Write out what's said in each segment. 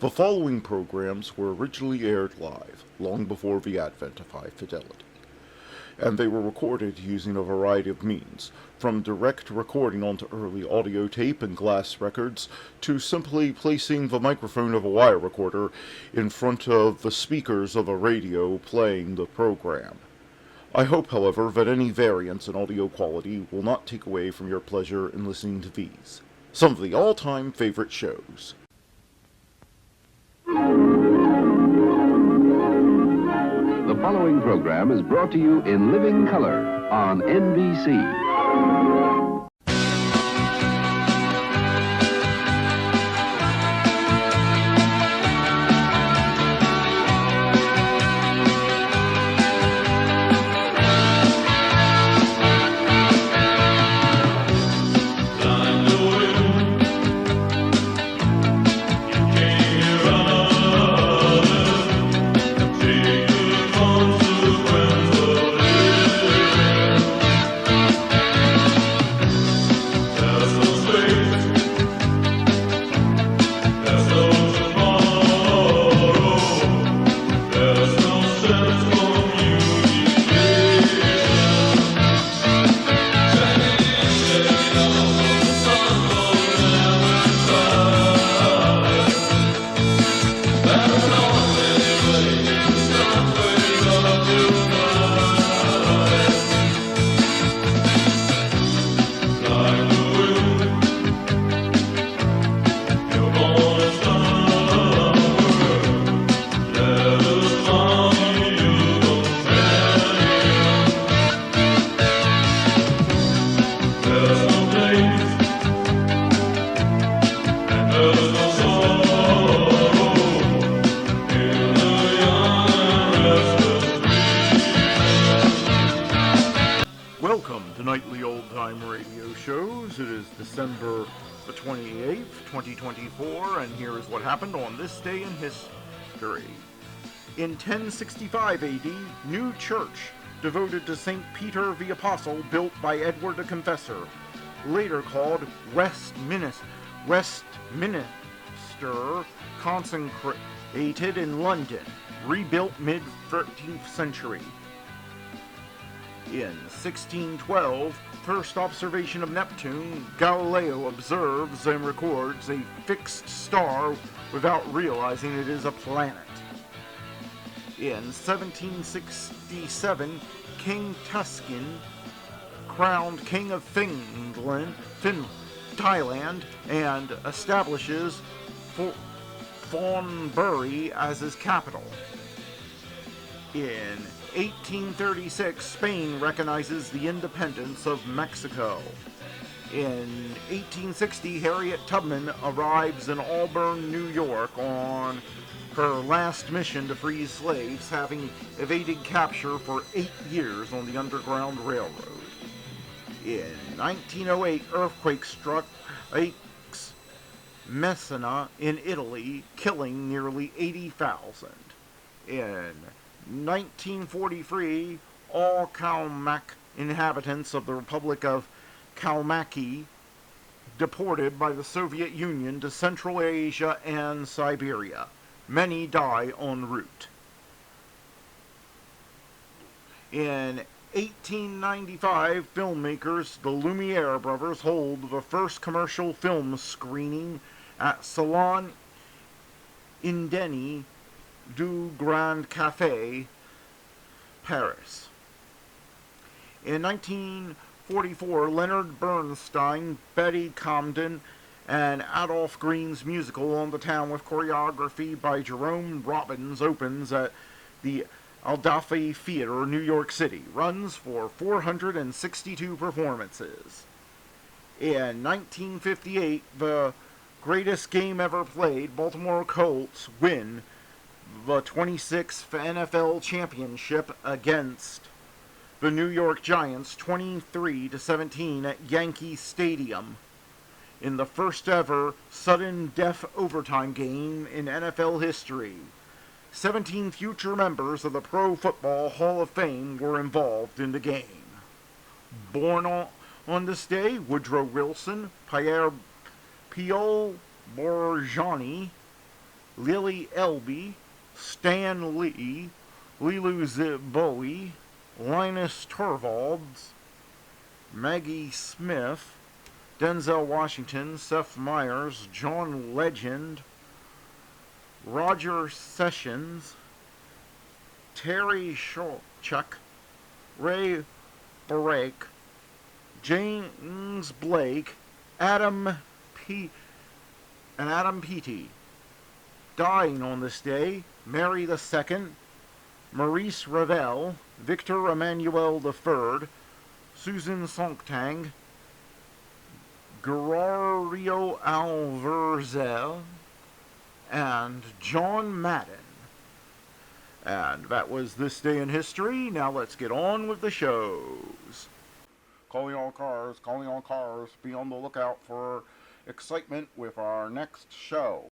The following programs were originally aired live, long before the advent of high fidelity, and they were recorded using a variety of means, from direct recording onto early audio tape and glass records, to simply placing the microphone of a wire recorder in front of the speakers of a radio playing the program. I hope, however, that any variance in audio quality will not take away from your pleasure in listening to these, some of the all-time favorite shows. The following program is brought to you in living color on NBC. December the 28th, 2024, and here is what happened on this day in history. In 1065 AD, new church devoted to St. Peter the Apostle built by Edward the Confessor, later called Westminster, consecrated in London, rebuilt mid-13th century. In 1612, first observation of Neptune, Galileo observes and records a fixed star without realizing it is a planet. In 1767, King Tuscan, crowned King of Thailand, and establishes Thornbury as his capital. In 1836, Spain recognizes the independence of Mexico. In 1860, Harriet Tubman arrives in Auburn, New York on her last mission to free slaves, having evaded capture for 8 years on the Underground Railroad. In 1908, earthquake struck Messina in Italy, killing nearly 80,000. In 1943, all Kalmyk inhabitants of the Republic of Kalmykia deported by the Soviet Union to Central Asia and Siberia. Many die en route. In 1895, filmmakers the Lumiere brothers hold the first commercial film screening at Salon Indeni du Grand Café, Paris. In 1944, Leonard Bernstein, Betty Comden, and Adolph Green's musical On the Town with choreography by Jerome Robbins opens at the Adelphi Theater, New York City. Runs for 462 performances. In 1958, the greatest game ever played, Baltimore Colts win the 26th NFL championship against the New York Giants 23-17 at Yankee Stadium in the first ever sudden death overtime game in NFL history. 17 future members of the Pro Football Hall of Fame were involved in the game. Born on this day, Woodrow Wilson, Pierre Borgiani, Lily Elby, Stan Lee, Lilu Bowie, Linus Torvalds, Maggie Smith, Denzel Washington, Seth Meyers, John Legend, Roger Sessions, Terry Shulchuk, Ray Barake, James Blake, Adam Peaty. Dying on this day, Mary II, Maurice Ravel, Victor Emmanuel III, Susan Sontag, Gregorio Alvarez, and John Madden. And that was This Day in History. Now let's get on with the shows. Calling all cars, be on the lookout for excitement with our next show.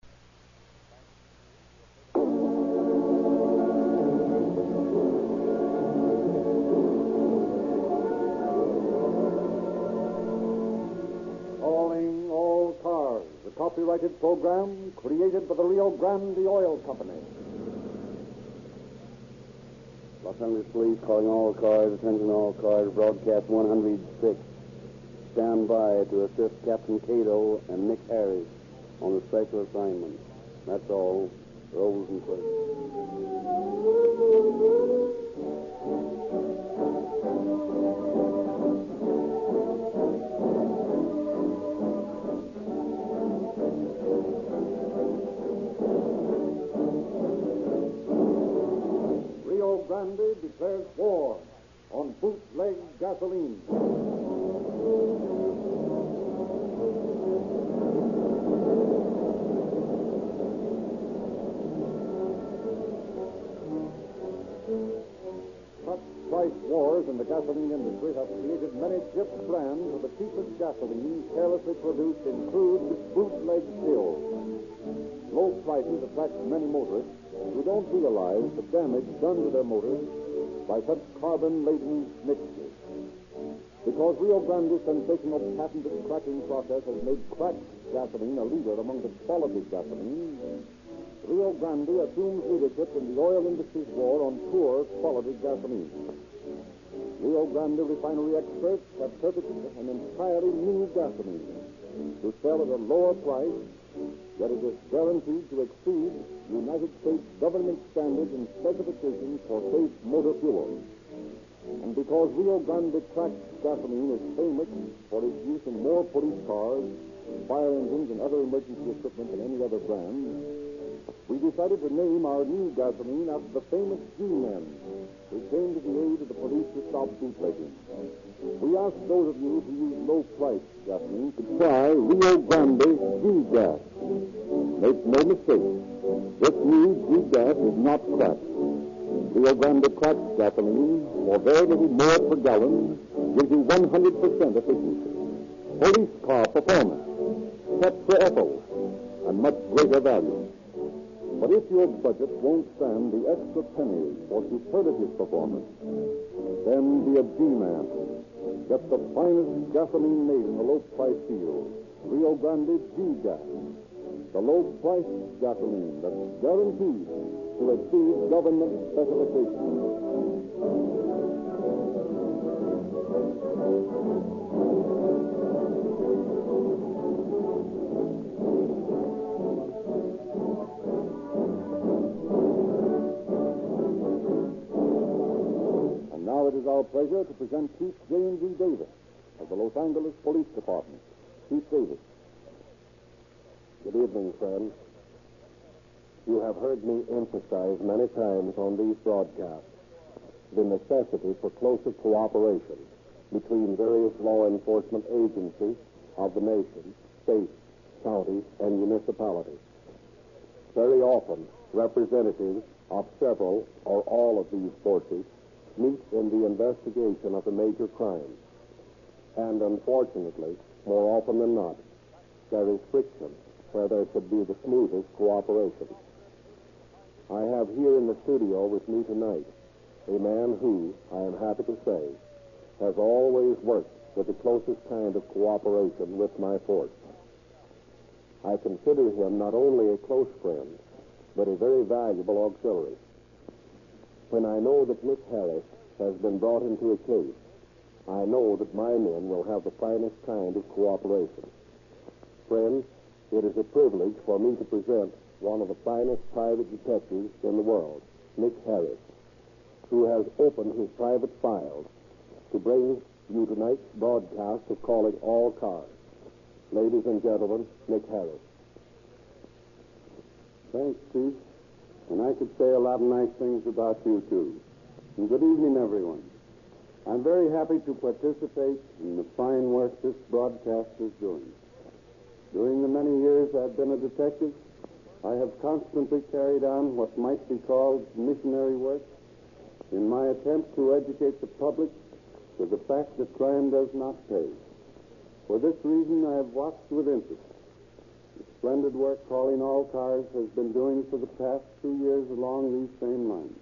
Calling all cars, the copyrighted program created by the Rio Grande Oil Company. Los Angeles Police calling all cars, attention all cars, broadcast 106. Stand by to assist Captain Cato and Nick Harris on a special assignment. That's all. Rolls and quits. Rio Grande declares war on bootleg gasoline. Such price wars in the gasoline industry have created many gypped brands of the cheapest gasoline carelessly produced in crude bootleg stills. Low prices attract many motorists who don't realize the damage done to their motors by such carbon-laden mixtures. Because Rio Grande's sensational patented cracking process has made cracked gasoline a leader among the quality gasoline, Rio Grande assumes leadership in the oil industry's war on poor quality gasoline. Rio Grande refinery experts have perfected an entirely new gasoline to sell at a lower price, yet it is guaranteed to exceed United States government standards and specifications for safe motor fuel. And because Rio Grande cracked gasoline is famous for its use in more police cars, fire engines, and other emergency equipment than any other brand, we decided to name our new gasoline after the famous G-men who came to the aid of the police to stop bootlegging. We ask those of you who use low-priced gasoline to try Rio Grande G-Gas. Make no mistake, this new G-Gas is not cracked. Rio Grande cracked gasoline, for very little more per gallon, gives you 100% efficiency, police car performance, tetraethyl, and much greater value. But if your budget won't stand the extra pennies for superlative performance, then be a G-man. Get the finest gasoline made in the low-price field, Rio Grande G-Gas. The low-price gasoline that's guaranteed to exceed government specifications. Now it is our pleasure to present Chief James E. Davis of the Los Angeles Police Department. Chief Davis. Good evening, friends. You have heard me emphasize many times on these broadcasts the necessity for closer cooperation between various law enforcement agencies of the nation, states, counties, and municipalities. Very often, representatives of several or all of these forces meet in the investigation of a major crime. And unfortunately, more often than not, there is friction where there should be the smoothest cooperation. I have here in the studio with me tonight a man who, I am happy to say, has always worked with the closest kind of cooperation with my force. I consider him not only a close friend, but a very valuable auxiliary. When I know that Miss Harris has been brought into a case, I know that my men will have the finest kind of cooperation. Friends, it is a privilege for me to present one of the finest private detectives in the world, Nick Harris, who has opened his private files to bring you tonight's broadcast of Calling All Cars. Ladies and gentlemen, Nick Harris. Thanks, Chief. And I could say a lot of nice things about you, too. And good evening, everyone. I'm very happy to participate in the fine work this broadcast is doing. During the many years I've been a detective, I have constantly carried on what might be called missionary work in my attempt to educate the public to the fact that crime does not pay. For this reason, I have watched with interest the splendid work Calling All Cars has been doing for the past 2 years along these same lines.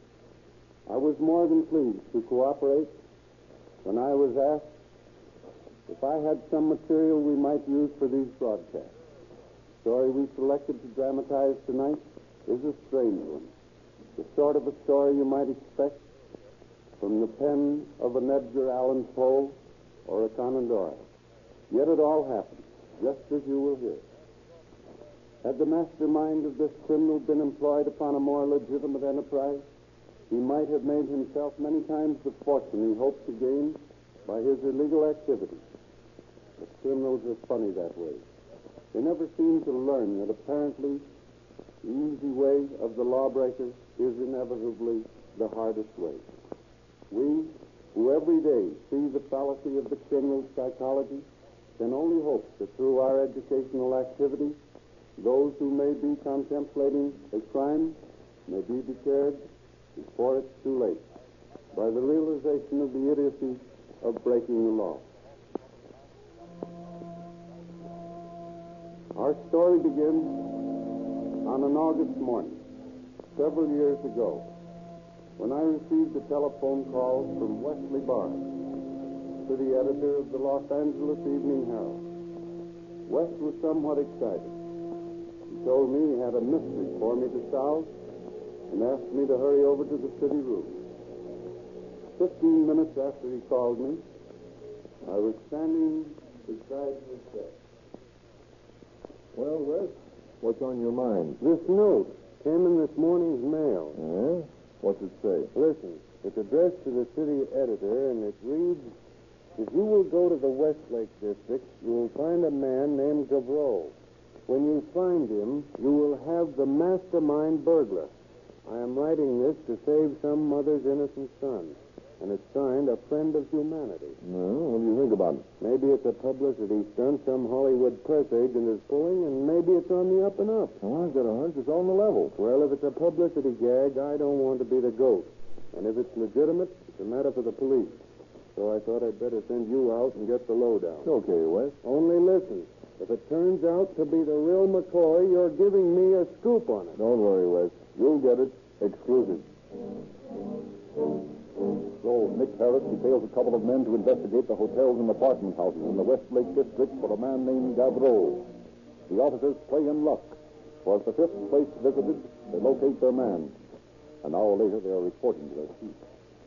I was more than pleased to cooperate when I was asked if I had some material we might use for these broadcasts. The story we selected to dramatize tonight is a strange one, the sort of a story you might expect from the pen of an Edgar Allan Poe or a Conan Doyle. Yet it all happened, just as you will hear. Had the mastermind of this criminal been employed upon a more legitimate enterprise, he might have made himself many times the fortune he hoped to gain by his illegal activities. But criminals are funny that way. They never seem to learn that apparently the easy way of the lawbreaker is inevitably the hardest way. We, who every day see the fallacy of the criminal's psychology, can only hope that through our educational activities, those who may be contemplating a crime may be deterred before it's too late by the realization of the idiocy of breaking the law. Our story begins on an August morning, several years ago, when I received a telephone call from Wesley Barnes, city editor of the Los Angeles Evening Herald. Wes was somewhat excited. He told me he had a mystery for me to solve and asked me to hurry over to the city room. 15 minutes after he called me, I was standing beside his desk. Well, Wes, what's on your mind? This note came in this morning's mail. What's it say? Listen, it's addressed to the city editor, and it reads, if you will go to the Westlake district, you will find a man named Gavreau. When you find him, you will have the mastermind burglar. I am writing this to save some mother's innocent son. And it's signed A Friend of Humanity. What do you think about it? Maybe it's a publicity stunt some Hollywood press agent is pulling, and maybe it's on the up and up. Well, I've got a hunch it's on the level. Well, if it's a publicity gag, I don't want to be the goat. And if it's legitimate, it's a matter for the police. So I thought I'd better send you out and get the lowdown. Okay, Wes. Only listen. If it turns out to be the real McCoy, you're giving me a scoop on it. Don't worry, Wes. You'll get it. Exclusive. So, Nick Harris details a couple of men to investigate the hotels and apartment houses in the Westlake district for a man named Gavreau. The officers play in luck, for at the fifth place visited, they locate their man. An hour later, they are reporting to their chief.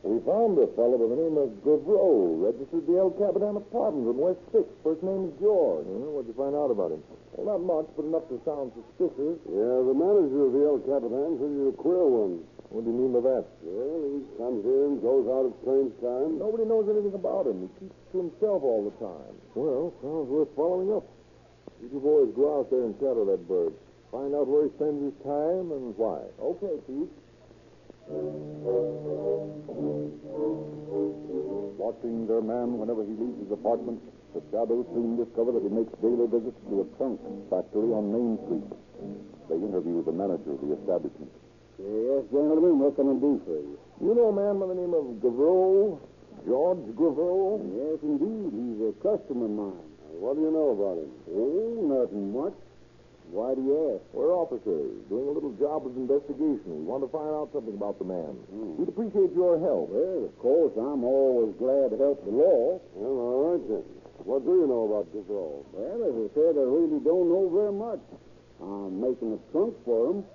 We found a fellow by the name of Gavreau, registered the El Capitan Apartments in West 6. First name is George. What'd you find out about him? Well, not much, but enough to sound suspicious. Yeah, the manager of the El Capitan says he's a queer one. What do you mean by that? Well, he comes here and goes out at strange times. Nobody knows anything about him. He keeps to himself all the time. Well, sounds worth following up. You two boys go out there and shadow that bird. Find out where he spends his time and why. Okay, Pete. Watching their man whenever he leaves his apartment, the shadows soon discover that he makes daily visits to a trunk factory on Main Street. They interview the manager of the establishment. Yes, gentlemen, what can I do for you? You know a man by the name of Gavreau? George Gavreau? Yes, indeed. He's a customer of mine. What do you know about him? Oh, nothing much. Why do you ask? We're officers, doing a little job of investigation. We want to find out something about the man. We'd appreciate your help. Well, of course, I'm always glad to help the law. Well, all right, then. What do you know about Gavreau? Well, as I said, I really don't know very much. I'm making a trunk for him.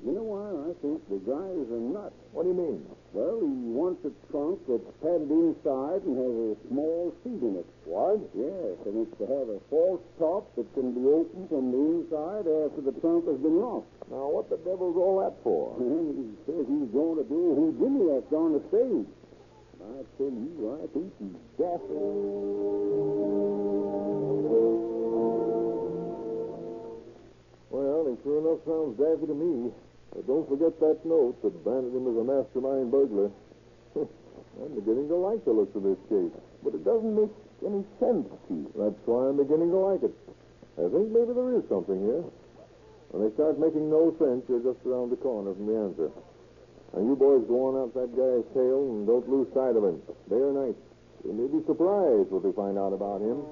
You know why I think the guy is a nut? What do you mean? Well, he wants a trunk that's padded inside and has a small seat in it. What? Yes, and it's to have a false top that can be opened from the inside after the trunk has been locked. Now, what the devil's all that for? He says he's going to do a Houdini act on the stage. I tell you, I think he's daffy. Well, he sure enough sounds daffy to me. But don't forget that note that branded him as a mastermind burglar. I'm beginning to like the looks of this case. But it doesn't make any sense, Chief. That's why I'm beginning to like it. I think maybe there is something here. When they start making no sense, you're just around the corner from the answer. Now, you boys go on out that guy's tail and don't lose sight of him, day or night. You may be surprised what they find out about him.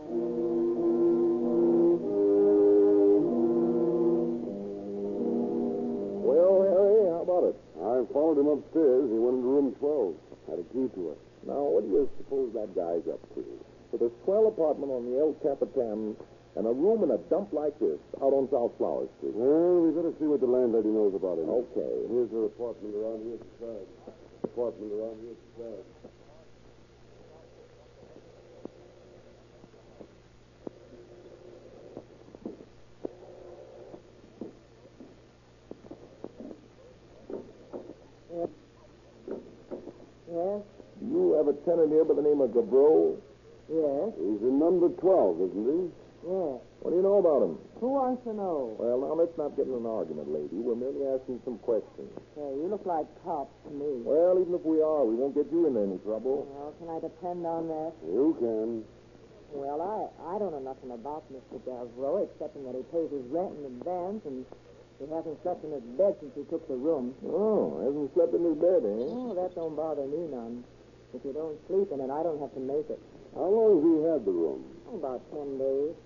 Well, Harry, how about it? I followed him upstairs. He went into room 12. Had a key to it. Now, what do you suppose that guy's up to? With a swell apartment on the El Capitan and a room in a dump like this out on South Flower Street. Well, we better see what the landlady knows about him. Okay. Here's her apartment around here at the side. Apartment around here at the side. Yes? You have a tenant here by the name of Gabro? Yes? He's in number 12, isn't he? Yes. What do you know about him? Who wants to know? Well, now, let's not get in an argument, lady. We're merely asking some questions. Hey, you look like cops to me. Well, even if we are, we won't get you into any trouble. Well, can I depend on that? You can. Well, I don't know nothing about Mr. Galvro, excepting that he pays his rent in advance, and he hasn't slept in his bed since he took the room. Oh, hasn't slept in his bed, eh? Oh, that don't bother me none. If you don't sleep in it, I don't have to make it. How long has he had the room? Oh, about 10 days.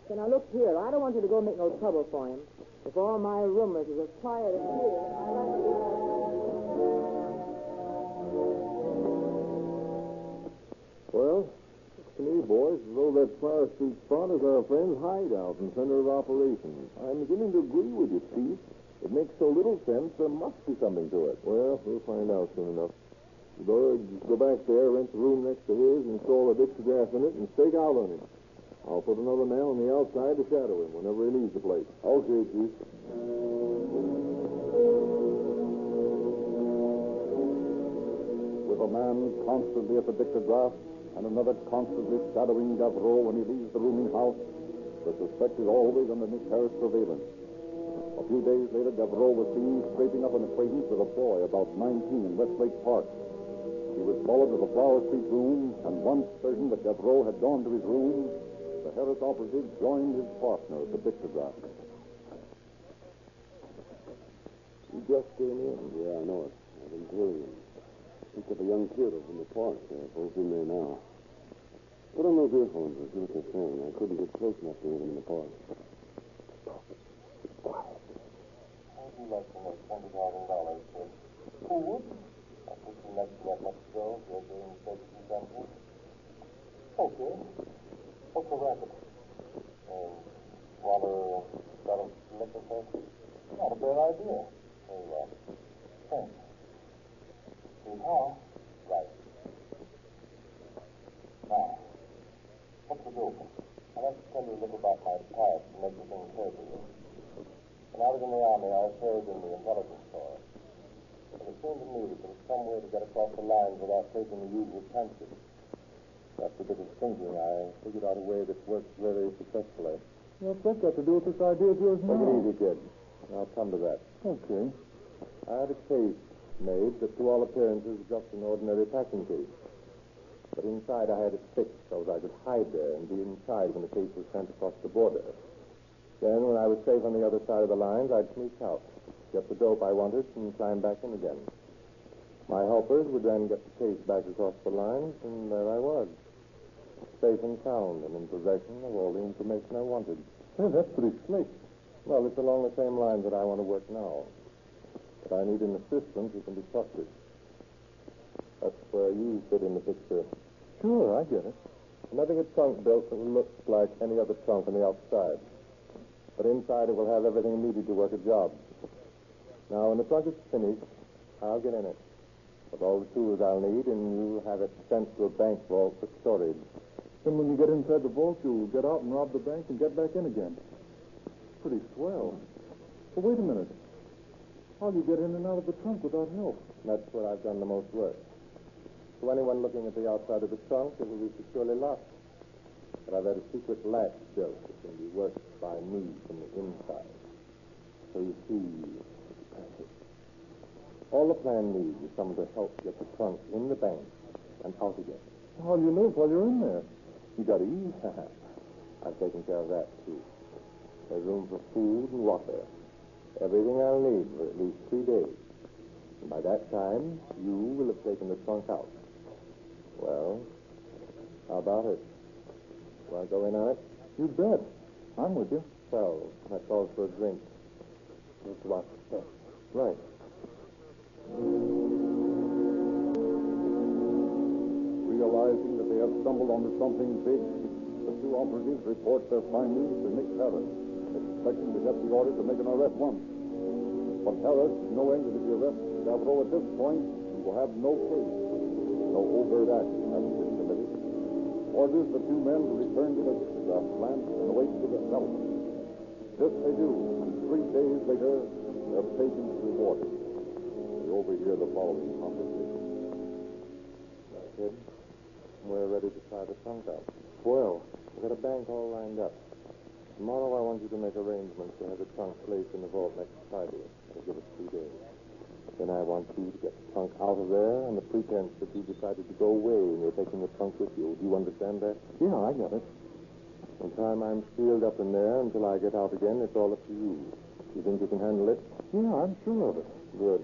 So now look here, I don't want you to go make no trouble for him. If all my roomers is as quiet as here, I like to be... Well, looks to me, boys, as though that Flower Street spot is our friend's hideout and center of operations. I'm beginning to agree with you, Chief. It makes so little sense, there must be something to it. Well, we'll find out soon enough. You go back there, rent the room next to his, install a dictograph in it, and stake out on him. I'll put another man on the outside to shadow him whenever he leaves the place. Okay, Chief. With a man constantly at the dictograph and another constantly shadowing Gavreau when he leaves the rooming house, the suspect is always under Nick Harris' surveillance. A few days later, Gavreau was seen scraping up an acquaintance with a boy about 19 in Westlake Park. He was followed to the Flower Street room, and once certain that Gavreau had gone to his room, the Harris operative joined his partner at the dictograph. You just came in. Yeah, I know it. I've been hearing him. Picked up a young kid over in the park. They're both in there now. Put on those earphones and see what they're saying. I couldn't get close enough to hear them in the park. How'd you like to make $20,000, kid? Who wouldn't? I think you like to that much dough if you're doing surgery something. Okay. What's the racket? Swallow a lot of liquor first? Not a bad idea. Very well. Thanks. See how? Right. Now, what's the deal? I'd like to tell you a little about my past to make the thing clear to you. When I was in the Army, I served in the intelligence corps. And it seemed to me that there was some way to get across the lines without taking the usual chances. After a bit of thinking, I figured out a way that worked very successfully. What's that got to do with this idea of yours now? Take it easy, kid. I'll come to that. Okay. I had a case made that, to all appearances, was just an ordinary packing case. But inside I had it fixed so that I could hide there and be inside when the case was sent across the border. Then, when I was safe on the other side of the lines, I'd sneak out, get the dope I wanted, and climb back in again. My helpers would then get the case back across the lines, and there I was, safe and sound and in possession of all the information I wanted. Hey, that's pretty slick. Well, it's along the same lines that I want to work now. But I need an assistant who can be trusted. That's where you fit in the picture. Sure, I get it. I'm having a trunk built that will look like any other trunk on the outside. But inside it will have everything needed to work a job. Now, when the trunk is finished, I'll get in it with all the tools I'll need, and you'll have it sent to a bank vault for storage. Then when you get inside the vault, you'll get out and rob the bank and get back in again. Pretty swell. But wait a minute. How'll you get in and out of the trunk without help? That's where I've done the most work. To anyone looking at the outside of the trunk, it will be securely locked. But I've had a secret latch built that can be worked by me from the inside. So you see, all the plan needs is someone to help get the trunk in the bank and out again. How'll you live while you're in there? You got to eat. I've taken care of that, too. There's room for food and water. Everything I'll need for at least 3 days. And by that time, you will have taken the trunk out. Well, how about it? Want to go in on it? You bet. I'm with you. Well, that calls for a drink. Let's watch the test. Right. Realizing that they have stumbled onto something big, the two operatives report their findings to Nick Harris, expecting to get the order to make an arrest once. But Harris, knowing that if he arrests Davro at this point, he will have no case. No overt action hasn't been committed. Orders the two men to return to the photograph plant and await the development. This they do, and 3 days later, their patience rewarded. We overhear the following conversation. Kid, we're ready to try the trunk out. Well, We've got a bank all lined up. Tomorrow I want you to make arrangements to have the trunk placed in the vault next Friday. That'll give us 2 days. Then I want you to get the trunk out of there on the pretense that you decided to go away and you're taking the trunk with you. Do you understand that? yeah, I got it. The time I'm sealed up in there until I get out again, it's all up to you. You think you can handle it? Yeah, I'm sure of it. Good.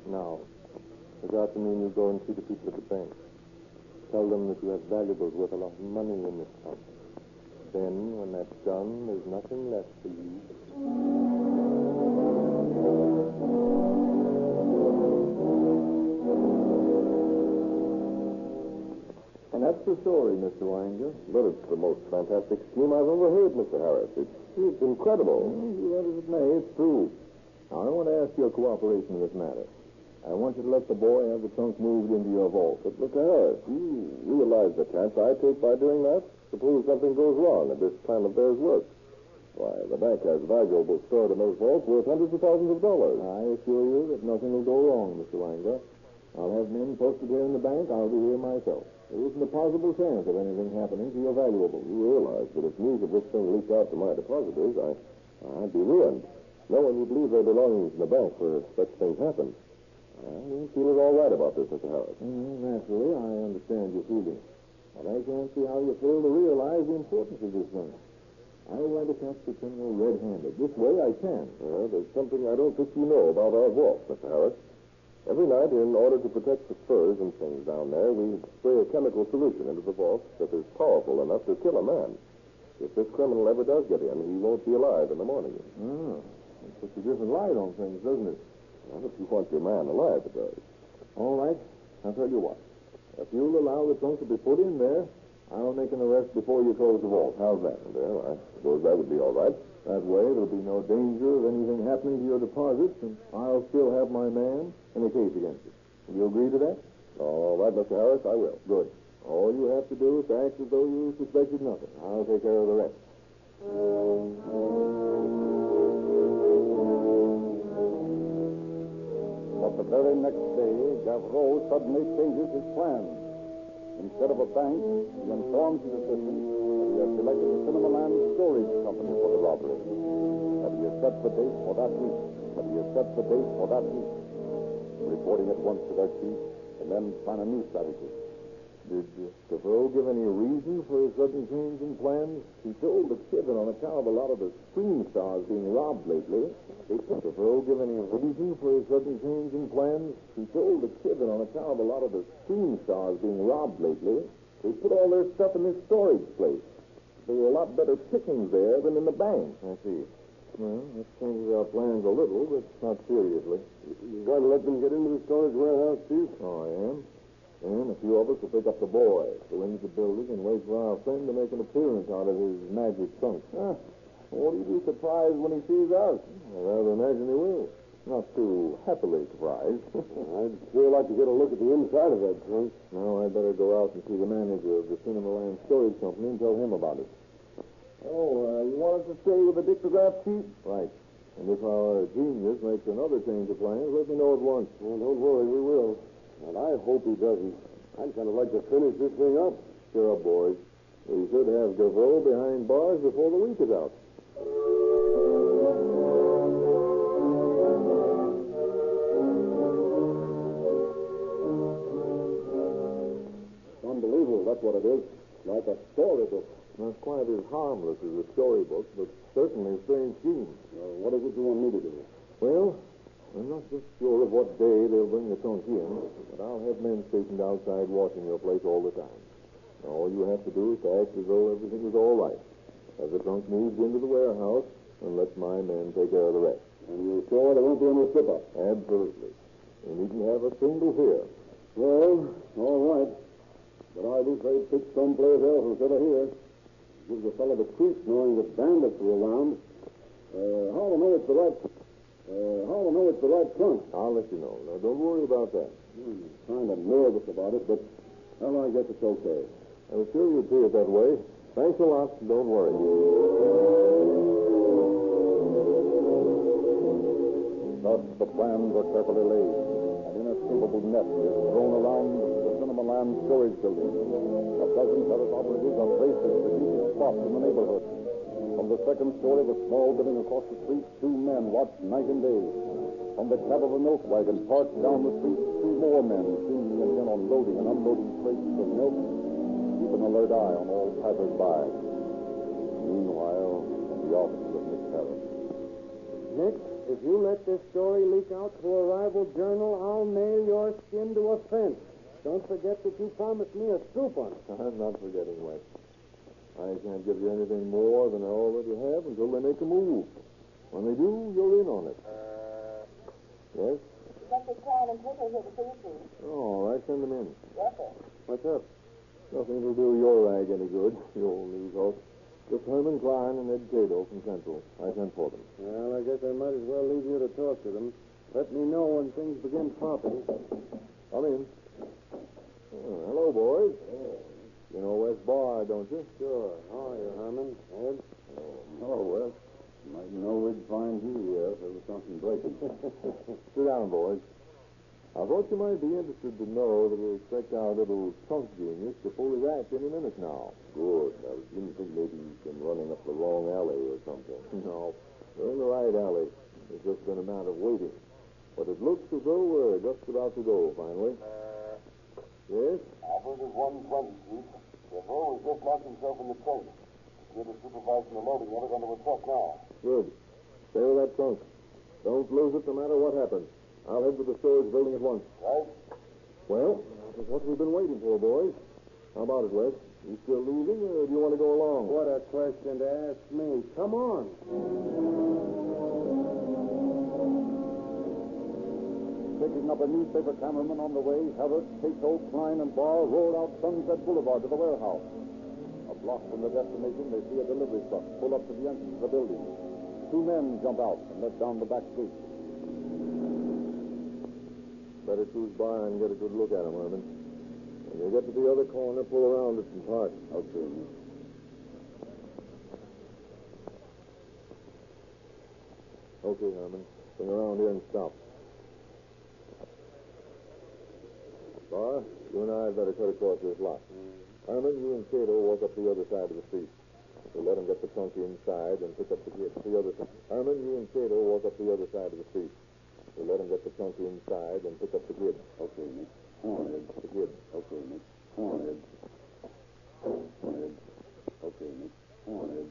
Now, look out for me and you go and see the people at the bank. Tell them that you have valuables worth a lot of money in this trunk. Then, when that's done, there's nothing left for you. And that's the story, Mr. Wanger. But it's the most fantastic scheme I've ever heard, Mr. Harris. It's incredible. That as it may, it's true. Now, I want to ask your cooperation in this matter. I want you to let the boy have the trunk moved into your vault. But, Mr. Harris, you realize the chance I take by doing that? Suppose something goes wrong and this plan of theirs works. Why, the bank has valuables stored in those vaults worth hundreds of thousands of dollars. I assure you that nothing will go wrong, Mr. Wanger. I'll have men posted here in the bank. I'll be here myself. There isn't a possible chance of anything happening to your valuables. You realize that if news of this thing leaked out to my depositors, I'd be ruined. No one would leave their belongings in the bank where such things happen. You feel it all right about this, Mr. Harris. Naturally, I understand your feelings. But I can't see how you fail to realize the importance of this thing. I want to catch the criminal red-handed. This way I can. Well, there's something I don't think you know about our vault, Mr. Harris. Every night, in order to protect the furs and things down there, we spray a chemical solution into the vault that is powerful enough to kill a man. If this criminal ever does get in, he won't be alive in the morning. It puts a different light on things, doesn't it? Well, if you want your man alive, it does. All right. I'll tell you what. If you'll allow the trunk to be put in there, I'll make an arrest before you close the vault. How's that? Well, I suppose that would be all right. That way, there'll be no danger of anything happening to your deposits, and I'll still have my man in a case against you. Will you agree to that? All right, Mr. Harris, I will. Good. All you have to do is to act as though you suspected nothing. I'll take care of the rest. But the very next day, Gavreau suddenly changes his plan. Instead of a bank, he informs his assistant that he has selected the Cinemaland Storage Company for the robbery. That he has set the date for that week. Reporting at once to their chief, the men plan a new strategy. Did Gavreau give any reason for his sudden change in plans? He told the kid that on account of a lot of the screen stars being robbed lately. Did Gavreau give any reason for his sudden change in plans? He told the kid that on account of a lot of the screen stars being robbed lately, they put all their stuff in this storage place. There were a lot better pickings there than in the bank. I see. Well, that changes our plans a little, but not seriously. You're going to let them get into the storage warehouse, Chief? Oh, I am. And a few of us will pick up the boy, go into the building, and wait for our friend to make an appearance out of his magic trunk. Won't he be surprised when he sees us? I rather imagine he will. Not too happily surprised. I'd sure like to get a look at the inside of that trunk. Now I'd better go out and see the manager of the Cinema Land Storage Company and tell him about it. Oh, you want us to stay with the dictograph chief? Right. And if our genius makes another change of plans, let me know at once. Well, don't worry, we will. And I hope he doesn't. I'd kind of like to finish this thing up. Cheer up, boys. We should have Gavreau behind bars before the week is out. Unbelievable, that's what it is. Like a storybook. Not quite as harmless as a storybook, but certainly a strange scheme. What is it you want me to do? Well, I'm not just sure of what day they'll bring the trunk in, but I'll have men stationed outside watching your place all the time. All you have to do is to act as though everything was all right. Have the trunk moved into the warehouse, and let my men take care of the rest. And you're sure there won't be any slip-up? Absolutely. You needn't have a single fear. Well, all right. But I wish they'd pick someplace else instead of here. Gives a fellow the creeps knowing that bandits are around. How to know it's the right trunk? I'll let you know. Now, don't worry about that. Kind of nervous about it, but, well, I guess it's okay. I was sure you'd see it that way. Thanks a lot. Don't worry. Thus, the plans are carefully laid. An inescapable net is thrown around the Cinema Land storage building. A dozen terrace operatives are placed at strategic spots in the neighborhood. From the second story of a small building across the street, two men watch night and day. From the cab of a milk wagon parked down the street, two more men seemingly intent on loading and unloading crates of milk. Keep an alert eye on all passers-by. Meanwhile, in the office of Miss Harris. Nick, if you let this story leak out to a rival journal, I'll nail your skin to a fence. Don't forget that you promised me a scoop on it. I'm not forgetting, Wes. I can't give you anything more than I already have until they make a move. When they do, you're in on it. Yes? Dr. Klein and Pickle here to see you, please. Oh, all right, send them in. Yes, sir. What's up? Nothing will do your rag any good, you old news host. Just Herman Klein and Ed Cato from Central. I sent for them. Well, I guess I might as well leave you to talk to them. Let me know when things begin popping. Come in. Oh, hello, boys. You know Wes Barr, don't you? Sure. How are you, Herman? Ed? Hello, Wes. I didn't know we'd find you here if there was something breaking. Sit down, boys. I thought you might be interested to know that we expect our little trunk genius to pull his act any minute now. Good. I was beginning to think maybe he's been running up the wrong alley or something. No, we're in the right alley. It's just been a matter of waiting. But it looks as though we're just about to go, finally. Yes? Operative 120, Chief. Gavreau has just locked himself in the trunk. The kid is supervising the loading of it onto a truck now. Good. Stay with that trunk. Don't lose it no matter what happens. I'll head to the storage building at once. Right? Well, that's what we've been waiting for, boys. How about it, Wes? You still leaving, or do you want to go along? What a question to ask me. Come on. Picking up a newspaper cameraman on the way, Harris, Cato, Klein, and Barr rode out Sunset Boulevard to the warehouse. A block from the destination, they see a delivery truck pull up to the entrance of the building. Two men jump out and let down the back gate. Better cruise by and get a good look at him, Herman. When you get to the other corner, pull around it and park. Okay. Okay, Herman. Swing around here and stop. Barr, you and I had better cut across this lot. Herman, you and Cato walk up the other side of the street. We'll let him get the trunk inside and pick up the kid. The other side. Herman, you and Cato walk up the other side of the street. We'll let him get the trunk inside and pick up the kid. Okay, Nick. Come on, Ed. The kid. Okay, Nick. Come on, Ed. Come on, Ed. Okay, Nick. Come on, Ed. Okay, Nick. Come on, Ed.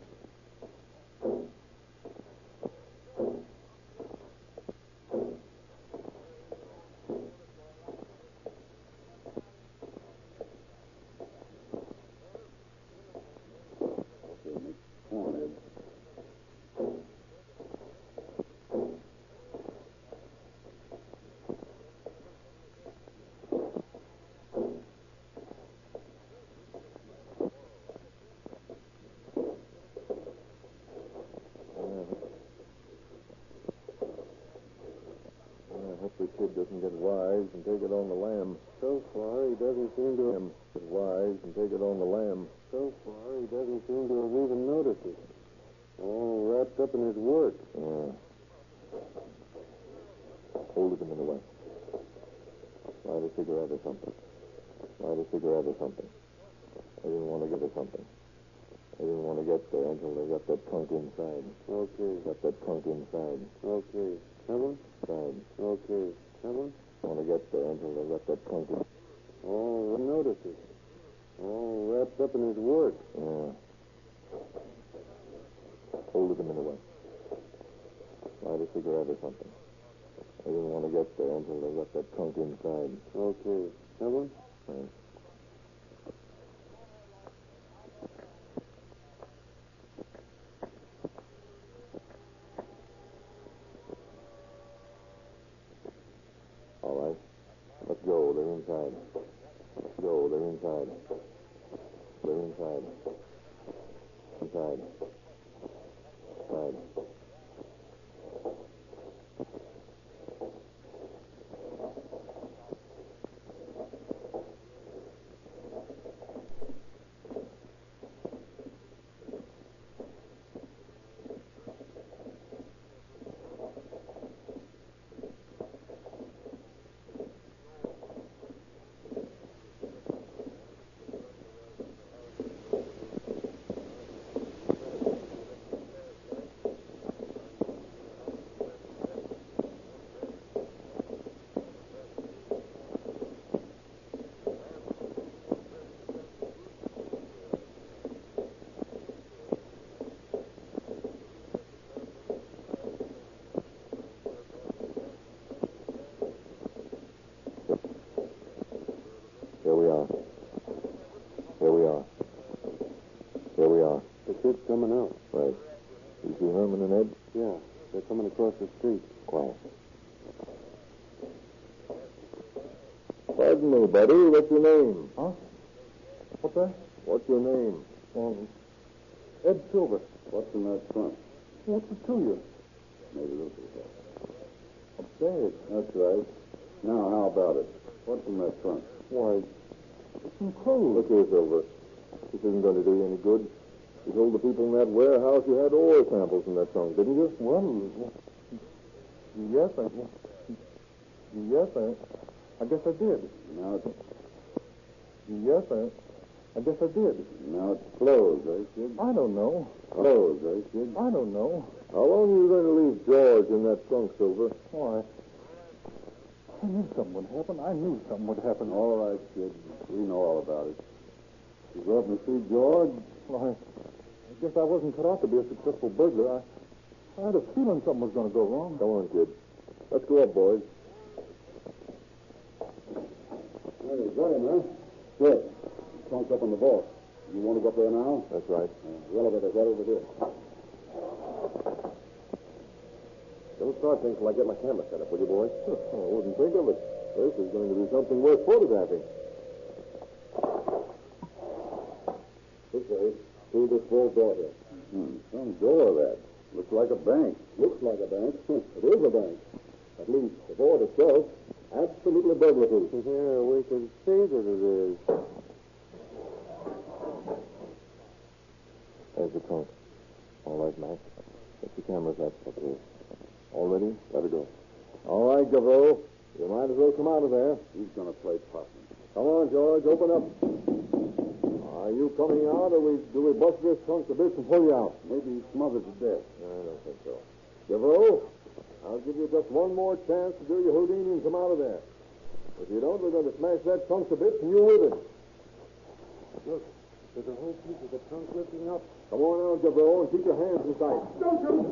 the kid doesn't get wise and take it on the lam. So far, he doesn't seem to have get wise and take it on the lam. So far, he doesn't seem to have even noticed it. All wrapped up in his work. Yeah. Hold it a minute, Wes. Light a cigarette or something. Light a cigarette or something. I didn't want to give her something. I didn't want to get there until they got that trunk inside. Okay. Got that trunk inside. Okay. Come on. Inside. Okay. Come on. I want to get there until they got that trunk in. Oh, I noticed it. All wrapped up in his work. Yeah. Hold it a minute, Wes. Light a cigarette or something. I didn't want to get there until they got that trunk inside. Okay. Come on. Right. All right. Let's go. They're inside. Let's go. They're inside. They're inside. Inside. Inside. Here we are. Here we are. Here we are. The kid's coming out. Right. You see Herman and Ed? Yeah. They're coming across the street. Quiet. Pardon me, buddy. What's your name? Huh? What's that? What's your name? Ed Silver. What's in that trunk? What's it to you? Maybe look at that. Upstairs. That's right. Now, how about it? What's in that trunk? Why, it's some clothes. Look here, Silver. This isn't going to do you any good. You told the people in that warehouse you had ore samples in that trunk, didn't you? Well, yes, I guess I did. Now it's... Yes, I guess I did. Now it's closed, eh, kid? I don't know. Closed, eh, kid? I don't know. How long are you going to leave George in that trunk, Silver? Why? I knew something would happen. I knew something would happen. All right, kid. We know all about it. You go up and see George? Well, I guess I wasn't cut out to be a successful burglar. I had a feeling something was going to go wrong. Come on, kid. Let's go up, boys. There you got him, huh? Good. Trunk's up on the vault. You want to go up there now? That's right. The elevator's right over here. Don't start things till I get my camera set up, will you, boys? I wouldn't think of it. This is going to be something worth photographing. This way, through this vault door here. Some door, that. Looks like a bank. Looks like a bank. It is a bank. At least the board itself, absolutely burglar-proof. Yeah, we can see that it is. There's the trunk. All right, Mac. Get your cameras up. Okay. All ready? Let it go. All right, Gavot. You might as well come out of there. He's going to play possum. Come on, George. Open up. Are you coming out, or do we bust this trunk to bits and pull you out? Maybe he smothered to death. I don't think so. Gavot, I'll give you just one more chance to do your Houdini and come out of there. If you don't, we're going to smash that trunk to bits and you with it. Look, there's a whole piece of the trunk lifting up. Come on out, Gavot, and keep your hands in sight. Don't shoot!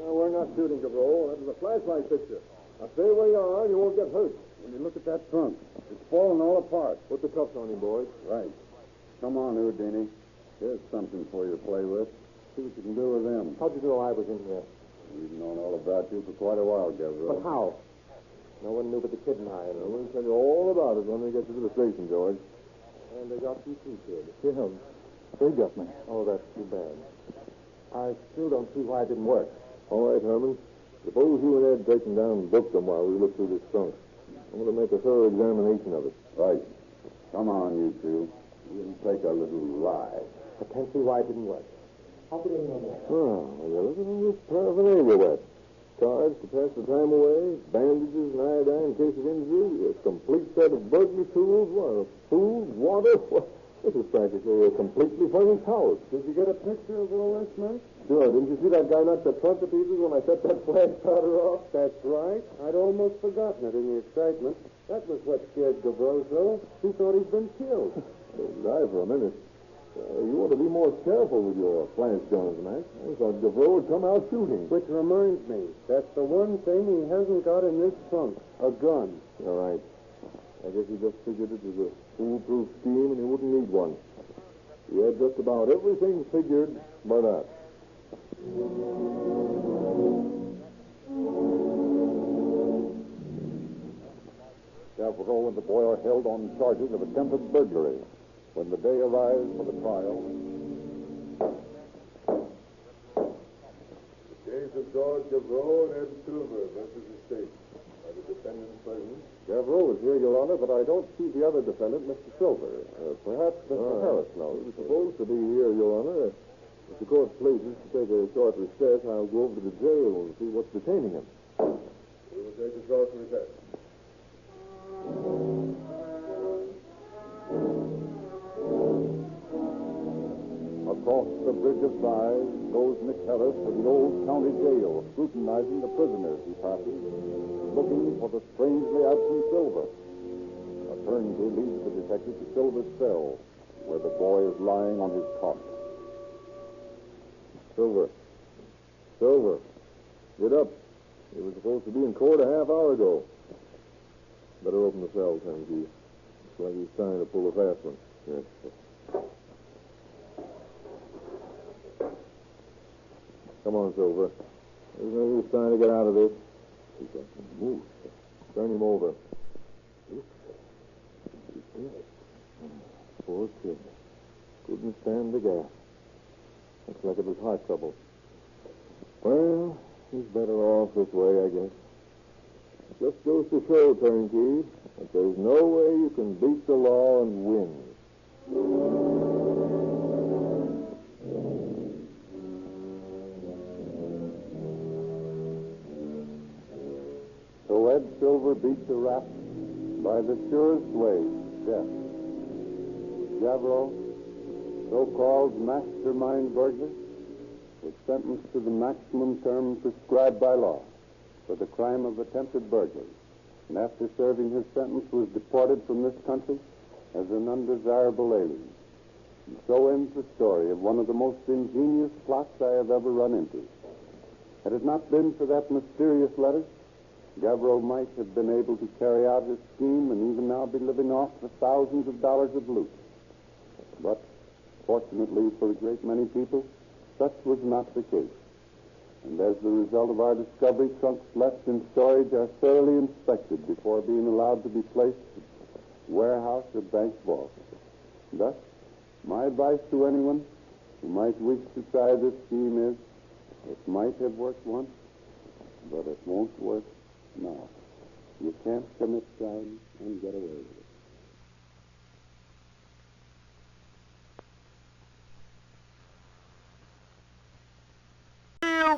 We're not shooting, Gavot. That was a flashlight picture. Now stay where you are, and you won't get hurt. When you look at that trunk, it's falling all apart. Put the cuffs on him, boys. Right. Come on, Houdini. Here's something for you to play with. See what you can do with them. How'd you know I was in here? We've known all about you for quite a while, Gabriel. But how? No one knew but the kid and I. And we'll tell you all about it when we get to the station, George. And they got you too, kid. Yeah, they got me. Oh, that's too bad. I still don't see why it didn't work. All right, Herman. Suppose you and Ed take them down and book them while we look through this trunk. I'm going to make a thorough examination of it. Right. Come on, you two. We'll take a little ride. Potentially why it didn't work. How could anyone know? Oh, well, look at all this paraphernalia wet. Cards to pass the time away, bandages and iodine in case of injury, a complete set of burglary tools, food, water. This is practically a completely furnished house. Did you get a picture of all this, Mac? Sure. Didn't you see that guy knock the trunk to pieces when I set that flag powder off? That's right. I'd almost forgotten it in the excitement. That was what scared Gavreau so. He thought he'd been killed. Die for a minute. You ought to be more careful with your flash guns, Mac. I thought Gavreau would come out shooting. Which reminds me, that's the one thing he hasn't got in this trunk, a gun. All right. I guess he just figured it was a foolproof scheme and he wouldn't need one. He had just about everything figured but that. Gavreau and the boy are held on charges of attempted burglary. When the day arrives for the trial... The case of George Gavreau and Ed Silver versus the state. Are the defendants present? Gavreau is here, Your Honor, but I don't see the other defendant, Mr. Silver. Perhaps Mr. Harris knows. He was supposed to be here, Your Honor. If the court pleases to take a short recess, I'll go over to the jail and see what's detaining him. We will take a short recess. Across the Bridge of Sighs goes Nick Harris to the old county jail, scrutinizing the prisoners he passes, looking for the strangely absent Silver. A turnkey leads the detective to Silver's cell, where the boy is lying on his cot. Silver. Silver. Get up. You were supposed to be in court a half hour ago. Better open the cell, turnkey. Looks like he's trying to pull a fast one. Yes. Come on, Silver. There's no use trying to get out of this. He's got to move. Turn him over. Poor kid. Couldn't stand the gas. Looks like it was heart trouble. Well, he's better off this way, I guess. Just goes to show, turnkey, that there's no way you can beat the law and win. So Ed Silver beat the rap by the surest way, death. Gavreau, so-called mastermind burglar, was sentenced to the maximum term prescribed by law for the crime of attempted burglary, and after serving his sentence was deported from this country as an undesirable alien. And so ends the story of one of the most ingenious plots I have ever run into. Had it not been for that mysterious letter, Gavreau might have been able to carry out his scheme and even now be living off the thousands of dollars of loot. But, fortunately for a great many people, such was not the case. And as the result of our discovery, trunks left in storage are thoroughly inspected before being allowed to be placed in warehouse or bank vault. Thus, my advice to anyone who might wish to try this scheme is, it might have worked once, but it won't work now. You can't commit crime and get away with it.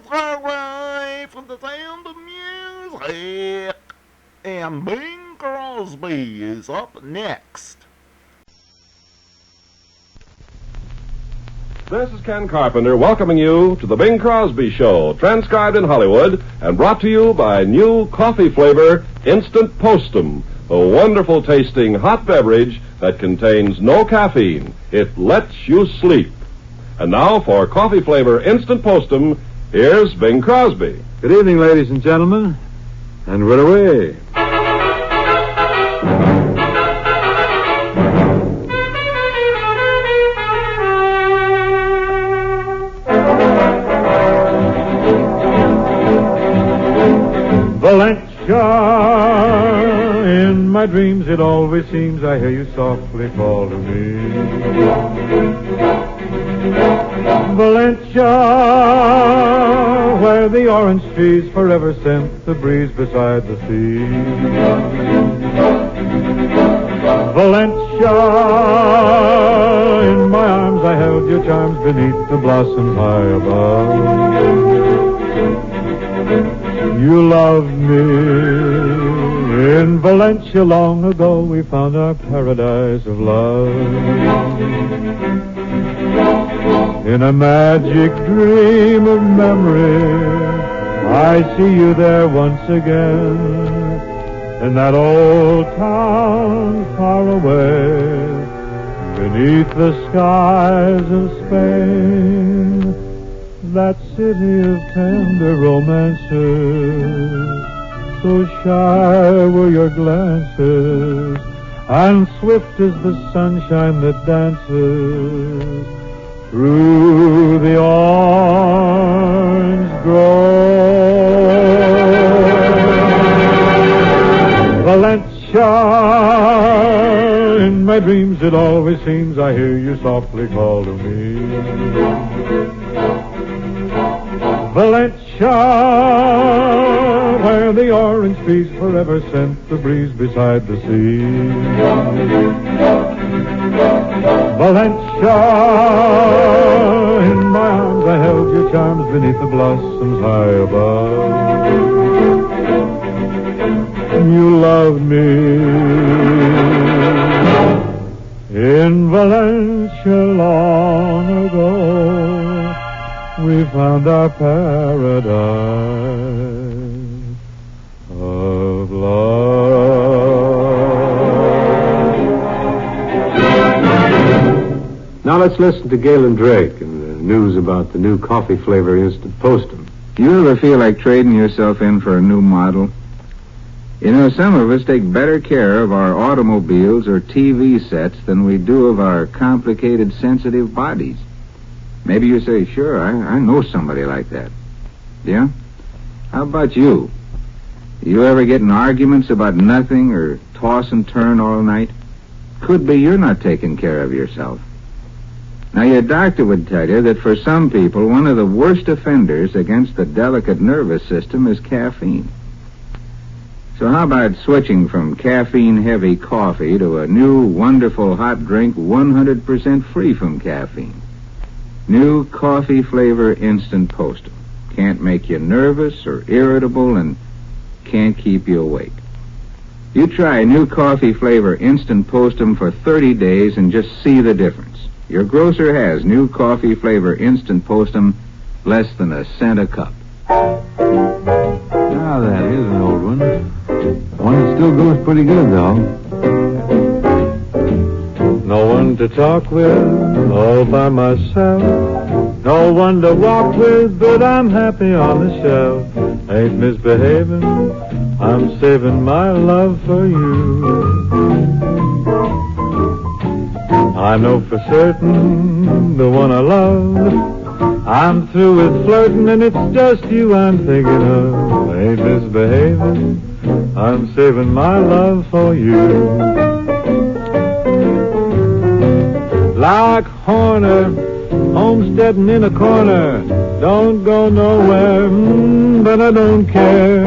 Away from the sound of music. And Bing Crosby is up next. This is Ken Carpenter welcoming you to the Bing Crosby Show, transcribed in Hollywood and brought to you by new coffee flavor Instant Postum, a wonderful tasting hot beverage that contains no caffeine. It lets you sleep. And now for coffee flavor Instant Postum, here's Bing Crosby. Good evening, ladies and gentlemen, and we're away. Valencia, in my dreams it always seems I hear you softly call to me. Valencia, where the orange trees forever scent the breeze beside the sea. Valencia, in my arms I held your charms beneath the blossoms high above. You loved me. In Valencia long ago we found our paradise of love. In a magic dream of memory, I see you there once again. In that old town far away, beneath the skies of Spain, that city of tender romances, so shy were your glances, and swift is the sunshine that dances through the orange grove. Valencia, in my dreams it always seems I hear you softly call to me. Valencia, where the orange trees forever scent the breeze beside the sea. Valencia, in my arms I held your charms beneath the blossoms high above. You loved me. In Valencia long ago, we found our paradise of love. Now let's listen to Galen Drake and the news about the new coffee flavor instant postum. You ever feel like trading yourself in for a new model? You know, some of us take better care of our automobiles or TV sets than we do of our complicated, sensitive bodies. Maybe you say, sure, I know somebody like that. Yeah? How about you? You ever get in arguments about nothing or toss and turn all night? Could be you're not taking care of yourself. Now, your doctor would tell you that for some people, one of the worst offenders against the delicate nervous system is caffeine. So how about switching from caffeine-heavy coffee to a new, wonderful hot drink 100% free from caffeine? New coffee flavor instant postum. Can't make you nervous or irritable and can't keep you awake. You try new coffee flavor instant postum for 30 days and just see the difference. Your grocer has new coffee flavor instant postum, less than a cent a cup. Now that is an old one. One that still goes pretty good, though. No one to talk with, all by myself. No one to walk with, but I'm happy on the shelf. Ain't misbehaving, I'm saving my love for you. I know for certain the one I love. I'm through with flirting and it's just you I'm thinking of. Ain't misbehaving, I'm saving my love for you. Like Horner, homesteading in a corner. Don't go nowhere, but I don't care.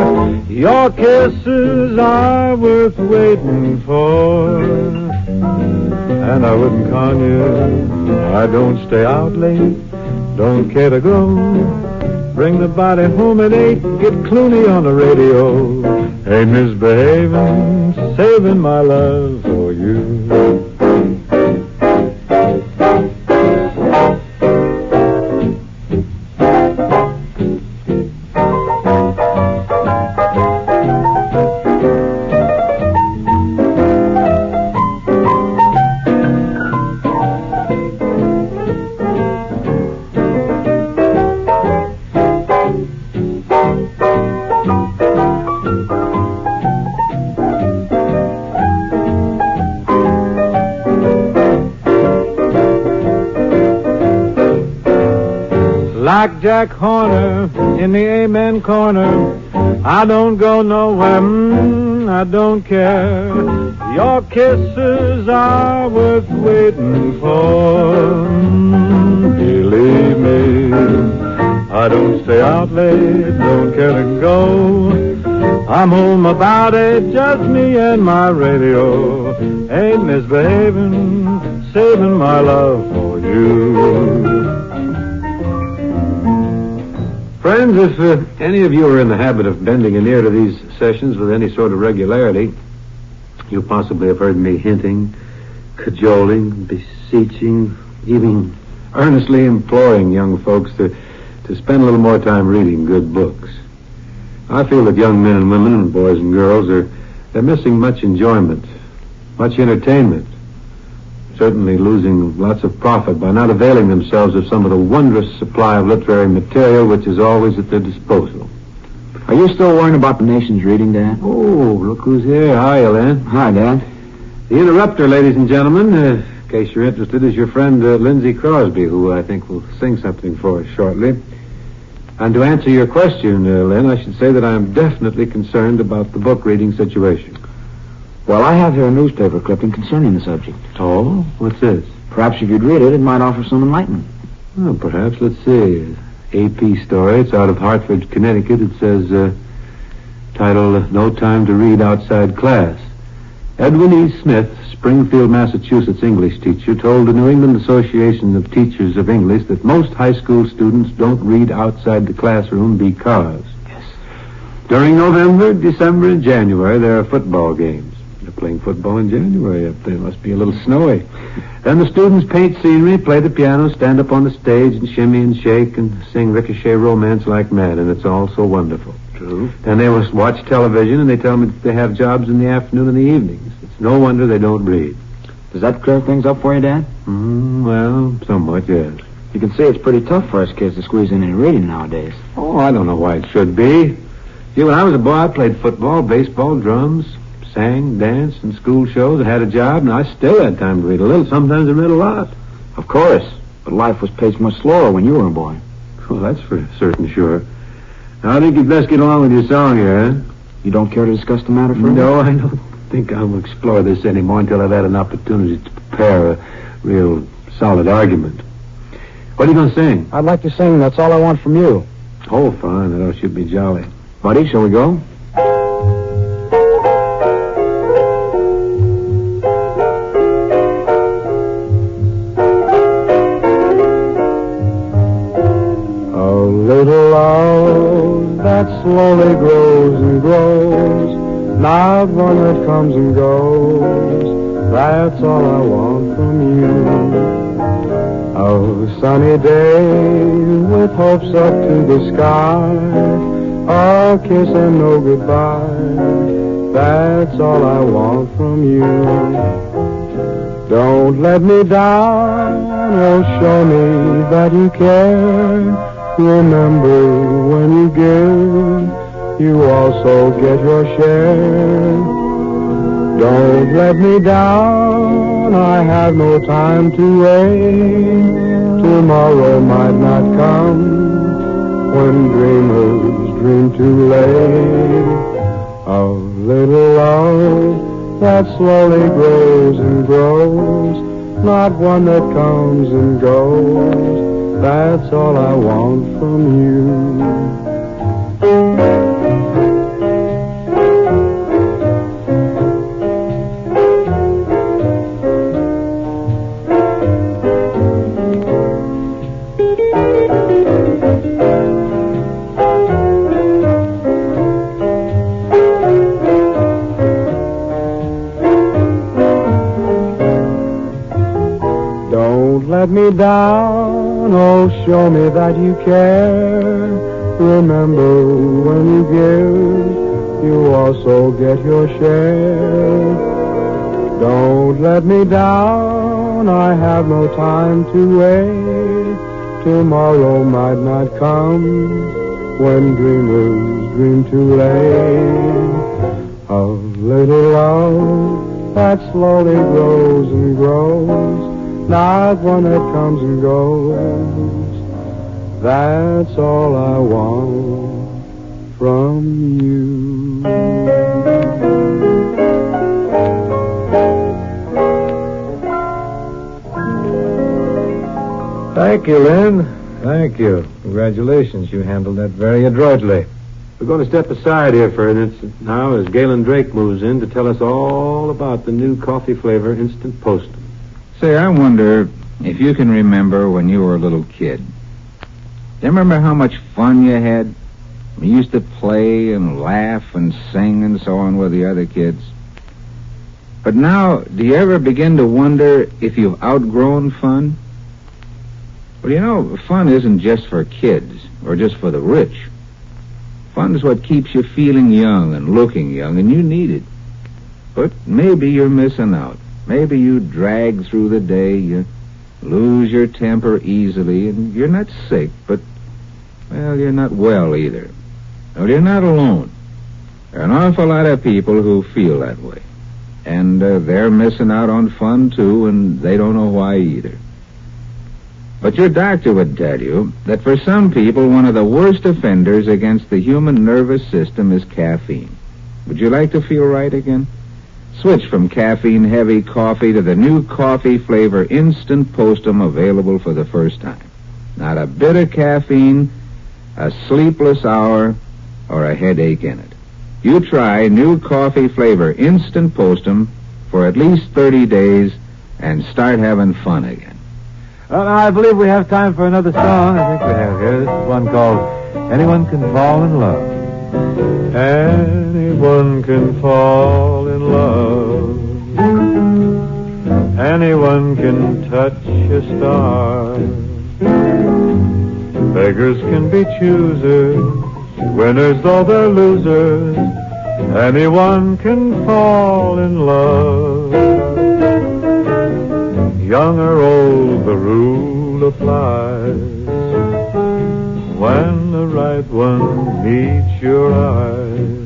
Your kisses are worth waiting for. And I wouldn't con you. I don't stay out late, don't care to go. Bring the body home at 8, get Clooney on the radio. Ain't misbehaving, saving my love for you. Like Jack Horner in the Amen corner, I don't go nowhere, I don't care. Your kisses are worth waiting for. Believe me. I don't stay out late, don't care to go. I'm home about 8, just me and my radio. Ain't misbehaving, saving my love for you. Friends, if any of you are in the habit of bending an ear to these sessions with any sort of regularity, you possibly have heard me hinting, cajoling, beseeching, even earnestly imploring young folks to spend a little more time reading good books. I feel that young men and women and boys and girls they're missing much enjoyment, much entertainment, certainly losing lots of profit by not availing themselves of some of the wondrous supply of literary material which is always at their disposal. Are you still worrying about the nation's reading, Dad? Oh, look who's here. Hi, Len. Hi, Dad. The interrupter, ladies and gentlemen, in case you're interested, is your friend Lindsay Crosby, who I think will sing something for us shortly. And to answer your question, Len, I should say that I am definitely concerned about the book reading situation. Well, I have here a newspaper clipping concerning the subject. Oh? What's this? Perhaps if you'd read it, it might offer some enlightenment. Well, perhaps. Let's see. AP story. It's out of Hartford, Connecticut. It says, titled, No Time to Read Outside Class. Edwin E. Smith, Springfield, Massachusetts English teacher, told the New England Association of Teachers of English that most high school students don't read outside the classroom because... Yes. During November, December, and January, there are football games. They're playing football in January up there. It must be a little snowy. Then the students paint scenery, play the piano, stand up on the stage and shimmy and shake and sing Ricochet Romance like mad, and it's all so wonderful. True. Then they watch television, and they tell me that they have jobs in the afternoon and the evenings. It's no wonder they don't read. Does that clear things up for you, Dad? Well, somewhat, yes. You can see it's pretty tough for us kids to squeeze in any reading nowadays. Oh, I don't know why it should be. See, when I was a boy, I played football, baseball, drums, sang, danced, in school shows. I had a job, and I still had time to read a little. Sometimes I read a lot. Of course, but life was paced much slower when you were a boy. Well, that's for certain sure. Now, I think you'd best get along with your song here, huh? You don't care to discuss the matter further? No, I don't think I'll explore this anymore until I've had an opportunity to prepare a real solid argument. What are you going to sing? I'd like to sing That's All I Want From You. Oh, fine. That should be jolly. Buddy, shall we go? Little love that slowly grows and grows, not one that comes and goes, that's all I want from you. A sunny day with hopes up to the sky, a kiss and no goodbye, that's all I want from you. Don't let me down, oh show me that you care. Remember, when you give, you also get your share. Don't let me down, I have no time to wait. Tomorrow might not come, when dreamers dream too late. A little love that slowly grows and grows, not one that comes and goes. That's all I want from you. Don't let me down, oh, show me that you care. Remember, when you give, you also get your share. Don't let me down, I have no time to wait. Tomorrow might not come, when dreamers dream too late. A little love that slowly grows and grows, not one that comes and goes. That's all I want from you. Thank you, Lynn. Thank you. Congratulations. You handled that very adroitly. We're going to step aside here for an instant now as Galen Drake moves in to tell us all about the new coffee flavor Instant Postum. Say, I wonder if you can remember when you were a little kid. Do you remember how much fun you had? You used to play and laugh and sing and so on with the other kids. But now, do you ever begin to wonder if you've outgrown fun? Well, you know, fun isn't just for kids or just for the rich. Fun is what keeps you feeling young and looking young, and you need it. But maybe you're missing out. Maybe you drag through the day, you lose your temper easily, and you're not sick, but, well, you're not well either. Well, you're not alone. There are an awful lot of people who feel that way. And they're missing out on fun, too, and they don't know why either. But your doctor would tell you that for some people, one of the worst offenders against the human nervous system is caffeine. Would you like to feel right again? Switch from caffeine-heavy coffee to the new coffee flavor Instant Postum, available for the first time. Not a bit of caffeine, a sleepless hour, or a headache in it. You try new coffee flavor Instant Postum for at least 30 days and start having fun again. Well, now, I believe we have time for another song. I think we have here. This is one called Anyone Can Fall in Love. Anyone can fall in love. Anyone can touch a star. Beggars can be choosers, winners though they're losers. Anyone can fall in love. Young or old, the rule applies. When the right one meets your eyes.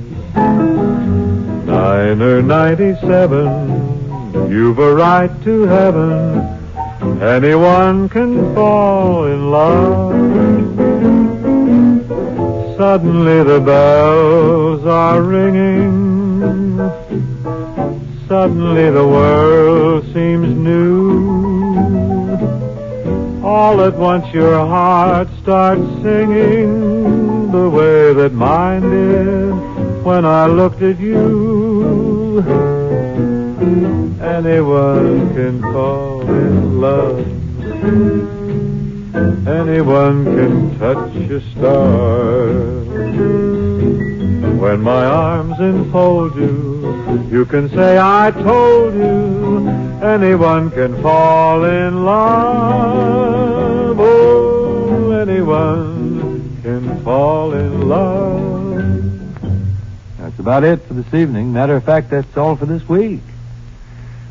9 or 97, you've a right to heaven. Anyone can fall in love. Suddenly the bells are ringing. Suddenly the world seems new. All at once your heart starts singing the way that mine did when I looked at you. Anyone can fall in love. Anyone can touch a star. When my arms enfold you, you can say I told you. Anyone can fall in love. Oh, anyone can fall in love. That's about it for this evening. Matter of fact, that's all for this week.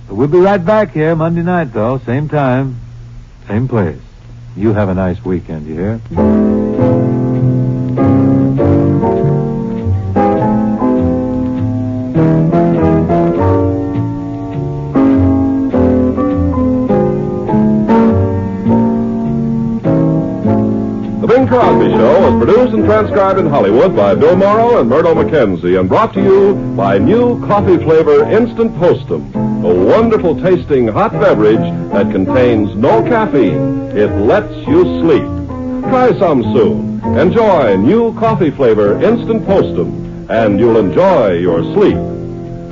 But we'll be right back here Monday night, though. Same time, same place. You have a nice weekend, you hear? The Bing Crosby Show was produced and transcribed in Hollywood by Bill Morrow and Murdo McKenzie and brought to you by new coffee flavor Instant Postum, a wonderful tasting hot beverage that contains no caffeine. It lets you sleep. Try some soon. Enjoy new coffee flavor Instant Postum, and you'll enjoy your sleep.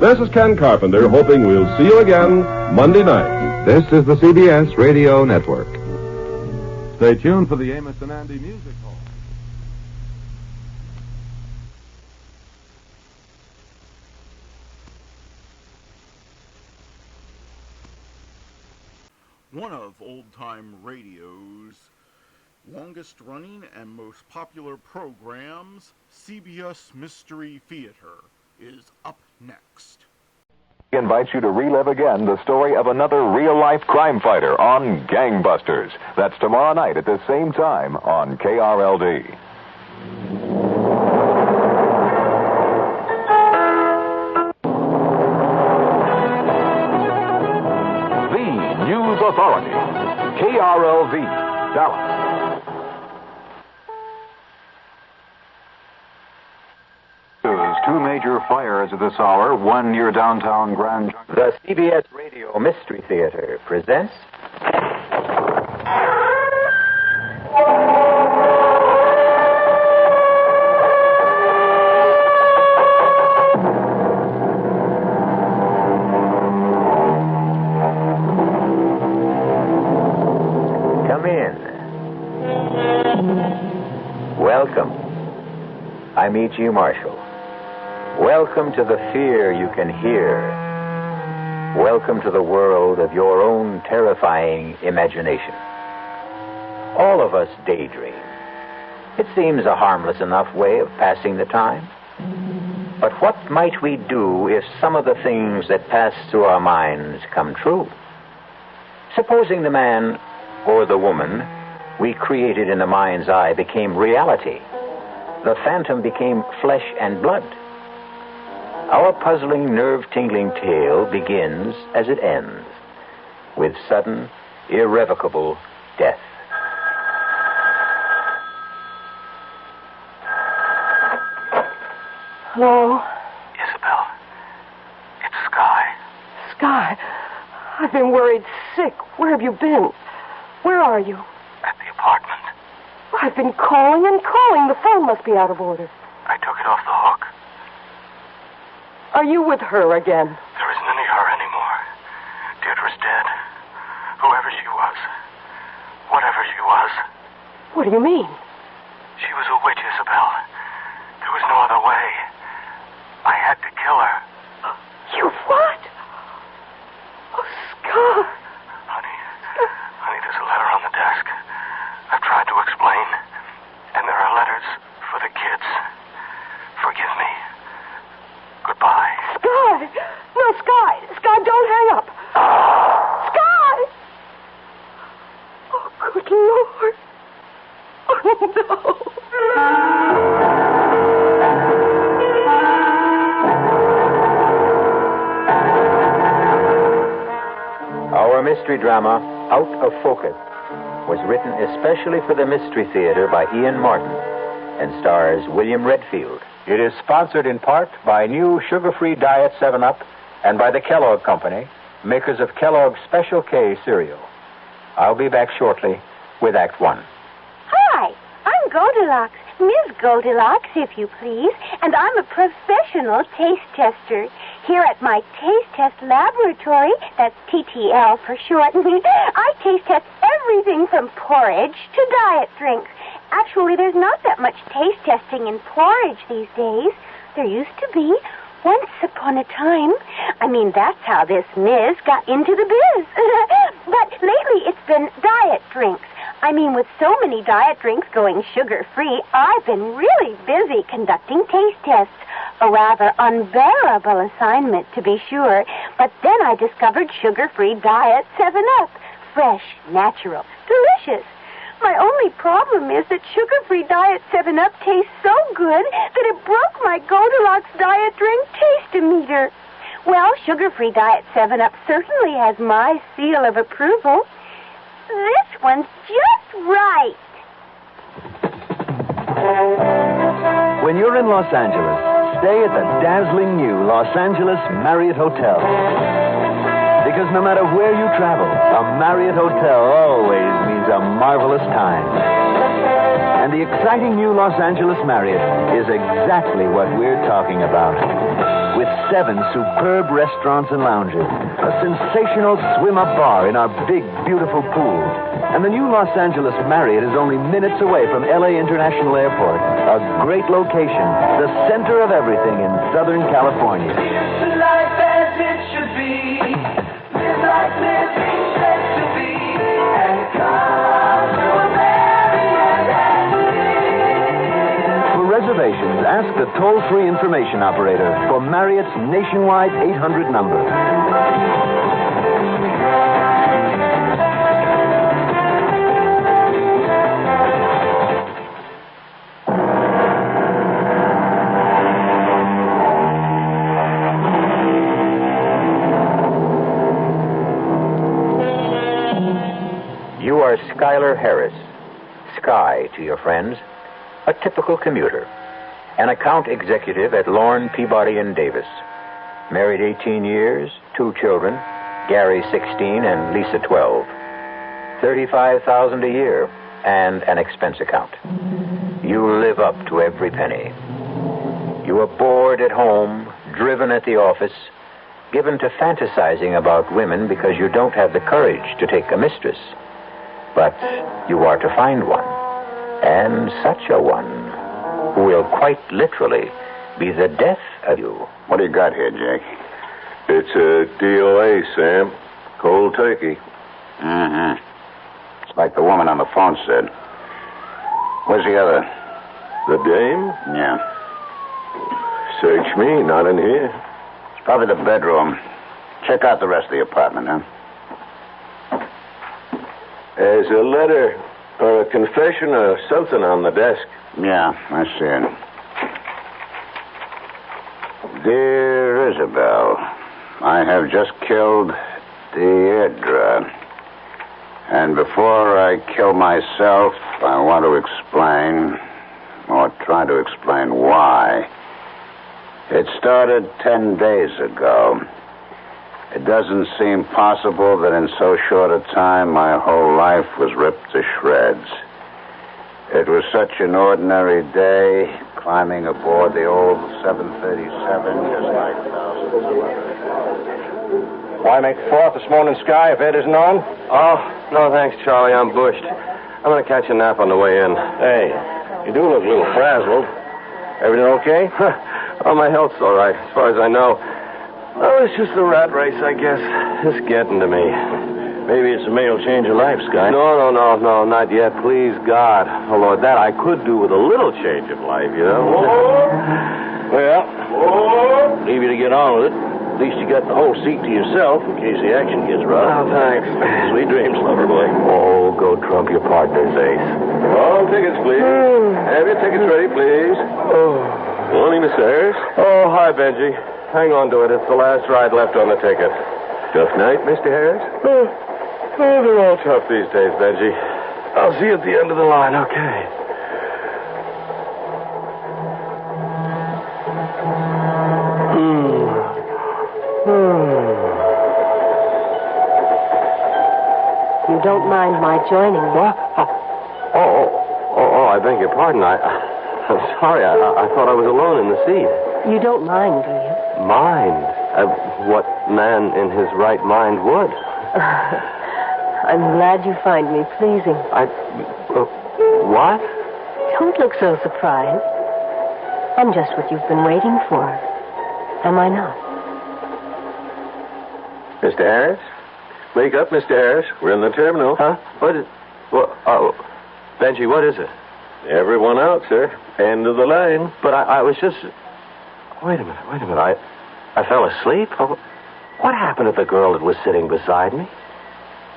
This is Ken Carpenter, hoping we'll see you again Monday night. This is the CBS Radio Network. Stay tuned for the Amos and Andy Music Hall. One of old-time radio's longest-running and most popular programs, CBS Mystery Theater, is up next. He invites you to relive again the story of another real-life crime fighter on Gangbusters. That's tomorrow night at the same time on KRLD. The News Authority, KRLD, Dallas. Two major fires at this hour, one near downtown Grand Junction. The CBS Radio Mystery Theater presents... I'm E.G. Marshall. Welcome to the fear you can hear. Welcome to the world of your own terrifying imagination. All of us daydream. It seems a harmless enough way of passing the time. But what might we do if some of the things that pass through our minds come true? Supposing the man or the woman we created in the mind's eye became reality. The phantom became flesh and blood. Our puzzling, nerve-tingling tale begins as it ends, with sudden, irrevocable death. Hello? Isabel, it's Sky. Sky, I've been worried sick. Where have you been? Where are you? At the apartment. I've been calling and calling. The phone must be out of order. I took it off the hook. Are you with her again? There isn't any her anymore. Deirdre's dead. Whoever she was. Whatever she was. What do you mean? She was a witch, Isabel. There was no other way. I had to kill her. You what? Oh, Scar. Honey, there's a letter on the desk. I've tried to explain. And there are letters for the kids. Forgive me. Goodbye. Sky! No, Sky! Sky, don't hang up! Sky! Oh, good Lord. Oh, no. Our mystery drama, Out of Focus, was written especially for the Mystery Theater by Ian Martin and stars William Redfield. It is sponsored in part by new sugar-free Diet 7-Up and by the Kellogg Company, makers of Kellogg's Special K cereal. I'll be back shortly with Act 1. Hi, I'm Goldilocks, Ms. Goldilocks, if you please, and I'm a professional taste tester. Here at my taste test laboratory, that's TTL for short, I taste test everything from porridge to diet drinks. Actually, there's not that much taste testing in porridge these days. There used to be. Once upon a time. I mean, that's how this Ms. got into the biz. But lately it's been diet drinks. I mean, with so many diet drinks going sugar-free, I've been really busy conducting taste tests. A rather unbearable assignment, to be sure. But then I discovered sugar-free Diet 7-Up. Fresh, natural, delicious. My only problem is that sugar-free Diet 7-Up tastes so good that it broke my Goldilocks diet drink taste-o-meter. Well, sugar-free Diet 7-Up certainly has my seal of approval. This one's just right. When you're in Los Angeles, stay at the dazzling new Los Angeles Marriott Hotel. Because no matter where you travel, a Marriott Hotel always means a marvelous time. And the exciting new Los Angeles Marriott is exactly what we're talking about. With 7 superb restaurants and lounges, a sensational swim-up bar in our big, beautiful pool. And the new Los Angeles Marriott is only minutes away from L.A. International Airport, a great location, the center of everything in Southern California. It's life as it should be. Live like living meant to be. And come to a Marriott and live. For reservations, ask the toll-free information operator for Marriott's nationwide 800 number. You are Schuyler Harris, Sky to your friends, a typical commuter, an account executive at Lorne, Peabody & Davis. Married 18 years, 2 children, Gary 16 and Lisa 12. $35,000 a year and an expense account. You live up to every penny. You are bored at home, driven at the office, given to fantasizing about women because you don't have the courage to take a mistress. But you are to find one, and such a one. who will quite literally be the death of you. What do you got here, Jake? It's a DOA, Sam. Cold turkey. Mm-hmm. It's like the woman on the phone said. Where's the other? The dame? Yeah. Search me, not in here. It's probably the bedroom. Check out the rest of the apartment, huh? There's a letter or a confession or something on the desk. Yeah, I see it. Dear Isabel, I have just killed Deirdre. And before I kill myself, I want to explain, or try to explain why. It started 10 days ago. It doesn't seem possible that in so short a time my whole life was ripped to shreds. It was such an ordinary day, climbing aboard the old 737 just like thousands of others. Why make the fourth this morning, Sky, if Ed isn't on? Oh, no thanks, Charlie. I'm bushed. I'm going to catch a nap on the way in. Hey, you do look a little frazzled. Everything okay? Oh, my health's all right, as far as I know. Oh, it's just the rat race, I guess. It's getting to me. Maybe it's a male change of life, Sky. No, not yet. Please, God. Oh, Lord, that I could do with a little change of life, you know. Well, leave you to get on with it. At least you got the whole seat to yourself in case the action gets rough. Oh, thanks. Sweet dreams, lover boy. Oh, go trump your partner's ace. All tickets, please. Have your tickets ready, please. Morning, Miss Harris. Oh, hi, Benji. Hang on to it. It's the last ride left on the ticket. Tough night, Mr. Harris? Oh, they're all tough these days, Benji. I'll see you at the end of the line, okay? You don't mind my joining me? What? Oh, I beg your pardon. I'm sorry. I thought I was alone in the seat. You don't mind, do you? Mind? What man in his right mind would? I'm glad you find me pleasing. What? Don't look so surprised. I'm just what you've been waiting for. Am I not? Mr. Harris? Wake up, Mr. Harris. We're in the terminal. Huh? What is... Benji, what is it? Everyone out, sir. End of the line. But I was just... Wait a minute. I fell asleep? What happened to the girl that was sitting beside me?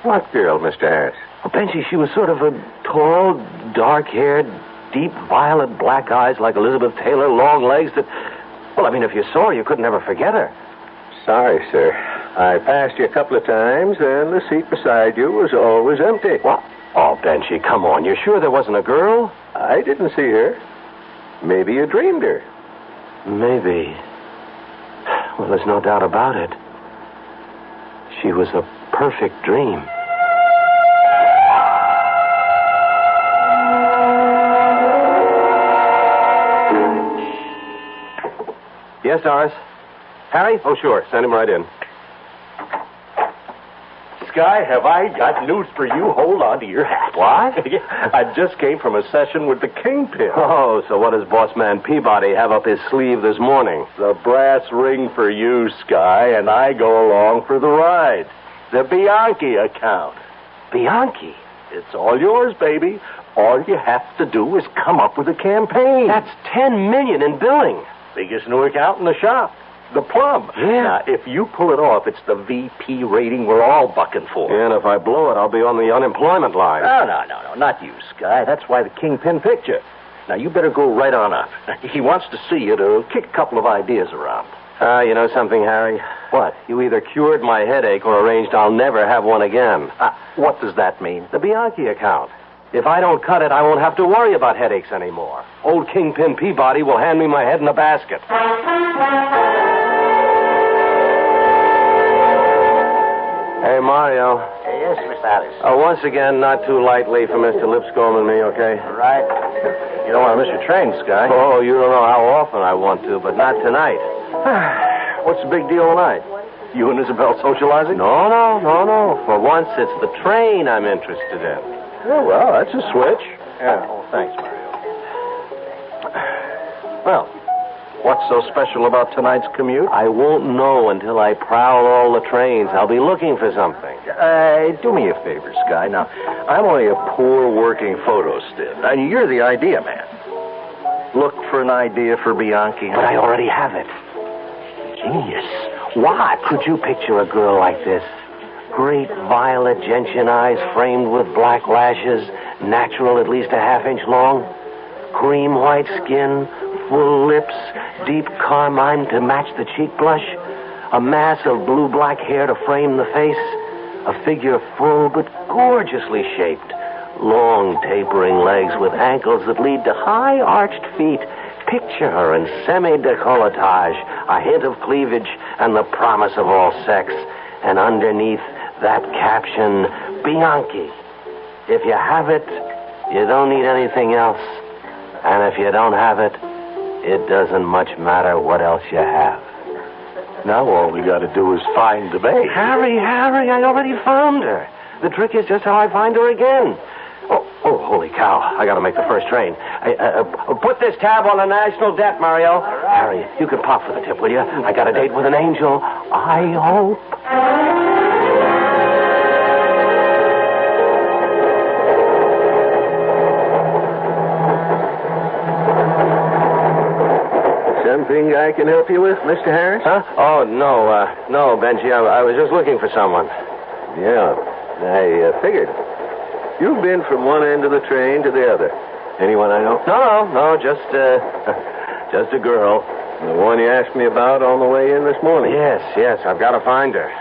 What girl, Mr. Harris? Oh, Benji, she was sort of a tall, dark-haired, deep violet black eyes like Elizabeth Taylor, long legs that... Well, I mean, if you saw her, you could never forget her. Sorry, sir. I passed you a couple of times, and the seat beside you was always empty. What? Oh, Benji, come on. You're sure there wasn't a girl? I didn't see her. Maybe you dreamed her. Maybe. Well, there's no doubt about it. She was a perfect dream. Yes, Doris? Harry? Oh, sure. Send him right in. Sky, have I got news for you? Hold on to your hat. What? I just came from a session with the Kingpin. Oh, so what does Boss Man Peabody have up his sleeve this morning? The brass ring for you, Sky, and I go along for the ride. The Bianchi account. Bianchi? It's all yours, baby. All you have to do is come up with a campaign. That's $10 million in billing. Biggest new account in the shop. The plum. Yeah. Now, if you pull it off, it's the VP rating we're all bucking for. Yeah, and if I blow it, I'll be on the unemployment line. No, not you, Sky. That's why the Kingpin picked you. Now, you better go right on up. He wants to see you to kick a couple of ideas around. You know something, Harry? What? You either cured my headache or arranged I'll never have one again. What does that mean? The Bianchi account. If I don't cut it, I won't have to worry about headaches anymore. Old Kingpin Peabody will hand me my head in a basket. Hey, Mario. Yes, Miss Alice. Once again, not too lightly for Mr. Lipscomb and me, okay? Right. You don't want to miss your train, Sky. Oh, you don't know how often I want to, but not tonight. What's the big deal tonight? You and Isabel socializing? No. For once, it's the train I'm interested in. Oh, well, that's a switch. Yeah. Oh, thanks, Mario. Well, what's so special about tonight's commute? I won't know until I prowl all the trains. I'll be looking for something. Do me a favor, Sky. Now, I'm only a poor working photo stiff. And you're the idea man. Look for an idea for Bianchi. But I already have it. Genius. What? Could you picture a girl like this? Great violet gentian eyes framed with black lashes, natural at least a half-inch long, cream white skin, full lips, deep carmine to match the cheek blush, a mass of blue-black hair to frame the face, a figure full but gorgeously shaped, long tapering legs with ankles that lead to high-arched feet. Picture her in semi-décolletage, a hint of cleavage, and the promise of all sex. And underneath that caption, Bianchi. If you have it, you don't need anything else. And if you don't have it, it doesn't much matter what else you have. Now all we got to do is find the babe. Harry, I already found her. The trick is just how I find her again. Oh, holy cow. I got to make the first train. Put this tab on the national debt, Mario. Harry, you can pop for the tip, will you? I got a date with an angel. I hope. Something I can help you with, Mr. Harris? Huh? Oh, no, Benji. I was just looking for someone. Yeah, I figured. You've been from one end of the train to the other. Anyone I know? No, just a girl. The one you asked me about on the way in this morning? Yes, I've got to find her.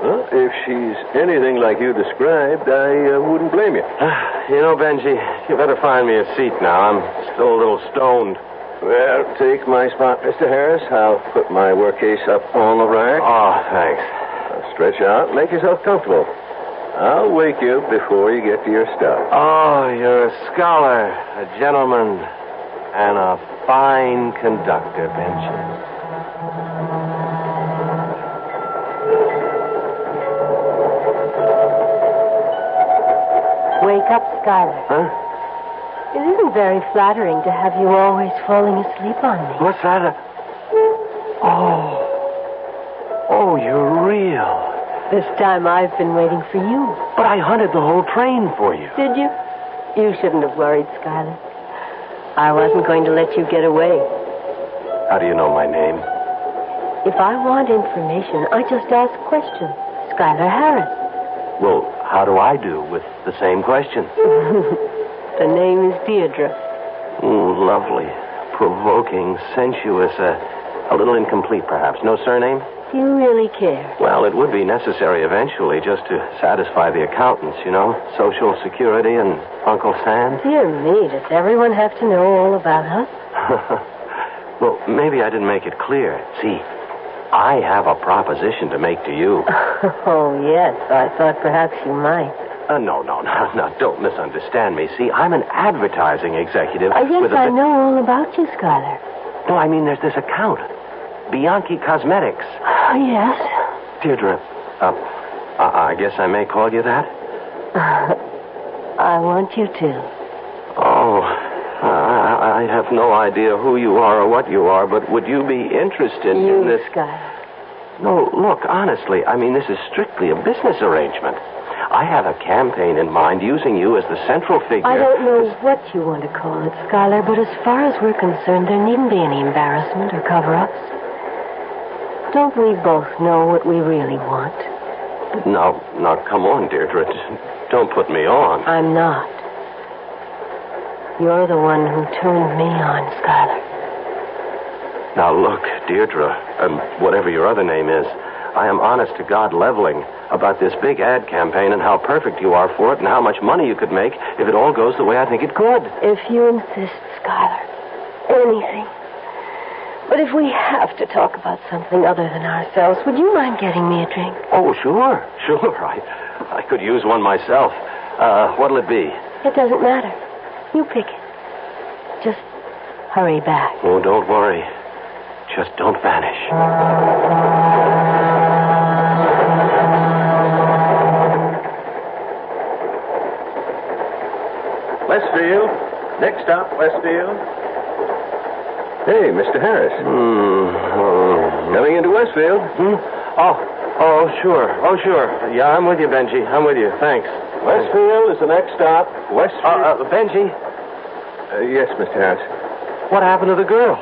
Well, if she's anything like you described, I wouldn't blame you. You know, Benji, you better find me a seat now. I'm still a little stoned. Well, take my spot, Mr. Harris. I'll put my work case up on the rack. Oh, thanks. Stretch out, make yourself comfortable. I'll wake you before you get to your stop. Oh, you're a scholar, a gentleman, and a fine conductor, Benji. Wake up, Skylar. Huh? It isn't very flattering to have you always falling asleep on me. What's that? Oh, you're real. This time I've been waiting for you. But I hunted the whole train for you. Did you? You shouldn't have worried, Skylar. I wasn't going to let you get away. How do you know my name? If I want information, I just ask questions. Skylar Harris. Well, how do I do with the same question? The name is Deirdre. Lovely. Provoking, sensuous, a little incomplete, perhaps. No surname? Do you really care? Well, it would be necessary eventually just to satisfy the accountants, you know. Social Security and Uncle Sam. Dear me, does everyone have to know all about us? Well, maybe I didn't make it clear. See, I have a proposition to make to you. Oh, yes. I thought perhaps you might. No. Don't misunderstand me. See, I'm an advertising executive. Yes, I know all about you, Skylar. No, I mean, there's this account. Bianchi Cosmetics. Oh, yes. Deirdre, I guess I may call you that? I want you to. Oh, I have no idea who you are or what you are, but would you be interested in this? Skylar. No, look, honestly, I mean, this is strictly a business arrangement. I have a campaign in mind using you as the central figure. I don't know what you want to call it, Skylar, but as far as we're concerned, there needn't be any embarrassment or cover-ups. Don't we both know what we really want? Now, come on, Deirdre. Don't put me on. I'm not. You're the one who turned me on, Skylar. Now, look, Deirdre, whatever your other name is, I am honest-to-God leveling about this big ad campaign and how perfect you are for it and how much money you could make if it all goes the way I think it could. If you insist, Skylar. Anything. But if we have to talk about something other than ourselves, would you mind getting me a drink? Oh, sure. I could use one myself. What'll it be? It doesn't matter. You pick it. Just hurry back. Oh, don't worry. Just don't vanish. Westfield. Next stop, Westfield. Hey, Mr. Harris. Coming into Westfield? Oh, sure. Yeah, I'm with you, Benji. I'm with you. Thanks. Westfield is the next stop. Westfield. Benji, Yes, Mr. Harris. what happened to the girl?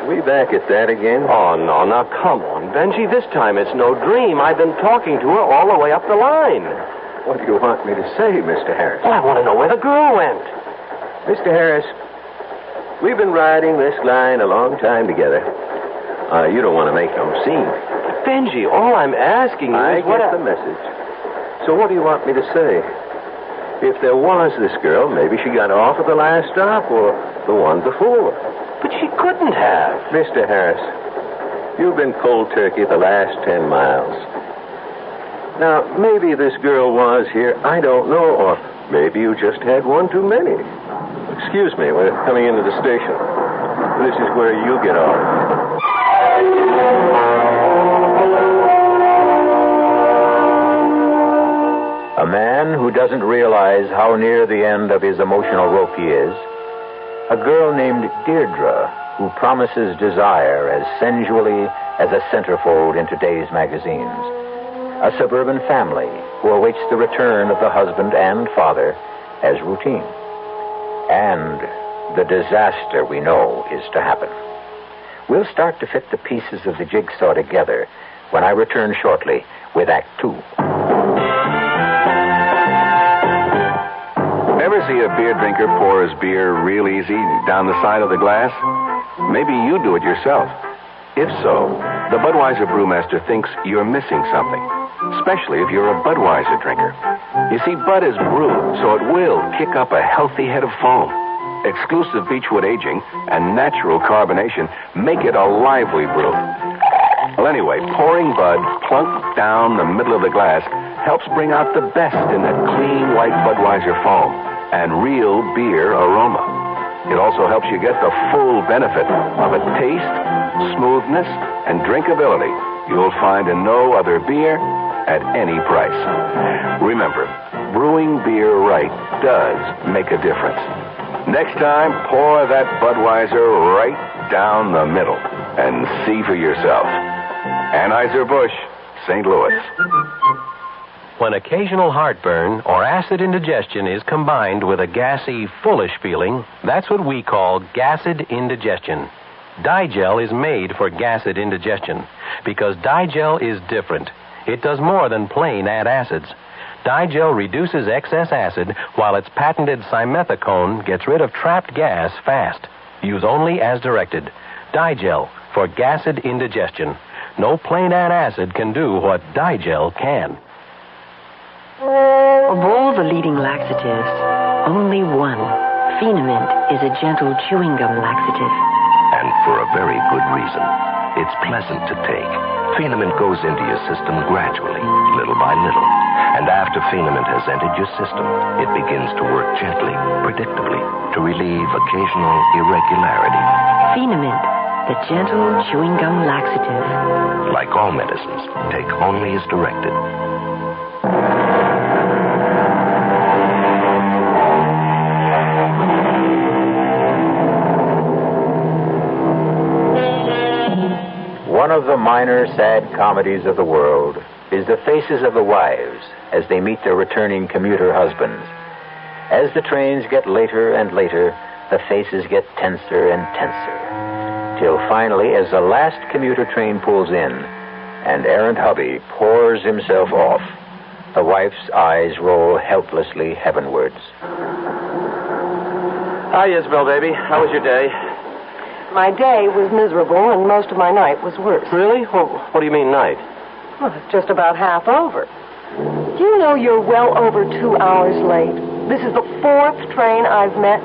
We back at that again? Oh, no. Now, come on, Benji. This time it's no dream. I've been talking to her all the way up the line. What do you want me to say, Mr. Harris? Well, I want to know where the girl went. Mr. Harris, we've been riding this line a long time together. You don't want to make no scene. Benji, all I'm asking you I is what... get the message. So what do you want me to say? If there was this girl, maybe she got off at the last stop or the one before. But she couldn't have. Mr. Harris, you've been cold turkey the last 10 miles. Now, maybe this girl was here, I don't know, or maybe you just had one too many. Excuse me, we're coming into the station. This is where you get off. A man who doesn't realize how near the end of his emotional rope he is. A girl named Deirdre, who promises desire as sensually as a centerfold in today's magazines. A suburban family who awaits the return of the husband and father as routine. And the disaster we know is to happen. We'll start to fit the pieces of the jigsaw together when I return shortly with Act 2. Ever see a beer drinker pour his beer real easy down the side of the glass? Maybe you do it yourself. If so, the Budweiser brewmaster thinks you're missing something, especially if you're a Budweiser drinker. You see, Bud is brewed, so it will kick up a healthy head of foam. Exclusive beechwood aging and natural carbonation make it a lively brew. Well, anyway, pouring Bud plunk down the middle of the glass helps bring out the best in that clean white Budweiser foam and real beer aroma. It also helps you get the full benefit of a taste, smoothness, and drinkability you'll find in no other beer at any price. Remember, brewing beer right does make a difference. Next time, pour that Budweiser right down the middle and see for yourself. Anheuser-Busch, St. Louis. When occasional heartburn or acid indigestion is combined with a gassy, foolish feeling, that's what we call gassed indigestion. Digel is made for gassed indigestion because Digel is different. It does more than plain add acids. Digel reduces excess acid while its patented simethicone gets rid of trapped gas fast. Use only as directed. Digel for gassed indigestion. No plain add acid can do what Digel can. Of all the leading laxatives, only one, Phenamint, is a gentle chewing gum laxative. And for a very good reason. It's pleasant to take. Phenamint goes into your system gradually, little by little. And after Phenamint has entered your system, it begins to work gently, predictably, to relieve occasional irregularity. Phenamint, the gentle chewing gum laxative. Like all medicines, take only as directed. One of the minor sad comedies of the world is the faces of the wives as they meet their returning commuter husbands. As the trains get later and later, the faces get tenser and tenser, till finally, as the last commuter train pulls in and errant hubby pours himself off, the wife's eyes roll helplessly heavenwards. Hi, Isabel, baby. How was your day? My day was miserable, and most of my night was worse. Really? What do you mean, night? Well, it's just about half over. Do you know you're well over 2 hours late? This is the 4th train I've met.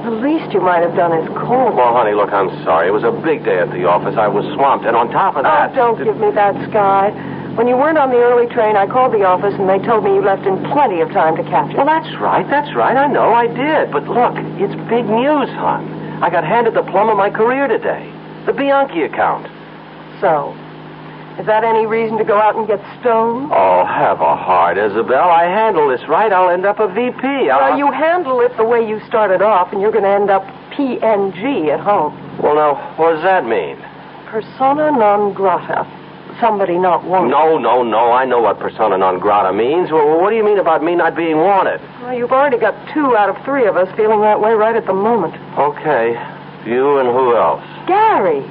The least you might have done is call. Well, honey, look, I'm sorry. It was a big day at the office. I was swamped, and on top of that... Oh, don't give me that, Sky. When you weren't on the early train, I called the office, and they told me you left in plenty of time to catch it. Well, that's right. I know I did. But look, it's big news, hon. I got handed the plum of my career today. The Bianchi account. So, is that any reason to go out and get stoned? Oh, have a heart, Isabel. I handle this right. I'll end up a VP. Well, you handle it the way you started off, and you're going to end up PNG at home. Well, now, what does that mean? Persona non grata. Somebody not wanted. No. I know what persona non grata means. Well, what do you mean about me not being wanted? Well, you've already got 2 out of 3 of us feeling that way right at the moment. Okay. You and who else? Gary.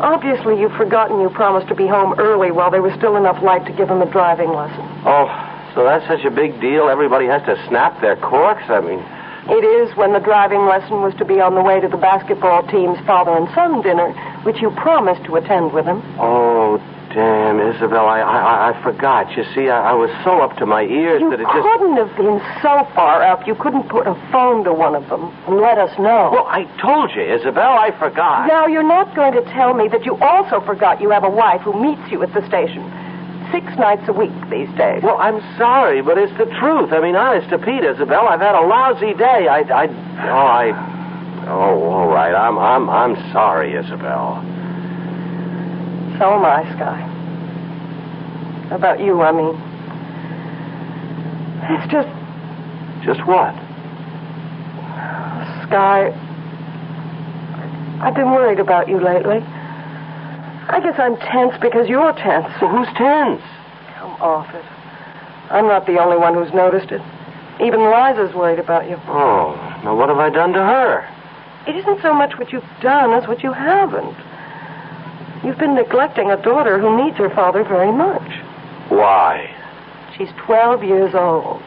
Obviously, you've forgotten you promised to be home early while there was still enough light to give him a driving lesson. Oh, so that's such a big deal? Everybody has to snap their corks? I mean... It is when the driving lesson was to be on the way to the basketball team's father and son dinner, which you promised to attend with him. Oh, damn, Isabel, I forgot. You see, I was so up to my ears that it just... You couldn't have been so far up you couldn't put a phone to one of them and let us know. Well, I told you, Isabel, I forgot. Now, you're not going to tell me that you also forgot you have a wife who meets you at the station 6 nights a week these days. Well, I'm sorry, but it's the truth. I mean, honest to Pete, Isabel, I've had a lousy day. All right. I'm sorry, Isabel. So am I, Sky. About you, I mean. It's just... Just what? Sky, I've been worried about you lately. I guess I'm tense because you're tense. Well, who's tense? Come off it. I'm not the only one who's noticed it. Even Liza's worried about you. Oh, now what have I done to her? It isn't so much what you've done as what you haven't. You've been neglecting a daughter who needs her father very much. Why? She's 12 years old.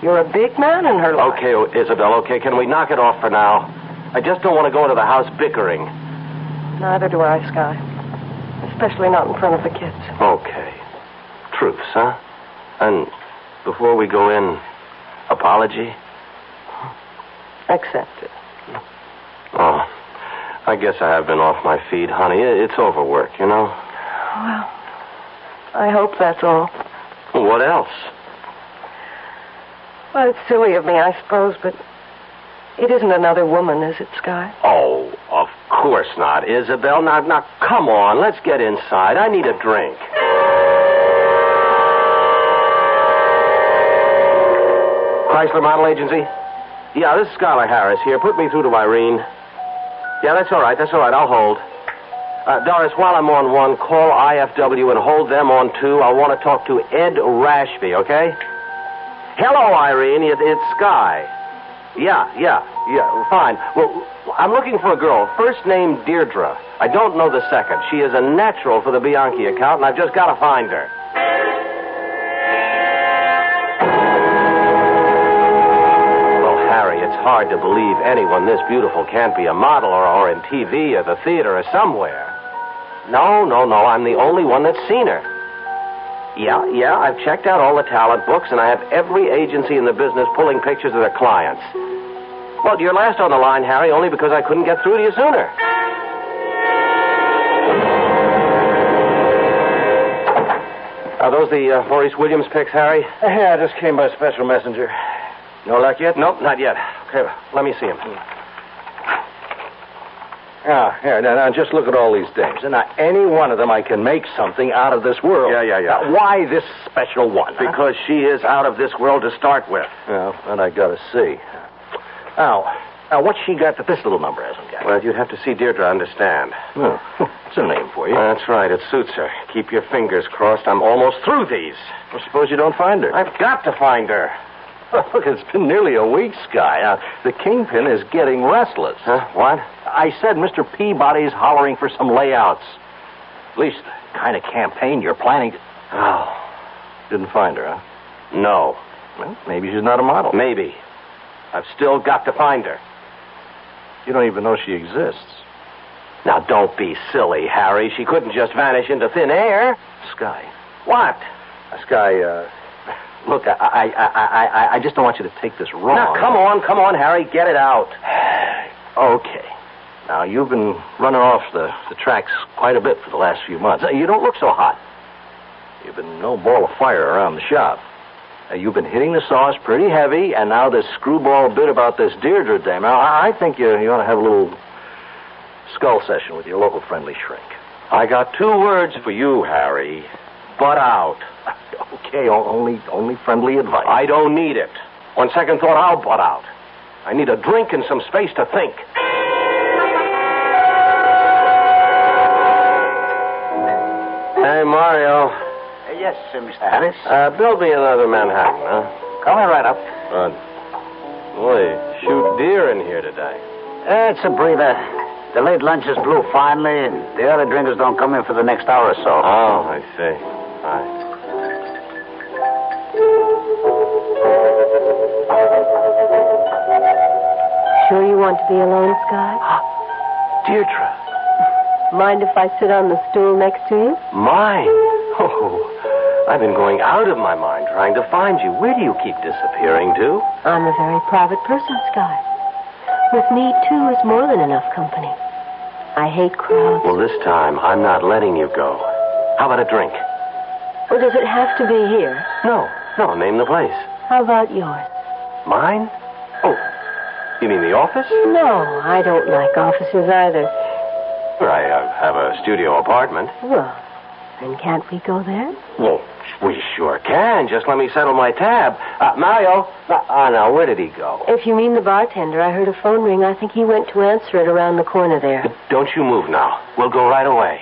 You're a big man in her life. Okay, Isabel, okay, can we knock it off for now? I just don't want to go into the house bickering. Neither do I, Sky. Especially not in front of the kids. Okay. Truths, huh? And before we go in, apology? Accepted. Oh, I guess I have been off my feet, honey. It's overwork, you know? Well, I hope that's all. What else? Well, it's silly of me, I suppose, but it isn't another woman, is it, Sky? Oh, of course not, Isabel. Now, come on. Let's get inside. I need a drink. Chrysler Model Agency? Yeah, this is Scarlett Harris here. Put me through to Irene. Yeah, that's all right. I'll hold. Doris, while I'm on 1, call IFW and hold them on 2. I want to talk to Ed Rashby, okay? Hello, Irene. It's Sky. Yeah, fine. Well, I'm looking for a girl. First name Deirdre. I don't know the second. She is a natural for the Bianchi account, and I've just got to find her. Well, Harry, it's hard to believe anyone this beautiful can't be a model or in TV or the theater or somewhere. No. I'm the only one that's seen her. Yeah, I've checked out all the talent books, and I have every agency in the business pulling pictures of their clients. Well, you're last on the line, Harry, only because I couldn't get through to you sooner. Are those the Maurice Williams pics, Harry? Yeah, I just came by special messenger. No luck yet? Nope, not yet. Okay, let me see him. Here, now, just look at all these dames. And now, any one of them I can make something out of this world. Yeah. Now, why this special one? Because she is out of this world to start with. Well, that I gotta see. Now, what's she got that this little number hasn't got? Well, you'd have to see Deirdre understand. Oh, it's a name for you. That's right, it suits her. Keep your fingers crossed. I'm almost through these. Well, suppose you don't find her. I've got to find her. Look, it's been nearly a week, Sky. The kingpin is getting restless. Huh? What? I said Mr. Peabody's hollering for some layouts. At least the kind of campaign you're planning. Oh. Didn't find her, huh? No. Well, maybe she's not a model. Maybe. I've still got to find her. You don't even know she exists. Now, don't be silly, Harry. She couldn't just vanish into thin air. Sky. What? Sky, look, I just don't want you to take this wrong. Now, come on, Harry. Get it out. Okay. Now, you've been running off the tracks quite a bit for the last few months. You don't look so hot. You've been no ball of fire around the shop. You've been hitting the sauce pretty heavy, and now this screwball bit about this Deirdre dame. Now, I think you ought to have a little skull session with your local friendly shrink. I got 2 words for you, Harry. Butt out. Okay, only friendly advice. I don't need it. On second thought, I'll butt out. I need a drink and some space to think. Hey, Mario. Yes, Mr. Harris. Build me another Manhattan, huh? Coming right up. Good. Boy, shoot deer in here today. It's a breather. The late lunches blew finally, and the early drinkers don't come in for the next hour or so. Oh, I see. All right. Sure you want to be alone, Sky? Deirdre. Mind if I sit on the stool next to you? Mine? Oh, I've been going out of my mind trying to find you. Where do you keep disappearing to? I'm a very private person, Sky. With me, too, is more than enough company. I hate crowds. Well, this time, I'm not letting you go. How about a drink? Or does it have to be here? No, name the place. How about yours? Mine? Oh, you mean the office? No, I don't like offices either. I have a studio apartment. Well, then can't we go there? Well, we sure can. Just let me settle my tab. Mario. Now, where did he go? If you mean the bartender, I heard a phone ring. I think he went to answer it around the corner there. Don't you move now. We'll go right away.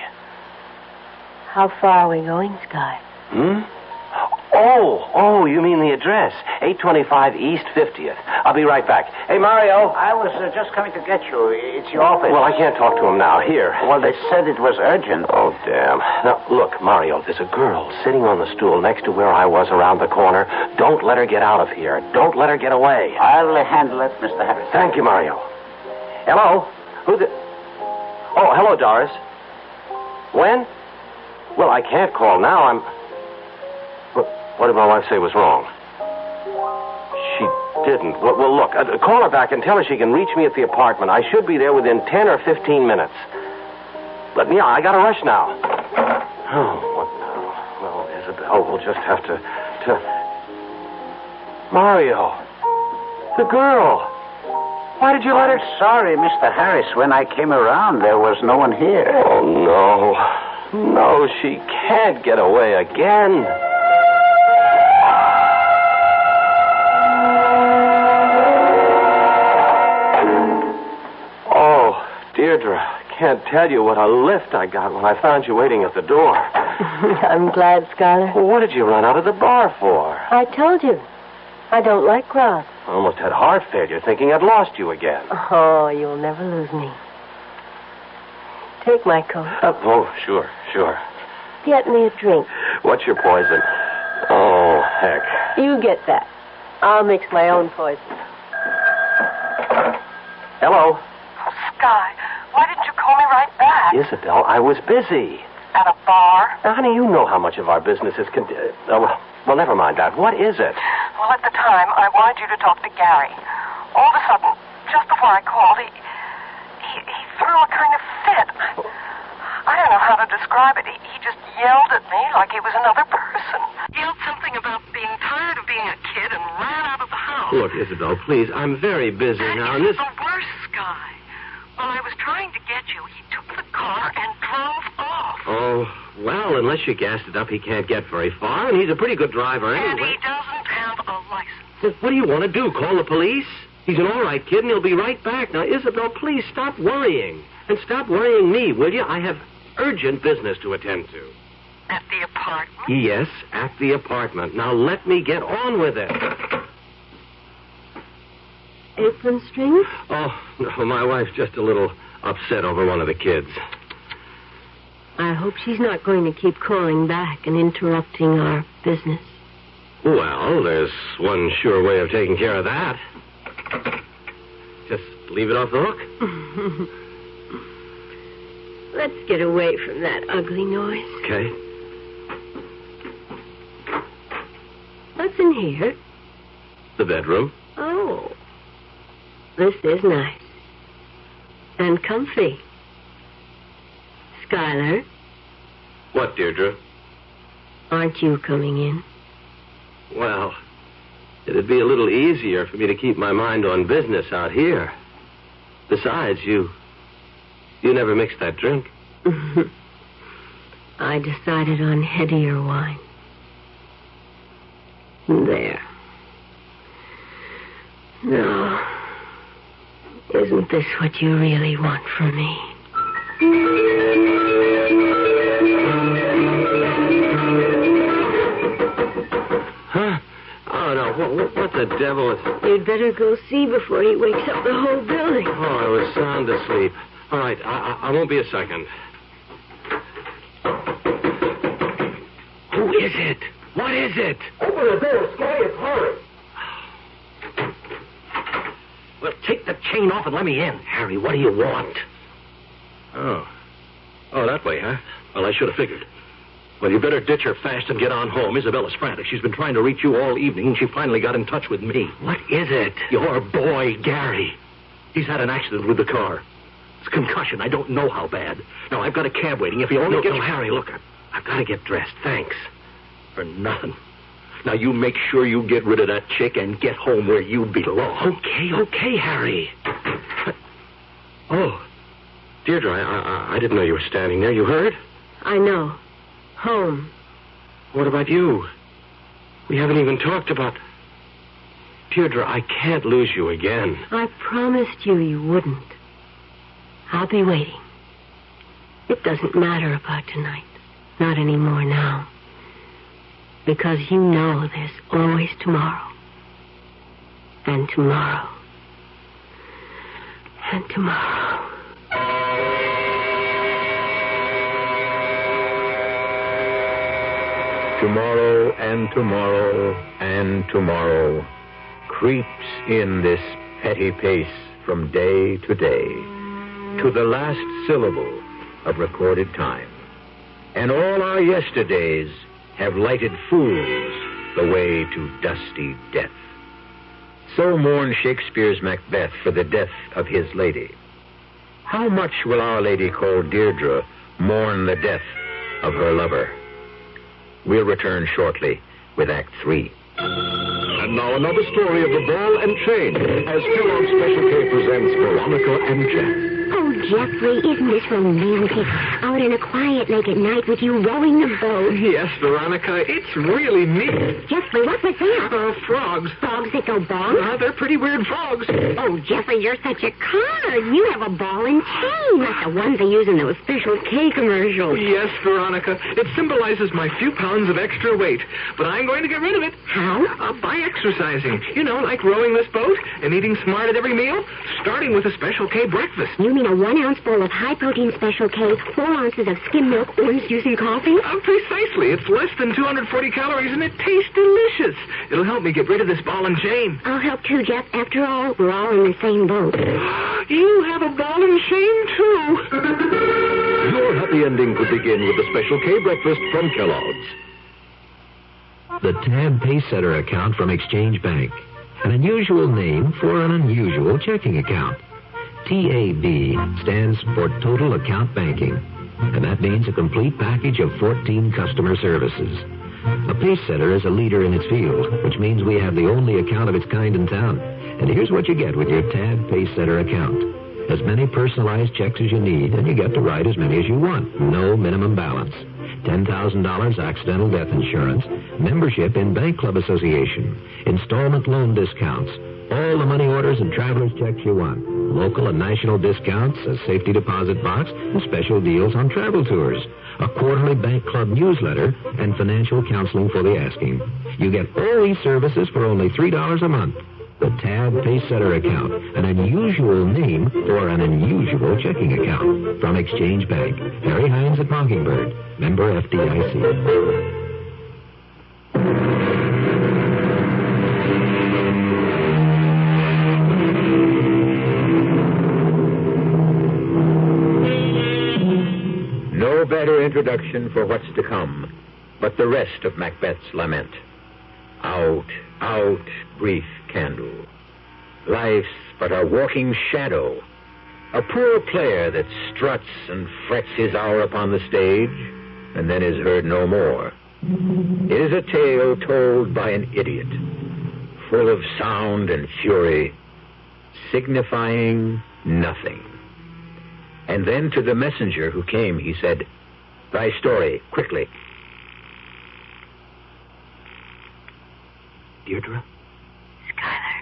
How far are we going, Sky? Oh, you mean the address. 825 East 50th. I'll be right back. Hey, Mario. I was just coming to get you. It's your office. Well, I can't talk to him now. Here. Well, they said it was urgent. Oh, damn. Now, look, Mario, there's a girl sitting on the stool next to where I was around the corner. Don't let her get out of here. Don't let her get away. I'll handle it, Mr. Harris. Thank you, Mario. Hello? Oh, hello, Doris. When? Well, I can't call now. What did my wife say was wrong? She didn't. Well, look, call her back and tell her she can reach me at the apartment. I should be there within 10 or 15 minutes. But, yeah, I got to rush now. Oh, what now? Well, Isabel will just have to... Mario, the girl. Why did you let her... Sorry, Mr. Harris. When I came around, there was no one here. Oh, no. No, she can't get away again. Deirdre, I can't tell you what a lift I got when I found you waiting at the door. I'm glad, Skylar. Well, what did you run out of the bar for? I told you. I don't like crowds. I almost had heart failure thinking I'd lost you again. Oh, you'll never lose me. Take my coat. Oh, sure. Get me a drink. What's your poison? Oh, heck. You get that. I'll mix my own poison. Hello? Oh, Sky, why didn't you call me right back? Isabel, I was busy. At a bar? Now, honey, you know how much of our business is... well, never mind that. What is it? Well, at the time, I wanted you to talk to Gary. All of a sudden, just before I called, he threw a kind of fit. I don't know how to describe it. He just yelled at me like he was another person. Yelled something about being tired of being a kid and ran out of the house. Look, Isabel, please, I'm very busy now. It's the worst, Sky. While I was trying to get you, he took the car and drove off. Oh, well, unless you gassed it up, he can't get very far, and he's a pretty good driver anyway. And he doesn't have a license. Well, what do you want to do, call the police? He's an all right kid, and he'll be right back. Now, Isabel, please stop worrying. And stop worrying me, will you? I have urgent business to attend to. At the apartment? Yes, at the apartment. Now, let me get on with it. Apron strings? Oh, no, my wife's just a little upset over one of the kids. I hope she's not going to keep calling back and interrupting our business. Well, there's one sure way of taking care of that. Just leave it off the hook. Let's get away from that ugly noise. Okay. What's in here? The bedroom. Oh. This is nice. And comfy. Skylar? What, Deirdre? Aren't you coming in? Well, it'd be a little easier for me to keep my mind on business out here. Besides, you never mixed that drink. I decided on headier wine. There. No. Isn't this what you really want from me? What the devil is... You'd better go see before he wakes up the whole building. Oh, I was sound asleep. All right, I won't be a second. Who is it? What is it? Open the door, Scotty. It's Harry. Well, take the chain off and let me in. Harry, what do you want? Oh, that way, huh? Well, I should have figured. Well, you better ditch her fast and get on home. Isabella's frantic. She's been trying to reach you all evening, and she finally got in touch with me. What is it? Your boy, Gary. He's had an accident with the car. It's concussion. I don't know how bad. Now, I've got a cab waiting. If you only get... No, Harry, look. I've got to get dressed. Thanks. For nothing. Now, you make sure you get rid of that chick and get home where you belong. Okay, Harry. Oh, Deirdre, I didn't know you were standing there. You heard? I know. Home. What about you? We haven't even talked about... Deirdre, I can't lose you again. I promised you wouldn't. I'll be waiting. It doesn't matter about tonight. Not anymore now. Because you know there's always tomorrow. And tomorrow. And tomorrow. Tomorrow and tomorrow and tomorrow creeps in this petty pace from day to day to the last syllable of recorded time. And all our yesterdays have lighted fools the way to dusty death. So mourned Shakespeare's Macbeth for the death of his lady. How much will Our Lady called Deirdre mourn the death of her lover? We'll return shortly with Act 3. And now another story of the ball and chain as Kellogg's Special K presents Veronica and Jack. Oh, Jeffrey, isn't this romantic? Out in a quiet lake at night with you rowing the boat. Yes, Veronica, it's really neat. Jeffrey, what was that? Frogs. Frogs that go bonk? They're pretty weird frogs. Oh, Jeffrey, you're such a card. You have a ball and chain, like the ones they use in those Special K commercials. Yes, Veronica. It symbolizes my few pounds of extra weight. But I'm going to get rid of it. How? By exercising. You know, like rowing this boat and eating smart at every meal, starting with a Special K breakfast. You mean a 1 ounce bowl of high-protein Special K, 4 ounces of skim milk, orange juice, and coffee? Precisely. It's less than 240 calories, and it tastes delicious. It'll help me get rid of this ball and chain. I'll help too, Jeff. After all, we're all in the same boat. You have a ball and chain, too. Your happy ending could begin with the Special K breakfast from Kellogg's. The Tab Paysetter account from Exchange Bank. An unusual name for an unusual checking account. TAB stands for Total Account Banking, and that means a complete package of 14 customer services. A Paysetter is a leader in its field, which means we have the only account of its kind in town. And here's what you get with your Tab Paysetter account. As many personalized checks as you need, and you get to write as many as you want. No minimum balance. $10,000 accidental death insurance, membership in Bank Club Association, installment loan discounts, all the money orders and traveler's checks you want, local and national discounts, a safety deposit box, and special deals on travel tours, a quarterly Bank Club newsletter, and financial counseling for the asking. You get all these services for only $3 a month. The Tab Paysetter account, an unusual name for an unusual checking account. From Exchange Bank, Harry Hines at Mockingbird, member FDIC. No better introduction for what's to come, but the rest of Macbeth's lament. Out, out, brief candle. Life's but a walking shadow, a poor player that struts and frets his hour upon the stage, and then is heard no more. It is a tale told by an idiot, full of sound and fury, signifying nothing. And then to the messenger who came, he said, "Thy story, quickly." Deirdre? Skylar.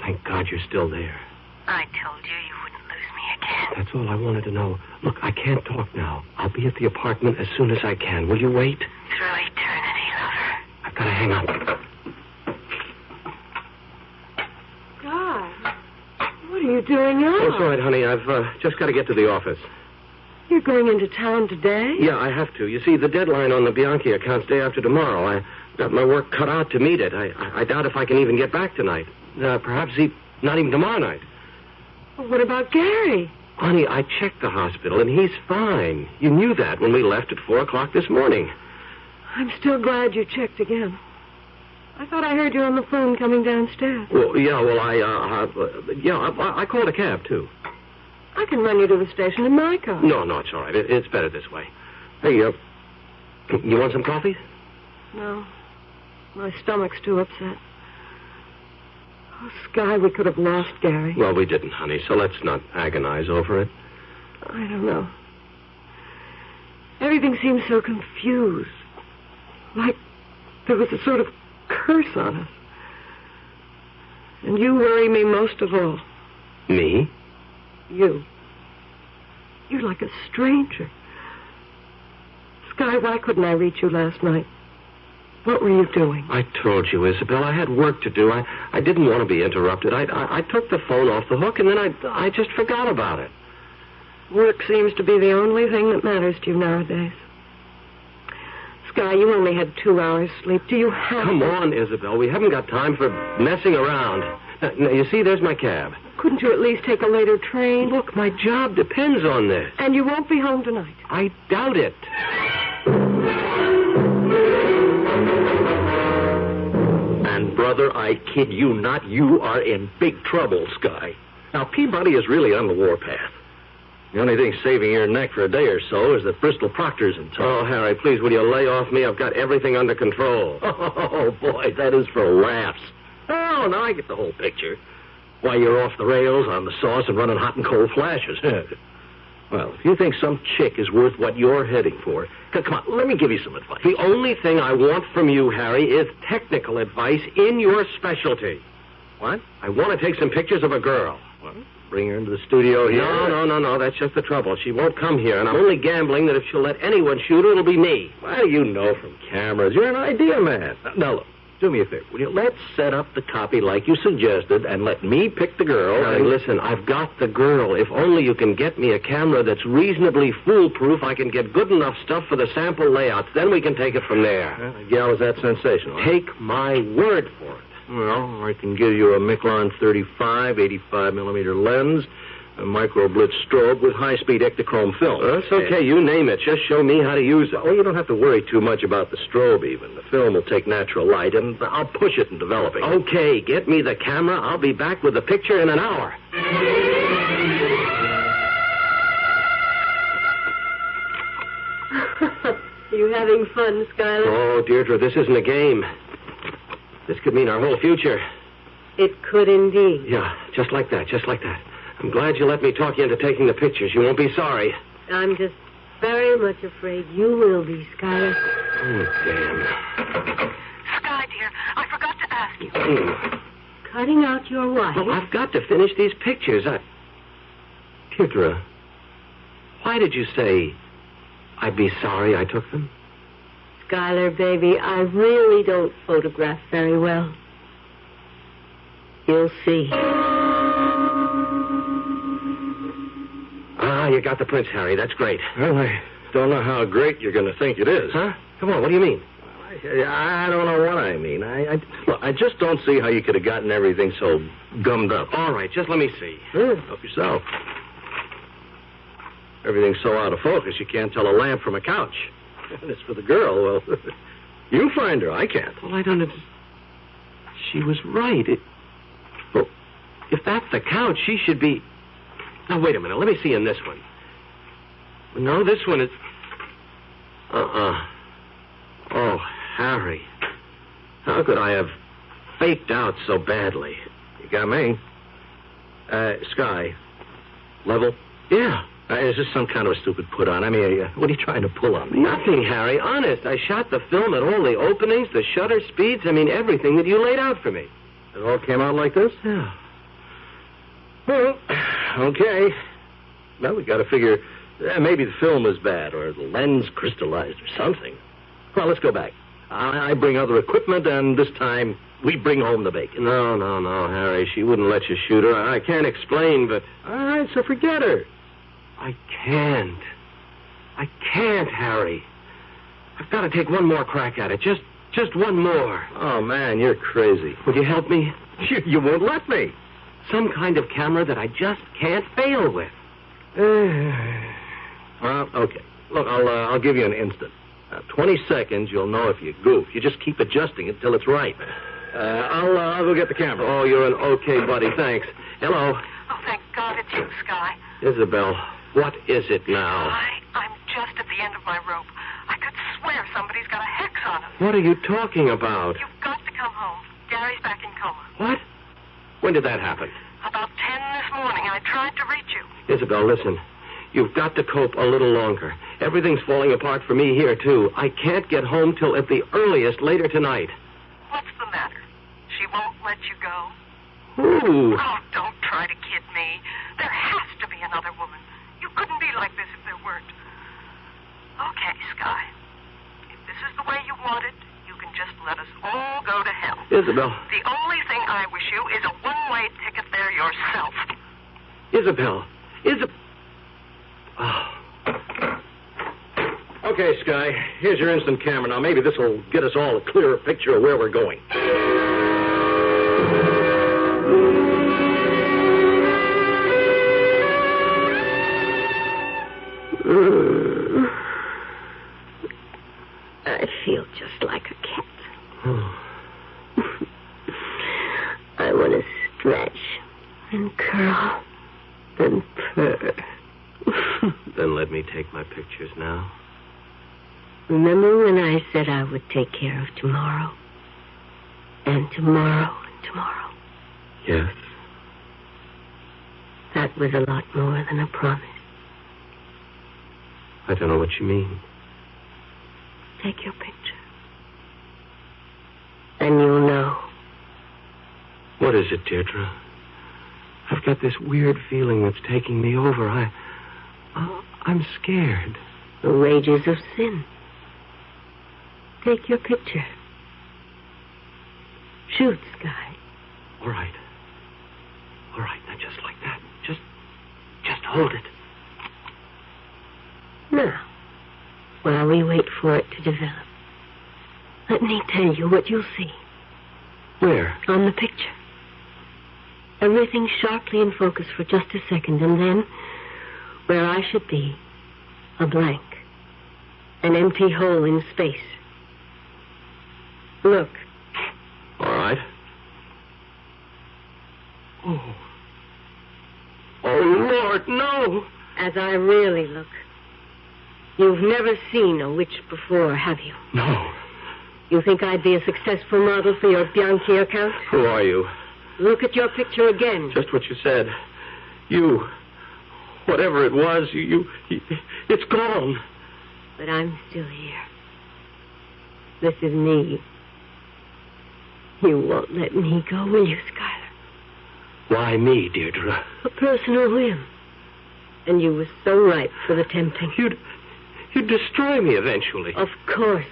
Thank God you're still there. I told you you wouldn't lose me again. That's all I wanted to know. Look, I can't talk now. I'll be at the apartment as soon as I can. Will you wait? Through eternity, lover. I've got to hang up. doing up? Oh, it's all right, honey. I've just got to get to the office. You're going into town today? Yeah, I have to. You see, the deadline on the Bianchi account's day after tomorrow. I got my work cut out to meet it. I doubt if I can even get back tonight. Perhaps not even tomorrow night. Well, what about Gary? Honey, I checked the hospital, and he's fine. You knew that when we left at 4 o'clock this morning. I'm still glad you checked again. I thought I heard you on the phone coming downstairs. Well, I called a cab, too. I can run you to the station in my car. No, it's all right. It's better this way. Hey, you want some coffee? No. My stomach's too upset. Oh, Sky, we could have lost Gary. Well, we didn't, honey, so let's not agonize over it. I don't know. Everything seems so confused. Like there was a sort of curse on us. And you worry me most of all. Me? You. You're like a stranger. Sky, why couldn't I reach you last night? What were you doing? I told you, Isabel, I had work to do. I didn't want to be interrupted. I took the phone off the hook, and then I just forgot about it. Work seems to be the only thing that matters to you nowadays. Sky, you only had 2 hours sleep. Do you have... Come on, Isabel. We haven't got time for messing around. Now, you see, there's my cab. Couldn't you at least take a later train? Look, my job depends on this. And you won't be home tonight. I doubt it. And, brother, I kid you not, you are in big trouble, Sky. Now, Peabody is really on the warpath. The only thing saving your neck for a day or so is that Bristol Proctor's in town. Oh, Harry, please, will you lay off me? I've got everything under control. Oh, boy, that is for laughs. Oh, now I get the whole picture. Why, you're off the rails, on the sauce, and running hot and cold flashes. Well, if you think some chick is worth what you're heading for, come on, let me give you some advice. The only thing I want from you, Harry, is technical advice in your specialty. What? I want to take some pictures of a girl. Well, bring her into the studio here. No. That's just the trouble. She won't come here, and I'm only gambling that if she'll let anyone shoot her, it'll be me. What do you know from cameras? You're an idea man. Now, look, do me a favor. Will you let's set up the copy like you suggested and let me pick the girl. Harry, listen, I've got the girl. If only you can get me a camera that's reasonably foolproof, I can get good enough stuff for the sample layouts. Then we can take it from there. Well, the gal is that sensational. Take my word for it. Well, I can give you a Miclon 35, 85-millimeter lens, a micro-blitz strobe with high-speed Ektachrome film. That's okay. You name it. Just show me how to use it. Oh, you don't have to worry too much about the strobe, even. The film will take natural light, and I'll push it in developing. Okay, get me the camera. I'll be back with the picture in an hour. You having fun, Skylar? Oh, Deirdre, this isn't a game. This could mean our whole future. It could indeed. Yeah, just like that. I'm glad you let me talk you into taking the pictures. You won't be sorry. I'm just very much afraid you will be, Skylar. Oh, damn. Sky, dear, I forgot to ask you. Cutting out your wife? Well, I've got to finish these pictures. Deirdre, why did you say I'd be sorry I took them? Skylar, baby, I really don't photograph very well. You'll see. Ah, you got the prints, Harry. That's great. Well, I don't know how great you're going to think it is. Huh? Come on, what do you mean? I don't know what I mean. Look, I just don't see how you could have gotten everything so gummed up. All right, just let me see. Help yourself. Everything's so out of focus, you can't tell a lamp from a couch. And as for the girl, well, you find her. I can't. Well, I don't... She was right. Well, if that's the couch, she should be... Now, wait a minute. Let me see in this one. No, this one is... Oh, Harry. How could I have faked out so badly? You got me. Sky. Level? Yeah. Is this some kind of a stupid put-on? I mean, what are you trying to pull on me? Nothing, Harry. Honest. I shot the film at all the openings, the shutter speeds. I mean, everything that you laid out for me. It all came out like this? Yeah. Well, okay. Well, we got to figure maybe the film was bad or the lens crystallized or something. Well, let's go back. I bring other equipment, and this time we bring home the bacon. No, Harry. She wouldn't let you shoot her. I can't explain, but... All right, so forget her. I can't, Harry. I've got to take one more crack at it. Just one more. Oh, man, you're crazy. Would you help me? You won't let me. Some kind of camera that I just can't fail with. Well, okay. Look, I'll give you an instant. 20 seconds, you'll know if you goof. You just keep adjusting it till it's right. I'll go get the camera. Oh, you're an okay buddy. Thanks. Hello. Oh, thank God it's you, Sky. Isabel, what is it now? I'm just at the end of my rope. I could swear somebody's got a hex on him. What are you talking about? You've got to come home. Gary's back in coma. What? When did that happen? About 10 this morning. I tried to reach you. Isabel, listen. You've got to cope a little longer. Everything's falling apart for me here, too. I can't get home till at the earliest later tonight. What's the matter? She won't let you go? Ooh. Oh, don't try to kid me. There has to be another woman. You couldn't be like this if there weren't. Okay, Sky. If this is the way you want it, you can just let us all go to hell. Isabel. The only thing I wish you is a one-way ticket there yourself. Isabel. Oh. Okay, Sky. Here's your instant camera. Now, maybe this will get us all a clearer picture of where we're going. I feel just like a cat. I want to stretch and curl and purr. Then let me take my pictures now. Remember when I said I would take care of tomorrow? And tomorrow and tomorrow? Yes. That was a lot more than a promise. I don't know what you mean. Take your picture. And you'll know. What is it, Deirdre? I've got this weird feeling that's taking me over. I'm scared. The wages of sin. Take your picture. Shoot, Sky. All right. Now just like that. Just hold it. Now, while we wait for it to develop, let me tell you what you'll see. Where? On the picture. Everything sharply in focus for just a second, and then, where I should be, a blank. An empty hole in space. Look. All right. Oh, Lord, no! As I really look. You've never seen a witch before, have you? No. You think I'd be a successful model for your Bianchi account? Who are you? Look at your picture again. Just what you said. You, whatever it was, it's gone. But I'm still here. This is me. You won't let me go, will you, Skylar? Why me, Deirdre? A personal whim. And you were so ripe for the tempting. You'd destroy me eventually. Of course.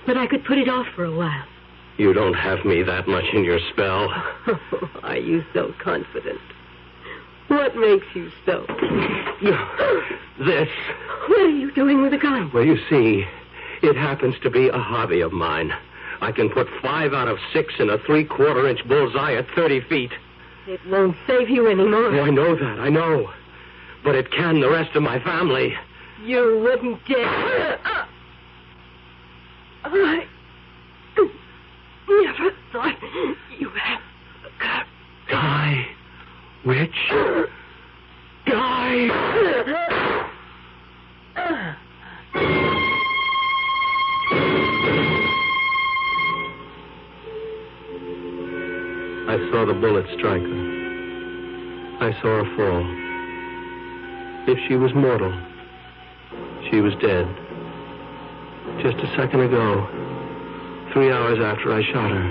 But I could put it off for a while. You don't have me that much in your spell. Are you so confident? What makes you so? This. What are you doing with a gun? Well, you see, it happens to be a hobby of mine. I can put 5 out of 6 in a 3/4-inch bullseye at 30 feet. It won't save you anymore. Oh, I know that, I know. But it can the rest of my family. You wouldn't dare. I never thought you had a gun. Guy. Witch. Guy. I saw the bullet strike her. I saw her fall. If she was mortal, she was dead. Just a second ago, 3 hours after I shot her,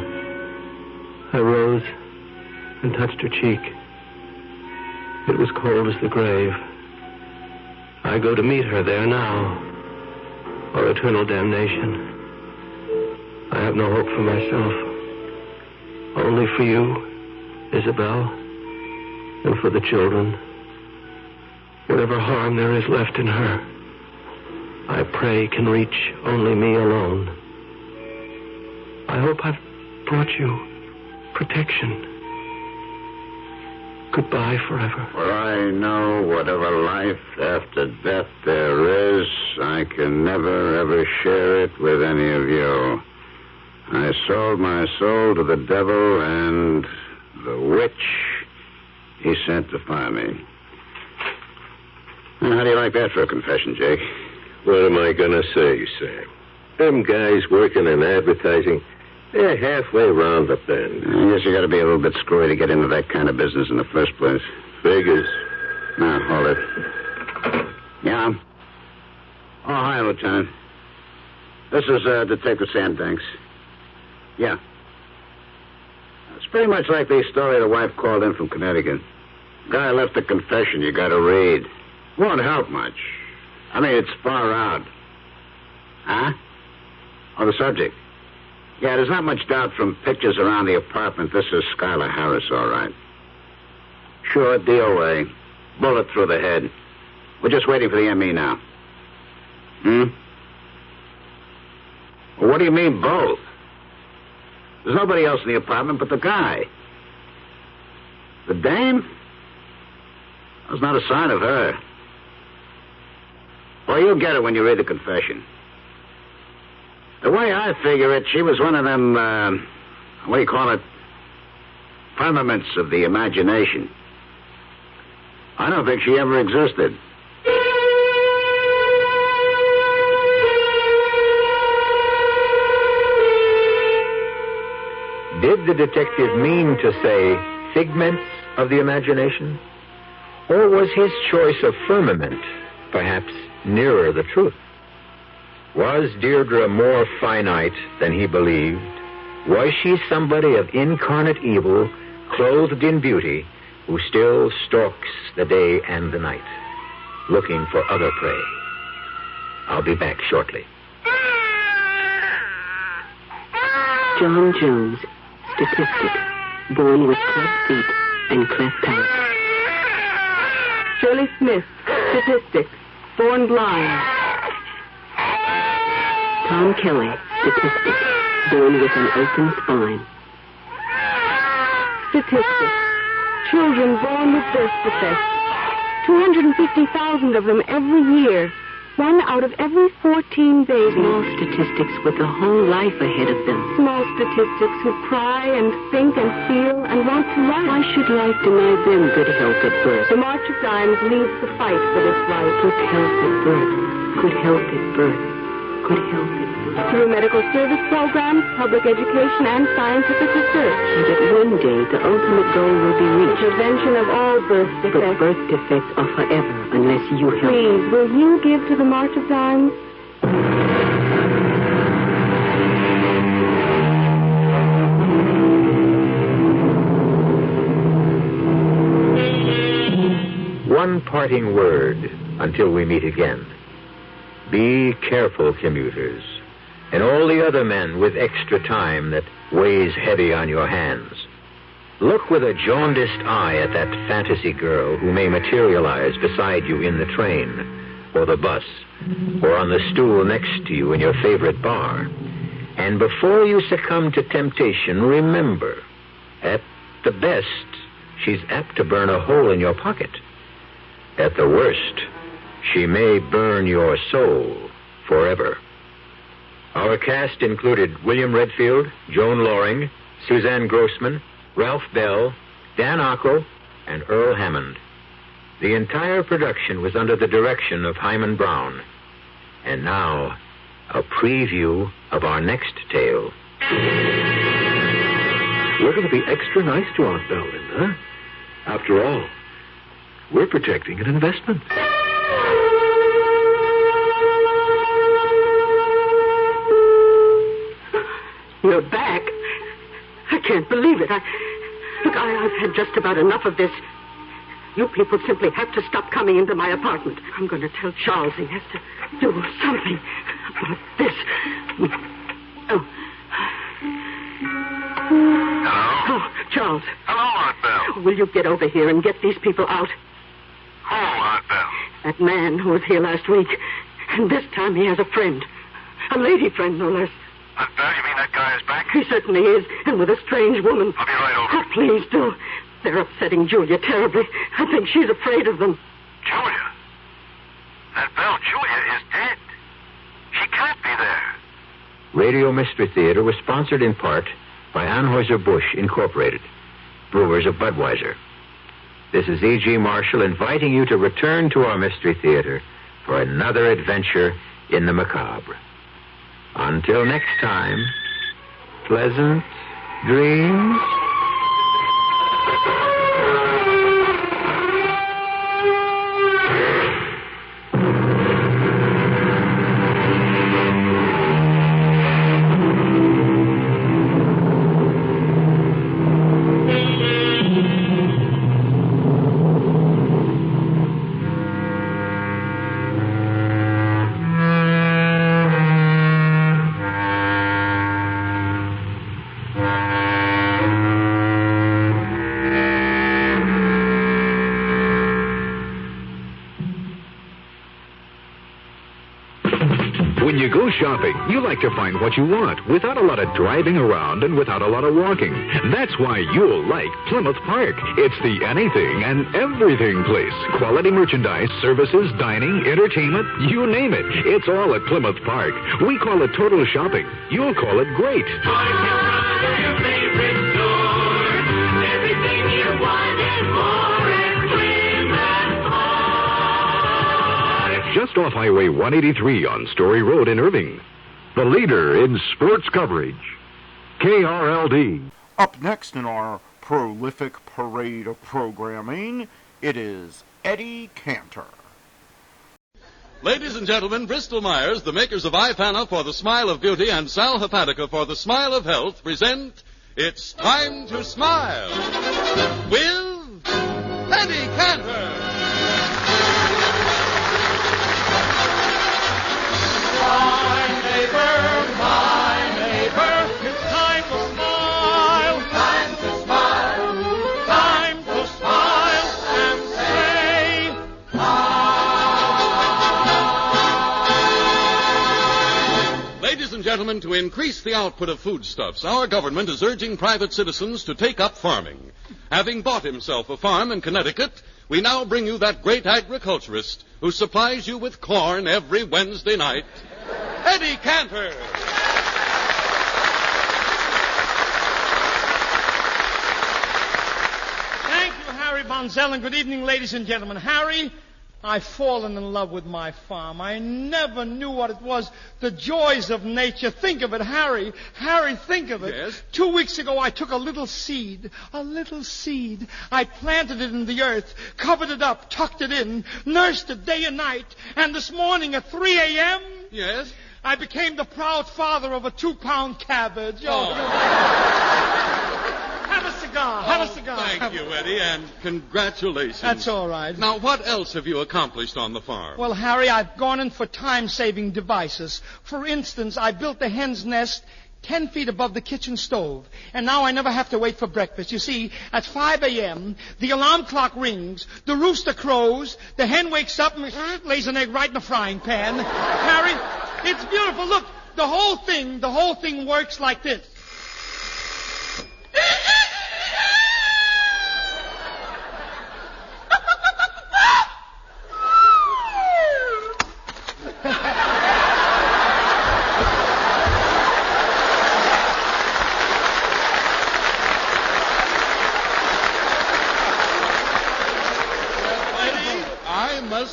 I rose and touched her cheek. It was cold as the grave. I go to meet her there now, or eternal damnation. I have no hope for myself. Only for you, Isabel, and for the children. Whatever harm there is left in her, I pray can reach only me alone. I hope I've brought you protection. Goodbye forever. For I know whatever life after death there is, I can never, ever share it with any of you. I sold my soul to the devil, and the witch he sent to find me. How do you like that for a confession, Jake? What am I going to say, Sam? Them guys working in advertising, they're halfway around the bend. I guess you got to be a little bit screwy to get into that kind of business in the first place. Figures. Now, hold it. Yeah? Oh, hi, Lieutenant. This is Detective Sam Danks. Yeah. It's pretty much like the story the wife called in from Connecticut. Guy left a confession you got to read. Won't help much. I mean, it's far out. Huh? Oh, the subject. Yeah, there's not much doubt from pictures around the apartment. This is Skylar Harris, all right. Sure, DOA. Bullet through the head. We're just waiting for the ME now. Well, what do you mean, both? There's nobody else in the apartment but the guy. The dame? There's not a sign of her. Well, you'll get it when you read the confession. The way I figure it, she was one of them, what do you call it? Firmaments of the imagination. I don't think she ever existed. Did the detective mean to say figments of the imagination? Or was his choice of firmament perhaps nearer the truth? Was Deirdre more finite than he believed? Was she somebody of incarnate evil, clothed in beauty, who still stalks the day and the night, looking for other prey? I'll be back shortly. John Jones, statistic, born with cleft feet and cleft palate. Shirley Smith, statistic, born blind. Tom Kelly, statistic, born with an open spine. Statistic, children born with birth defects. 250,000 of them every year. 1 out of every 14 babies. Small statistics with a whole life ahead of them. Small statistics who cry and think and feel and want to live. Why should life deny them good health at birth? The March of Dimes leads the fight for this life. Good health at birth. Good health at birth. Good health at birth. Through medical service programs, public education, and scientific research. So that one day the ultimate goal will be reached. The prevention of all birth defects. But birth defects are forever unless you help. Please, will you give to the March of Dimes? One parting word until we meet again. Be careful, commuters, and all the other men with extra time that weighs heavy on your hands. Look with a jaundiced eye at that fantasy girl who may materialize beside you in the train, or the bus, or on the stool next to you in your favorite bar. And before you succumb to temptation, remember, at the best, she's apt to burn a hole in your pocket. At the worst, she may burn your soul forever. Our cast included William Redfield, Joan Loring, Suzanne Grossman, Ralph Bell, Dan Ocko, and Earl Hammond. The entire production was under the direction of Hyman Brown. And now, a preview of our next tale. We're going to be extra nice to Aunt Belle, Linda. After all, we're protecting an investment. You're back? I can't believe it. I've had just about enough of this. You people simply have to stop coming into my apartment. I'm going to tell Charles he has to do something about this. Oh. Will you get over here and get these people out? Who, Aunt Belle? That man who was here last week. And this time he has a friend. A lady friend, no less. Aunt Belle, you mean that guy is back? He certainly is, and with a strange woman. I'll be right over. Oh, please do. They're upsetting Julia terribly. I think she's afraid of them. Julia? Aunt Belle, Julia is dead. She can't be there. Radio Mystery Theater was sponsored in part by Anheuser-Busch Incorporated, brewers of Budweiser. This is E.G. Marshall inviting you to return to our Mystery Theater for another adventure in the macabre. Until next time, pleasant dreams. When you go shopping, you like to find what you want without a lot of driving around and without a lot of walking. That's why you'll like Plymouth Park. It's the anything and everything place. Quality merchandise, services, dining, entertainment, you name it. It's all at Plymouth Park. We call it total shopping. You'll call it great. Just off Highway 183 on Story Road in Irving. The leader in sports coverage. KRLD. Up next in our prolific parade of programming, it is Eddie Cantor. Ladies and gentlemen, Bristol Myers, the makers of Ipana for the smile of beauty and Sal Hepatica for the smile of health, present It's Time to Smile with Eddie Cantor. My neighbor, it's time to smile. Time to smile. Time to smile and say, Ladies and gentlemen, to increase the output of foodstuffs, our government is urging private citizens to take up farming. Having bought himself a farm in Connecticut, we now bring you that great agriculturist who supplies you with corn every Wednesday night, Eddie Cantor. Thank you, Harry Bonzell, and good evening, ladies and gentlemen. Harry, I've fallen in love with my farm. I never knew what it was, the joys of nature. Think of it, Harry. Harry, think of it. Yes? 2 weeks ago, I took a little seed. I planted it in the earth, covered it up, tucked it in, nursed it day and night. And this morning at 3 a.m., Yes? I became the proud father of a 2-pound cabbage. Oh. Have a cigar. Have a cigar. Thank you, Eddie, and congratulations. That's all right. Now, what else have you accomplished on the farm? Well, Harry, I've gone in for time-saving devices. For instance, I built the hen's nest 10 feet above the kitchen stove. And now I never have to wait for breakfast. You see, at 5 a.m., the alarm clock rings, the rooster crows, the hen wakes up and lays an egg right in the frying pan. Harry, it's beautiful. Look, the whole thing works like this.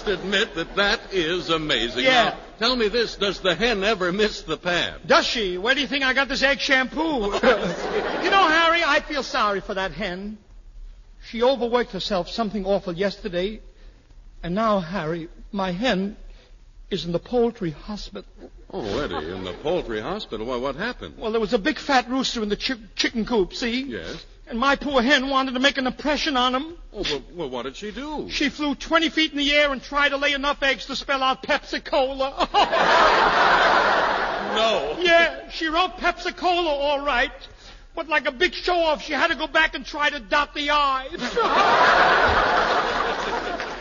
Admit that is amazing. Yeah. Now, tell me this, does the hen ever miss the pan? Does she? Where do you think I got this egg shampoo? You know, Harry, I feel sorry for that hen. She overworked herself something awful yesterday. And now, Harry, my hen is in the poultry hospital. Oh, Eddie, in the poultry hospital? Well, what happened? Well, there was a big fat rooster in the chicken coop, see? Yes. And my poor hen wanted to make an impression on him. Oh, well, what did she do? She flew 20 feet in the air and tried to lay enough eggs to spell out Pepsi-Cola. No. Yeah, she wrote Pepsi-Cola all right. But like a big show-off, she had to go back and try to dot the I's.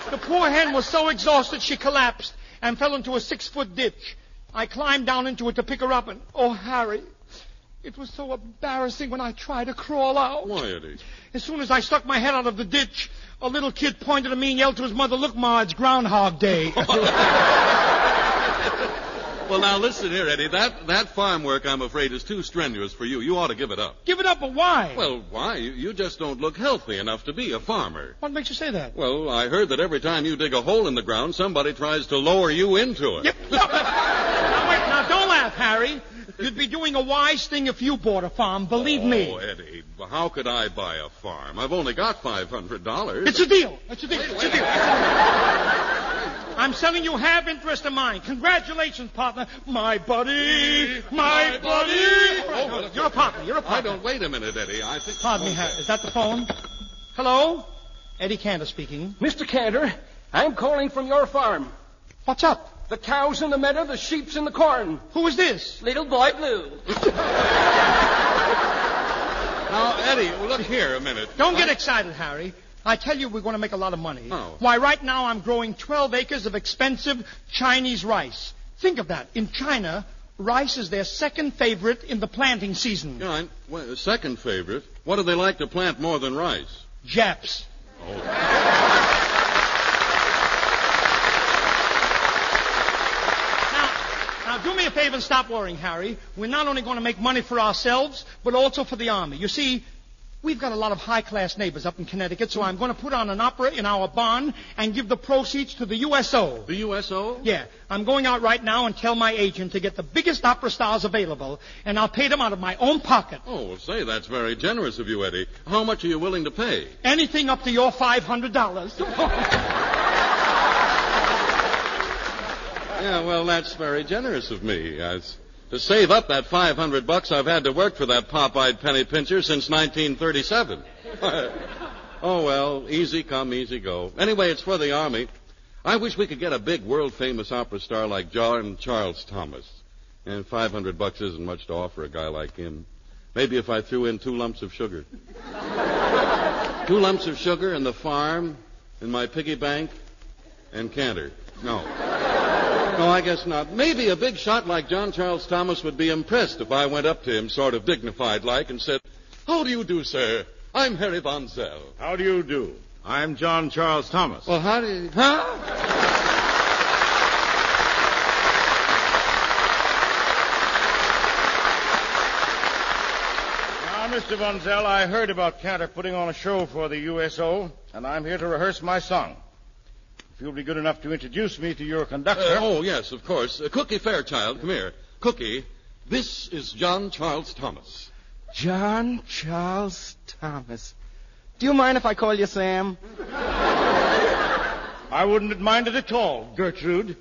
The poor hen was so exhausted she collapsed and fell into a 6-foot ditch. I climbed down into it to pick her up, and, oh, Harry, it was so embarrassing when I tried to crawl out. Why, Eddie? As soon as I stuck my head out of the ditch, a little kid pointed at me and yelled to his mother, "Look, Ma, it's Groundhog Day." Well, now, listen here, Eddie. That farm work, I'm afraid, is too strenuous for you. You ought to give it up. Give it up, but why? Well, why? You just don't look healthy enough to be a farmer. What makes you say that? Well, I heard that every time you dig a hole in the ground, somebody tries to lower you into it. Yep. Now, don't laugh, Harry. You'd be doing a wise thing if you bought a farm, believe me. Oh, Eddie, how could I buy a farm? I've only got $500. It's a deal. It's a deal. It's a deal. I'm selling you half interest of mine. Congratulations, partner. My buddy. My buddy. Oh, you're a partner. You're a partner. Wait a minute, Eddie. I think... Pardon me, is that the phone? Hello? Eddie Cantor speaking. Mr. Cantor, I'm calling from your farm. What's up? The cows in the meadow, the sheep's in the corn. Who is this? Little Boy Blue. Now, Eddie, look here a minute. Don't get excited, Harry. I tell you, we're going to make a lot of money. Oh. Why, right now I'm growing 12 acres of expensive Chinese rice. Think of that. In China, rice is their second favorite in the planting season. Yeah, second favorite? What do they like to plant more than rice? Japs. Oh. Now, do me a favor and stop worrying, Harry. We're not only going to make money for ourselves, but also for the Army. You see, we've got a lot of high-class neighbors up in Connecticut, so I'm going to put on an opera in our barn and give the proceeds to the USO. The USO? Yeah. I'm going out right now and tell my agent to get the biggest opera stars available, and I'll pay them out of my own pocket. Oh, well, say, that's very generous of you, Eddie. How much are you willing to pay? Anything up to your $500. Yeah, well, that's very generous of me. To save up that $500, I've had to work for that pop-eyed penny pincher since 1937. Oh, well, easy come, easy go. Anyway, it's for the Army. I wish we could get a big world-famous opera star like John Charles Thomas. And $500 isn't much to offer a guy like him. Maybe if I threw in 2 lumps of sugar. 2 lumps of sugar and the farm, and my piggy bank, and Cantor. No, I guess not. Maybe a big shot like John Charles Thomas would be impressed if I went up to him sort of dignified-like and said, "How do you do, sir? I'm Harry Von Zell." How do you do? I'm John Charles Thomas. Well, how do you... Huh? Now, Mr. Von Zell, I heard about Cantor putting on a show for the USO, and I'm here to rehearse my song. If you'll be good enough to introduce me to your conductor. Oh, yes, of course. Cookie Fairchild, come here. Cookie, this is John Charles Thomas. John Charles Thomas. Do you mind if I call you Sam? I wouldn't mind it at all, Gertrude.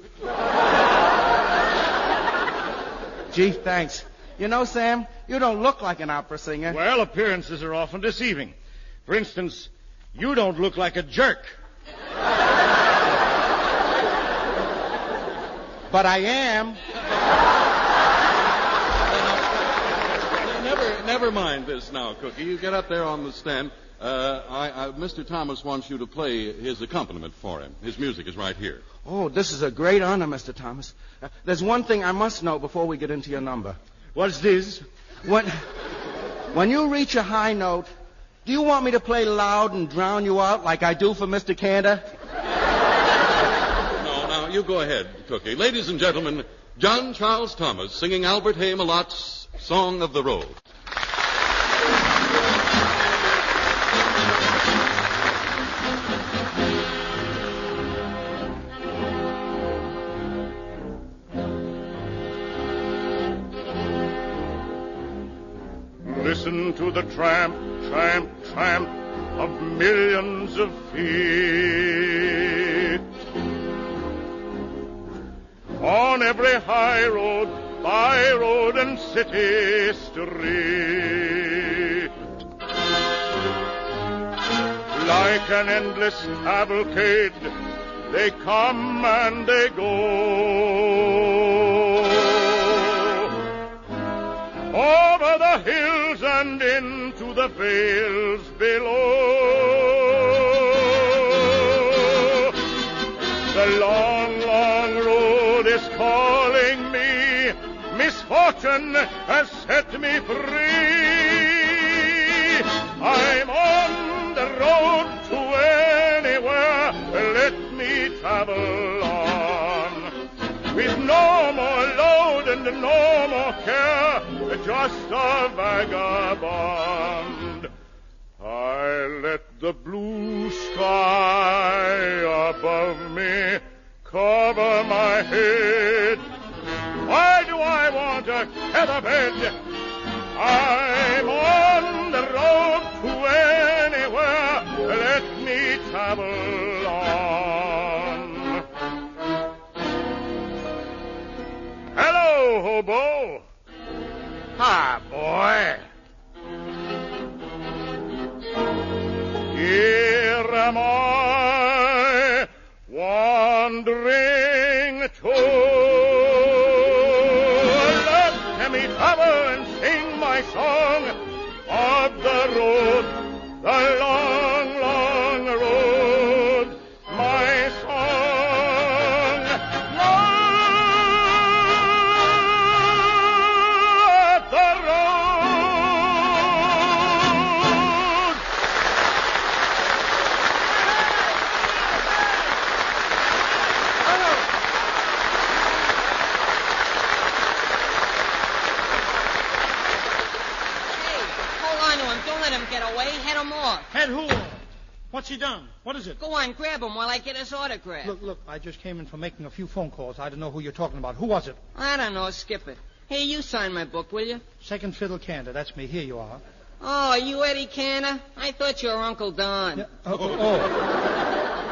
Gee, thanks. You know, Sam, you don't look like an opera singer. Well, appearances are often deceiving. For instance, you don't look like a jerk. But I am. Never mind this now, Cookie. You get up there on the stand. Mr. Thomas wants you to play his accompaniment for him. His music is right here. Oh, this is a great honor, Mr. Thomas. There's one thing I must know before we get into your number. What's this? When you reach a high note, do you want me to play loud and drown you out like I do for Mr. Cantor? No, you go ahead, Cookie. Ladies and gentlemen, John Charles Thomas singing Albert Hay Malot's Song of the Road. Listen to the tramp, tramp, tramp of millions of feet. On every high road, by road, and city street. Like an endless cavalcade, they come and they go. Over the hills hills and into the vales below. The long, long road is calling me. Misfortune has set me free. I'm on the road to anywhere. Let me travel on. With no more load and no more care, just a vagabond. I let the blue sky above me cover my head. Why do I want a feather bed? I'm on the road to anywhere. Let me travel on. Hello, hobo. Hi, boy. Here am I, wandering too. Let me travel and sing my song of the road, the long, long road, my song of the road. Hold on to him. Don't let him get away. Head him off. Head who off? What's he done? What is it? Go on, grab him while I get his autograph. Look, I just came in from making a few phone calls. I don't know who you're talking about. Who was it? I don't know. Skip it. Hey, you sign my book, will you? Second Fiddle Cantor. That's me. Here you are. Oh, you Eddie Cantor? I thought you were Uncle Don. Yeah.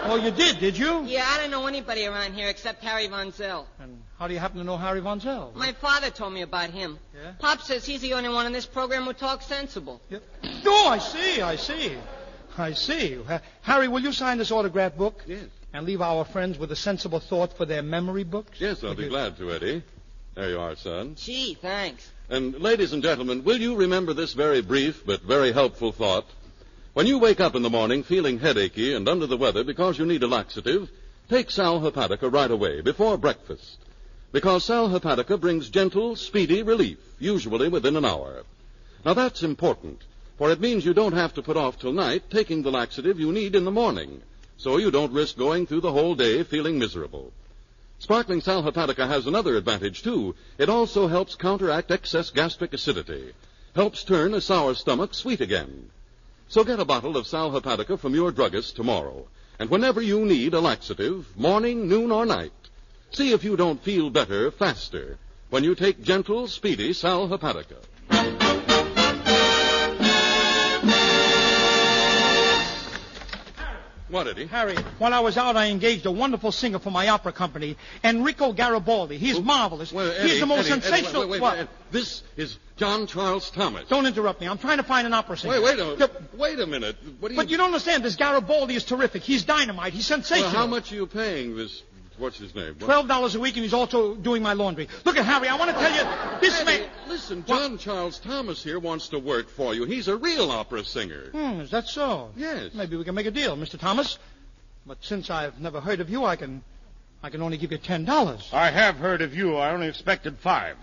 Oh, you did you? Yeah, I don't know anybody around here except Harry Von Zell. And how do you happen to know Harry Von Zell? My father told me about him. Yeah? Pop says he's the only one in this program who talks sensible. Yeah. Oh, I see. Harry, will you sign this autograph book? Yes. And leave our friends with a sensible thought for their memory books? Yes, I'll be glad to, Eddie. There you are, son. Gee, thanks. And ladies and gentlemen, will you remember this very brief but very helpful thought? When you wake up in the morning feeling headachy and under the weather because you need a laxative, take Sal Hepatica right away, before breakfast. Because Sal Hepatica brings gentle, speedy relief, usually within an hour. Now that's important, for it means you don't have to put off till night taking the laxative you need in the morning, so you don't risk going through the whole day feeling miserable. Sparkling Sal Hepatica has another advantage, too. It also helps counteract excess gastric acidity, helps turn a sour stomach sweet again. So get a bottle of Sal Hepatica from your druggist tomorrow. And whenever you need a laxative, morning, noon, or night, see if you don't feel better faster when you take gentle, speedy Sal Hepatica. What, Eddie? Harry, while I was out, I engaged a wonderful singer for my opera company, Enrico Garibaldi. He's marvelous. Well, Eddie, He's the most sensational... Wait. This is John Charles Thomas. Don't interrupt me. I'm trying to find an opera singer. Wait a minute. What do you... But you don't understand. This Garibaldi is terrific. He's dynamite. He's sensational. Well, how much are you paying this... What's his name? $12 a week, and he's also doing my laundry. Look at Harry. I want to tell you, this Eddie, man... Listen, John Charles Thomas here wants to work for you. He's a real opera singer. Is that so? Yes. Maybe we can make a deal, Mr. Thomas. But since I've never heard of you, I can only give you $10. I have heard of you. I only expected $5.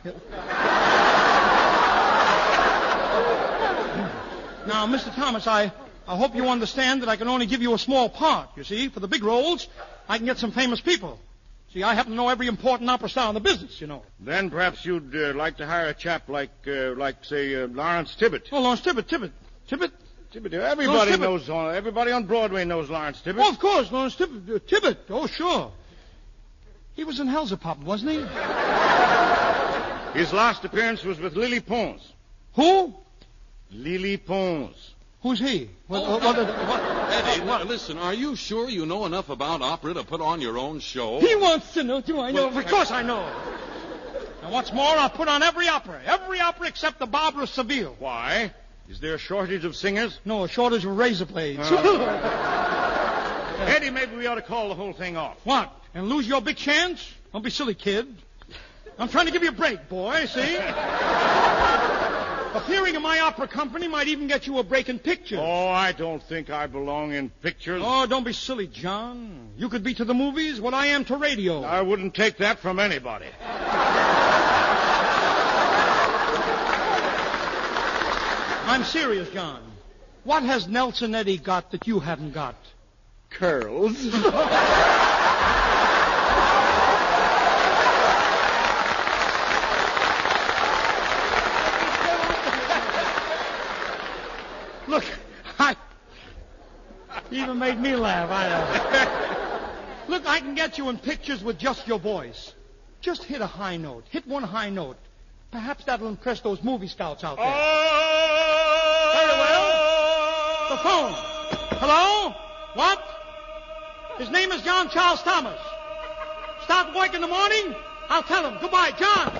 Now, Mr. Thomas, I hope you understand that I can only give you a small part. You see, for the big roles, I can get some famous people. See, I happen to know every important opera star in the business, you know. Then perhaps you'd like to hire a chap like say, Lawrence Tibbett. Oh, Lawrence Tibbett. Everybody on Broadway knows Lawrence Tibbett. Oh, of course, Lawrence Tibbett. Oh, sure. He was in Hellzapoppen, wasn't he? His last appearance was with Lily Pons. Who? Lily Pons. Who's he? Eddie, listen, are you sure you know enough about opera to put on your own show? He wants to know, too. I know. Of course I know. And what's more, I'll put on every opera except the Barber of Seville. Why? Is there a shortage of singers? No, a shortage of razor blades. Eddie, maybe we ought to call the whole thing off. What? And lose your big chance? Don't be silly, kid. I'm trying to give you a break, boy, see? Appearing in my opera company might even get you a break in pictures. Oh, I don't think I belong in pictures. Oh, don't be silly, John. You could be to the movies what I am to radio. I wouldn't take that from anybody. I'm serious, John. What has Nelson Eddy got that you haven't got? Curls. Look, even made me laugh, I know. Look, I can get you in pictures with just your voice. Just hit a high note. Hit one high note. Perhaps that'll impress those movie scouts out there. Very well. The phone. Hello? What? His name is John Charles Thomas. Start work in the morning? I'll tell him. Goodbye, John.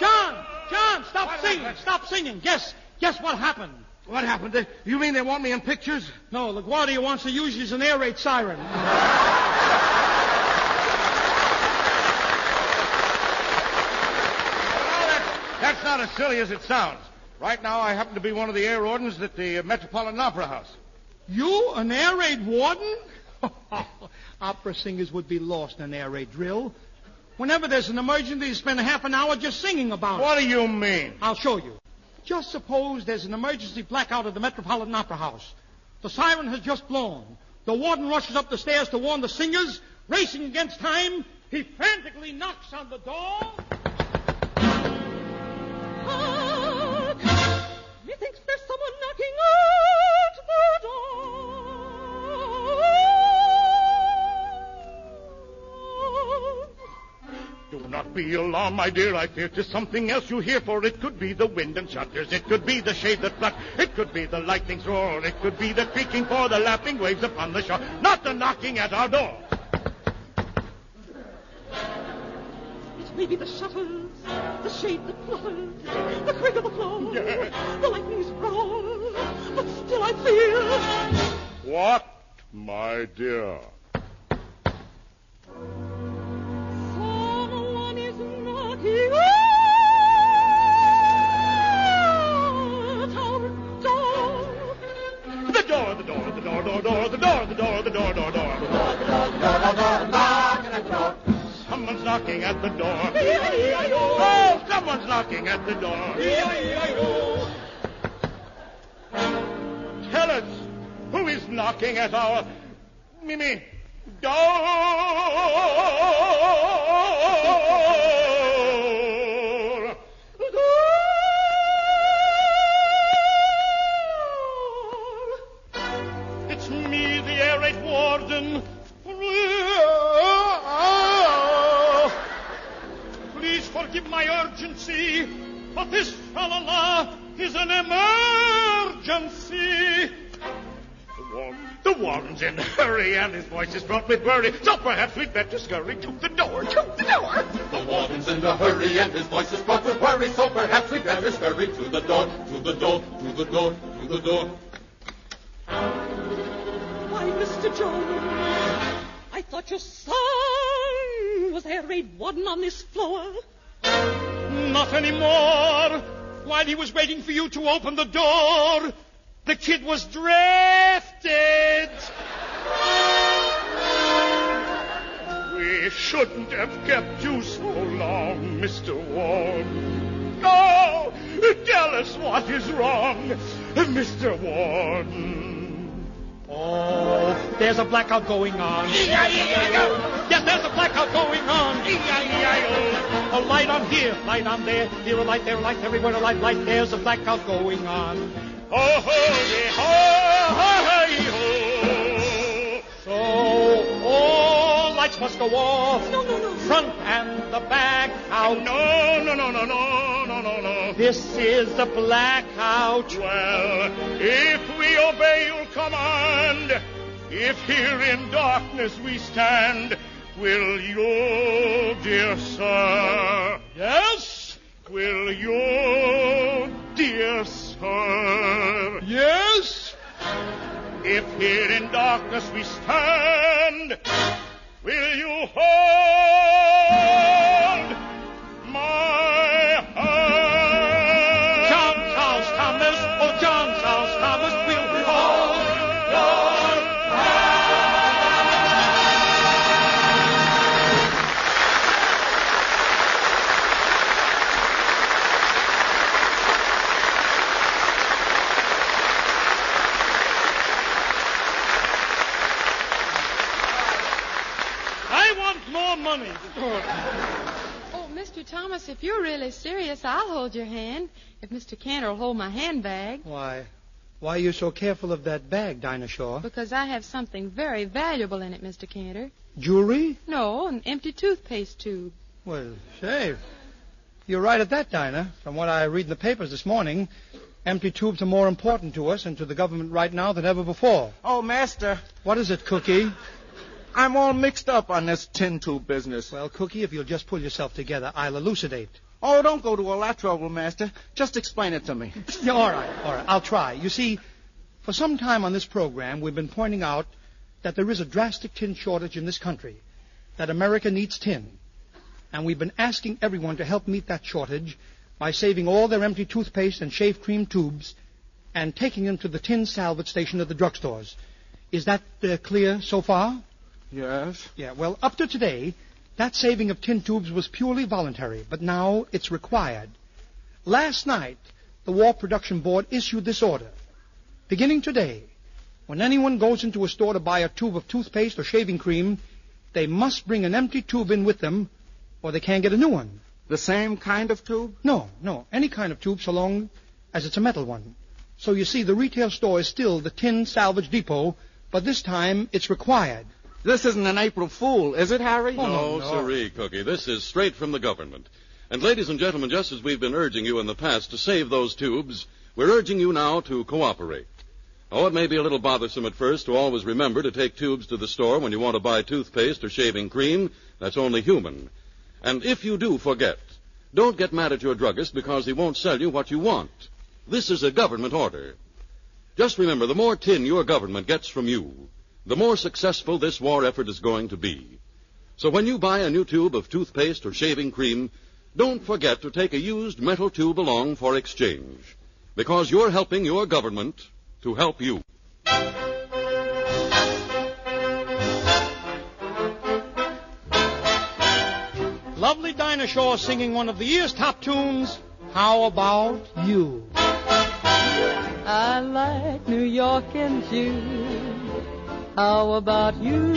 John, stop singing. Stop singing. Guess what happened. What happened? You mean they want me in pictures? No, LaGuardia wants to use you as an air raid siren. That's not as silly as it sounds. Right now, I happen to be one of the air wardens at the Metropolitan Opera House. You, an air raid warden? Opera singers would be lost in an air raid drill. Whenever there's an emergency, they spend a half an hour just singing about it. What do you mean? I'll show you. Just suppose there's an emergency blackout at the Metropolitan Opera House. The siren has just blown. The warden rushes up the stairs to warn the singers. Racing against time, he frantically knocks on the door. Hark! Methinks there's someone knocking at the door. Do not be alarmed, my dear. I fear 'tis something else you hear, for it could be the wind and shutters. It could be the shade that flutters. It could be the lightning's roar. It could be the creaking for the lapping waves upon the shore. Not the knocking at our door. It may be the shutters, the shade that flutters, the creak of the floor, the lightning's roar. But still I feel... What, my dear? Someone is knocking at our door. The door, the door, the door, door, door, the door, the door, the door, door, door. Knocking at the door. Someone's knocking at the door. Oh, someone's knocking at the door. Tell us, who is knocking at our door? It's me, the air raid warden. Please forgive my urgency, but this fa-la-la is an emergency. The warden's in a hurry, and his voice is fraught with worry, so perhaps we'd better scurry to the door, to the door. The warden's in a hurry, and his voice is fraught with worry, so perhaps we'd better scurry to the door, to the door, to the door, to the door. Why, Mr. Jones, I thought your son was air raid warden on this floor. Not anymore. While he was waiting for you to open the door, the kid was drafted. We shouldn't have kept you so long, Mr. Warden. No! Tell us what is wrong, Mr. Warden. Oh, there's a blackout going on. Yes, there's a blackout going on. A light on here, light on there. Here a light, there a light, everywhere a light, light. There's a blackout going on. Oh, So, all lights must go off. No. Front and the back out. No. This is the blackout. Well, if we obey your command, if here in darkness we stand, will you, dear sir? Yes? Will you, dear sir? Yes? If here in darkness we stand, will you hold my hand? me. Oh, Mr. Thomas, if you're really serious, I'll hold your hand. If Mr. Cantor will hold my handbag. Why are you so careful of that bag, Dinah Shaw? Because I have something very valuable in it, Mr. Cantor. Jewelry? No, an empty toothpaste tube. Well, say, you're right at that, Dinah. From what I read in the papers this morning, empty tubes are more important to us and to the government right now than ever before. Oh, Master. What is it, Cookie? I'm all mixed up on this tin tube business. Well, Cookie, if you'll just pull yourself together, I'll elucidate. Oh, don't go to all that trouble, Master. Just explain it to me. Yeah, all right. I'll try. You see, for some time on this program, we've been pointing out that there is a drastic tin shortage in this country, that America needs tin. And we've been asking everyone to help meet that shortage by saving all their empty toothpaste and shave cream tubes and taking them to the tin salvage station at the drugstores. Is that clear so far? Yes. Yeah, well, up to today, that saving of tin tubes was purely voluntary, but now it's required. Last night, the War Production Board issued this order. Beginning today, when anyone goes into a store to buy a tube of toothpaste or shaving cream, they must bring an empty tube in with them, or they can't get a new one. The same kind of tube? No. Any kind of tube so long as it's a metal one. So you see, the retail store is still the tin salvage depot, but this time it's required. This isn't an April Fool, is it, Harry? No, sirree, Cookie. This is straight from the government. And ladies and gentlemen, just as we've been urging you in the past to save those tubes, we're urging you now to cooperate. Oh, it may be a little bothersome at first to always remember to take tubes to the store when you want to buy toothpaste or shaving cream. That's only human. And if you do forget, don't get mad at your druggist because he won't sell you what you want. This is a government order. Just remember, the more tin your government gets from you, the more successful this war effort is going to be. So when you buy a new tube of toothpaste or shaving cream, don't forget to take a used metal tube along for exchange, because you're helping your government to help you. Lovely Dinah Shaw singing one of the year's top tunes, How About You? I like New York and you. How about you?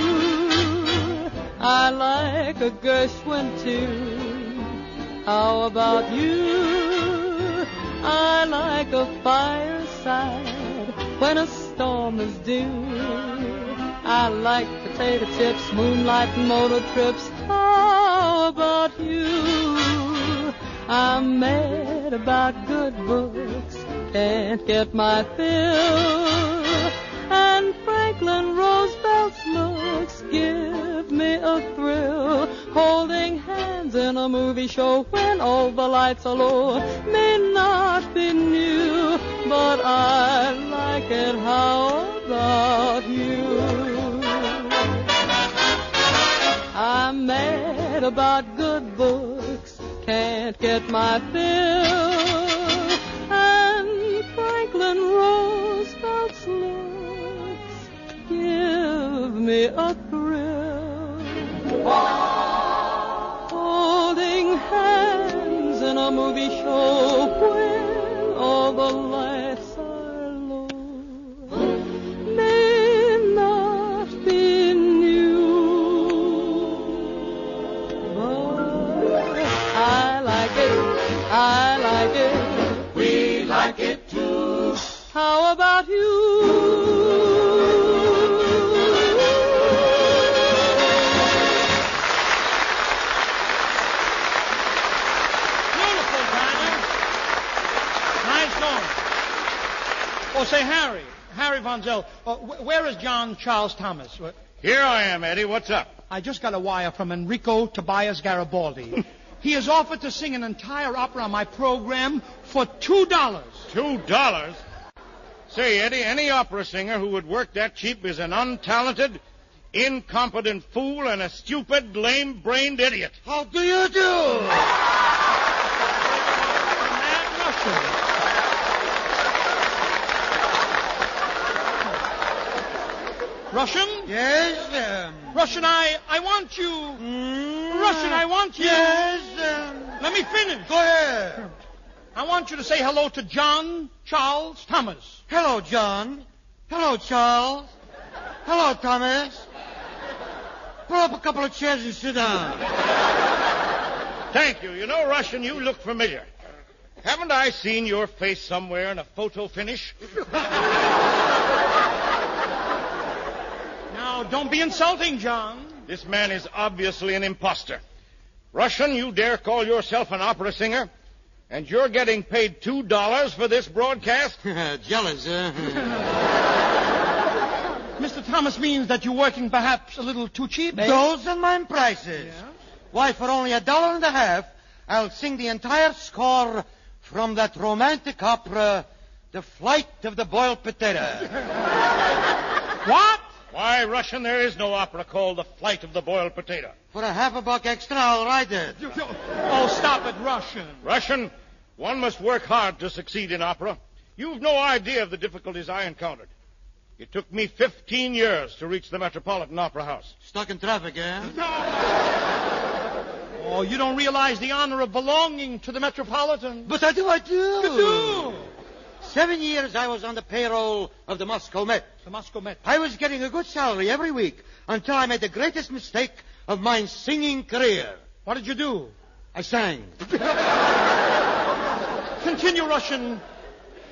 I like a Gershwin too. How about you? I like a fireside when a storm is due. I like potato chips, moonlight and motor trips. How about you? I'm mad about good books, can't get my fill. And Franklin Roosevelt's looks give me a thrill. Holding hands in a movie show when all the lights are low may not be new, but I like it. How about you? I'm mad about good books, can't get my fill. And Franklin Roosevelt's looks give me a thrill. Holding hands in a movie show when all the lights are low may not be new, but I like it. We like it too. How about you? Oh, say, Harry Von Zell, where is John Charles Thomas? Here I am, Eddie. What's up? I just got a wire from Enrico Tobias Garibaldi. He has offered to sing an entire opera on my program for $2. $2? Say, Eddie, any opera singer who would work that cheap is an untalented, incompetent fool and a stupid, lame-brained idiot. How do you do? Mad Russian. Russian? Yes, Russian, I want you. Russian, I want you. Yes, Let me finish. Go ahead. I want you to say hello to John Charles Thomas. Hello, John. Hello, Charles. Hello, Thomas. pull up a couple of chairs and sit down. Thank you. You know, Russian, you look familiar. Haven't I seen your face somewhere in a photo finish? Now, don't be insulting, John. This man is obviously an imposter. Russian, you dare call yourself an opera singer? And you're getting paid $2 for this broadcast? Jealous, huh? Mr. Thomas means that you're working perhaps a little too cheap, eh? Those are my prices. Yeah? Why, for only $1.50, I'll sing the entire score from that romantic opera, The Flight of the Boiled Potato. What? Why, Russian, there is no opera called The Flight of the Boiled Potato. For a $50 extra, I'll write it. Oh, stop it, Russian. Russian, one must work hard to succeed in opera. You've no idea of the difficulties I encountered. It took me 15 years to reach the Metropolitan Opera House. Stuck in traffic, eh? Oh, you don't realize the honor of belonging to the Metropolitan. But I do. You do. 7 years I was on the payroll of the Moscow Met. The Moscow Met. I was getting a good salary every week until I made the greatest mistake of my singing career. What did you do? I sang. Continue, Russian.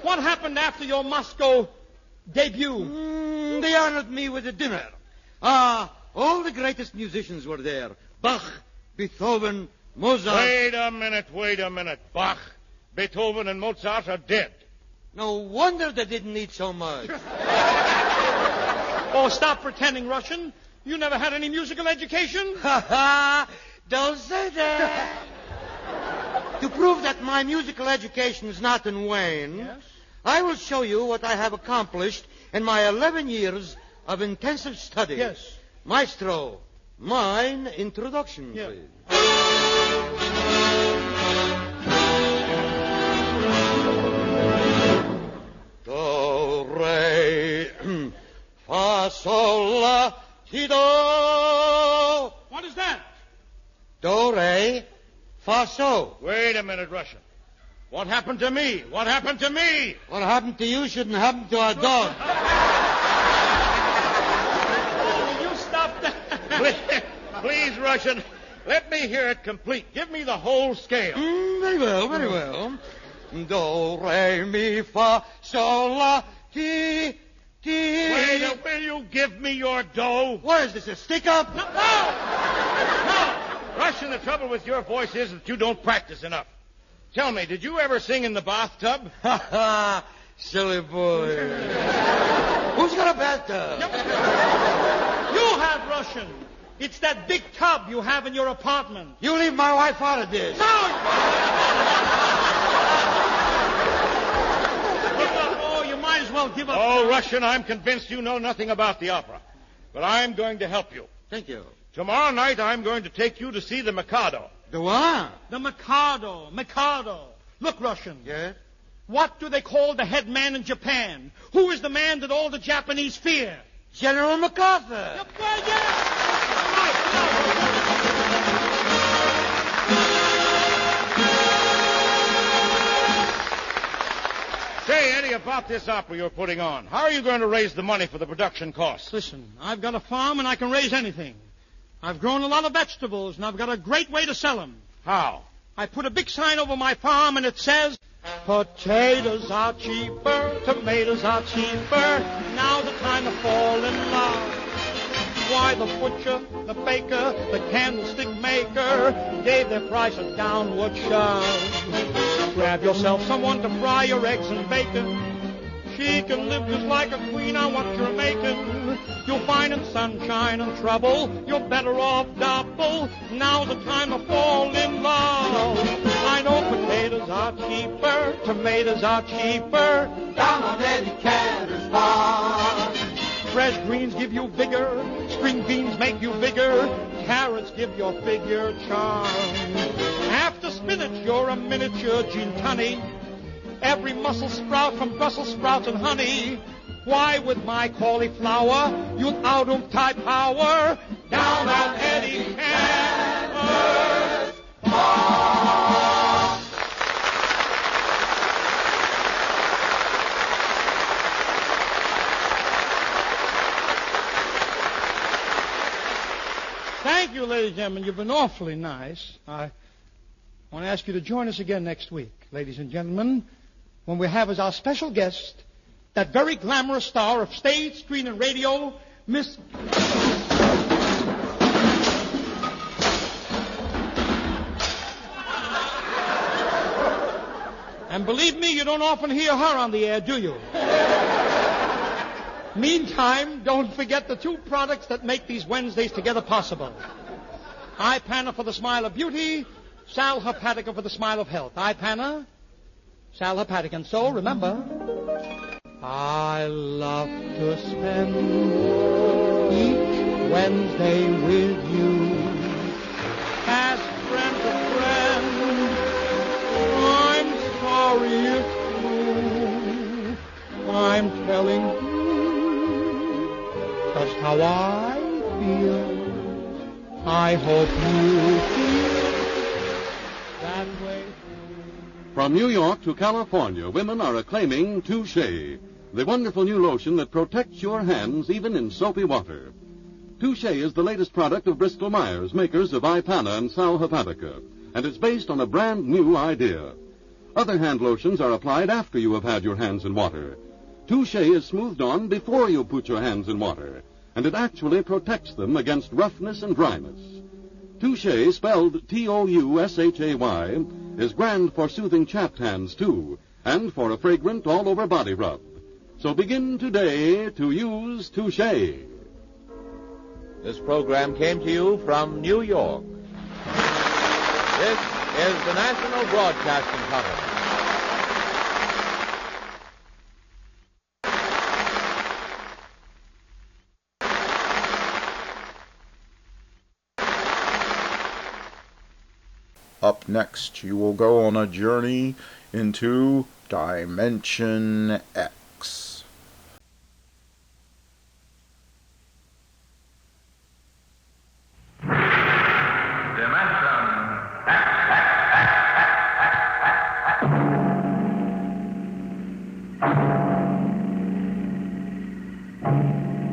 What happened after your Moscow debut? They honored me with a dinner. All the greatest musicians were there. Bach, Beethoven, Mozart. Wait a minute. Bach, Beethoven, and Mozart are dead. No wonder they didn't eat so much. Oh, stop pretending, Russian. You never had any musical education? Don't say that. To prove that my musical education is not in vain, yes? I will show you what I have accomplished in my 11 years of intensive study. Yes. Maestro, mine introduction, yeah. Please. Do, re, fa, sol, la, ti, do. What is that? Do, re, fa, sol. Wait a minute, Russian. What happened to me? What happened to me? What happened to you shouldn't happen to a dog. Oh, you stop that. Please, Russian, let me hear it complete. Give me the whole scale. Very well. Do, re, mi, fa, sol, la, ti, ti. Wait, will you give me your dough? What is this, a stick-up? No! Russian, the trouble with your voice is that you don't practice enough. Tell me, did you ever sing in the bathtub? Ha ha, silly boy. Who's got a bathtub? You have, Russian. It's that big tub you have in your apartment. You leave my wife out of this. No! Oh, you might as well give up. Oh, Russian, I'm convinced you know nothing about the opera. But I'm going to help you. Thank you. Tomorrow night, I'm going to take you to see the Mikado. The what? The Mikado. Look, Russian. Yes? What do they call the head man in Japan? Who is the man that all the Japanese fear? General MacArthur. Say, Eddie, about this opera you're putting on, how are you going to raise the money for the production costs? Listen, I've got a farm and I can raise anything. I've grown a lot of vegetables and I've got a great way to sell them. How? I put a big sign over my farm and it says, potatoes are cheaper, tomatoes are cheaper, now's the time to fall in love. Why, the butcher, the baker, the candlestick maker gave their price a downward shove. Grab yourself someone to fry your eggs and bacon. She can live just like a queen on what you're making. You'll find in sunshine and trouble, you're better off double. Now's the time to fall in love. I know potatoes are cheaper, tomatoes are cheaper. Down on Eddie Cantor's farm. Fresh greens give you vigor, string beans make you bigger, carrots give your figure charm. After spinach, you're a miniature gin tonic. Every mussel sprout from Brussels sprouts and honey. Why, with my cauliflower, you'll out-type power. Down on Eddie Cantor's farm. you, ladies and gentlemen. You've been awfully nice. I want to ask you to join us again next week, ladies and gentlemen, when we have as our special guest that very glamorous star of stage, screen, and radio, Miss... And believe me, you don't often hear her on the air, do you? Meantime, don't forget the two products that make these Wednesdays together possible. Ipana for the smile of beauty, Sal Hepatica for the smile of health. Ipana, Sal Hepatica. And so, remember, I love to spend each Wednesday with you. As friend to friend, I'm sorry it's true. I'm telling you just how I feel. I hope you feel that way. From New York to California, women are acclaiming Touche, the wonderful new lotion that protects your hands even in soapy water. Touche is the latest product of Bristol-Myers, makers of Ipana and Sal Hepatica, and it's based on a brand new idea. Other hand lotions are applied after you have had your hands in water. Touche is smoothed on before you put your hands in water, and it actually protects them against roughness and dryness. Touche, spelled T-O-U-S-H-A-Y, is grand for soothing chapped hands, too, and for a fragrant all-over body rub. So begin today to use Touche. This program came to you from New York. This is the National Broadcasting Company. Up next, you will go on a journey into Dimension X.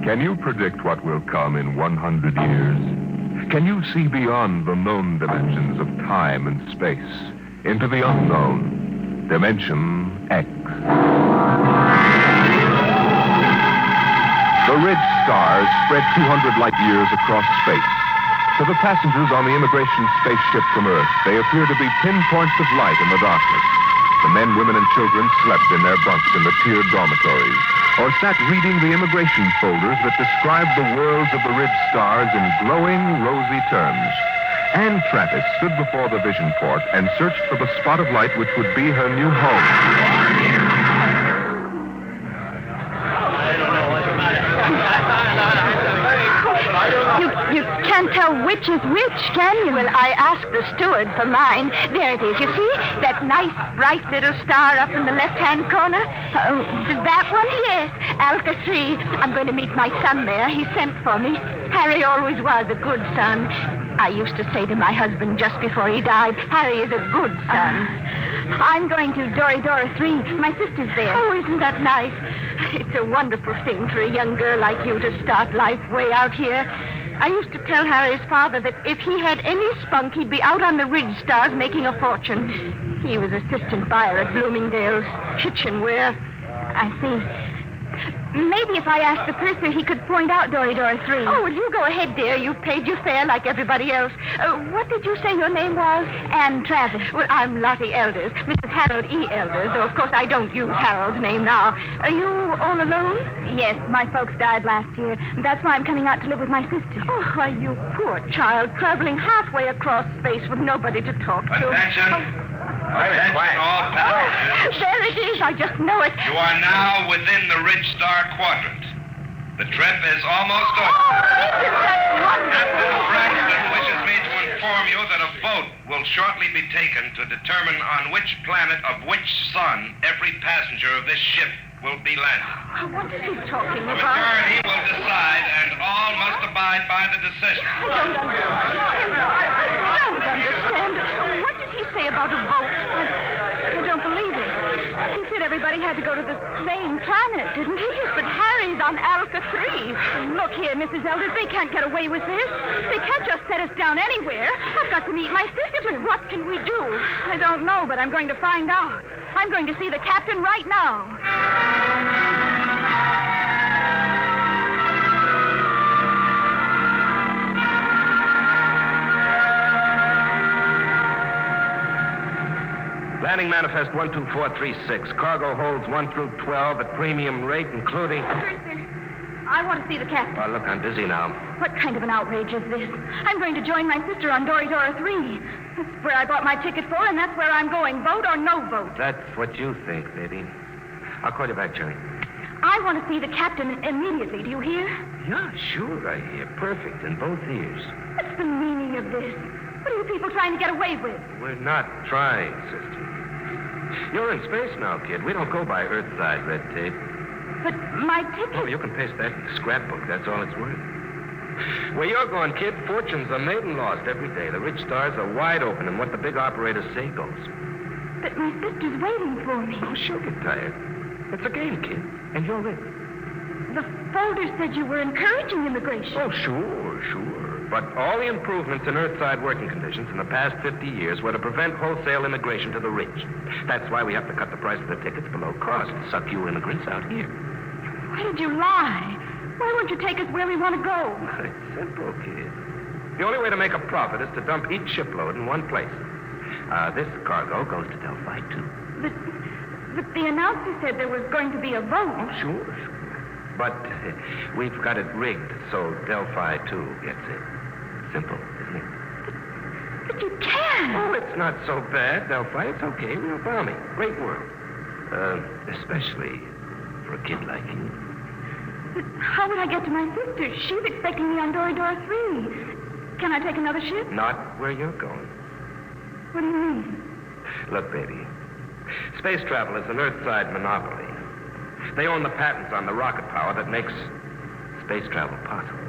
Can you predict what will come in 100 years? Can you see beyond the known dimensions of time and space into the unknown, Dimension X? The ridge stars spread 200 light years across space. To the passengers on the immigration spaceship from Earth, they appear to be pinpoints of light in the darkness. The men, women, and children slept in their bunks in the tiered dormitories, or sat reading the immigration folders that describe the worlds of the ridge stars in glowing, rosy terms. Anne Travis stood before the vision port and searched for the spot of light which would be her new home. You can't tell which is which, can you? Well, I asked the steward for mine. There it is. You see? That nice, bright little star up in the left-hand corner? That one? Yes. Alka 3. I'm going to meet my son there. He sent for me. Harry always was a good son. I used to say to my husband just before he died, Harry is a good son. I'm going to Dora 3. My sister's there. Oh, isn't that nice? It's a wonderful thing for a young girl like you to start life way out here. I used to tell Harry's father that if he had any spunk, he'd be out on the ridge stars making a fortune. He was assistant buyer at Bloomingdale's kitchenware. I see. Maybe if I asked the purser, he could point out Dora 3. Oh, well, you go ahead, dear. You've paid your fare like everybody else. What did you say your name was? Anne Travis. Well, I'm Lottie Elders, Mrs. Harold E. Elders, though, of course, I don't use Harold's name now. Are you all alone? Yes, my folks died last year. That's why I'm coming out to live with my sister. Oh, why, you poor child, traveling halfway across space with nobody to talk to. Attention. Attention, all passengers. There it is. I just know it. You are now within the Ridge Star Quadrant. The trip is almost over. Captain Braxton wishes me to inform you that a vote will shortly be taken to determine on which planet of which sun every passenger of this ship will be landed. What is he talking The about? majority will decide, and all must abide by the decision. I don't understand. What did he say about a vote? I don't believe it. He said everybody Harry had to go to the same planet, didn't he? But Harry's on Alpha 3. Look here, Mrs. Elders, they can't get away with this. They can't just set us down anywhere. I've got to meet my sister. What can we do? I don't know, but I'm going to find out. I'm going to see the captain right now. Landing manifest 12436. Cargo holds 1 through 12 at premium rate, including... I want to see the captain. Oh, look, I'm busy now. What kind of an outrage is this? I'm going to join my sister on Dory Dora 3. That's where I bought my ticket for, and that's where I'm going. Vote or no vote. That's what you think, baby. I'll call you back, Jerry. I want to see the captain immediately. Do you hear? Yeah, sure, I hear. Perfect, in both ears. What's the meaning of this? What are you people trying to get away with? We're not trying, sister. You're in space now, kid. We don't go by Earthside red tape. But my ticket... Oh, you can paste that in the scrapbook. That's all it's worth. Where you're going, kid, fortunes are made and lost every day. The rich stars are wide open, and what the big operators say goes. But my sister's waiting for me. Oh, she'll get tired. It's a game, kid, and you're in. The folder said you were encouraging immigration. Oh, sure. But all the improvements in Earthside working conditions in the past 50 years were to prevent wholesale immigration to the rich. That's why we have to cut the price of the tickets below cost to suck you immigrants out here. Why did you lie? Why won't you take us where we want to go? It's simple, kid. The only way to make a profit is to dump each shipload in one place. This cargo goes to Delphi, too. But the announcer said there was going to be a vote. Oh, sure. But we've got it rigged so Delphi, too, gets it. Simple, isn't it? But you can't. Oh, it's not so bad, Delphi. It's okay. We'll bomb it. Great world. Especially for a kid like you. But how would I get to my sister? She's expecting me on Dory Dora 3. Can I take another ship? Not where you're going. What do you mean? Look, baby. Space travel is an Earthside monopoly. They own the patents on the rocket power that makes space travel possible.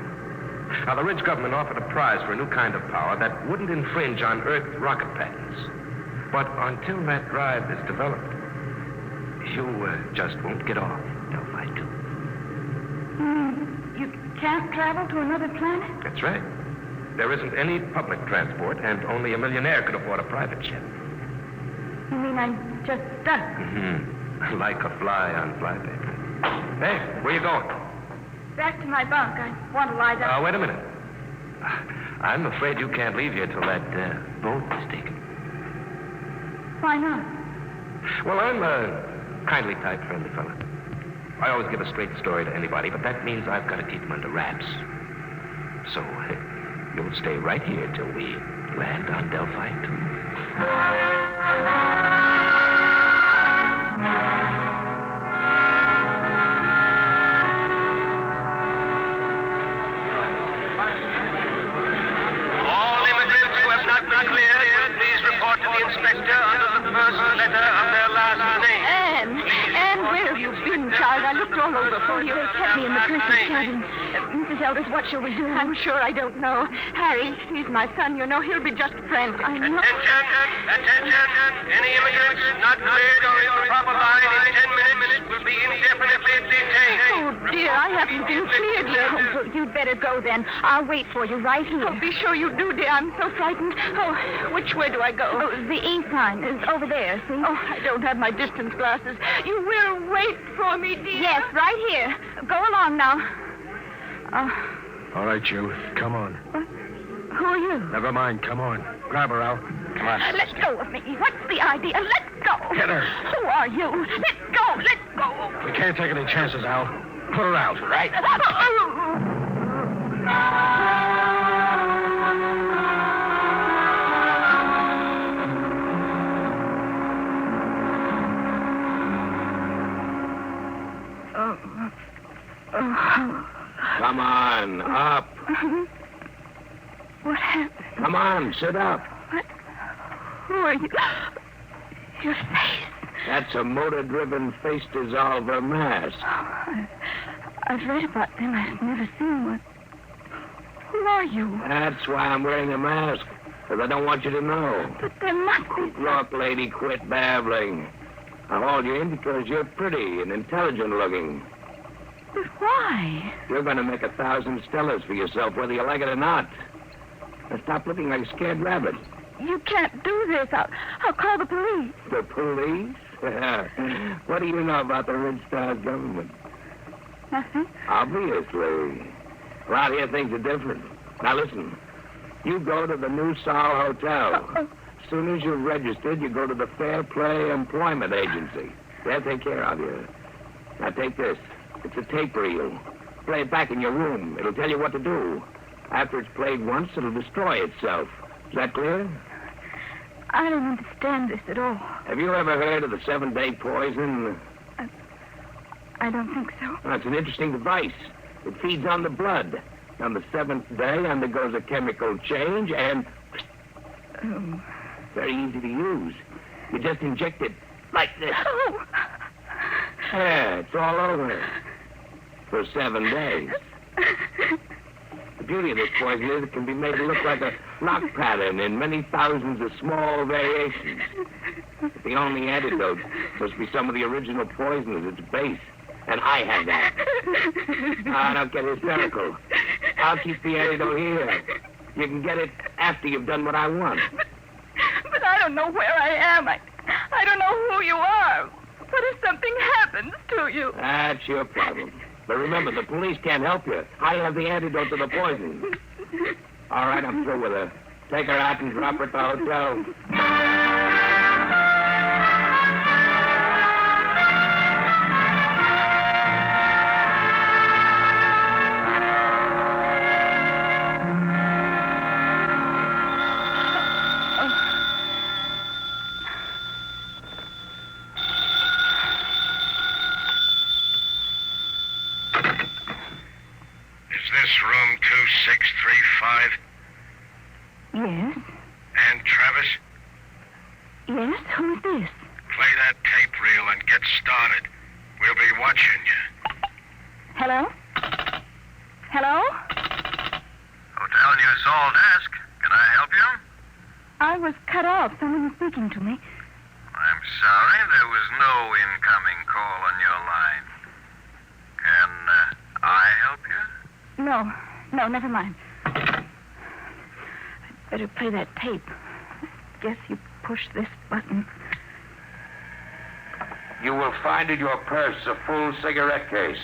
Now, the rich government offered a prize for a new kind of power that wouldn't infringe on Earth rocket patents. But until that drive is developed, you just won't get off Delphi 2. You can't travel to another planet? That's right. There isn't any public transport, and only a millionaire could afford a private jet. You mean I'm just stuck? Mm-hmm. Like a fly on flypaper. Hey, where you going? Back to my bunk. I want to lie down. Wait a minute. I'm afraid you can't leave here till that boat is taken. Why not? Well, I'm a kindly type, friendly fella. I always give a straight story to anybody, but that means I've got to keep them under wraps. So, you'll stay right here till we land on Delphi 2. Inspector under the first letter of their last name. Anne, where have you been, child? I looked all over for you. They kept me in the prince's cabin. Mrs. Elders, what shall we do? I'm sure I don't know. Harry, he's my son, you know. He'll be just frantic. I know. Attention! Any immigrants not cleared or in the proper line in 10 minutes will be indefinitely detained. Oh, dear, I haven't been cleared yet. Oh, you'd better go then. I'll wait for you right here. Oh, be sure you do, dear. I'm so frightened. Oh, which way do I go? Oh, the E sign is over there, see? Oh, I don't have my distance glasses. You will wait for me, dear? Yes, right here. Go along now. All right, you. Come on. What? Who are you? Never mind. Come on. Grab her, Al. Come on. Let go of me. What's the idea? Let go. Get her. Who are you? Let go. Let go. We can't take any chances, Al. Put her out, right? Come on, up. What happened? Come on, sit up. What? Who are you? Your face. That's a motor-driven face dissolver mask. I've read about them. I've never seen one. Who are you? That's why I'm wearing a mask, because I don't want you to know. But there must be... Look, lady, quit babbling. I hauled you in because you're pretty and intelligent looking. But why? You're going to make 1,000 stellars for yourself, whether you like it or not. Now stop looking like a scared rabbit. You can't do this. I'll call the police. The police? What do you know about the Red Star's government? Nothing. Obviously. Around here, things are different. Now, listen. You go to the New Sol Hotel. As soon as you're registered, you go to the Fair Play Employment Agency. They'll take care of you. Now, take this. It's a tape reel. Play it back in your room. It'll tell you what to do. After it's played once, it'll destroy itself. Is that clear? I don't understand this at all. Have you ever heard of the 7-day poison? I don't think so. Well, it's an interesting device. It feeds on the blood. On the 7th day, undergoes a chemical change and... Oh. Very easy to use. You just inject it like this. Oh. Yeah, it's all over. For 7 days. The beauty of this poison is it can be made to look like a lock pattern in many thousands of small variations. But the only antidote must be some of the original poison at its base. And I have that. Don't get hysterical. I'll keep the antidote here. You can get it after you've done what I want. But I don't know where I am. I don't know who you are. What if something happens to you? That's your problem. But remember, the police can't help you. I have the antidote to the poison. All right, I'm through with her. Take her out and drop her at the hotel. Room 2635. Yes? And Travis? Yes? Who's this? Play that tape reel and get started. We'll be watching you. Hello? Hello? Hotel New Sol desk. Can I help you? I was cut off. Someone was speaking to me. I'm sorry. There was no incoming call on your line. Can I help you? No, never mind. I'd better play that tape. Guess you push this button. You will find in your purse a full cigarette case.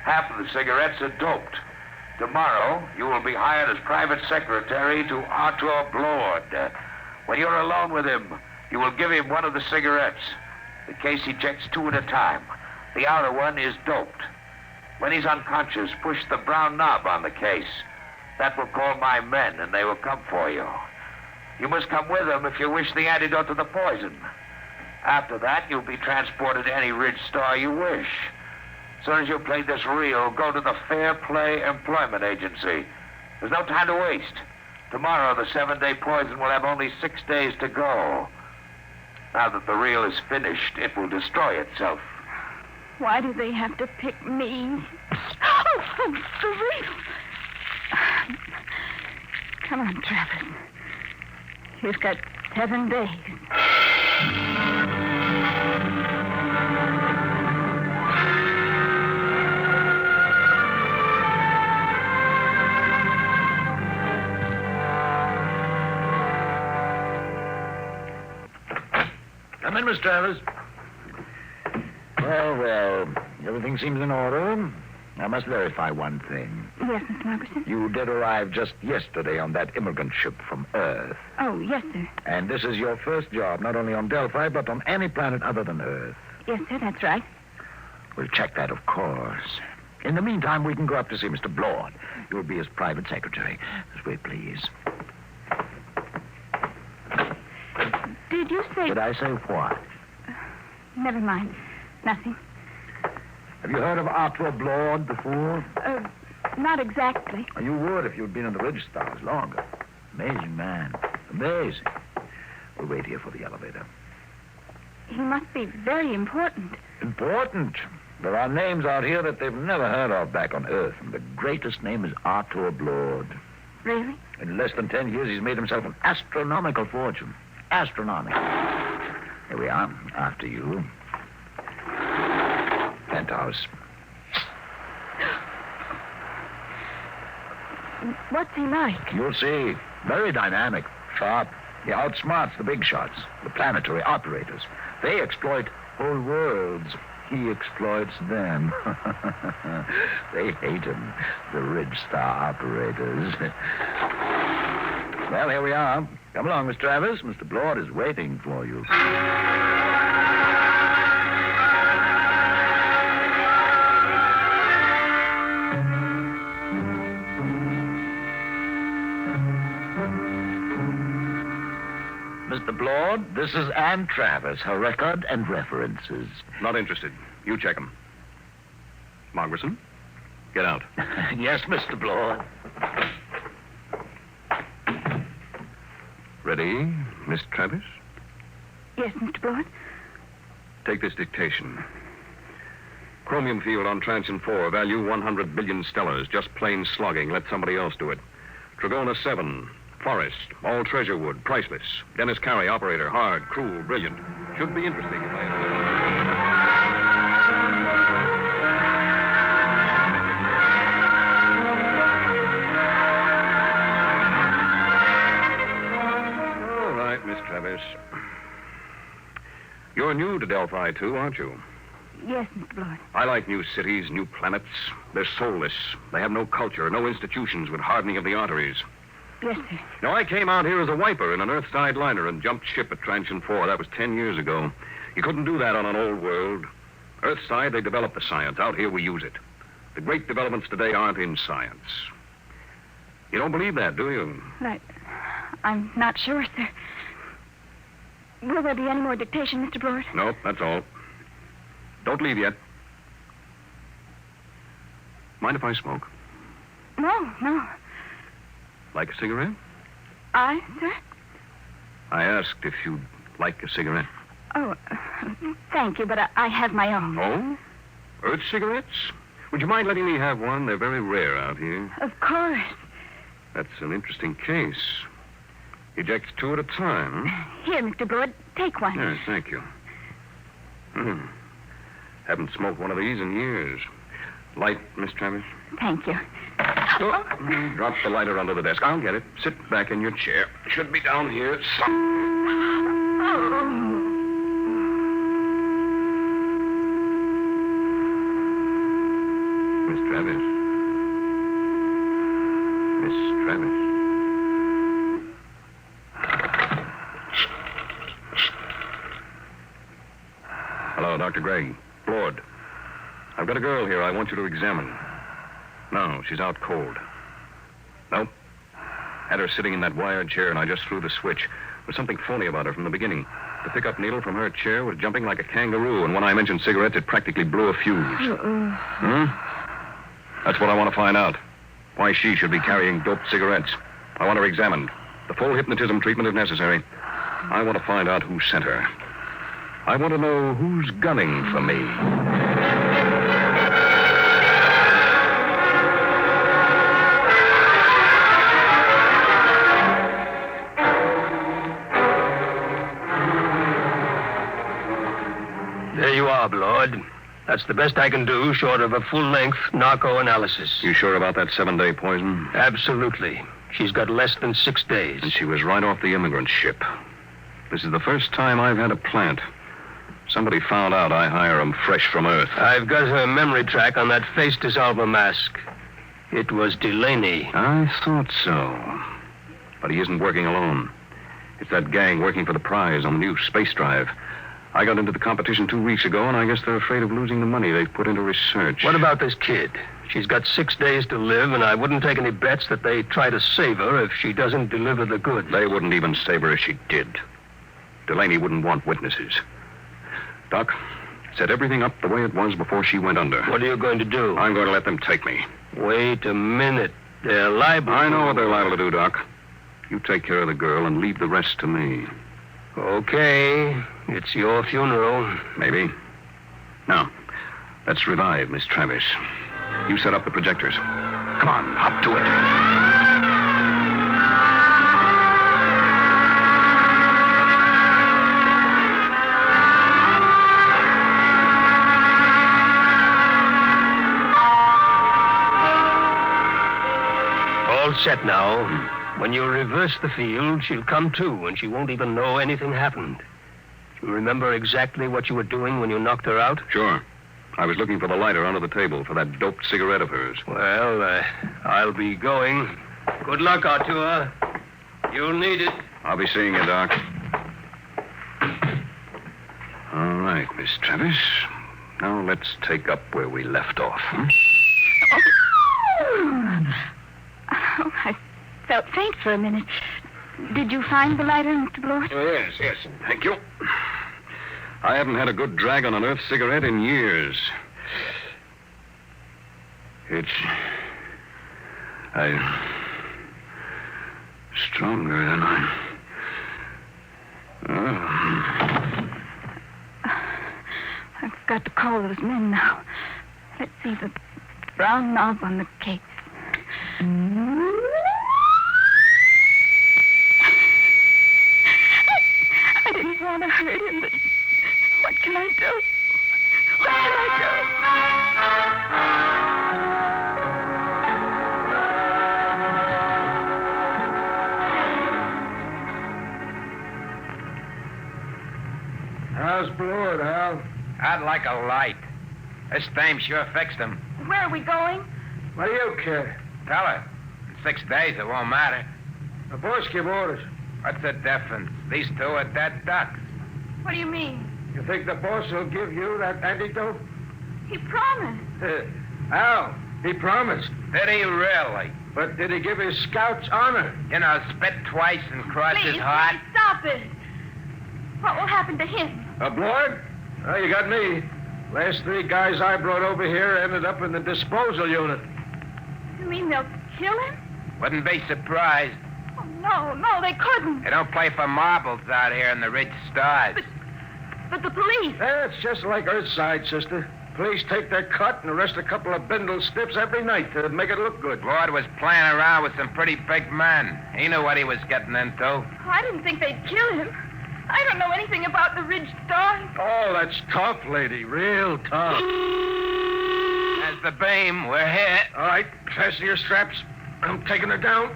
Half of the cigarettes are doped. Tomorrow, you will be hired as private secretary to Arthur Blord. When you're alone with him, you will give him one of the cigarettes. The case ejects 2 at a time. The outer one is doped. When he's unconscious, push the brown knob on the case. That will call my men, and they will come for you. You must come with them if you wish the antidote to the poison. After that, you'll be transported to any Ridge Star you wish. As soon as you've played this reel, go to the Fair Play Employment Agency. There's no time to waste. Tomorrow, the 7-day poison will have only 6 days to go. Now that the reel is finished, it will destroy itself. Why do they have to pick me? Oh, the reel. Come on, Travis. You've got 7 days. Come in, Miss Travis. Well, everything seems in order. I must verify one thing. Yes, Mr. Robertson? You did arrive just yesterday on that immigrant ship from Earth. Oh, yes, sir. And this is your first job, not only on Delphi, but on any planet other than Earth. Yes, sir, that's right. We'll check that, of course. In the meantime, we can go up to see Mr. Blord. You'll be his private secretary. This way, please. Did you say... Did I say what? Never mind. Nothing. Have you heard of Arthur Blord before? Not exactly. You would if you'd been in the Ridge Stars longer. Amazing man. Amazing. We'll wait here for the elevator. He must be very important. Important? There are names out here that they've never heard of back on Earth, and the greatest name is Arthur Blord. Really? In less than 10 years, he's made himself an astronomical fortune. Astronomical. Here we are, after you. house. What's he like? You'll see. Very dynamic, sharp. He outsmarts the big shots, the planetary operators. They exploit whole worlds. He exploits them. They hate him, the Ridge Star operators. Well, here we are. Come along, Miss Travis. Mr. Blord is waiting for you. Mr. Blord, this is Ann Travis, her record and references. Not interested. You check them. Margerson, get out. Yes, Mr. Blord. Ready, Miss Travis? Yes, Mr. Blord. Take this dictation. Chromium field on Transion 4, value 100 billion stellars. Just plain slogging. Let somebody else do it. Trigona 7, Forest, all treasure wood, priceless. Dennis Carey, operator, hard, cruel, brilliant. Should be interesting if All right, Miss Travis. You're new to Delphi, too, aren't you? Yes, Mr. Blord. I like new cities, new planets. They're soulless. They have no culture, no institutions with hardening of the arteries. Yes, sir. Now, I came out here as a wiper in an Earthside liner and jumped ship at Transion 4. That was 10 years ago. You couldn't do that on an old world. Earthside, they developed the science. Out here, we use it. The great developments today aren't in science. You don't believe that, do you? I'm not sure, sir. Will there be any more dictation, Mr. Blord? Nope, that's all. Don't leave yet. Mind if I smoke? No. Like a cigarette? Sir? I asked if you'd like a cigarette. Oh, thank you, but I have my own. Oh? Earth cigarettes? Would you mind letting me have one? They're very rare out here. Of course. That's an interesting case. Ejects 2 at a time. Here, Mr. Blord, take one. Yes, thank you. Haven't smoked one of these in years. Light, Miss Travis? Thank you. Drop the lighter under the desk. I'll get it. Sit back in your chair. Should be down here. Miss Travis. Miss Travis. Hello, Dr. Gregg. Lord. I've got a girl here I want you to examine. No, she's out cold. Nope. Had her sitting in that wired chair, and I just threw the switch. There's something phony about her from the beginning. The pickup needle from her chair was jumping like a kangaroo, and when I mentioned cigarettes, it practically blew a fuse. That's what I want to find out. Why she should be carrying doped cigarettes. I want her examined. The full hypnotism treatment if necessary. I want to find out who sent her. I want to know who's gunning for me. There you are, Blord. That's the best I can do, short of a full-length narco-analysis. You sure about that 7-day poison? Absolutely. She's got less than 6 days. And she was right off the immigrant ship. This is the first time I've had a plant. Somebody found out I hire them fresh from Earth. I've got her memory track on that face dissolver mask. It was Delaney. I thought so. But he isn't working alone. It's that gang working for the prize on the new space drive. I got into the competition 2 weeks ago, and I guess they're afraid of losing the money they've put into research. What about this kid? She's got 6 days to live, and I wouldn't take any bets that they try to save her if she doesn't deliver the goods. They wouldn't even save her if she did. Delaney wouldn't want witnesses. Doc, set everything up the way it was before she went under. What are you going to do? I'm going to let them take me. Wait a minute. They're liable. I know what they're liable to do, Doc. You take care of the girl and leave the rest to me. Okay. It's your funeral. Maybe. Now, let's revive Miss Travis. You set up the projectors. Come on, hop to it. set now. When you reverse the field, she'll come to, and she won't even know anything happened. You remember exactly what you were doing when you knocked her out? Sure. I was looking for the lighter under the table for that doped cigarette of hers. Well, I'll be going. Good luck, Artur. You'll need it. I'll be seeing you, Doc. All right, Miss Travis. Now let's take up where we left off. Oh, I felt faint for a minute. Did you find the lighter, Mr. Blord? Oh, yes. Thank you. I haven't had a good drag on an earth cigarette in years. Stronger than I've got to call those men now. Let's see the brown knob on the case. I didn't want to hurt him, but what can I do? What can I How's Blord, Hal? I'd like a light. This dame sure fixed him. do? Where are we going? What do you care? Tell her. In 6 days, it won't matter. The boys give orders. What's the difference? These two are dead ducks. What do you mean? You think the boss will give you that antidote? He promised. Al, he promised. Did he really? But did he give his scouts honor? You know, spit twice and cross his heart. Please, stop it. What will happen to him? Blord? Oh, you got me. Last 3 guys I brought over here ended up in the disposal unit. You mean they'll kill him? Wouldn't be surprised. Oh, no, they couldn't. They don't play for marbles out here in the rich stars. But the police. It's just like Earthside, sister. Police take their cut and arrest a couple of bindle stiffs every night to make it look good. Lord was playing around with some pretty big men. He knew what he was getting into. Oh, I didn't think they'd kill him. I don't know anything about the Ridge Stars. Oh, that's tough, lady. Real tough. There's the beam. We're hit. All right, fasten your straps. I'm taking her down.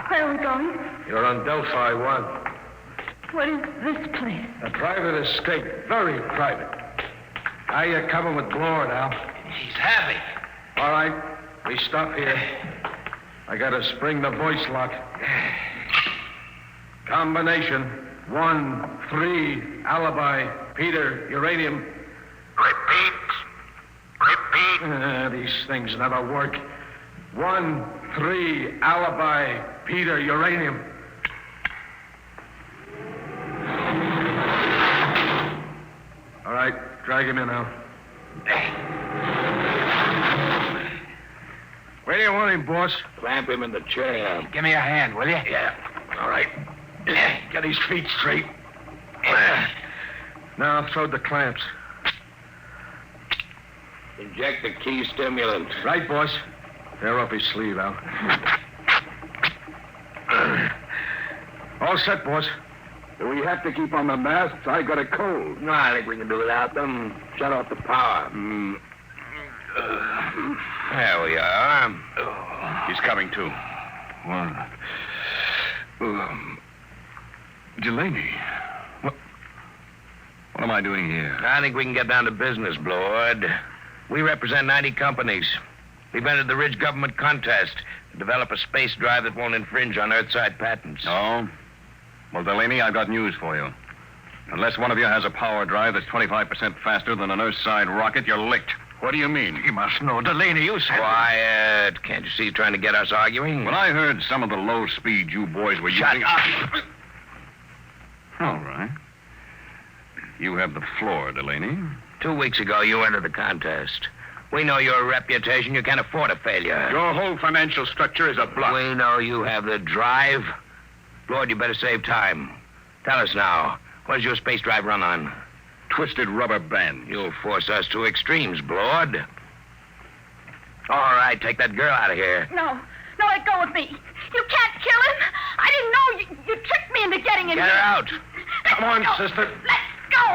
Where are we going? You're on Delphi 1. What is this place? A private estate. Very private. How you coming with Blord, Al? He's heavy. All right. We stop here. I gotta spring the voice lock. Combination 1-3 alibi Peter uranium. Repeat. These things never work. 1-3 alibi Peter uranium. All right, drag him in now. Where do you want him, boss? Clamp him in the chair. Give me a hand, will you? Yeah. All right. Get his feet straight. Now throw the clamps. Inject the key stimulant. Right, boss. Tear off his sleeve, Al. All set, boss. Do we have to keep on the masks? I got a cold. No, I think we can do without them. Shut off the power. There we are. He's coming to. Delaney. What am I doing here? I think we can get down to business, Blord. We represent 90 companies. We've entered the Ridge government contest to develop a space drive that won't infringe on Earthside patents. Oh? Well, Delaney, I've got news for you. Unless one of you has a power drive that's 25% faster than an Earthside rocket, you're licked. What do you mean? You must know, Delaney, you said... Quiet. Can't you see he's trying to get us arguing? When I heard some of the low speed you boys were Shut using... up. All right. You have the floor, Delaney. 2 weeks ago, you entered the contest. We know your reputation. You can't afford a failure. Your whole financial structure is a bluff. We know you have the drive. Lord, you better save time. Tell us now. What does your space drive run on? Twisted rubber band. You'll force us to extremes, Blord. All right, take that girl out of here. No, let go of me. You can't kill him. I didn't know. You tricked me into getting in Get here. her out. Let Come on, sister. Let's go.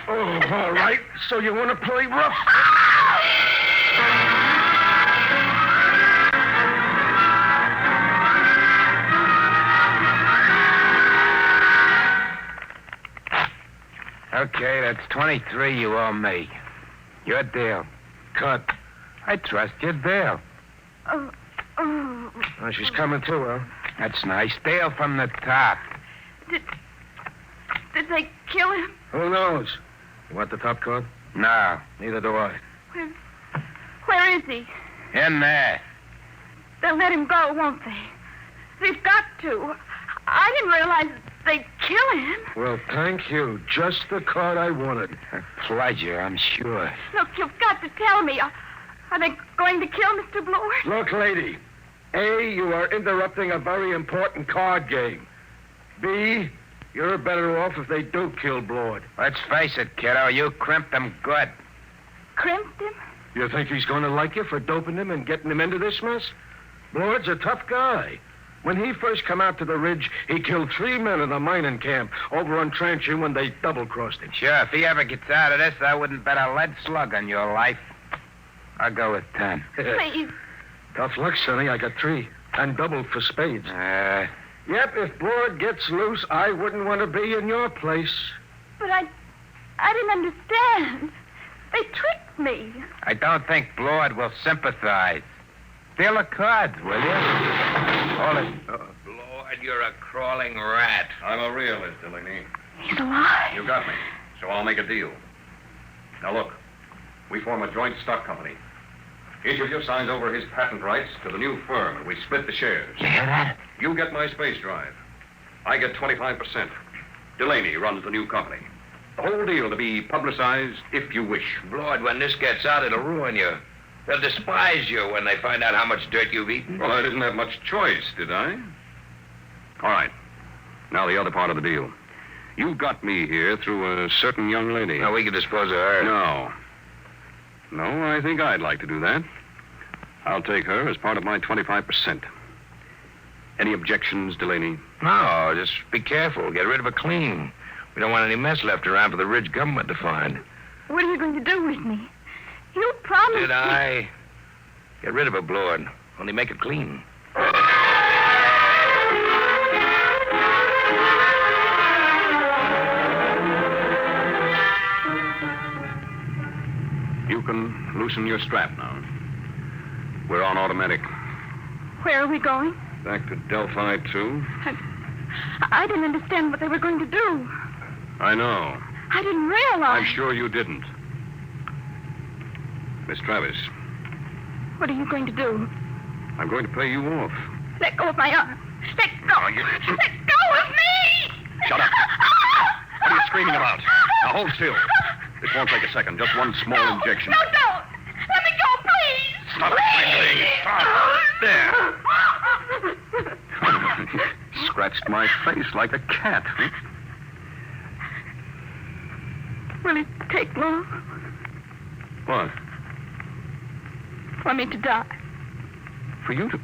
Oh, all right. So you want to play rough? Okay, that's 23 you owe me. Your deal. Cut. I trust your deal. Oh. Oh, she's coming too, huh? That's nice. Deal from the top. Did they kill him? Who knows? You want the top card? No, neither do I. Where is he? In there. They'll let him go, won't they? They've got to. I didn't realize they'd kill him. Well, thank you. Just the card I wanted. A pleasure, I'm sure. Look, you've got to tell me. Are they going to kill Mr. Blord? Look, lady. A, you are interrupting a very important card game. B, you're better off if they do kill Blord. Let's face it, kiddo. You crimped him good. Crimped him? You think he's going to like you for doping him and getting him into this mess? Blord's a tough guy. When he first come out to the ridge, he killed 3 men in the mining camp over on Trancher when they double-crossed him. Sure, if he ever gets out of this, I wouldn't bet a lead slug on your life. I'll go with 10. Please. Tough luck, Sonny. I got 3. And double for spades. Yep, if Blord gets loose, I wouldn't want to be in your place. But I didn't understand. They tricked me. I don't think Blord will sympathize. Deal the cards, will you? Hold it. Blord, you're a crawling rat. I'm a realist, Delaney. He's alive. You got me, so I'll make a deal. Now, look, we form a joint stock company. Each of you signs over his patent rights to the new firm, and we split the shares. You hear that? You get my space drive. I get 25%. Delaney runs the new company. The whole deal to be publicized if you wish. Blord, when this gets out, it'll ruin you. They'll despise you when they find out how much dirt you've eaten. Well, I didn't have much choice, did I? All right. Now the other part of the deal. You got me here through a certain young lady. Now, we can dispose of her. No, I think I'd like to do that. I'll take her as part of my 25%. Any objections, Delaney? No, just be careful. Get rid of her clean. We don't want any mess left around for the Ridge government to find. What are you going to do with me? You promised Did I? Get rid of her, Blord. Only make it clean. You can loosen your strap now. We're on automatic. Where are we going? Back to Delphi 2. I didn't understand what they were going to do. I know. I didn't realize. I'm sure you didn't. Miss Travis. What are you going to do? I'm going to pay you off. Let go of my arm. Let go. Let go of me! Shut up. What are you screaming about? Now hold still. This won't take a second. Just one small injection. No, don't. Let me go, please. Stop screaming. Stop. There. Scratched my face like a cat. Will it take long What? for me to die? For you to...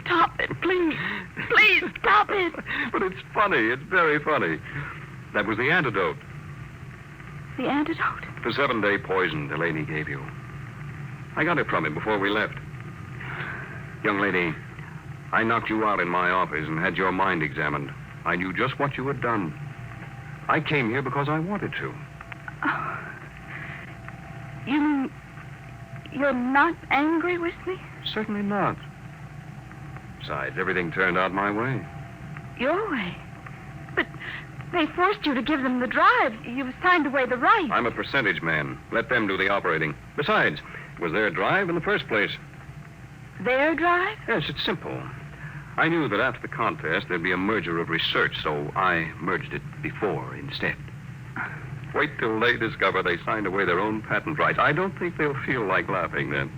Stop it, please. Please, stop it. But it's funny. It's very funny. That was the antidote. The antidote? The 7-day poison Delaney gave you. I got it from him before we left. Young lady, I knocked you out in my office and had your mind examined. I knew just what you had done. I came here because I wanted to. Oh. You mean you're not angry with me? Certainly not. Besides, everything turned out my way. Your way? But they forced you to give them the drive. You've signed away the right. I'm a percentage man. Let them do the operating. Besides, it was their drive in the first place. Their drive? Yes, it's simple. I knew that after the contest, there'd be a merger of research, so I merged it before instead. Wait till they discover they signed away their own patent rights. I don't think they'll feel like laughing then.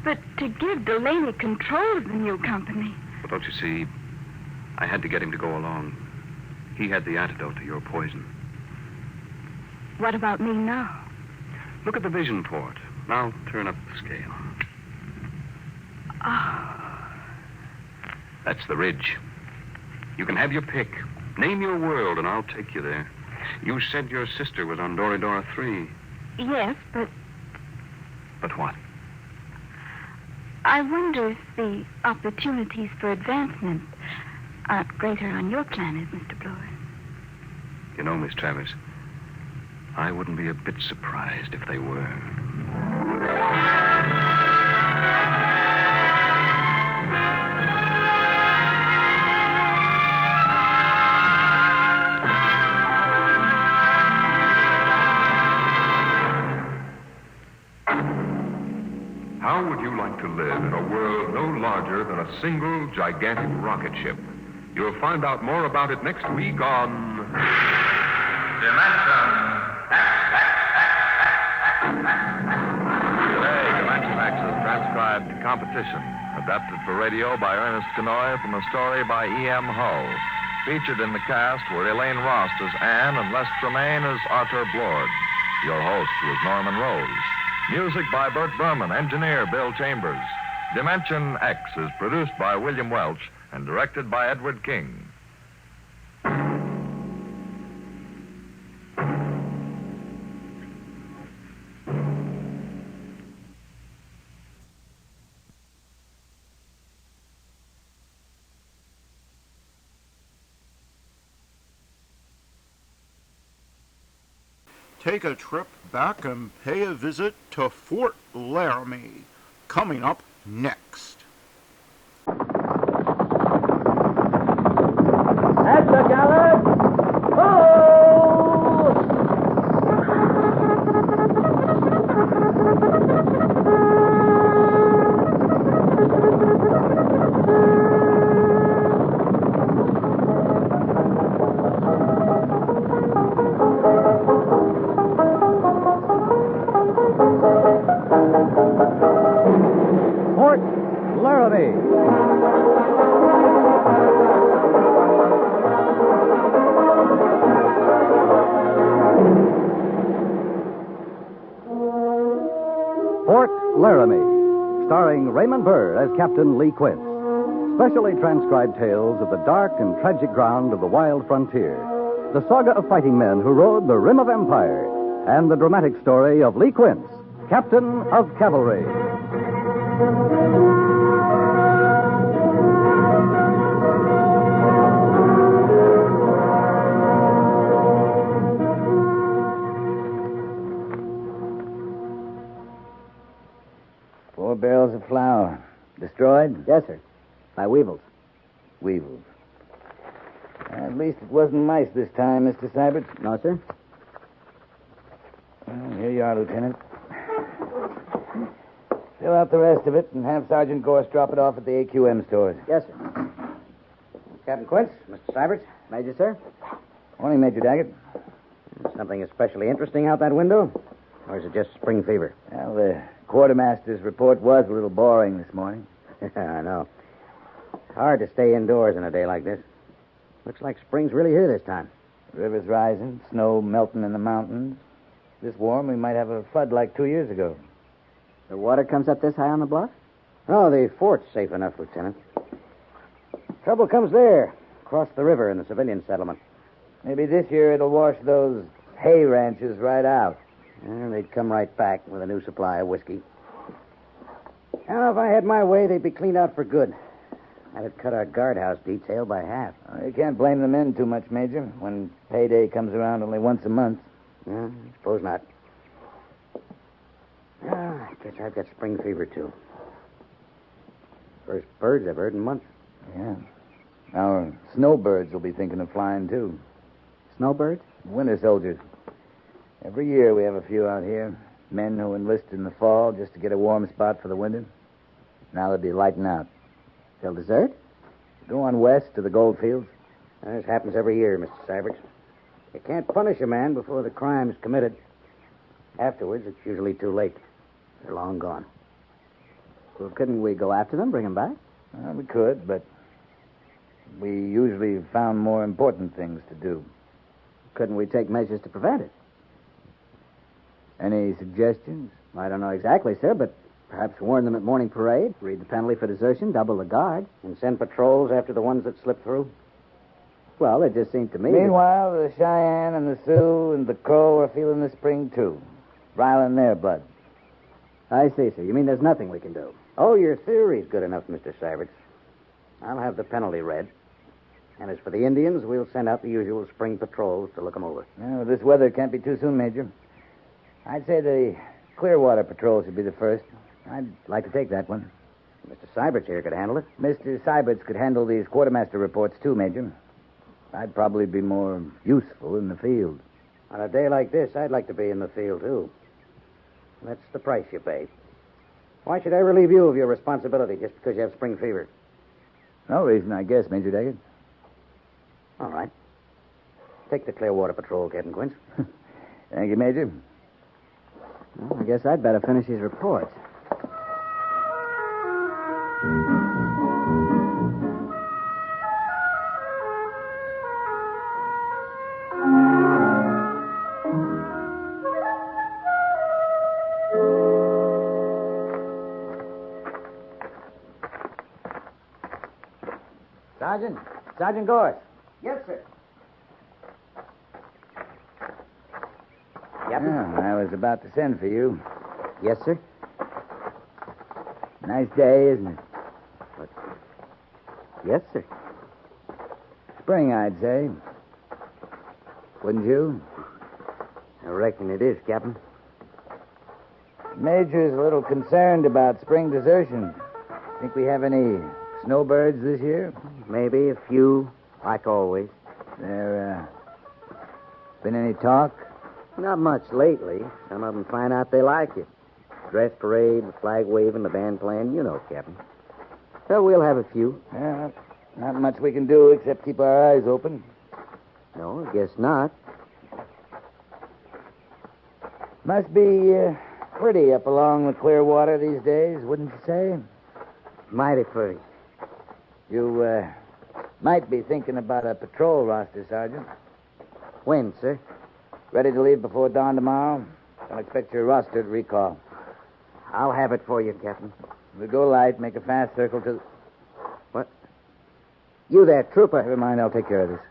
But to give Delaney control of the new company. But don't you see, I had to get him to go along. He had the antidote to your poison. What about me now? Look at the vision port. Now turn up the scale. Oh. That's the ridge. You can have your pick. Name your world, and I'll take you there. You said your sister was on Doridora 3. Yes, but But what? I wonder if the opportunities for advancement aren't greater on your planet, Mr. Blower. You know, Miss Travers, I wouldn't be a bit surprised if they were. How would you like to live in a world no larger than a single gigantic rocket ship? You'll find out more about it next week on... Dimension Today, Dimension X is transcribed Competition, adapted for radio by Ernest Kenoy from a story by E.M. Hull. Featured in the cast were Elaine Rost as Anne and Les Tremaine as Arthur Blord. Your host was Norman Rose. Music by Burt Berman, engineer Bill Chambers. Dimension X is produced by William Welch and directed by Edward King. Take a trip back and pay a visit to Fort Laramie. Coming up next. That's the gallop! Fort Laramie. Fort Laramie, starring Raymond Burr as Captain Lee Quince. Specially transcribed tales of the dark and tragic ground of the wild frontier. The saga of fighting men who rode the rim of empire. And the dramatic story of Lee Quince, Captain of Cavalry. Four barrels of flour. Destroyed? Yes, sir. By weevils. Weevils. At least it wasn't mice this time, Mr. Sybert. No, sir. Well, here you are, Lieutenant. Fill out the rest of it and have Sergeant Gorse drop it off at the AQM stores. Yes, sir. Captain Quince, Mr. Sybert. Major, sir. Morning, Major Daggett. Something especially interesting out that window? Or is it just spring fever? Well, the quartermaster's report was a little boring this morning. I know. Hard to stay indoors in a day like this. Looks like spring's really here this time. The river's rising, snow melting in the mountains. This warm, we might have a flood like 2 years ago. The water comes up this high on the bluff? Oh, the fort's safe enough, Lieutenant. Trouble comes there, across the river in the civilian settlement. Maybe this year it'll wash those hay ranches right out. And they'd come right back with a new supply of whiskey. Now, if I had my way, they'd be cleaned out for good. I'd cut our guardhouse detail by half. You can't blame the men too much, Major, when payday comes around only once a month. I suppose not. I guess I've got spring fever, too. First birds I've heard in months. Yeah. Our snowbirds will be thinking of flying, too. Snowbirds? Winter soldiers. Every year we have a few out here. Men who enlist in the fall just to get a warm spot for the winter. Now they'll be lighting out. They'll desert? Go on west to the gold fields. This happens every year, Mr. Sybert. You can't punish a man before the crime's committed. Afterwards, it's usually too late. They're long gone. Well, couldn't we go after them, bring them back? We could, but we usually found more important things to do. Couldn't we take measures to prevent it? Any suggestions? I don't know exactly, sir, but perhaps warn them at morning parade, read the penalty for desertion, double the guard, and send patrols after the ones that slip through. Well, it just seemed to me. Meanwhile, the Cheyenne and the Sioux and the Crow are feeling the spring, too. Riling their blood. I see, sir. You mean there's nothing we can do? Oh, your theory's good enough, Mr. Syverts. I'll have the penalty read. And as for the Indians, we'll send out the usual spring patrols to look them over. Well, this weather can't be too soon, Major. I'd say the Clearwater Patrol should be the first. I'd like to take that one. Mr. Syberts here could handle it. Mr. Syberts could handle these quartermaster reports, too, Major. I'd probably be more useful in the field. On a day like this, I'd like to be in the field, too. That's the price you pay. Why should I relieve you of your responsibility just because you have spring fever? No reason, I guess, Major Daggett. All right. Take the Clearwater Patrol, Captain Quince. Thank you, Major. Well, I guess I'd better finish these reports. Sergeant Gorse. Yes, sir. Captain? I was about to send for you. Yes, sir. Nice day, isn't it? What? Yes, sir. Spring, I'd say. Wouldn't you? I reckon it is, Captain. Major's a little concerned about spring desertion. Think we have any snowbirds this year? Maybe a few, like always. There, been any talk? Not much lately. Some of them find out they like it. Dress parade, the flag waving, the band playing, you know, Captain. So we'll have a few. Yeah, not much we can do except keep our eyes open. No, I guess not. Must be pretty up along the Clearwater these days, wouldn't you say? Mighty pretty. You might be thinking about a patrol roster, Sergeant. When, sir? Ready to leave before dawn tomorrow? Don't expect your roster to recall. I'll have it for you, Captain. We'll go light, make a fast circle to... What? You there, trooper. Never mind, I'll take care of this.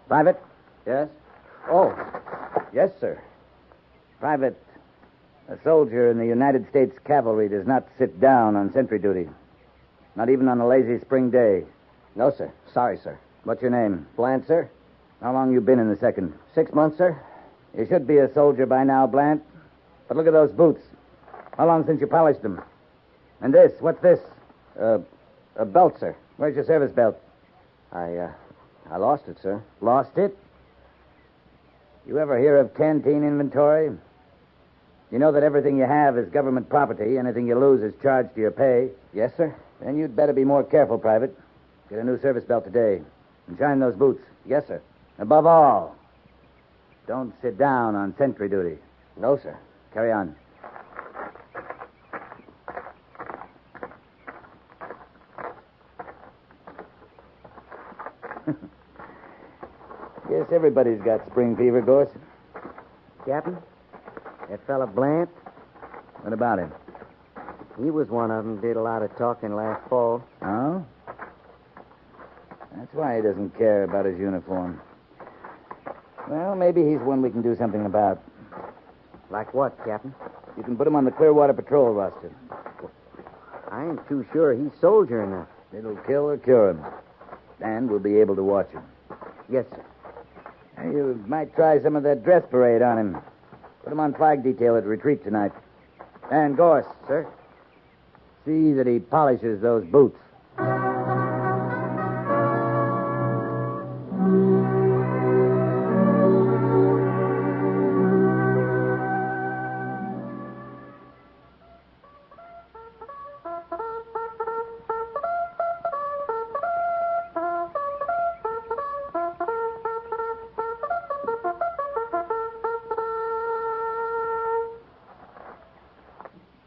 Private? Yes? Oh, yes, sir. Private, a soldier in the United States Cavalry does not sit down on sentry duty. Not even on a lazy spring day. No, sir. Sorry, sir. What's your name? Blant, sir. How long you been in the second? 6 months, sir. You should be a soldier by now, Blant. But look at those boots. How long since you polished them? And this, what's this? A belt, sir. Where's your service belt? I lost it, sir. Lost it? You ever hear of canteen inventory? You know that everything you have is government property. Anything you lose is charged to your pay. Yes, sir. Then you'd better be more careful, Private. Get a new service belt today. And shine those boots. Yes, sir. Above all, don't sit down on sentry duty. No, sir. Carry on. Guess everybody's got spring fever, Gorse. Captain, that fella Blant, What about him? he was one of them, did a lot of talking last fall. Oh? That's why he doesn't care about his uniform. Well, maybe he's one we can do something about. Like what, Captain? You can put him on the Clearwater Patrol roster. I ain't too sure he's soldier enough. It'll kill or cure him. And we'll be able to watch him. Yes, sir. Hey, you might try some of that dress parade on him. Put him on flag detail at retreat tonight. And Gorse. Sir? See that he polishes those boots.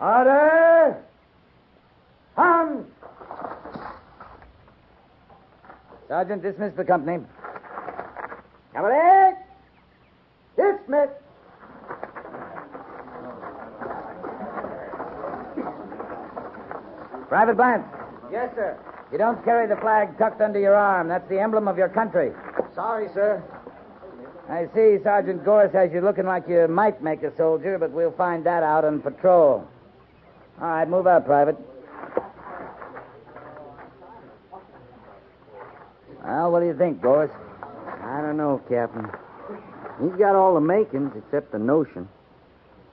Order! Come! Sergeant, dismiss the company. Cavalry! Dismiss! Private Blanche, Yes, sir. you don't carry the flag tucked under your arm. That's the emblem of your country. Sorry, sir. I see Sergeant Gorse has you looking like you might make a soldier, but we'll find that out on patrol. All right, move out, Private. Well, what do you think, Gorse? I don't know, Captain. He's got all the makings except the notion.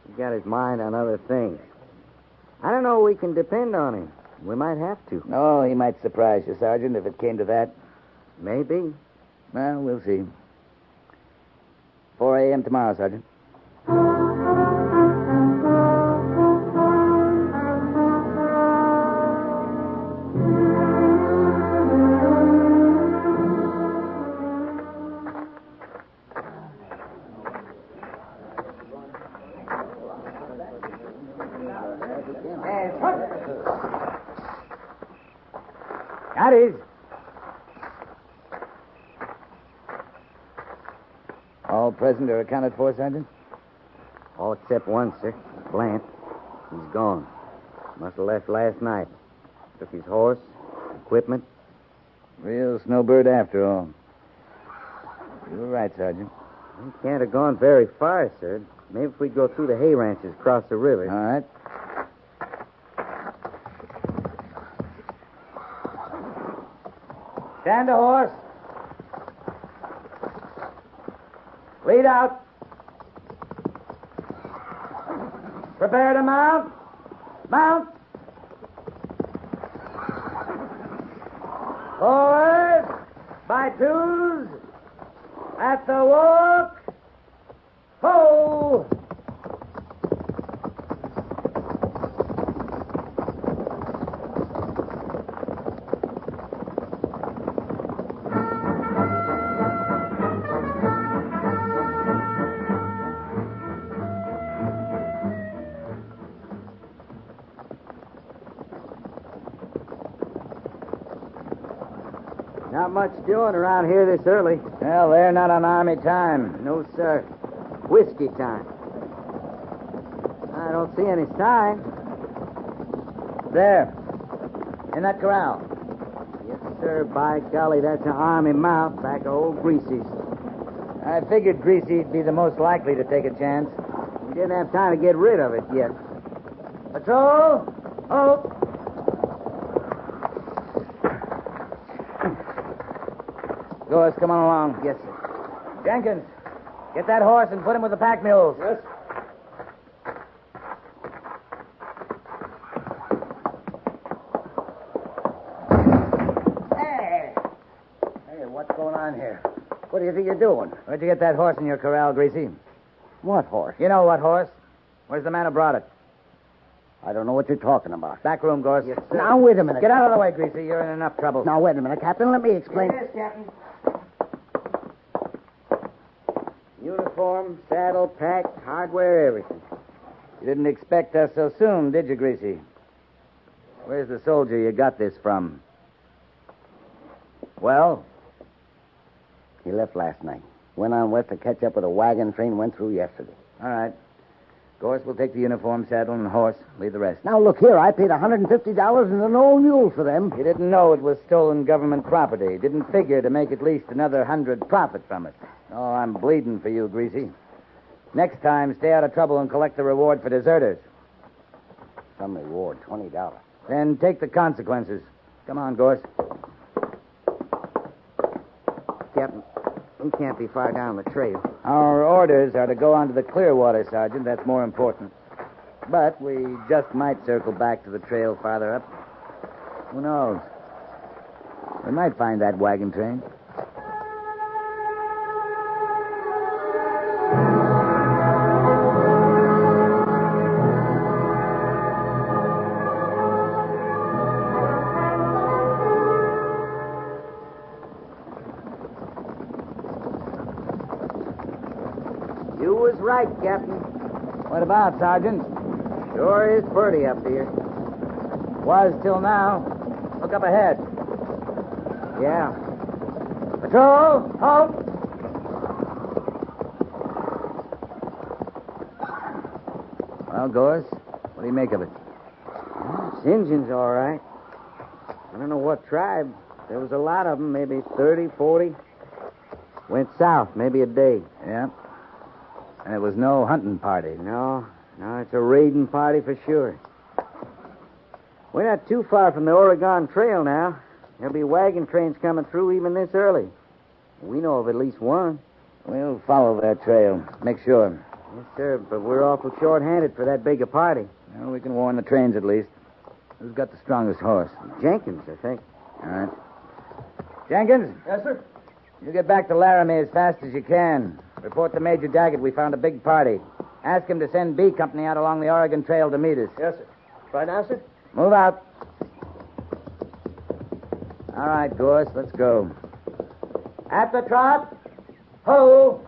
He's got his mind on other things. I don't know if we can depend on him. We might have to. No, he might surprise you, Sergeant, if it came to that. Maybe. Well, we'll see. 4 a.m. tomorrow, Sergeant. Caddies. All present or accounted for, Sergeant? All except one, sir. Blant. He's gone. Must have left last night. Took his horse, equipment. Real snowbird after all. You were right, Sergeant. He can't have gone very far, sir. Maybe if we go through the hay ranches across the river. All right. Stand a horse. Lead out. Prepare to mount. Mount. Forward. By twos. At the walk. Ho! Not much doing around here this early. Well, they're not on Army time. No, sir. Whiskey time. I don't see any sign. There. In that corral. Yes, sir. By golly, that's an Army mount back of old Greasy's. I figured Greasy'd be the most likely to take a chance. We didn't have time to get rid of it yet. Patrol! Hope! Gorse, come on along. Yes, sir. Jenkins, get that horse and put him with the pack mules. Yes. Hey, what's going on here? What do you think you're doing? Where'd you get that horse in your corral, Greasy? What horse? You know what horse. Where's the man who brought it? I don't know what you're talking about. Back room, Gorse. Yes, sir. Now, wait a minute. Get out of the way, Greasy. You're in enough trouble. Now, wait a minute, Captain. Let me explain. Yes, Captain. Uniform, saddle, pack, hardware, everything. You didn't expect us so soon, did you, Greasy? Where's the soldier you got this from? Well? He left last night. Went on west to catch up with a wagon train, went through yesterday. All right. Gorse will take the uniform, saddle, and horse. Leave the rest. Now, look here. I paid $150 and an old mule for them. You didn't know it was stolen government property. Didn't figure to make at least another 100 profit from it. Oh, I'm bleeding for you, Greasy. Next time, stay out of trouble and collect the reward for deserters. Some reward, $20. Then take the consequences. Come on, Gorse. Captain, we can't be far down the trail. Our orders are to go on to the Clearwater, Sergeant. That's more important. But we just might circle back to the trail farther up. Who knows? We might find that wagon train. You was right, Captain. What about, Sergeant? Sure is pretty up here. Was till now. Look up ahead. Yeah. Patrol! Halt! Well, Gorse, what do you make of it? This engine's all right. I don't know what tribe. There was a lot of them, maybe 30, 40. Went south, maybe a day. Yeah. And it was no hunting party. No, it's a raiding party for sure. We're not too far from the Oregon Trail now. There'll be wagon trains coming through even this early. We know of at least one. We'll follow that trail. Make sure. Yes, sir, but we're awful short-handed for that big a party. Well, we can warn the trains at least. Who's got the strongest horse? Jenkins, I think. All right. Jenkins? Yes, sir? You get back to Laramie as fast as you can. Report to Major Daggett we found a big party. Ask him to send B Company out along the Oregon Trail to meet us. Yes, sir. Right now, sir? Move out. All right, Gorse, let's go. At the trot. Ho!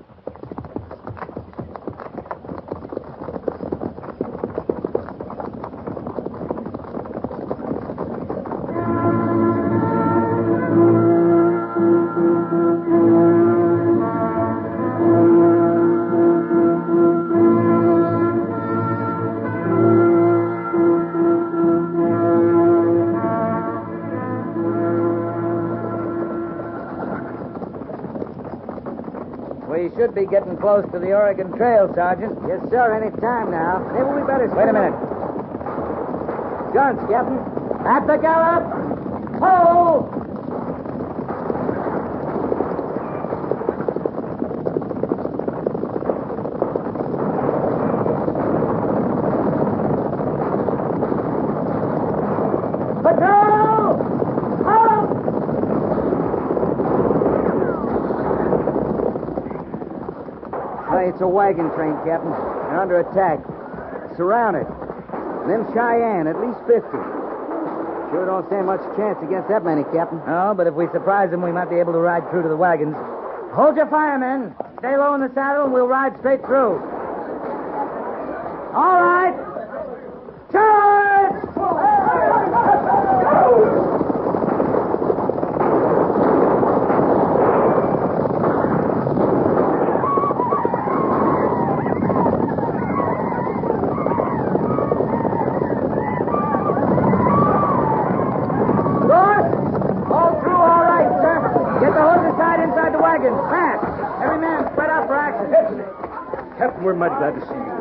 We should be getting close to the Oregon Trail, Sergeant. Yes, sir, any time now. Maybe we better... Wait a minute. Guns, Captain. At the gallop! Ho! It's a wagon train, Captain. They're under attack. Surrounded. And them Cheyenne, at least 50. Sure don't stand much chance against that many, Captain. No, but if we surprise them, we might be able to ride through to the wagons. Hold your fire, men. Stay low in the saddle, and we'll ride straight through. All right. Charge! Captain, we're mighty glad to see you.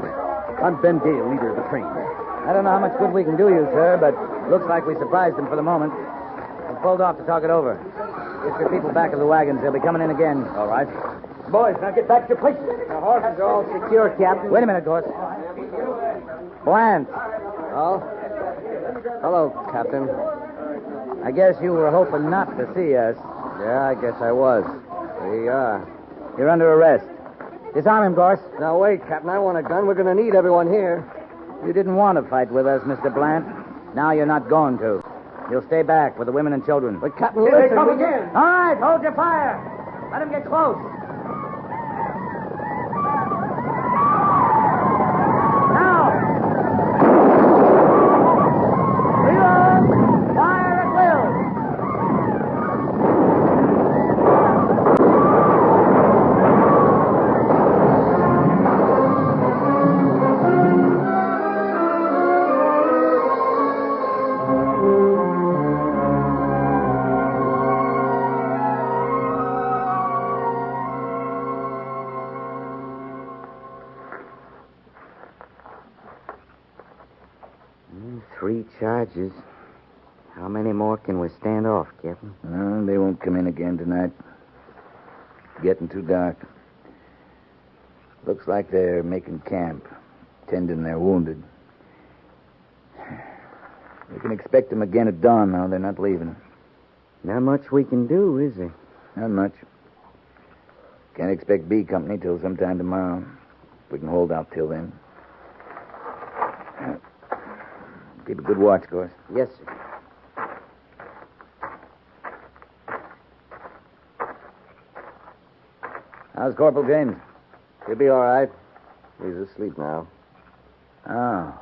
I'm Ben Gale, leader of the train. I don't know how much good we can do you, sir, but looks like we surprised them for the moment. We pulled off to talk it over. Get your people back of the wagons. They'll be coming in again. All right. Boys, now get back to your places. The horses are all secure, Captain. Wait a minute, Gorse. Bland. Oh? Hello, Captain. I guess you were hoping not to see us. Yeah, I guess I was. We are. You're under arrest. Disarm him, Gorse. Now, wait, Captain. I want a gun. We're going to need everyone here. You didn't want to fight with us, Mr. Blant. Now you're not going to. You'll stay back with the women and children. But, Captain, Here listen. they come again. All right, hold your fire. Let him get close. Now. Reload. Fire at will. Charges. How many more can we stand off, Captain? They won't come in again tonight. It's getting too dark. Looks like they're making camp, tending their wounded. We can expect them again at dawn now. They're not leaving. Not much we can do, is there? Not much. Can't expect B Company till sometime tomorrow. We can hold out till then. Keep a good watch, Gorse. Yes, sir. How's Corporal James? He'll be all right. He's asleep now. Oh.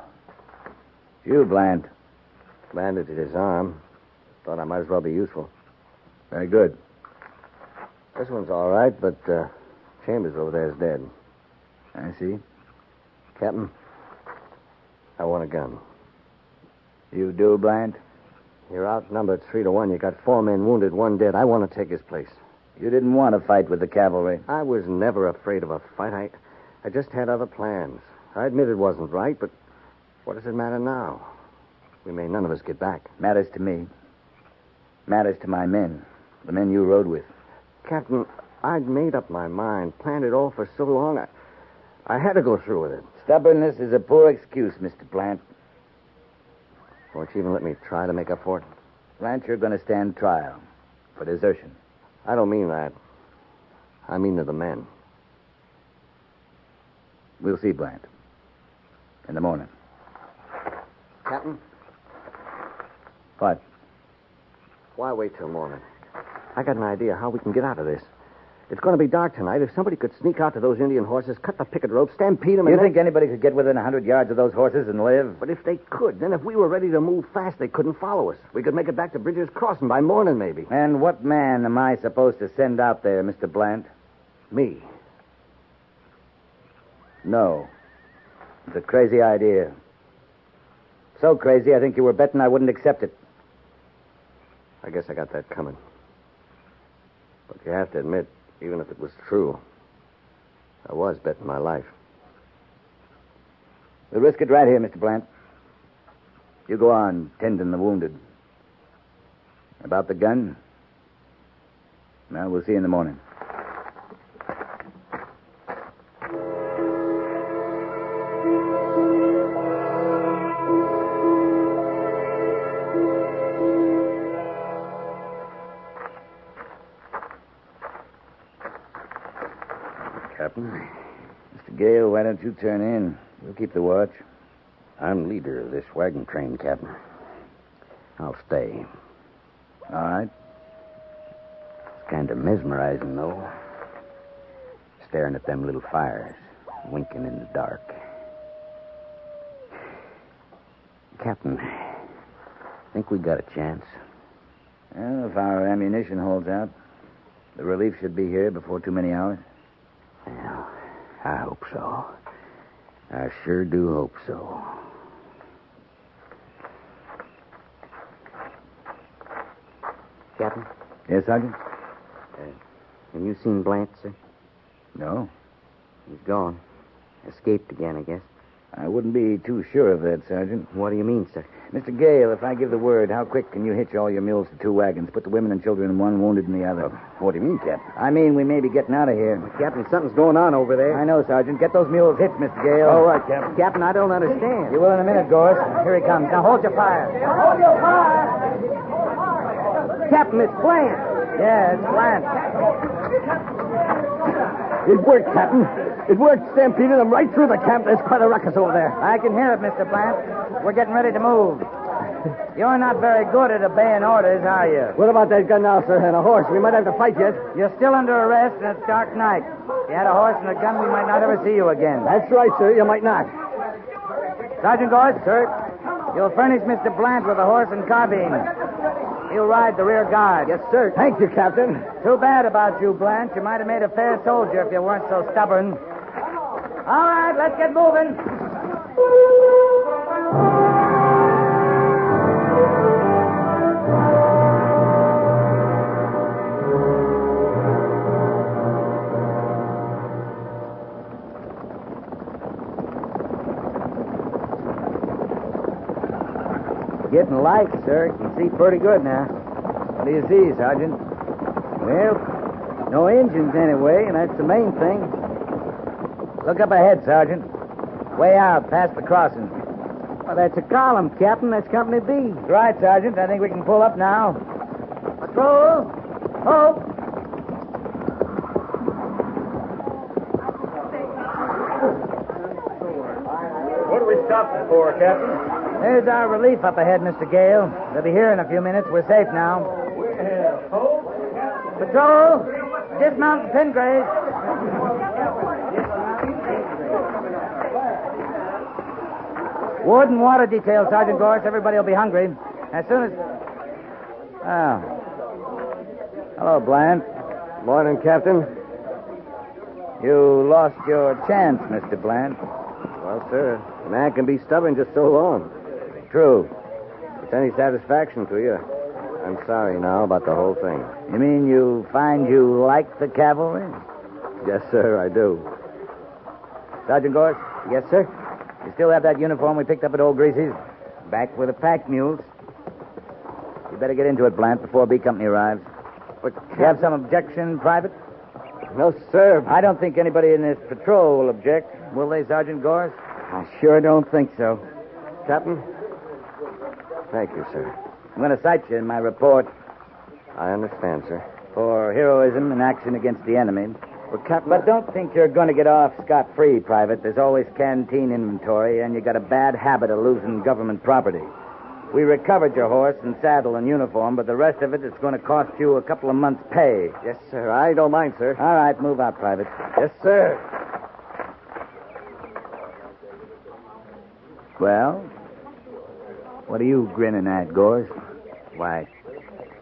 It's you, Bland. Bandaged his arm. Thought I might as well be useful. Very good. This one's all right, but Chambers over there is dead. I see. Captain, I want a gun. You do, Bland? You're outnumbered 3-1. You got 4 men wounded, 1 dead. I want to take his place. You didn't want to fight with the cavalry. I was never afraid of a fight. I just had other plans. I admit it wasn't right, but what does it matter now? We may none of us get back. Matters to me. Matters to my men. The men you rode with. Captain, I'd made up my mind, planned it all for so long. I had to go through with it. Stubbornness is a poor excuse, Mr. Plant. Won't you even let me try to make up for it? Plant, you're going to stand trial for desertion. I don't mean that. I mean to the men. We'll see, Plant. In the morning. Captain? What? Why wait till morning? I got an idea how we can get out of this. It's going to be dark tonight. If somebody could sneak out to those Indian horses, cut the picket rope, stampede them... You think anybody could get within 100 yards of those horses and live? But if they could, then if we were ready to move fast, they couldn't follow us. We could make it back to Bridger's Crossing by morning, maybe. And what man am I supposed to send out there, Mr. Blant? Me. No. It's a crazy idea. So crazy, I think you were betting I wouldn't accept it. I guess I got that coming. But you have to admit, even if it was true, I was betting my life. We'll risk it right here, Mr. Blant. You go on tending the wounded. About the gun? Well, we'll see you in the morning. Captain? Mr. Gale, why don't you turn in? We'll keep the watch. I'm leader of this wagon train, Captain. I'll stay. All right. It's kind of mesmerizing, though. Staring at them little fires, winking in the dark. Captain, think we got a chance? Well, if our ammunition holds out, the relief should be here before too many hours. Well, I hope so. I sure do hope so. Captain? Yes, Sergeant? Have you seen Blant, sir? No. He's gone. Escaped again, I guess. I wouldn't be too sure of that, Sergeant. What do you mean, sir? Mr. Gale, if I give the word, how quick can you hitch all your mules to 2 wagons, put the women and children in one, wounded in the other? What do you mean, Captain? I mean, we may be getting out of here. Captain, something's going on over there. I know, Sergeant. Get those mules hitched, Mr. Gale. All right, Captain. Captain, I don't understand. You will in a minute, Gorse. Here he comes. Now hold your fire. Hold your fire! Captain, it's Blant. Yeah, it's Blant. It worked, Captain. It worked. Stampeded them right through the camp. There's quite a ruckus over there. I can hear it, Mr. Blant. We're getting ready to move. You're not very good at obeying orders, are you? What about that gun now, sir, and a horse? We might have to fight yet. You're still under arrest, and it's dark night. If you had a horse and a gun, we might not ever see you again. That's right, sir. You might not. Sergeant Gorse? Sir? You'll furnish Mr. Blant with a horse and carbine. He'll ride the rear guard. Yes, sir. Thank you, Captain. Too bad about you, Blant. You might have made a fair soldier if you weren't so stubborn. All right, let's get moving. Getting light, sir. You can see pretty good now. What do you see, Sergeant? Well, no engines anyway, and that's the main thing. Look up ahead, Sergeant. Way out, past the crossing. Well, that's a column, Captain. That's Company B. Right, Sergeant. I think we can pull up now. Patrol! Hope! What are we stopping for, Captain? There's our relief up ahead, Mr. Gale. They'll be here in a few minutes. We're safe now. Patrol! Dismount and pin graze. Wood and water detail, Sergeant Gorse. Everybody will be hungry. As soon as... Oh. Hello, Blant. Morning, Captain. You lost your chance, Mr. Blant. Well, sir, a man can be stubborn just so long. True. it's any satisfaction to you, I'm sorry now about the whole thing. You mean you find you like the cavalry? Yes, sir, I do. Sergeant Gorse? Yes, sir? You still have that uniform we picked up at Old Greasy's? Back with the pack mules. You better get into it, Blant, before B Company arrives. But you have some objection, Private? No, sir. I don't think anybody in this patrol will object. Will they, Sergeant Gorse? I sure don't think so. Captain? Thank you, sir. I'm going to cite you in my report. I understand, sir. For heroism in action against the enemy. Well, Captain... But don't think you're going to get off scot-free, Private. There's always canteen inventory, and you got a bad habit of losing government property. We recovered your horse and saddle and uniform, but the rest of it is going to cost you a couple of months' pay. Yes, sir. I don't mind, sir. All right, move out, Private. Yes, sir. Well, what are you grinning at, Gorse? Why,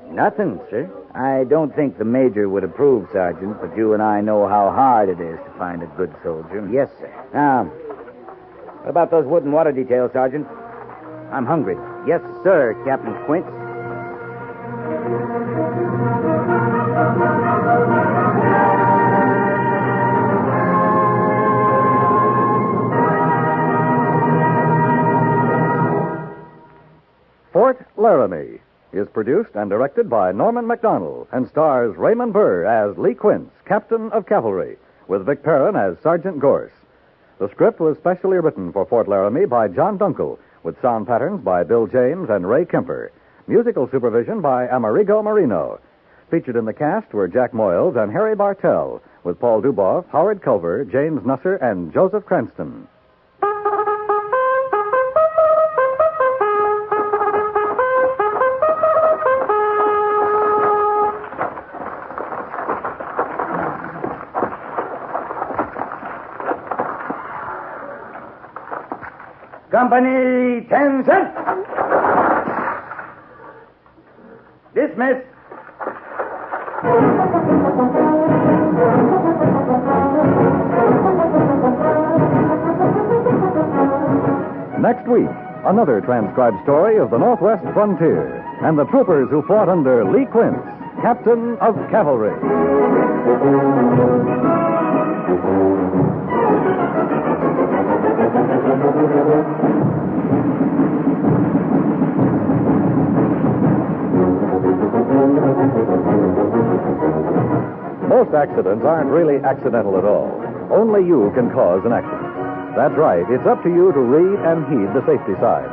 nothing, sir. I don't think the Major would approve, Sergeant, but you and I know how hard it is to find a good soldier. Yes, sir. Now, what about those wood and water details, Sergeant? I'm hungry. Yes, sir, Captain Quince. Fort Laramie is produced and directed by Norman MacDonald and stars Raymond Burr as Lee Quince, Captain of Cavalry, with Vic Perrin as Sergeant Gorse. The script was specially written for Fort Laramie by John Dunkel, with sound patterns by Bill James and Ray Kemper. Musical supervision by Amerigo Marino. Featured in the cast were Jack Moyles and Harry Bartell, with Paul Duboff, Howard Culver, James Nusser, and Joseph Cranston. Company, 10 cents. Dismiss. Next week, another transcribed story of the Northwest frontier and the troopers who fought under Lee Quince, Captain of Cavalry. Most accidents aren't really accidental at all. Only you can cause an accident. That's right. It's up to you to read and heed the safety signs,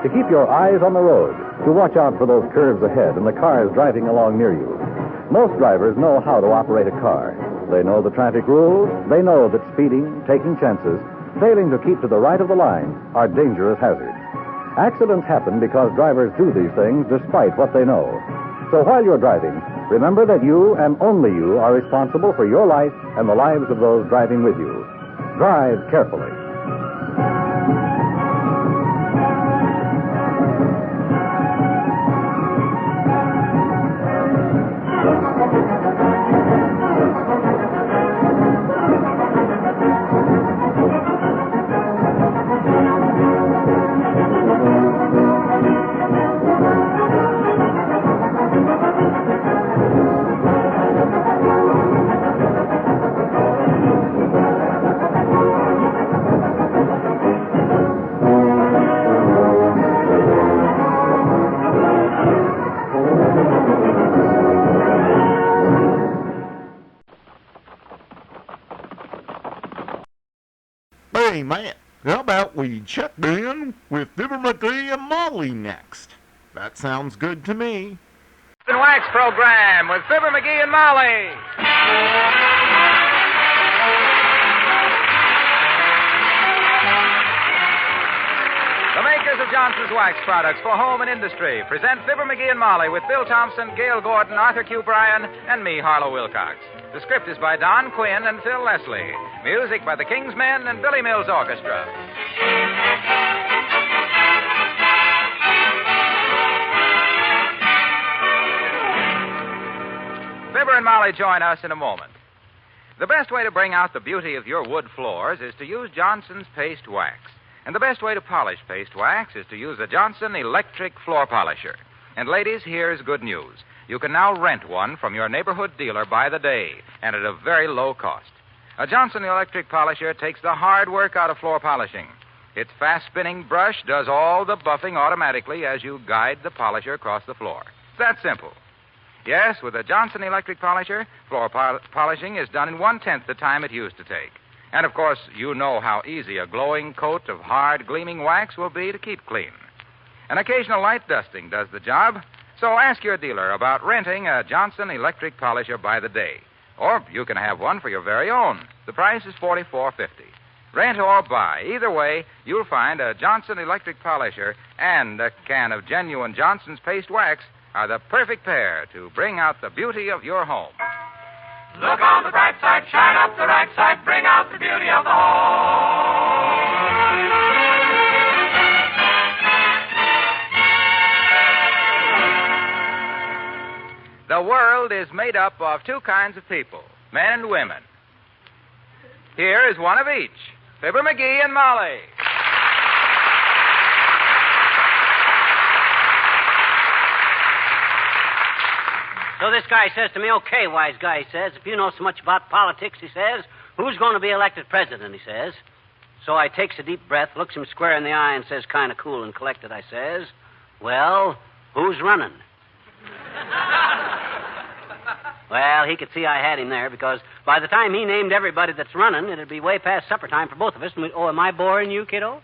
to keep your eyes on the road, to watch out for those curves ahead and the cars driving along near you. Most drivers know how to operate a car. They know the traffic rules. They know that speeding, taking chances, failing to keep to the right of the line are dangerous hazards. Accidents happen because drivers do these things despite what they know. So while you're driving, remember that you and only you are responsible for your life and the lives of those driving with you. Drive carefully. Hey, man, how about we check in with Fibber, Magee, and Molly next? That sounds good to me. The Wax Program with Fibber, Magee, and Molly. The makers of Johnson's Wax products for home and industry present Fibber, Magee, and Molly with Bill Thompson, Gail Gordon, Arthur Q. Bryan, and me, Harlow Wilcox. The script is by Don Quinn and Phil Leslie. Music by the King's Men and Billy Mills Orchestra. Fibber and Molly join us in a moment. The best way to bring out the beauty of your wood floors is to use Johnson's Paste Wax. And the best way to polish paste wax is to use a Johnson electric floor polisher. And ladies, here's good news. You can now rent one from your neighborhood dealer by the day, and at a very low cost. A Johnson electric polisher takes the hard work out of floor polishing. Its fast-spinning brush does all the buffing automatically as you guide the polisher across the floor. It's that simple. Yes, with a Johnson electric polisher, floor polishing is done in 1/10 the time it used to take. And, of course, you know how easy a glowing coat of hard, gleaming wax will be to keep clean. An occasional light dusting does the job, so ask your dealer about renting a Johnson electric polisher by the day. Or you can have one for your very own. The price is $44.50. Rent or buy. Either way, you'll find a Johnson electric polisher and a can of genuine Johnson's paste wax are the perfect pair to bring out the beauty of your home. Look on the bright side, shine up the right side, bring out the beauty of the home. The world is made up of two kinds of people, men and women. Here is one of each, Fibber, Magee, and Molly. So this guy says to me, okay, wise guy, he says, if you know so much about politics, he says, who's going to be elected president, he says. So I takes a deep breath, looks him square in the eye, and says, kind of cool and collected, I says, well, who's running? Well, he could see I had him there, because by the time he named everybody that's running, it'd be way past supper time for both of us. Oh, am I boring you, kiddo?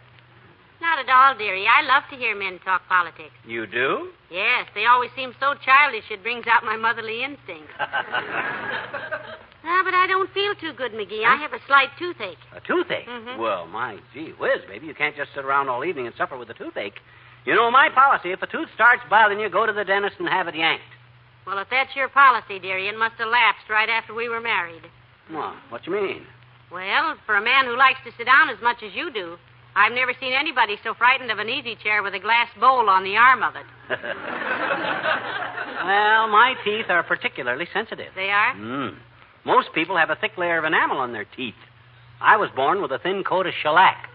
Not at all, dearie. I love to hear men talk politics. You do? Yes, they always seem so childish it brings out my motherly instincts. But I don't feel too good, Magee. I have a slight toothache. A toothache? Mhm. Well, my gee whiz, baby, you can't just sit around all evening and suffer with a toothache. You know my policy, if a tooth starts bothering you, go to the dentist and have it yanked. Well, if that's your policy, dearie, it must have lapsed right after we were married. What you mean? Well, for a man who likes to sit down as much as you do, I've never seen anybody so frightened of an easy chair with a glass bowl on the arm of it. Well, my teeth are particularly sensitive. They are? Most people have a thick layer of enamel on their teeth. I was born with a thin coat of shellac.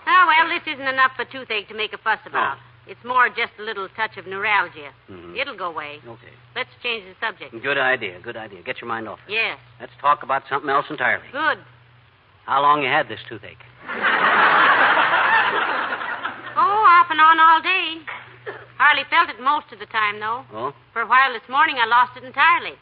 Oh, well, this isn't enough for toothache to make a fuss about. It's more just a little touch of neuralgia. It'll go away. Okay. Let's change the subject. Good idea, good idea. Get your mind off it. Yes. Let's talk about something else entirely. Good. How long you had this toothache? Oh, off and on all day. Hardly felt it most of the time, though. Oh? For a while this morning, I lost it entirely.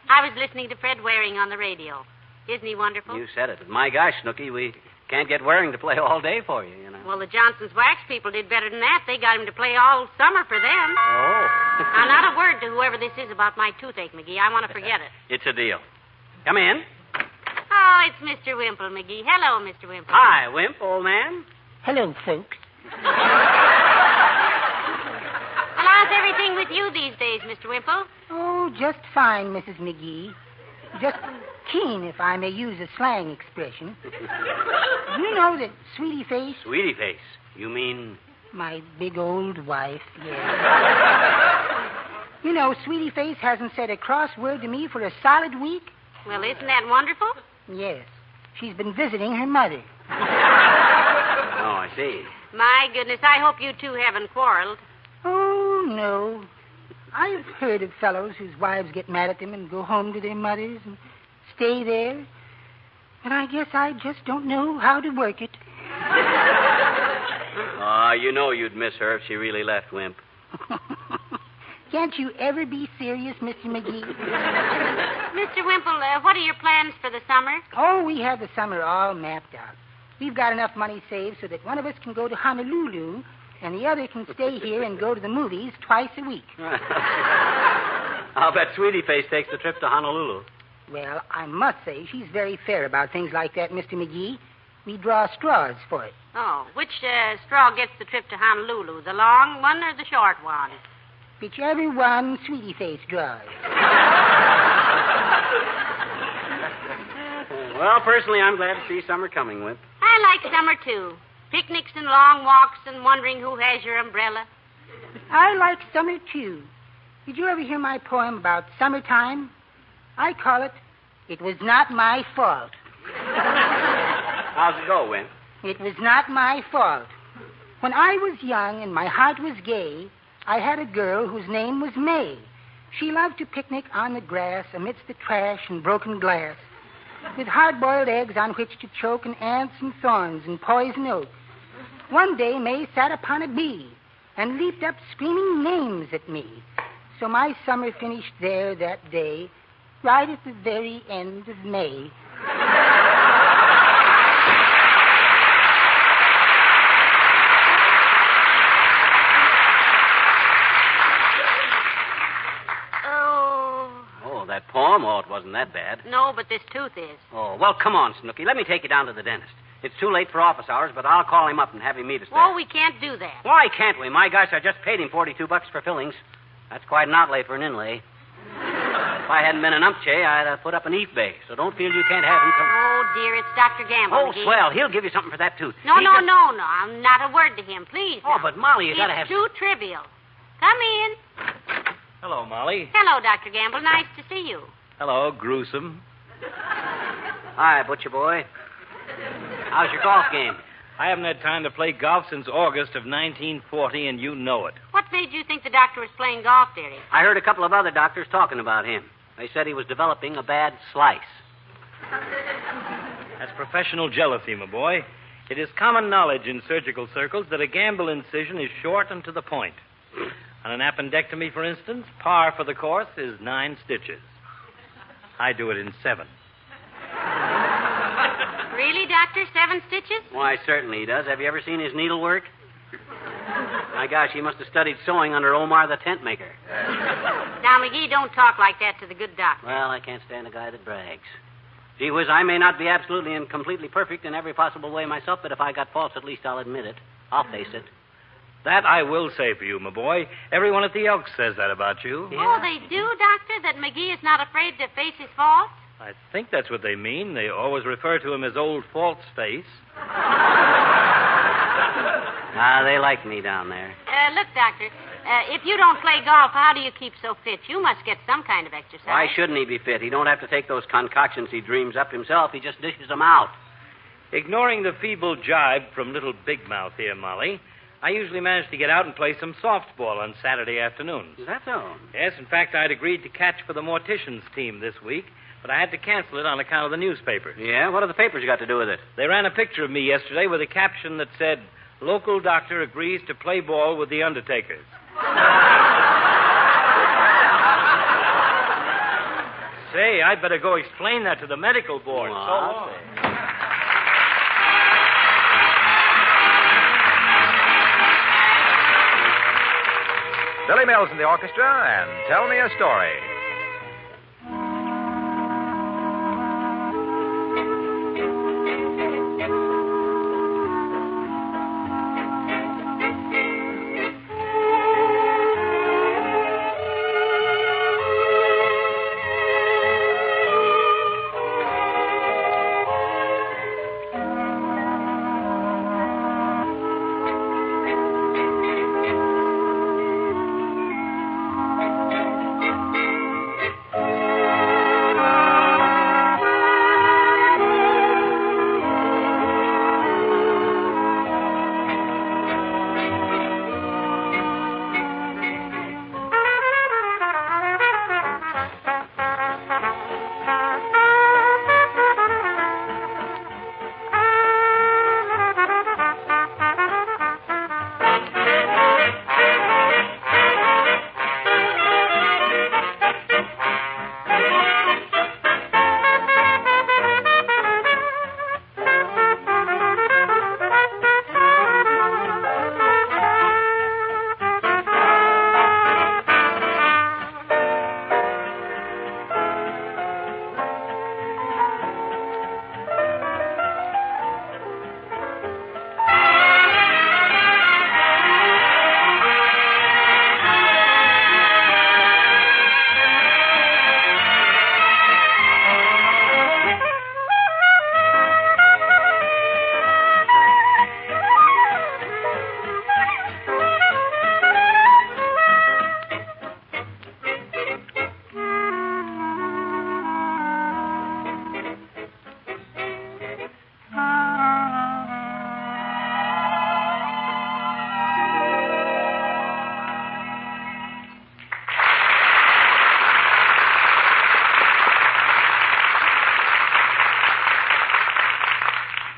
I was listening to Fred Waring on the radio. Isn't he wonderful? You said it. But my gosh, Snooky, we can't get Waring to play all day for you, you know. Well, the Johnson's wax people did better than that. They got him to play all summer for them. Oh. Now, not a word to whoever this is about my toothache, Magee. I want to forget it. It's a deal. Come in. Oh, it's Mr. Wimple, Magee. Hello, Mr. Wimple. Hi, Wimp, old man. Hello, folks. Well, how's everything with you these days, Mr. Wimple? Oh, just fine, Mrs. Magee. Just keen, if I may use a slang expression. You know that Sweetie Face? Sweetie Face? You mean? My big old wife, yes. You know, Sweetie Face hasn't said a cross word to me for a solid week. Well, isn't that wonderful? Yes. She's been visiting her mother. Oh, I see. My goodness, I hope you two haven't quarreled. Oh, no. I've heard of fellows whose wives get mad at them and go home to their mothers and stay there. But I guess I just don't know how to work it. You know you'd miss her if she really left, Wimp. Can't you ever be serious, Mr. Magee? Mr. Wimple, what are your plans for the summer? Oh, we have the summer all mapped out. We've got enough money saved so that one of us can go to Honolulu and the other can stay here and go to the movies twice a week. I'll bet Sweetie Face takes the trip to Honolulu. Well, I must say she's very fair about things like that, Mr. Magee. We draw straws for it. Oh, which straw gets the trip to Honolulu, the long one or the short one? Whichever one Sweetie Face draws. Well, personally, I'm glad to see summer coming, Wimp. I like summer, too. Picnics and long walks and wondering who has your umbrella. I like summer, too. Did you ever hear my poem about summertime? I call it, It Was Not My Fault. How's it go, Win? It was not my fault. When I was young and my heart was gay, I had a girl whose name was May. She loved to picnic on the grass amidst the trash and broken glass, with hard-boiled eggs on which to choke and ants and thorns and poison oak. One day May sat upon a bee and leaped up screaming names at me. So my summer finished there that day, right at the very end of May. Oh, that poem? Oh, it wasn't that bad. No, but this tooth is. Oh, well, come on, Snooky. Let me take you down to the dentist. It's too late for office hours, but I'll call him up and have him meet us there. Oh, we can't do that. Why can't we? My gosh, I just paid him $42 for fillings. That's quite an outlay for an inlay. If I hadn't been an umpche, I'd put up an eat bay, so don't feel you can't have him come. Oh, dear, it's Dr. Gamble. Oh, McGee. swell. He'll give you something for that tooth. No, He no, just- no. Not a word to him, please. Oh, now. but Molly, you gotta have... It's too trivial. Come in. Hello, Molly. Hello, Dr. Gamble. Nice to see you. Hello, gruesome. Hi, butcher boy. How's your golf game? I haven't had time to play golf since August of 1940, and you know it. What made you think the doctor was playing golf, dearie? I heard a couple of other doctors talking about him. They said he was developing a bad slice. That's professional jealousy, my boy. It is common knowledge in surgical circles that a gamble incision is short and to the point. On an appendectomy, for instance, par for the course is 9 stitches. I do it in 7. Really, Doctor? 7 stitches? Why, certainly he does. Have you ever seen his needlework? My gosh, he must have studied sewing under Omar the tent maker. Now, McGee, don't talk like that to the good doctor. Well, I can't stand a guy that brags. Gee whiz, I may not be absolutely and completely perfect in every possible way myself, but if I got faults, at least I'll admit it. I'll face it. That I will say for you, my boy. Everyone at the Elks says that about you. Oh, they do, Doctor? That McGee is not afraid to face his faults? I think that's what they mean. They always refer to him as Old False Face. They like me down there. Look, Doctor, if you don't play golf, how do you keep so fit? You must get some kind of exercise. Why shouldn't he be fit? He don't have to take those concoctions he dreams up himself. He just dishes them out. Ignoring the feeble jibe from little Big Mouth here, Molly, I usually manage to get out and play some softball on Saturday afternoons. Is that so? Yes, in fact, I'd agreed to catch for the Morticians team this week, but I had to cancel it on account of the newspapers. Yeah? What have the papers got to do with it? They ran a picture of me yesterday with a caption that said, "Local doctor agrees to play ball with the Undertakers." Say, I'd better go explain that to the medical board. So long. Billy Mills in the orchestra, and Tell Me a Story.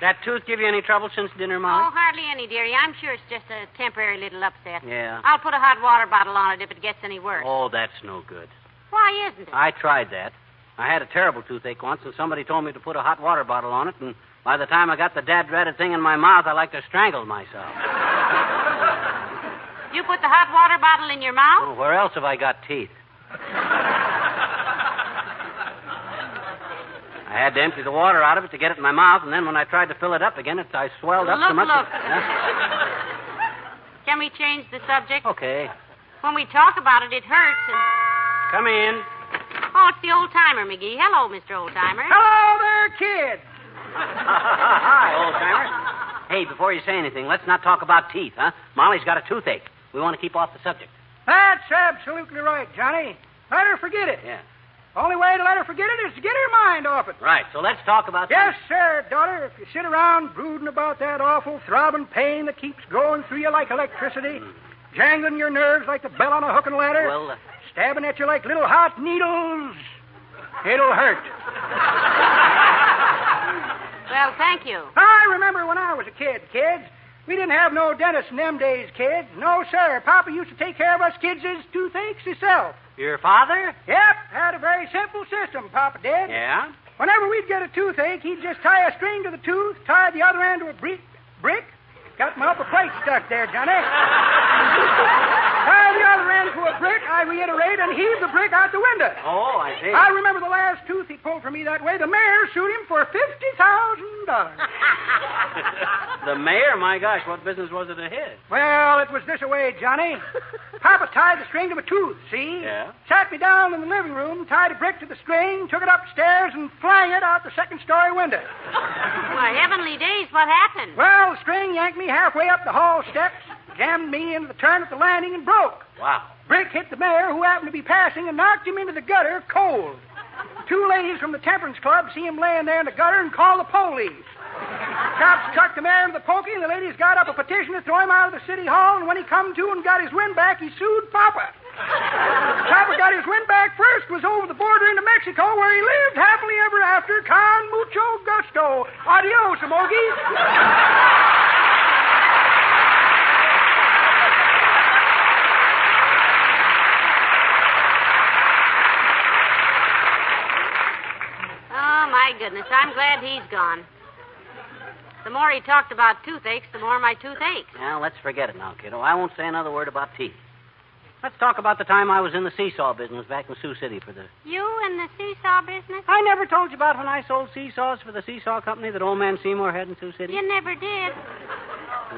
That tooth give you any trouble since dinner, Molly? Oh, hardly any, dearie. I'm sure it's just a temporary little upset. Yeah. I'll put a hot water bottle on it if it gets any worse. Oh, that's no good. Why isn't it? I tried that. I had a terrible toothache once, and somebody told me to put a hot water bottle on it, and by the time I got the dad-dreaded thing in my mouth, I like to strangle myself. You put the hot water bottle in your mouth? Oh, where else have I got teeth? I had to empty the water out of it to get it in my mouth, and then when I tried to fill it up again, I swelled up so much. Look. Can we change the subject? Okay. When we talk about it, it hurts. And... Come in. Oh, it's the old-timer, McGee. Hello, Mr. Old-timer. Hello there, kid. Hi, old-timer. Hey, before you say anything, let's not talk about teeth, huh? Molly's got a toothache. We want to keep off the subject. That's absolutely right, Johnny. Let her forget it. Yeah. Only way to let her forget it is to get her mind off it. Right, so let's talk about... Yes, sir, daughter. If you sit around brooding about that awful throbbing pain that keeps going through you like electricity, jangling your nerves like the bell on a hook and ladder, well, stabbing at you like little hot needles, it'll hurt. Well, thank you. I remember when I was a kid, kids. We didn't have no dentist in them days, kids. No, sir. Papa used to take care of us kids' toothaches himself. Your father? Yep. Had a very simple system, Papa did. Yeah? Whenever we'd get a toothache, he'd just tie a string to the tooth, tie the other end to a brick. Got my upper plate stuck there, Johnny. Tie the other end to a brick, I reiterate, and heave the brick out the window. Oh, I see. I remember the last tooth he pulled for me that way. The mayor sued him for $50,000. The mayor? My gosh, what business was it of his? Well, it was this way, Johnny. Papa tied the string to my tooth, see? Yeah? Sat me down in the living room, tied a brick to the string, took it upstairs, and flung it out the second-story window. Why, heavenly days, what happened? Well, the string yanked me halfway up the hall steps, jammed me into the turn at the landing, and broke. Wow. Brick hit the mayor, who happened to be passing, and knocked him into the gutter cold. 2 ladies from the Temperance Club see him laying there in the gutter and call the police. Cops chucked the mayor into the pokey, and the ladies got up a petition to throw him out of the city hall, and when he come to and got his wind back, he sued Papa. Papa got his wind back first, was over the border into Mexico, where he lived happily ever after, con mucho gusto. Adios, Amogies. Oh, my goodness, I'm glad he's gone. The more he talked about toothaches, the more my tooth aches. Now, let's forget it now, kiddo. I won't say another word about teeth. Let's talk about the time I was in the seesaw business back in Sioux City for the... You in the seesaw business? I never told you about when I sold seesaws for the seesaw company that old man Seymour had in Sioux City? You never did.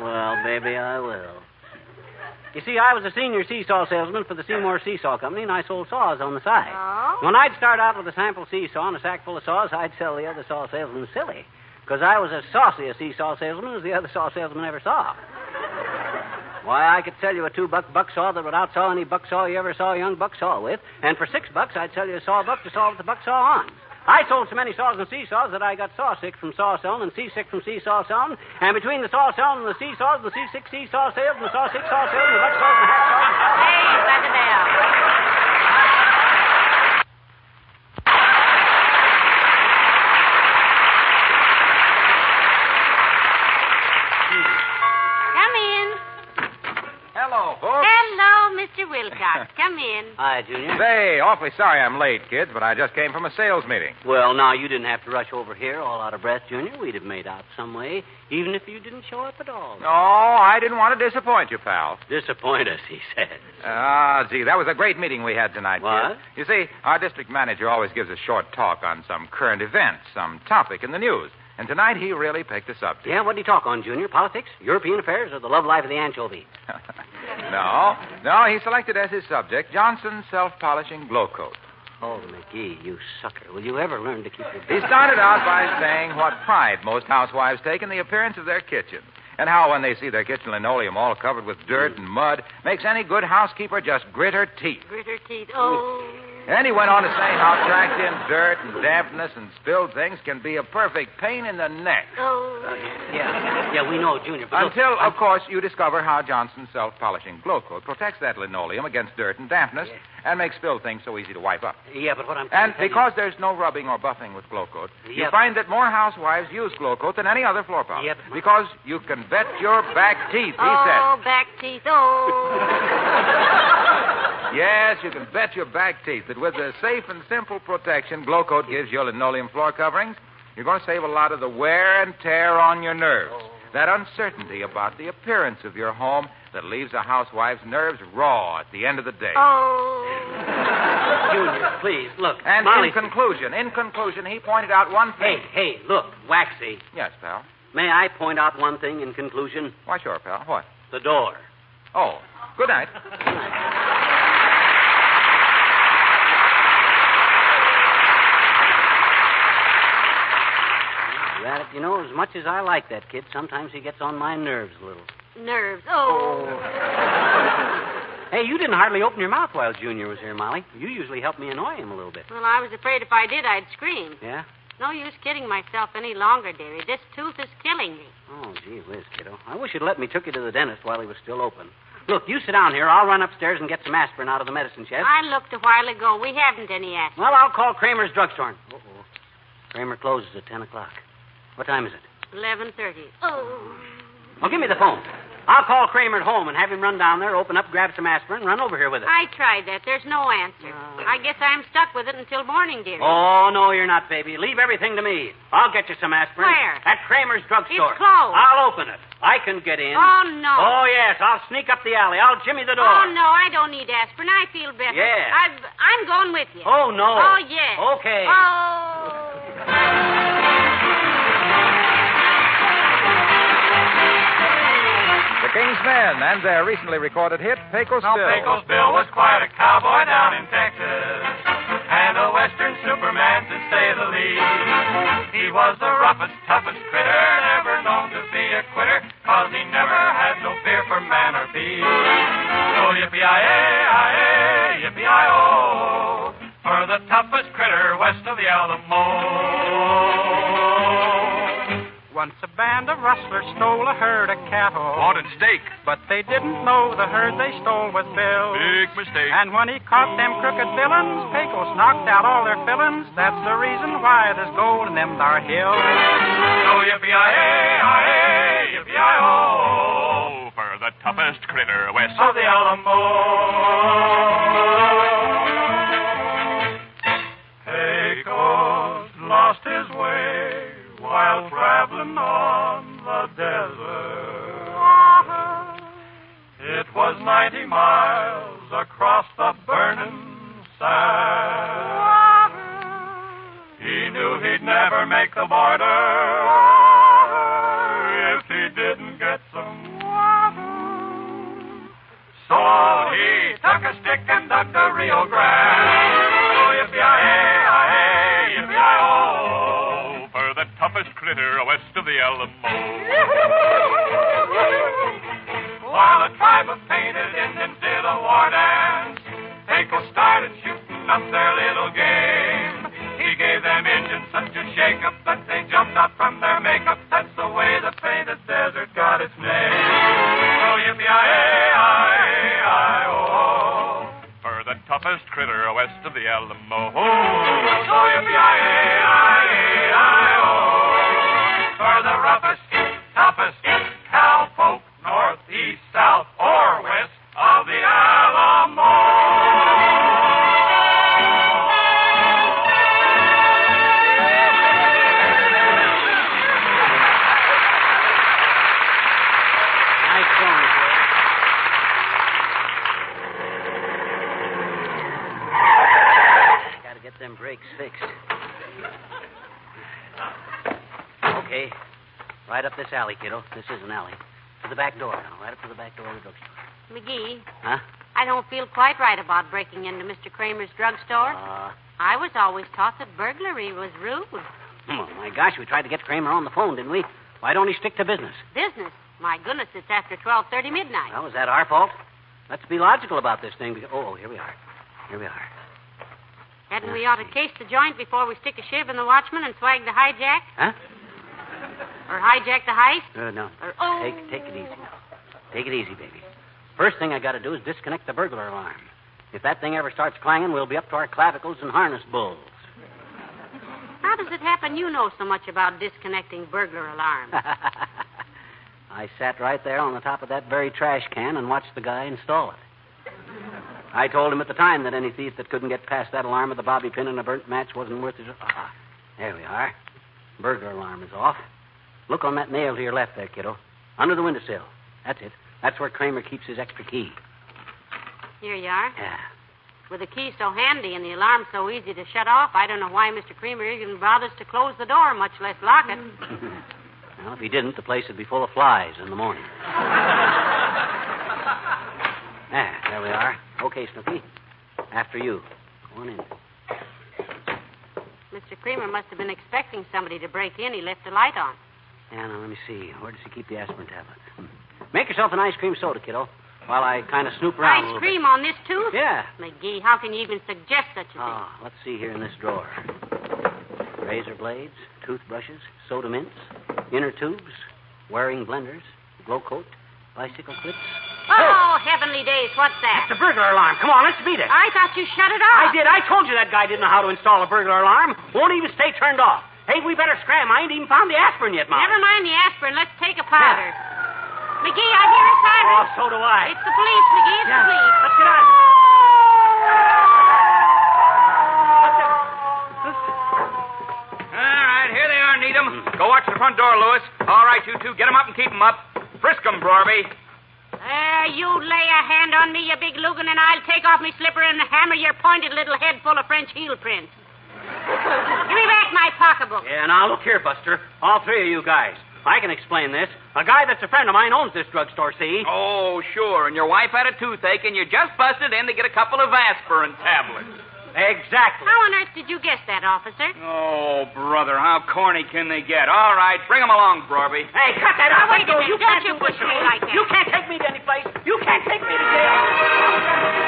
Well, maybe I will. You see, I was a senior seesaw salesman for the Seymour Seesaw Company, and I sold saws on the side. Oh? When I'd start out with a sample seesaw and a sack full of saws, I'd sell the other saw salesman silly, because I was as saucy a seesaw salesman as the other saw salesman ever saw. Why, I could sell you a $2 buck saw that would outsaw any buck saw you ever saw a young buck saw with, and for $6 I'd sell you a saw buck to saw with the buck saw on. I sold so many saws and seesaws that I got saw sick from saw selling and seasick from seesaw selling, and between the saw selling and the seesaws, the seasick seesaw sales, and the saw sick saw selling, the buck saws and hack saws. Hey, by the bell. Come in. Hello, folks. Hello, Mr. Wilcox. Come in. Hi, Junior. Say, awfully sorry I'm late, kids, but I just came from a sales meeting. Well, now, you didn't have to rush over here all out of breath, Junior. We'd have made out some way, even if you didn't show up at all. No, I didn't want to disappoint you, pal. Disappoint us, he says. Gee, that was a great meeting we had tonight, What? kid. You see, our district manager always gives a short talk on some current event, some topic in the news. And tonight he really picked a subject. Yeah, what did he talk on, Junior? Politics, European affairs, or the love life of the anchovy? No, he selected as his subject Johnson's self-polishing glow coat. Oh, McGee, you sucker. Will you ever learn to keep your... He started out by saying what pride most housewives take in the appearance of their kitchen, and how when they see their kitchen linoleum all covered with dirt and mud, makes any good housekeeper just grit her teeth. Grit her teeth. Oh. And he went on to say how tracked in dirt and dampness and spilled things can be a perfect pain in the neck. Oh. Yeah, Yeah, we know, Junior. But Until, of course, you discover how Johnson's self-polishing glow coat protects that linoleum against dirt and dampness and makes spilled things so easy to wipe up. Yeah, but what I'm And telling because there's no rubbing or buffing with glow coat, you Yeah. find that more housewives use glow coat than any other floor polish. Yep. Because you can bet your back teeth, he Oh, back teeth, oh. said. Yes, you can bet your back teeth that with the safe and simple protection glow coat gives your linoleum floor coverings, you're going to save a lot of the wear and tear on your nerves. That uncertainty about the appearance of your home that leaves a housewife's nerves raw at the end of the day. Oh. Junior, please, look. And Molly... in conclusion, he pointed out one thing. Hey, look, Waxy. Yes, pal. May I point out one thing in conclusion? Why, sure, pal. What? The door. Oh, good night. Rabbit, you know, as much as I like that kid, sometimes he gets on my nerves a little. Nerves, oh. Hey, you didn't hardly open your mouth while Junior was here, Molly. You usually help me annoy him a little bit. Well, I was afraid if I did, I'd scream. Yeah? No use kidding myself any longer, dearie. This tooth is killing me. Oh, gee whiz, kiddo. I wish you'd let me took you to the dentist while he was still open. Look, you sit down here. I'll run upstairs and get some aspirin out of the medicine chest. I looked a while ago. We haven't any aspirin. Well, I'll call Kramer's drugstore. Uh-oh. Kramer closes at 10 o'clock. What time is it? 11:30. Oh. Well, give me the phone. I'll call Kramer at home and have him run down there, open up, grab some aspirin, and run over here with it. I tried that. There's no answer. I guess I'm stuck with it until morning, dearie. Oh, no, you're not, baby. Leave everything to me. I'll get you some aspirin. Where? At Kramer's drugstore. It's closed. I'll open it. I can get in. Oh, no. Oh, yes. I'll sneak up the alley. I'll jimmy the door. Oh, no, I don't need aspirin. I feel better. Yeah. I'm going with you. Oh, no. Oh, yes. Okay. Oh. The King's Men and their recently recorded hit, Pecos Now, Bill. Pecos Bill was quite a cowboy down in Texas, and a western superman, to say the least. He was the roughest, toughest critter, never known to be a quitter, 'cause he never had no fear for man or beast. So yippee-yi-yi, yippee-yi-oh, for the toughest critter west of the Alamo. Once a band of rustlers stole a herd of cattle. Wanted steak. But they didn't know the herd they stole was Bill's. Big mistake. And when he caught them crooked villains, Pecos knocked out all their fillings. That's the reason why there's gold in them thar hills. So yippee-yi-yi, yippee-yi-oh, for the toughest critter west of the Alamo. Pecos lost his way while traveling on the desert. It was 90 miles across the burning sand. He knew he'd never make the border if he didn't get some water. So he took a stick and dug the Rio Grande. Oh, yippee-yi-yi, yippee-yi-oh, for the toughest critter west of the Alamo. While a tribe of painted Indians did a war dance, Pecos started shooting up their little game. He gave them Indians such a shake-up that they jumped out from their makeup. That's the way the painted desert got its name. Oh, yippee-yi-yi-yi-oh, for the toughest critter west of the Alamo. Oh, yippee-yi-yi-yi-oh, for the roughest, toughest cowpoke north, east, south, or west of the Alamo. Nice song, Gotta get them brakes fixed. Okay. Right up this alley, kiddo. This is an alley. To the back door now. Right up to the back door of the drugstore. McGee, Huh? I don't feel quite right about breaking into Mr. Kramer's drugstore. I was always taught that burglary was rude. Oh, my gosh, we tried to get Kramer on the phone, didn't we? Why don't he stick to business? Business? My goodness, it's after 12:30 midnight. Well, is that our fault? Let's be logical about this thing. Oh, here we are. Here we are. Hadn't we ought to case the joint before we stick a shiv in the watchman and swag the hijack? Huh? Or hijack the heist? No. Or, Take it easy now. Take it easy, baby. First thing I got to do is disconnect the burglar alarm. If that thing ever starts clanging, we'll be up to our clavicles and harness bulls. How does it happen you know so much about disconnecting burglar alarms? I sat right there on the top of that very trash can and watched the guy install it. I told him at the time that any thief that couldn't get past that alarm with a bobby pin and a burnt match wasn't worth his... There we are. Burglar alarm is off. Look on that nail to your left there, kiddo. Under the windowsill. That's it. That's where Kramer keeps his extra key. Here you are. Yeah. With the key so handy and the alarm so easy to shut off, I don't know why Mr. Kramer even bothers to close the door, much less lock it. Well, if he didn't, the place would be full of flies in the morning. There we are. Okay, Snooky. After you. Go on in. Mr. Kramer must have been expecting somebody to break in. He left the light on. Yeah, now, let me see. Where does he keep the aspirin tablet? Make yourself an ice cream soda, kiddo, while I kind of snoop around a little Ice cream bit. on this tooth? Yeah. Magee, how can you even suggest such a thing? Let's see here in this drawer. Razor blades, toothbrushes, soda mints, inner tubes, wearing blenders, glow coat, bicycle clips. Oh, heavenly days, what's that? It's a burglar alarm. Come on, let's beat it. I thought you shut it off. I did. I told you that guy didn't know how to install a burglar alarm. Won't even stay turned off. Hey, we better scram. I ain't even found the aspirin yet, Mom. Never mind the aspirin. Let's take a powder. Magee, I hear a siren. Oh, so do I. It's the police, Magee. It's the police. Let's get out. All right, here they are, Needham. Go watch the front door, Lewis. All right, you two, get them up and keep them up. Frisk them, Broadway. You lay a hand on me, you big Lugan, and I'll take off my slipper and hammer your pointed little head full of French heel prints. Give me back my pocketbook. Yeah, now look here, Buster. All three of you guys. I can explain this. A guy that's a friend of mine owns this drugstore, see? Oh, sure. And your wife had a toothache, and you just busted in to get a couple of aspirin tablets. Exactly. How on earth did you guess that, officer? Oh, brother, how corny can they get? All right, bring them along, Broadway. Hey, cut that out. Now, wait a minute. You Don't can't you do push this me to like that. You can't take me to any place. You can't take me to jail.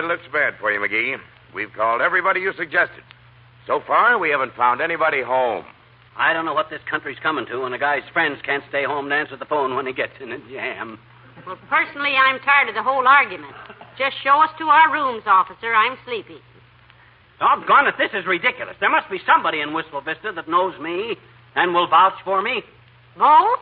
Looks bad for you, Magee. We've called everybody you suggested. So far, we haven't found anybody home. I don't know what this country's coming to when a guy's friends can't stay home and answer the phone when he gets in a jam. Well, personally, I'm tired of the whole argument. Just show us to our rooms, officer. I'm sleepy. Doggone it, this is ridiculous. There must be somebody in Wistful Vista that knows me and will vouch for me. Both?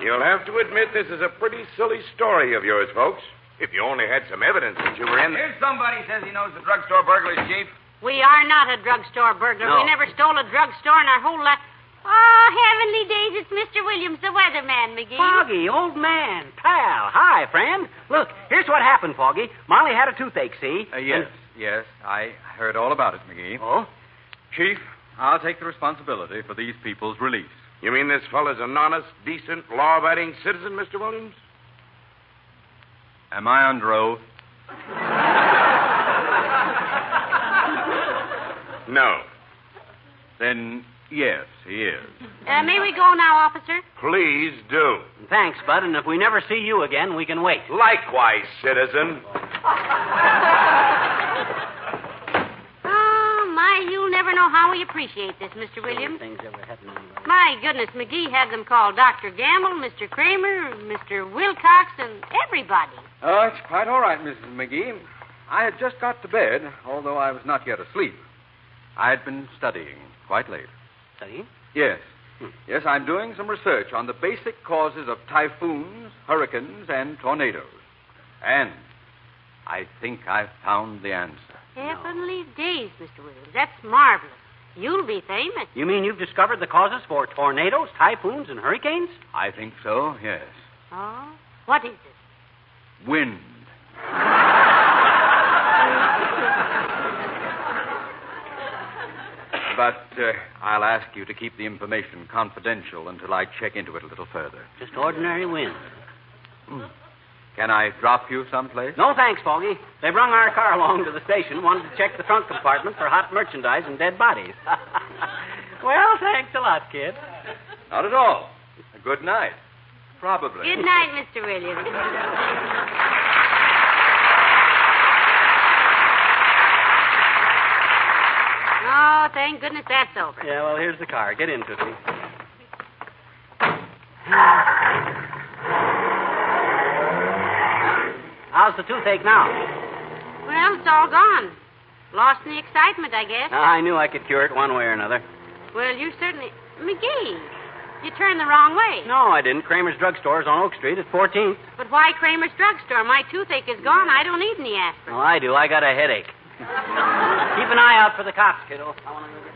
You'll have to admit this is a pretty silly story of yours, folks. If you only had some evidence that you were in... Here's somebody says he knows the drugstore burglars, Chief. We are not a drugstore burglar. No. We never stole a drugstore in our whole life. Oh, heavenly days, it's Mr. Williams, the weatherman, Magee. Foggy, old man, pal. Hi, friend. Look, here's what happened, Foggy. Molly had a toothache, see? Yes. I heard all about it, Magee. Oh? Chief, I'll take the responsibility for these people's release. You mean this fellow's an honest, decent, law-abiding citizen, Mr. Williams? Am I under oath? No. Then, yes, he is. May we go now, officer? Please do. Thanks, Bud, and if we never see you again, we can wait. Likewise, citizen. Oh, my, you'll never know how we appreciate this, Mr. Williams. Things ever happen anyway. My goodness, Magee had them call Dr. Gamble, Mr. Kramer, Mr. Wilcox, and everybody. Oh, it's quite all right, Mrs. Magee. I had just got to bed, although I was not yet asleep. I had been studying quite late. Studying? Yes. Yes, I'm doing some research on the basic causes of typhoons, hurricanes, and tornadoes. And I think I've found the answer. Heavenly days, Mr. Williams. That's marvelous. You'll be famous. You mean you've discovered the causes for tornadoes, typhoons, and hurricanes? I think so, yes. Oh? What is it? Wind. But I'll ask you to keep the information confidential until I check into it a little further. Just ordinary wind. Can I drop you someplace? No, thanks, Foggy. They brung our car along to the station, wanted to check the trunk compartment for hot merchandise and dead bodies. Well, thanks a lot, kid. Not at all. Good night. Probably. Good night, Mr. Williams. Oh, thank goodness that's over. Yeah, well, here's the car. Get in, Tootsie. How's the toothache now? Well, it's all gone. Lost in the excitement, I guess. I knew I could cure it one way or another. Well, you certainly... McGee, you turned the wrong way. No, I didn't. Kramer's Drugstore is on Oak Street at 14th. But why Kramer's Drugstore? My toothache is gone. I don't need any aspirin. Well, I do. I got a headache. Keep an eye out for the cops, kiddo. I want to go get...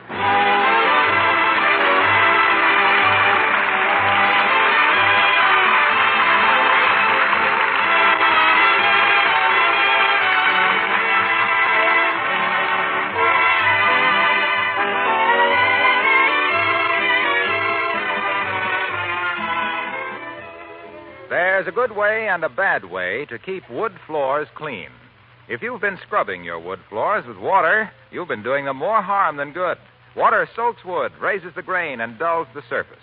There's a good way and a bad way to keep wood floors clean. If you've been scrubbing your wood floors with water, you've been doing them more harm than good. Water soaks wood, raises the grain, and dulls the surface.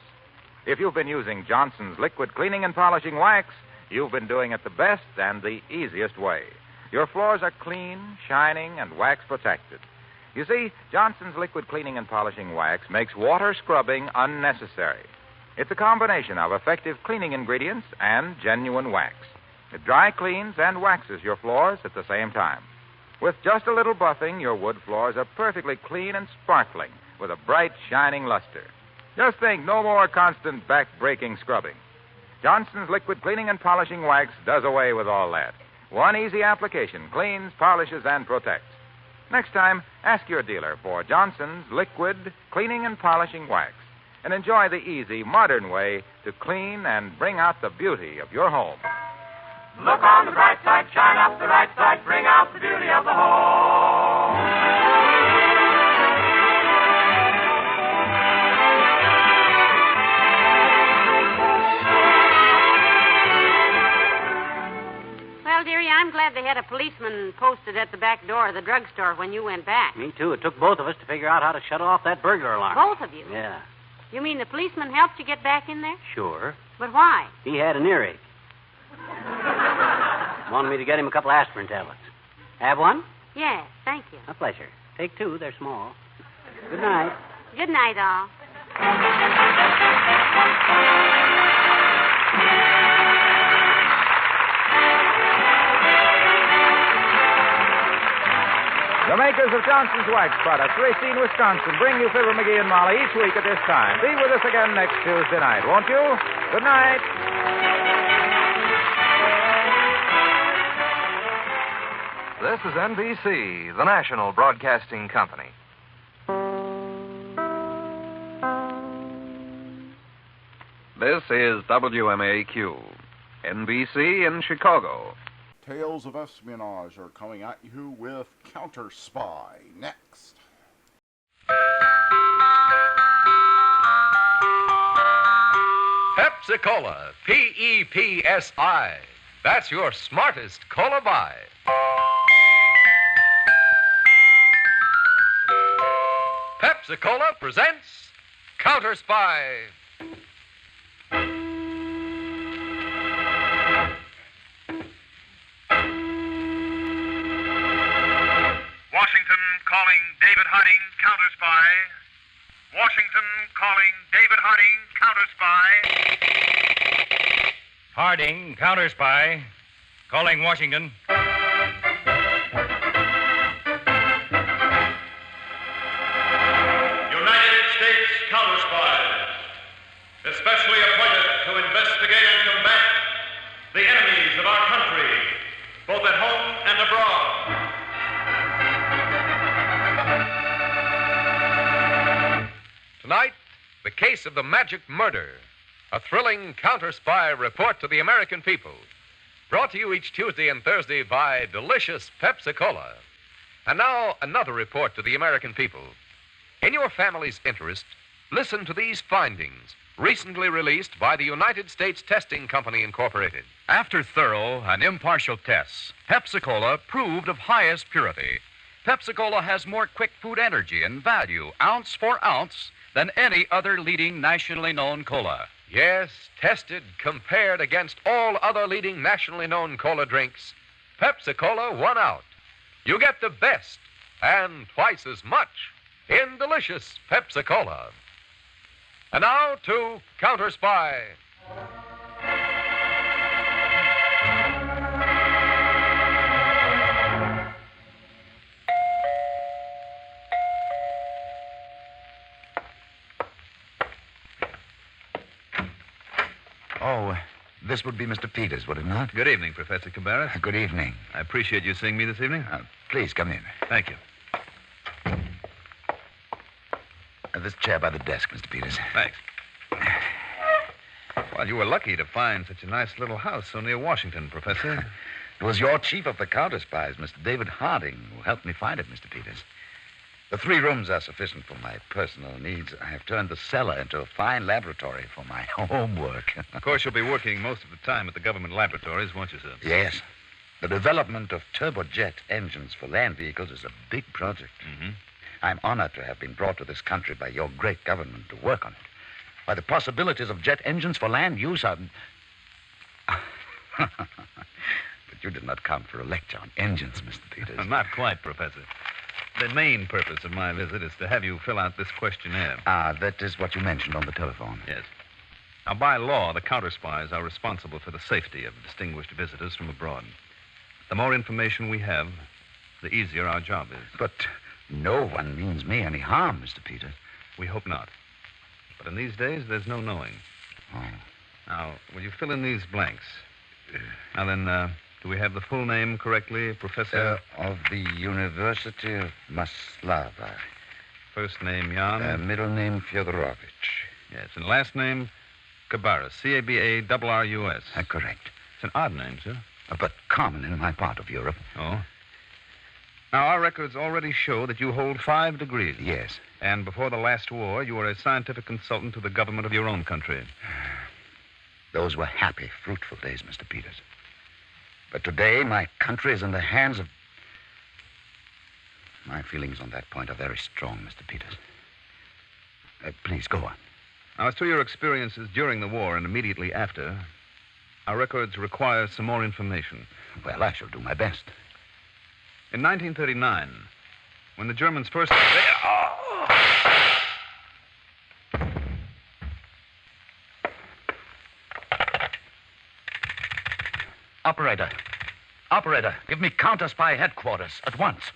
If you've been using Johnson's liquid cleaning and polishing wax, you've been doing it the best and the easiest way. Your floors are clean, shining, and wax protected. You see, Johnson's liquid cleaning and polishing wax makes water scrubbing unnecessary. It's a combination of effective cleaning ingredients and genuine wax. It dry cleans and waxes your floors at the same time. With just a little buffing, your wood floors are perfectly clean and sparkling with a bright, shining luster. Just think, no more constant back-breaking scrubbing. Johnson's liquid cleaning and polishing wax does away with all that. One easy application cleans, polishes, and protects. Next time, ask your dealer for Johnson's liquid cleaning and polishing wax, and enjoy the easy, modern way to clean and bring out the beauty of your home. Look on the bright side, shine up the right side, bring out the beauty of the home. Well, dearie, I'm glad they had a policeman posted at the back door of the drugstore when you went back. Me too. It took both of us to figure out how to shut off that burglar alarm. Both of you? Yeah. You mean the policeman helped you get back in there? Sure. But why? He had an earache. Wanted me to get him a couple aspirin tablets. Have one? Yes, thank you. A pleasure. Take two. They're small. Good night. Good night, all. The makers of Johnson's Wax Products, Racine, Wisconsin, bring you Fibber, Magee, and Molly each week at this time. Be with us again next Tuesday night, won't you? Good night. This is NBC, the national broadcasting company. This is WMAQ, NBC in Chicago. Tales of Espionage are coming at you with CounterSpy next. Pepsi-Cola, P-E-P-S-I. That's your smartest cola buy. Pepsi-Cola presents CounterSpy. Washington calling David Harding, CounterSpy. Washington calling David Harding, CounterSpy. Harding, CounterSpy. Calling Washington. United States CounterSpies, especially appointed to investigate and combat the enemies of our country, both at home and abroad. Tonight, the case of the magic murder. A thrilling counter-spy report to the American people. Brought to you each Tuesday and Thursday by delicious Pepsi-Cola. And now, another report to the American people. In your family's interest, listen to these findings recently released by the United States Testing Company, Incorporated. After thorough and impartial tests, Pepsi-Cola proved of highest purity. Pepsi-Cola has more quick food energy and value, ounce for ounce, than any other leading nationally known cola. Yes, tested, compared against all other leading nationally known cola drinks, Pepsi-Cola won out. You get the best and twice as much in delicious Pepsi-Cola. And now to CounterSpy. Oh, this would be Mr. Peters, would it not? Good evening, Professor Cabarrus. Good evening. I appreciate you seeing me this evening. Please come in. Thank you. This chair by the desk, Mr. Peters. Thanks. Well, you were lucky to find such a nice little house so near Washington, Professor. It was your chief of the counterspies, Mr. David Harding, who helped me find it, Mr. Peters. The 3 rooms are sufficient for my personal needs. I have turned the cellar into a fine laboratory for my homework. Of course, you'll be working most of the time at the government laboratories, won't you, sir? Yes. The development of turbojet engines for land vehicles is a big project. Mm-hmm. I'm honored to have been brought to this country by your great government to work on it. Why, the possibilities of jet engines for land use are... But you did not come for a lecture on engines, Mr. Peters. Not quite, Professor. The main purpose of my visit is to have you fill out this questionnaire. That is what you mentioned on the telephone. Yes. Now, by law, the counterspies are responsible for the safety of distinguished visitors from abroad. The more information we have, the easier our job is. But no one means me any harm, Mr. Peters. We hope not. But in these days, there's no knowing. Oh. Now, will you fill in these blanks? Now then, do we have the full name correctly, Professor? Of the University of Maslava. First name, Jan. Middle name, Fyodorovich. Yes, and last name, Cabarrus. C-A-B-A-R-R-U-S. Correct. It's an odd name, sir. But common in my part of Europe. Oh? Now, our records already show that you hold 5 degrees. Yes. And before the last war, you were a scientific consultant to the government of your own country. Those were happy, fruitful days, Mr. Peters. But today, my country is in the hands of... My feelings on that point are very strong, Mr. Peters. Please, go on. Now, as to your experiences during the war and immediately after, our records require some more information. Well, I shall do my best. In 1939, when the Germans first... Operator, give me CounterSpy headquarters at once.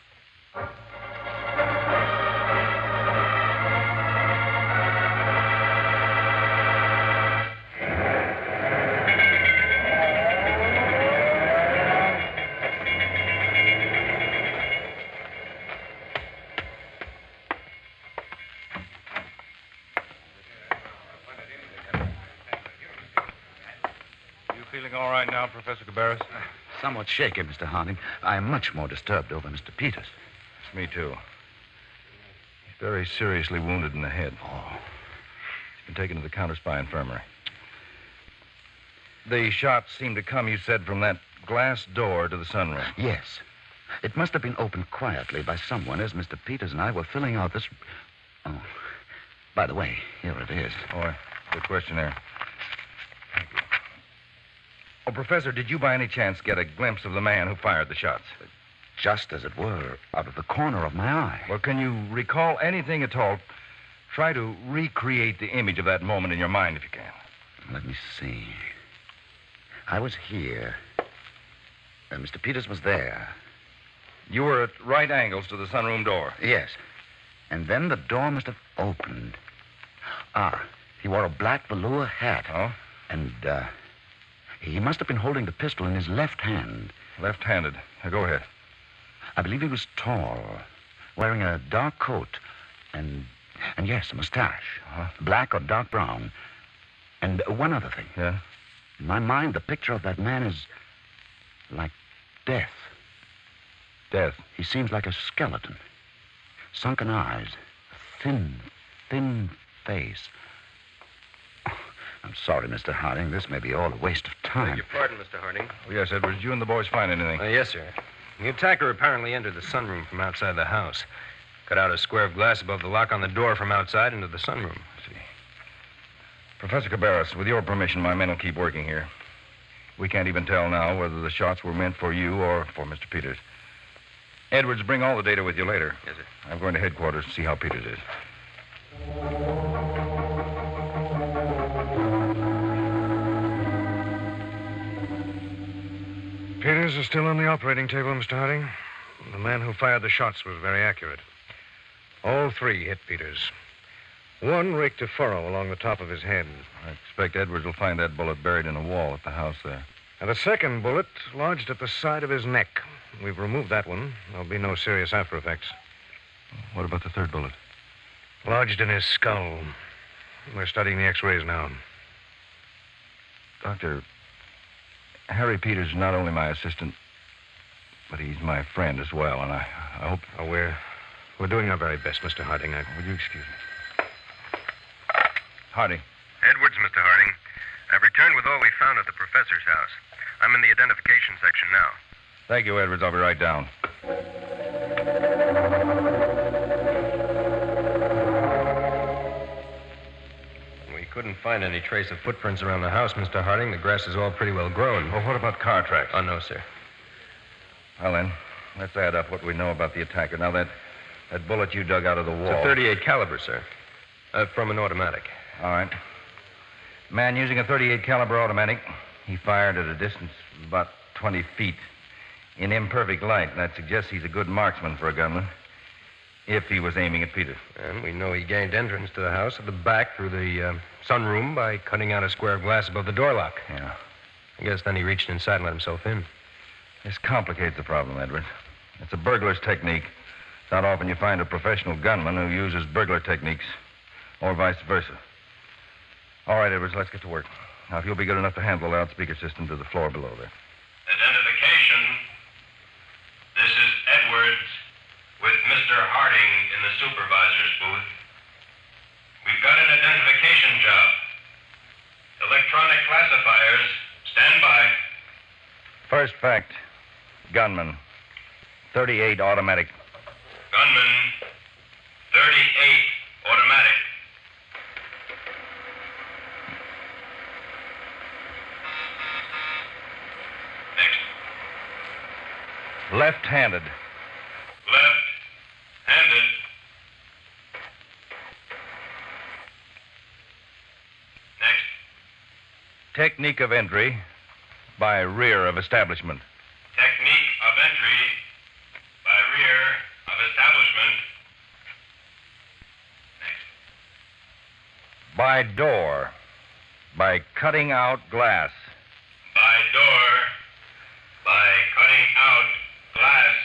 Feeling all right now, Professor Cabarrus? Somewhat shaken, Mr. Harding. I am much more disturbed over Mr. Peters. Me, too. He's very seriously wounded in the head. Oh. He's been taken to the CounterSpy infirmary. The shots seem to come, you said, from that glass door to the sunroom. Yes. It must have been opened quietly by someone as Mr. Peters and I were filling out this... Oh. By the way, here it is. Oh, the questionnaire. Thank you. Oh, Professor, did you by any chance get a glimpse of the man who fired the shots? Just as it were, out of the corner of my eye. Well, can you recall anything at all? Try to recreate the image of that moment in your mind, if you can. Let me see. I was here. Mr. Peters was there. You were at right angles to the sunroom door? Yes. And then the door must have opened. He wore a black velour hat. Oh? And, he must have been holding the pistol in his left hand. Left-handed. Now, go ahead. I believe he was tall, wearing a dark coat, and yes, a mustache. Black or dark brown. And one other thing. Yeah? In my mind, the picture of that man is like death. Death? He seems like a skeleton. Sunken eyes, a thin face. I'm sorry, Mr. Harding. This may be all a waste of time. Beg your pardon, Mr. Harding. Oh, yes, Edwards. Did you and the boys find anything? Yes, sir. The attacker apparently entered the sunroom from outside the house. Cut out a square of glass above the lock on the door from outside into the sunroom. See. Professor Cabarrus, with your permission, my men will keep working here. We can't even tell now whether the shots were meant for you or for Mr. Peters. Edwards, bring all the data with you later. Yes, sir. I'm going to headquarters to see how Peters is. Peters is still on the operating table, Mr. Harding. The man who fired the shots was very accurate. All three hit Peters. One raked a furrow along the top of his head. I expect Edwards will find that bullet buried in a wall at the house there. And the second bullet lodged at the side of his neck. We've removed that one. There'll be no serious after effects. What about the third bullet? Lodged in his skull. We're studying the x-rays now. Doctor, Harry Peters is not only my assistant, but he's my friend as well, and I hope... Oh, we're doing our very best, Mr. Harding. Would you excuse me? Harding. Edwards, Mr. Harding. I've returned with all we found at the professor's house. I'm in the identification section now. Thank you, Edwards. I'll be right down. We couldn't find any trace of footprints around the house, Mr. Harding. The grass is all pretty well grown. Well, what about car tracks? Oh, no, sir. Well, then, let's add up what we know about the attacker. Now, that bullet you dug out of the wall... It's a .38 caliber, sir. From an automatic. All right. Man using a .38 caliber automatic. He fired at a distance of about 20 feet in imperfect light. That suggests he's a good marksman for a gunman, if he was aiming at Peters. And we know he gained entrance to the house at the back through the sunroom by cutting out a square of glass above the door lock. Yeah. I guess then he reached inside and let himself in. This complicates the problem, Edwards. It's a burglar's technique. It's not often you find a professional gunman who uses burglar techniques, or vice versa. All right, Edwards, let's get to work. Now, if you'll be good enough to handle the loudspeaker system to the floor below there. Identification. This is Edwards with Mr. Harding in the supervisor's booth. We've got an identification job. Electronic classifiers, stand by. First fact, gunman, .38 automatic. Gunman, 38 automatic. Left-handed. Left-handed. Next. Technique of entry by rear of establishment. Technique of entry by rear of establishment. Next. By door. By cutting out glass. By door. By cutting out glass.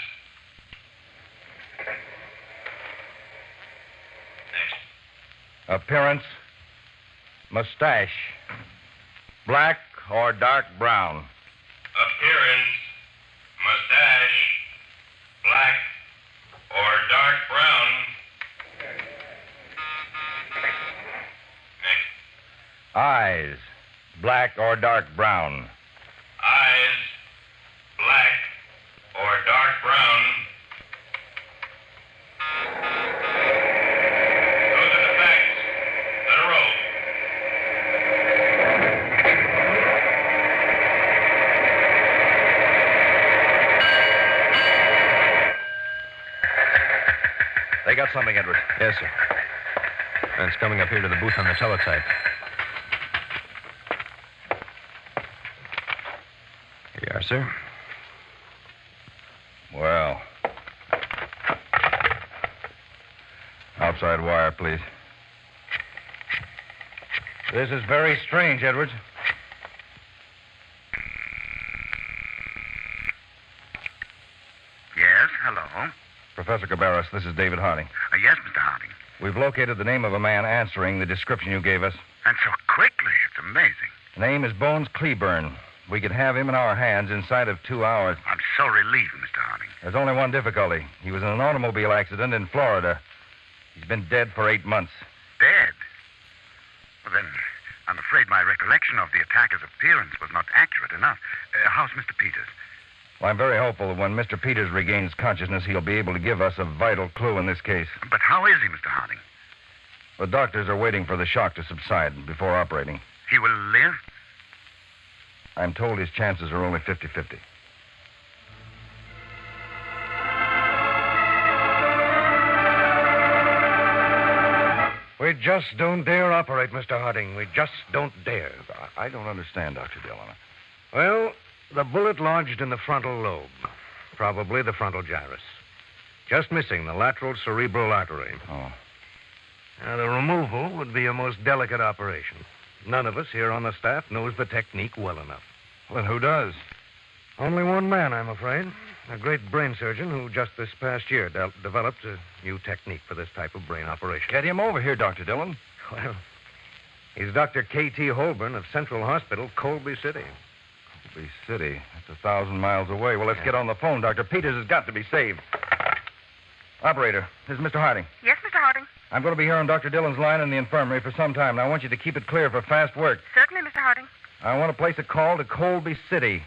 Next. Appearance, mustache, black or dark brown. Appearance, mustache, black or dark brown. Next. Eyes, black or dark brown. Eyes, black or dark brown. Those are the facts. Let her roll. They got something, Edward. Yes, sir. Man's coming up here to the booth on the teletype. Here you are, sir. Well. Outside wire, please. This is very strange, Edwards. Yes, hello. Professor Cabarrus, this is David Harding. Yes, Mr. Harding. We've located the name of a man answering the description you gave us. And so quickly. It's amazing. The name is Bones Cleburne. We could have him in our hands inside of 2 hours. I'm so relieved, Mr. Harding. There's only one difficulty. He was in an automobile accident in Florida. He's been dead for 8 months. Dead? Well, then, I'm afraid my recollection of the attacker's appearance was not accurate enough. How's Mr. Peters? Well, I'm very hopeful that when Mr. Peters regains consciousness, he'll be able to give us a vital clue in this case. But how is he, Mr. Harding? The doctors are waiting for the shock to subside before operating. He will live? I'm told his chances are only 50-50. We just don't dare operate, Mr. Harding. We just don't dare. I don't understand, Dr. Dillon. Well, the bullet lodged in the frontal lobe. Probably the frontal gyrus. Just missing the lateral cerebral artery. Oh. Now, the removal would be a most delicate operation. None of us here on the staff knows the technique well enough. Well, who does? Only one man, I'm afraid. A great brain surgeon who just this past year developed a new technique for this type of brain operation. Get him over here, Dr. Dillon. Well, he's Dr. K.T. Holborn of Central Hospital, Colby City. Colby City? That's 1,000 miles away. Well, let's get on the phone. Dr. Peters has got to be saved. Operator, this is Mr. Harding. Yes, Mr. Harding. I'm going to be here on Dr. Dillon's line in the infirmary for some time, and I want you to keep it clear for fast work. Certainly, Mr. Harding. I want to place a call to Colby City,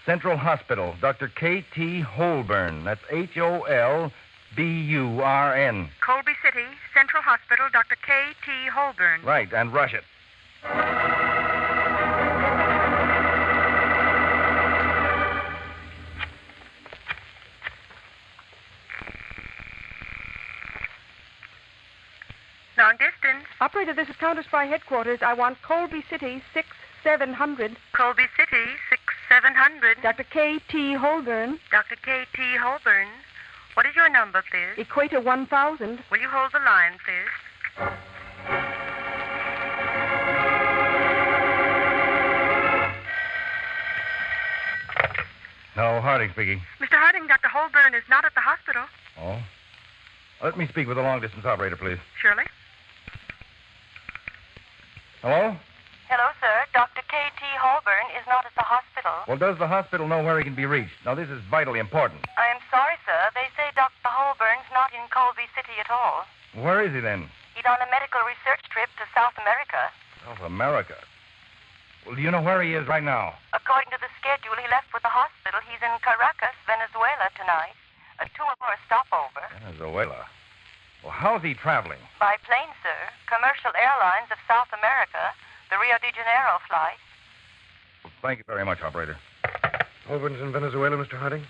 Central Hospital, Dr. K.T. Holborn. That's Holburn. Colby City, Central Hospital, Dr. K.T. Holborn. Right, and rush it. Long distance. Operator, this is CounterSpy headquarters. I want Colby City 6700. Colby City 6700. Dr. K.T. Holborn. Dr. K.T. Holborn. What is your number, please? Equator 1000. Will you hold the line, please? No, Harding speaking. Mr. Harding, Dr. Holborn is not at the hospital. Oh? Let me speak with the long-distance operator, please. Surely. Hello? Hello, sir. Dr. K.T. Holborn is not at the hospital. Well, does the hospital know where he can be reached? Now, this is vitally important. I am sorry, sir. They say Dr. Holborn's not in Colby City at all. Where is he, then? He's on a medical research trip to South America. South America? Well, do you know where he is right now? According to the schedule, he left with the hospital. He's in Caracas, Venezuela tonight. A 2-hour stopover. Venezuela? Well, how's he traveling? By plane, sir. Commercial Airlines of South America. The Rio de Janeiro flight. Well, thank you very much, operator. Holborn's in Venezuela, Mr. Harding?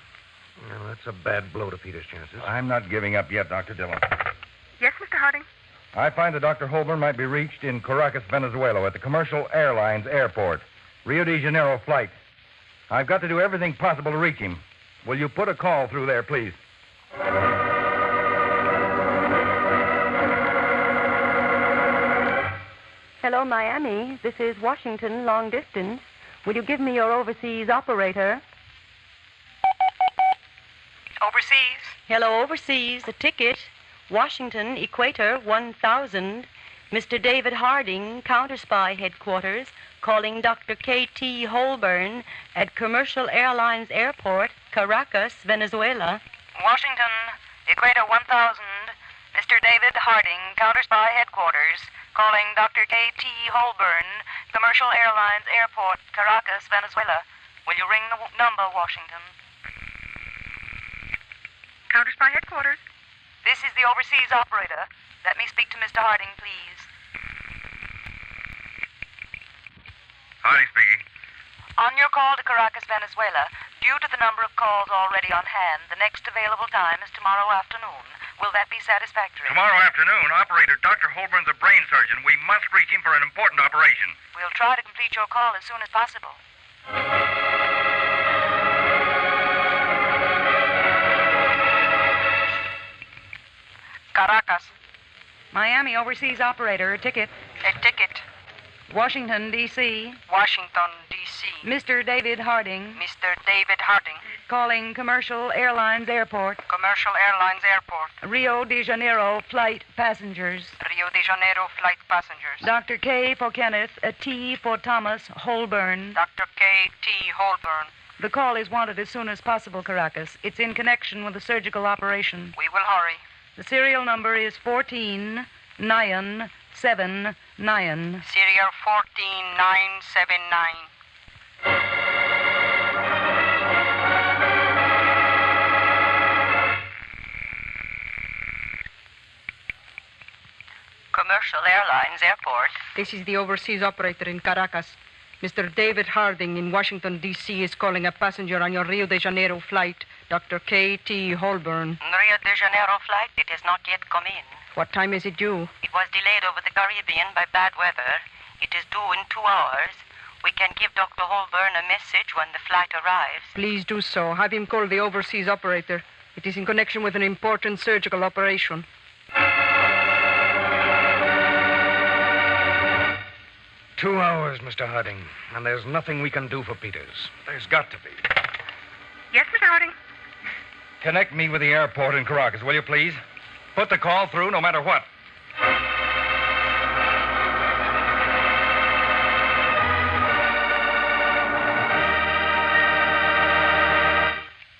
Well, that's a bad blow to Peter's chances. I'm not giving up yet, Dr. Dillon. Yes, Mr. Harding? I find that Dr. Holborn might be reached in Caracas, Venezuela, at the Commercial Airlines Airport. Rio de Janeiro flight. I've got to do everything possible to reach him. Will you put a call through there, please? Hello, Miami. This is Washington, long distance. Will you give me your overseas operator? Overseas? Hello, overseas. A ticket. Washington, Equator 1000. Mr. David Harding, CounterSpy headquarters, calling Dr. K.T. Holborn at Commercial Airlines Airport, Caracas, Venezuela. Washington, Equator 1000. Mr. David Harding, CounterSpy headquarters, calling Dr. K.T. Holborn, Commercial Airlines Airport, Caracas, Venezuela. Will you ring the number, Washington? CounterSpy headquarters. This is the overseas operator. Let me speak to Mr. Harding, please. Harding speaking. On your call to Caracas, Venezuela, due to the number of calls already on hand, the next available time is tomorrow afternoon. Will that be satisfactory? Tomorrow afternoon, operator, Dr. Holborn's a brain surgeon. We must reach him for an important operation. We'll try to complete your call as soon as possible. Caracas. Miami, overseas operator. A ticket. A ticket. Washington, D.C. Washington, D.C. Mr. David Harding. Mr. David Harding. Calling Commercial Airlines Airport. Commercial Airlines Airport. Rio de Janeiro flight passengers. Rio de Janeiro flight passengers. Dr. K for Kenneth, a T for Thomas Holborn. Dr. K.T. Holborn. The call is wanted as soon as possible, Caracas. It's in connection with a surgical operation. We will hurry. The serial number is 149 14979. Serial 14979. Commercial Airlines Airport. This is the overseas operator in Caracas. Mr. David Harding in Washington, D.C. is calling a passenger on your Rio de Janeiro flight, Dr. K.T. Holborn. Rio de Janeiro flight, it has not yet come in. What time is it due? It was delayed over the Caribbean by bad weather. It is due in 2 hours. We can give Dr. Holborn a message when the flight arrives. Please do so. Have him call the overseas operator. It is in connection with an important surgical operation. 2 hours, Mr. Harding, and there's nothing we can do for Peters. There's got to be. Yes, Mr. Harding? Connect me with the airport in Caracas, will you, please? Put the call through no matter what.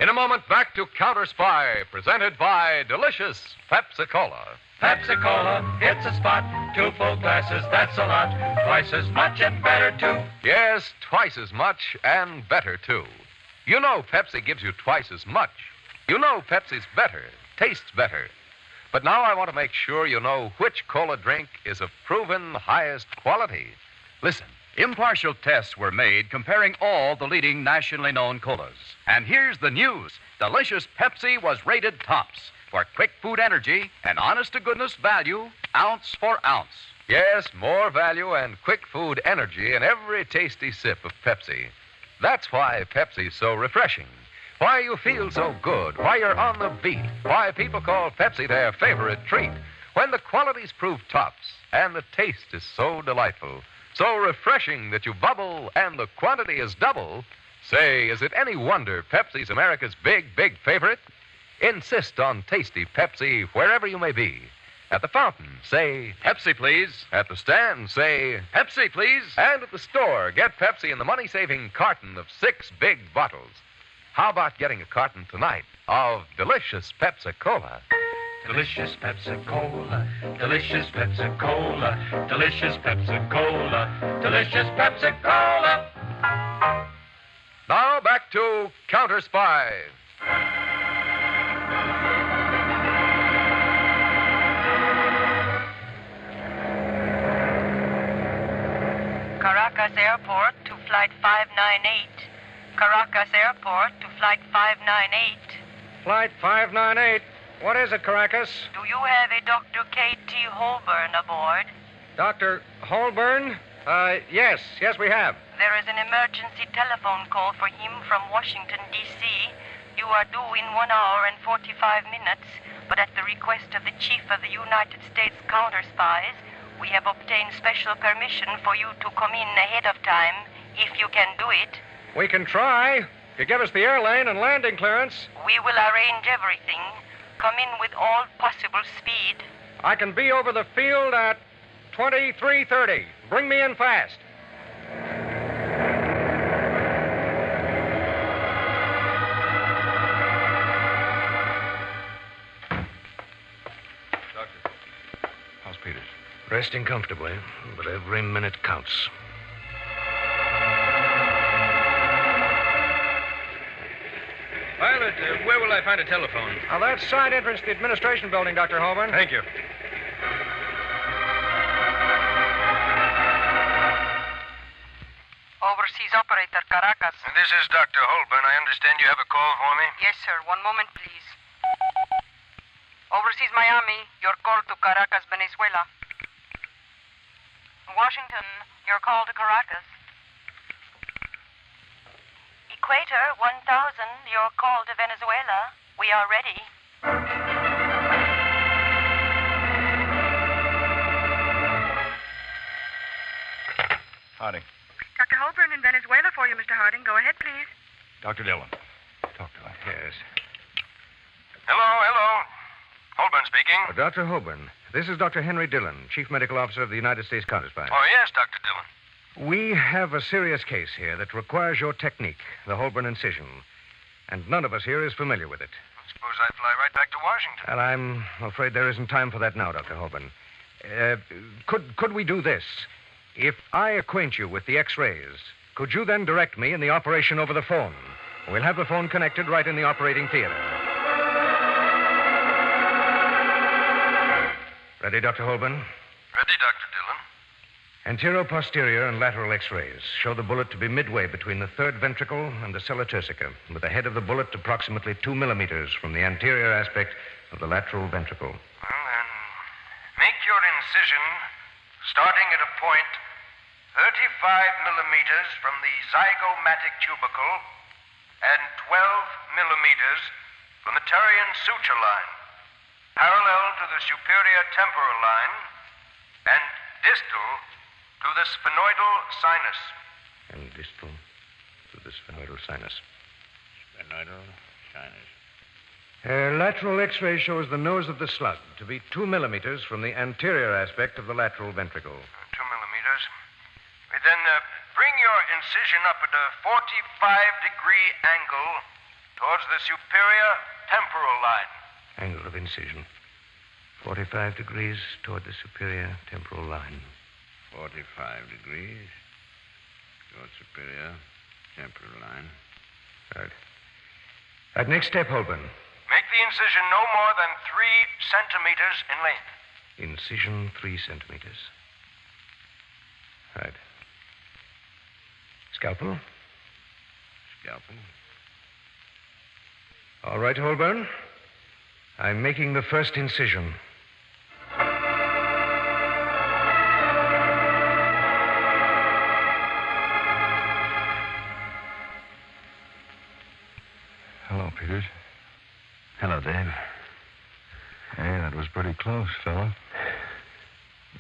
In a moment, back to CounterSpy, presented by delicious Pepsi-Cola. Pepsi-Cola, it's a spot. 2 full glasses, that's a lot. Twice as much and better, too. Yes, twice as much and better, too. You know Pepsi gives you twice as much. You know Pepsi's better, tastes better. But now I want to make sure you know which cola drink is of proven highest quality. Listen. Impartial tests were made comparing all the leading nationally known colas. And here's the news. Delicious Pepsi was rated tops for quick food energy and honest-to-goodness value, ounce for ounce. Yes, more value and quick food energy in every tasty sip of Pepsi. That's why Pepsi's so refreshing. Why you feel so good. Why you're on the beat. Why people call Pepsi their favorite treat. When the quality's proved tops and the taste is so delightful, so refreshing that you bubble and the quantity is double, say, is it any wonder Pepsi's America's big, big favorite? Insist on tasty Pepsi wherever you may be. At the fountain, say, Pepsi, please. At the stand, say, Pepsi, please. And at the store, get Pepsi in the money-saving carton of 6 big bottles. How about getting a carton tonight of delicious Pepsi-Cola? Delicious Pepsi-Cola, delicious Pepsi-Cola, delicious Pepsi-Cola, delicious Pepsi-Cola. Now back to CounterSpy. Caracas Airport to Flight 598. Caracas Airport to Flight 598. Flight 598. What is it, Caracas? Do you have a Dr. K.T. Holborn aboard? Dr. Holborn? Yes, we have. There is an emergency telephone call for him from Washington, D.C. You are due in 1 hour and 45 minutes, but at the request of the Chief of the United States CounterSpies, we have obtained special permission for you to come in ahead of time, if you can do it. We can try. If you give us the air lane and landing clearance. We will arrange everything. Come in with all possible speed. I can be over the field at 23:30. Bring me in fast. Doctor, how's Peters? Resting comfortably, but every minute counts. Pilot, where will I find a telephone? That side entrance to the administration building, Dr. Holborn. Thank you. Overseas operator, Caracas. This is Dr. Holborn. I understand you have a call for me? Yes, sir. 1 moment, please. Overseas Miami, your call to Caracas, Venezuela. Washington, your call to Caracas. Equator 1000, your call to Venezuela. We are ready. Harding. Dr. Holborn in Venezuela for you, Mr. Harding. Go ahead, please. Dr. Dillon. Talk to him. Yes. Hello. Holborn speaking. Dr. Holborn, this is Dr. Henry Dillon, Chief Medical Officer of the United States CounterSpy. Oh, yes, Dr. Dillon. We have a serious case here that requires your technique, the Holborn incision. And none of us here is familiar with it. I suppose I'd fly right back to Washington. And I'm afraid there isn't time for that now, Dr. Holborn. Could we do this? If I acquaint you with the X-rays, could you then direct me in the operation over the phone? We'll have the phone connected right in the operating theater. Ready, Dr. Holborn? Ready, Dr. Dillon. Anterior-posterior and lateral X-rays show the bullet to be midway between the third ventricle and the sella turcica, with the head of the bullet approximately 2 millimeters from the anterior aspect of the lateral ventricle. Well, then, make your incision starting at a point 35 millimeters from the zygomatic tubercle and 12 millimeters from the Terrian suture line, parallel to the superior temporal line and distal to the sphenoidal sinus. And distal to the sphenoidal sinus. Sphenoidal sinus. Lateral X-ray shows the nose of the slug to be 2 millimeters from the anterior aspect of the lateral ventricle. 2 millimeters. We then bring your incision up at a 45-degree angle towards the superior temporal line. Angle of incision. 45 degrees toward the superior temporal line. 45 degrees toward superior temporal line. Right. That next step, Holborn. Make the incision no more than 3 centimeters in length. Incision 3 centimeters. Right. Scalpel. Scalpel. All right, Holborn. I'm making the first incision. Hello, Peters. Hello, Dave. Hey, that was pretty close, fella.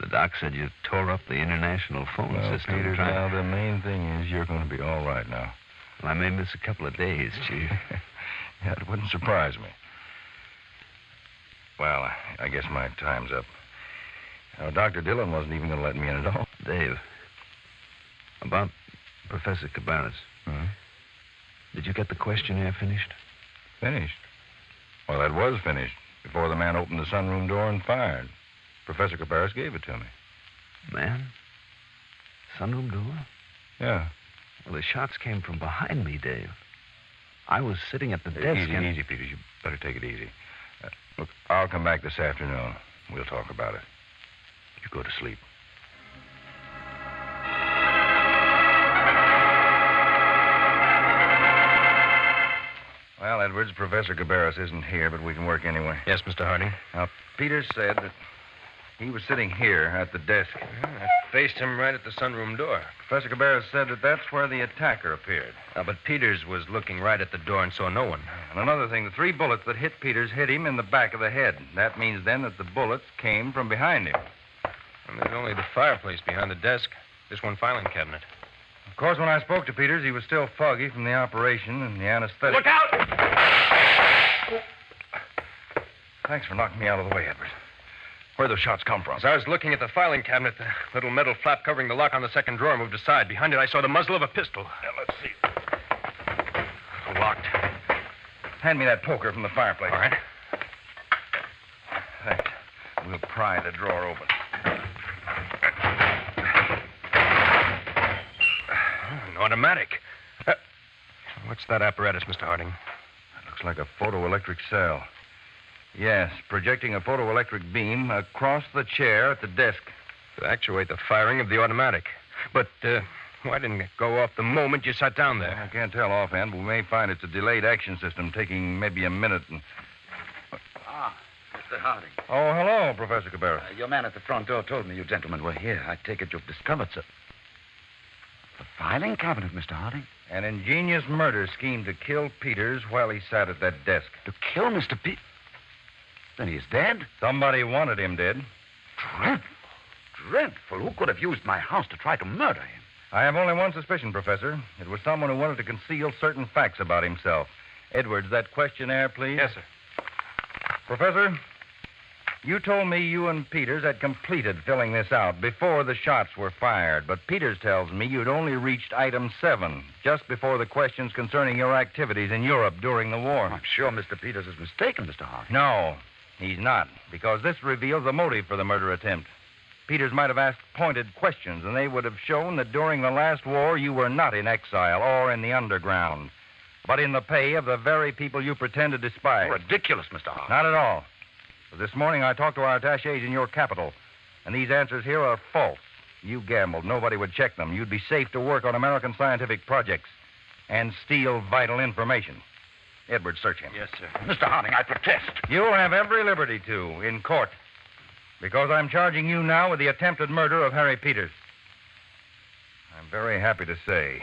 The doc said you tore up the international phone Well, system. Peters, now, the main thing is you're going to be all right now. Well, I may miss a couple of days, Chief. Yeah, it wouldn't surprise me. Well, I guess my time's up. Now, Dr. Dillon wasn't even going to let me in at all. Dave, about Professor Cabarrus. Huh? Did you get the questionnaire finished? Finished? Well, that was finished before the man opened the sunroom door and fired. Professor Cabarrus gave it to me. Man? Sunroom door? Yeah. Well, the shots came from behind me, Dave. I was sitting at the desk and... Easy, Peters. You better take it easy. Look, I'll come back this afternoon. We'll talk about it. You go to sleep. Well, Edwards, Professor Cabarrus isn't here, but we can work anyway. Yes, Mr. Harding. Now, Peters said that he was sitting here at the desk. I faced him right at the sunroom door. Professor Cabarrus said that that's where the attacker appeared. But Peters was looking right at the door and saw no one. And another thing, the 3 bullets that hit Peters hit him in the back of the head. That means then that the bullets came from behind him. And there's only the fireplace behind the desk. This one filing cabinet. Of course, when I spoke to Peters, he was still foggy from the operation and the anesthetic. Look out! Thanks for knocking me out of the way, Edward. Where'd those shots come from? As I was looking at the filing cabinet, the little metal flap covering the lock on the second drawer moved aside. Behind it, I saw the muzzle of a pistol. Now, let's see. Locked. Hand me that poker from the fireplace. All right. Thanks. We'll pry the drawer open. An automatic. What's that apparatus, Mr. Harding? That looks like a photoelectric cell. Yes, projecting a photoelectric beam across the chair at the desk. To actuate the firing of the automatic. But why didn't it go off the moment you sat down there? I can't tell offhand, but we may find it's a delayed action system taking maybe a minute. Ah, Mr. Harding. Oh, hello, Professor Cabarrus. Your man at the front door told me you gentlemen were here. I take it you've discovered, sir. The filing cabinet, Mr. Harding. An ingenious murder scheme to kill Peters while he sat at that desk. To kill Mr. Peters? Then he's dead? Somebody wanted him dead. Dreadful. Dreadful. Who could have used my house to try to murder him? I have only one suspicion, Professor. It was someone who wanted to conceal certain facts about himself. Edwards, that questionnaire, please. Yes, sir. Professor, you told me you and Peters had completed filling this out before the shots were fired, but Peters tells me you'd only reached item 7, just before the questions concerning your activities in Europe during the war. I'm sure Mr. Peters is mistaken, Mr. Harding. No, he's not, because this reveals the motive for the murder attempt. Peters might have asked pointed questions, and they would have shown that during the last war you were not in exile or in the underground, but in the pay of the very people you pretend to despise. Ridiculous, Mr. Hart. Not at all. But this morning I talked to our attachés in your capital, and these answers here are false. You gambled. Nobody would check them. You'd be safe to work on American scientific projects and steal vital information. Edward, search him. Yes, sir. Mr. Harding, I protest. You'll have every liberty to, in court, because I'm charging you now with the attempted murder of Harry Peters. I'm very happy to say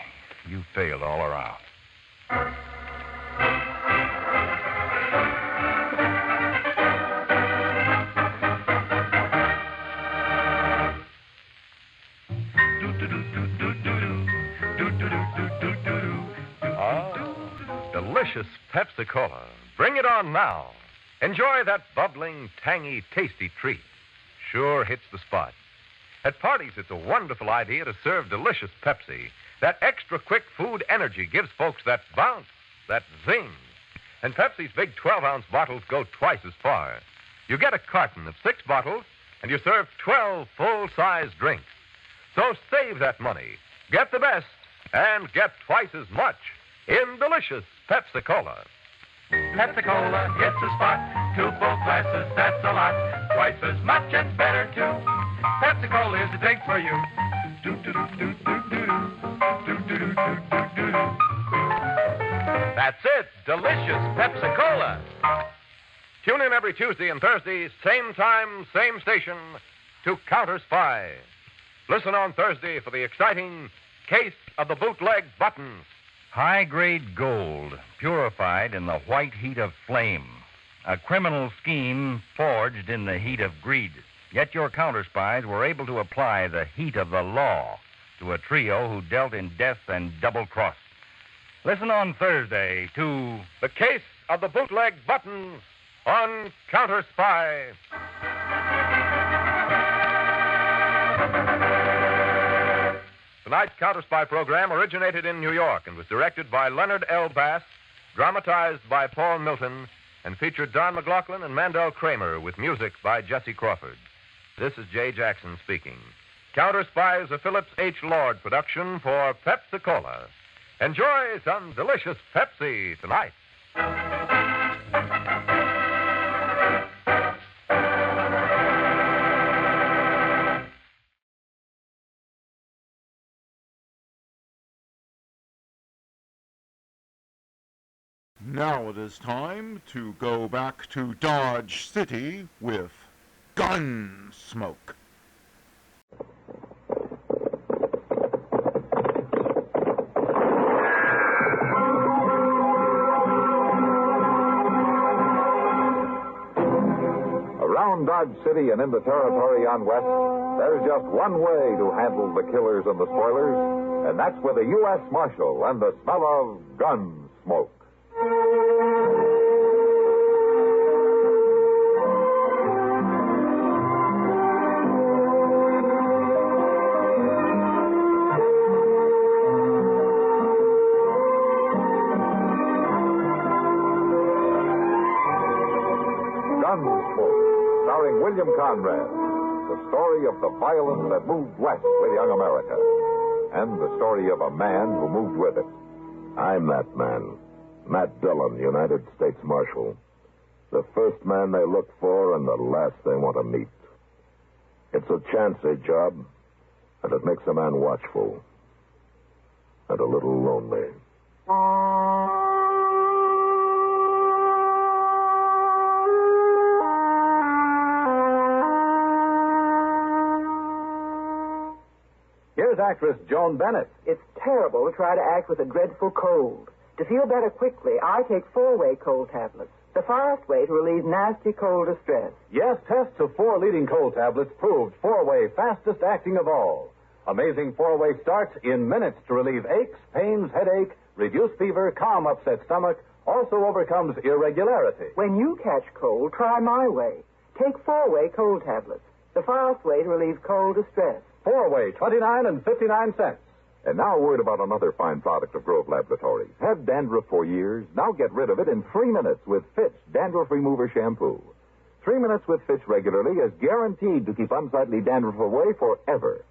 you failed all around. Delicious Pepsi-Cola. Bring it on now. Enjoy that bubbling, tangy, tasty treat. Sure hits the spot. At parties, it's a wonderful idea to serve delicious Pepsi. That extra quick food energy gives folks that bounce, that zing. And Pepsi's big 12-ounce bottles go twice as far. You get a carton of 6 bottles, and you serve 12 full-size drinks. So save that money. Get the best, and get twice as much in delicious Pepsi-Cola. Pepsi-Cola hits the spot. 2 full glasses, that's a lot. Twice as much and better, too. Pepsi-Cola is the drink for you. That's it. Delicious Pepsi-Cola. Tune in every Tuesday and Thursday, same time, same station, to CounterSpy. Listen on Thursday for the exciting Case of the Bootleg Buttons. High-grade gold, purified in the white heat of flame. A criminal scheme forged in the heat of greed. Yet your counterspies were able to apply the heat of the law to a trio who dealt in death and double-cross. Listen on Thursday to The Case of the Bootleg Buttons on CounterSpy. Tonight's CounterSpy program originated in New York and was directed by Leonard L. Bass, dramatized by Paul Milton, and featured Don McLaughlin and Mandel Kramer with music by Jesse Crawford. This is Jay Jackson speaking. CounterSpy is a Phillips H. Lord production for Pepsi-Cola. Enjoy some delicious Pepsi tonight. Now it is time to go back to Dodge City with Gunsmoke. Around Dodge City and in the territory on West, there's just one way to handle the killers and the spoilers, and that's with a U.S. Marshal and the smell of Gunsmoke. Gunsmoke, starring William Conrad, the story of the violence that moved west with young America, and the story of a man who moved with it. I'm that man, Matt Dillon, United States Marshal. The first man they look for and the last they want to meet. It's a chancy job, and it makes a man watchful and a little lonely. Here's actress Joan Bennett. It's terrible to try to act with a dreadful cold. To feel better quickly, I take 4-way cold tablets. The fast way to relieve nasty cold distress. Yes, tests of 4 leading cold tablets proved 4-way fastest acting of all. Amazing 4-way starts in minutes to relieve aches, pains, headache, reduce fever, calm upset stomach, also overcomes irregularity. When you catch cold, try my way. Take 4-way cold tablets. The fast way to relieve cold distress. 4-way, 29 and 59 cents. And now a word about another fine product of Grove Laboratories. Had dandruff for years? Now get rid of it in 3 minutes with Fitch Dandruff Remover Shampoo. 3 minutes with Fitch regularly is guaranteed to keep unsightly dandruff away forever.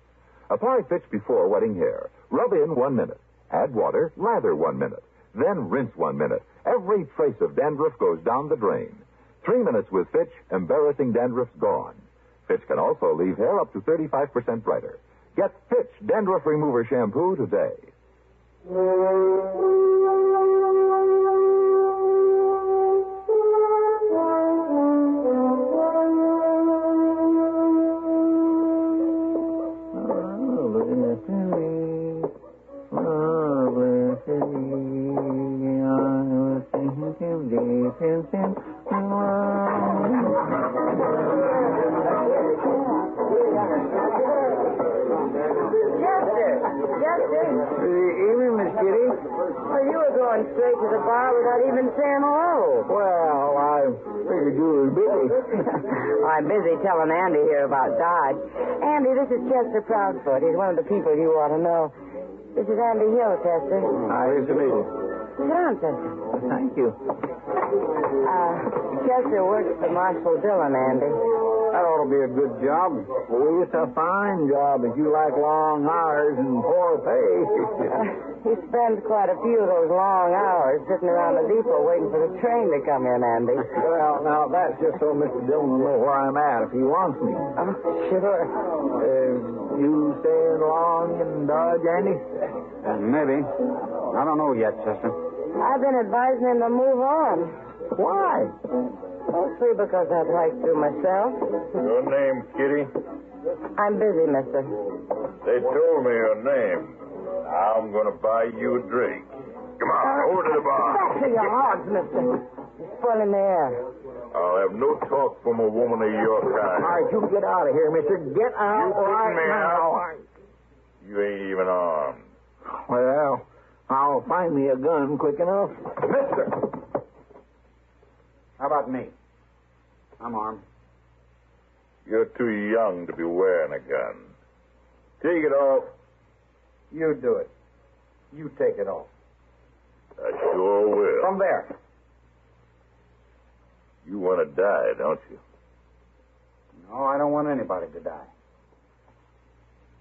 Apply Fitch before wetting hair. Rub in 1 minute. Add water, lather 1 minute. Then rinse 1 minute. Every trace of dandruff goes down the drain. 3 minutes with Fitch, embarrassing dandruff's gone. Fitch can also leave hair up to 35% brighter. Get Fitch Dandruff Remover Shampoo today. Evening, Miss Kitty. Well, you were going straight to the bar without even saying hello. Well, I figured you were busy. I'm busy telling Andy here about Dodge. Andy, this is Chester Proudfoot. He's one of the people you ought to know. This is Andy Hill, Chester. Nice to meet you. Sit down, Chester. Thank you. Chester works for Marshal Dillon, Andy. That ought to be a good job. Well, it's a fine job if you like long hours and poor pay. He spends quite a few of those long hours sitting around the depot waiting for the train to come in, Andy. Well, now, that's just so Mr. Dillon will know where I'm at if he wants me. Oh, sure. You staying long in Dodge, Andy? Maybe. I don't know yet, Chester. I've been advising him to move on. Why? Mostly because I'd like to myself. Your name, Kitty? I'm busy, mister. They told me your name. I'm going to buy you a drink. Come on, over to the bar. Back to your hogs, mister. You're spoiling the air. I'll have no talk from a woman of your kind. All right, you get out of here, mister. Get out right now. You ain't even armed. Well, I'll find me a gun quick enough. Mister! How about me? I'm armed. You're too young to be wearing a gun. Take it off. You do it. You take it off. I sure will. From there. You want to die, don't you? No, I don't want anybody to die.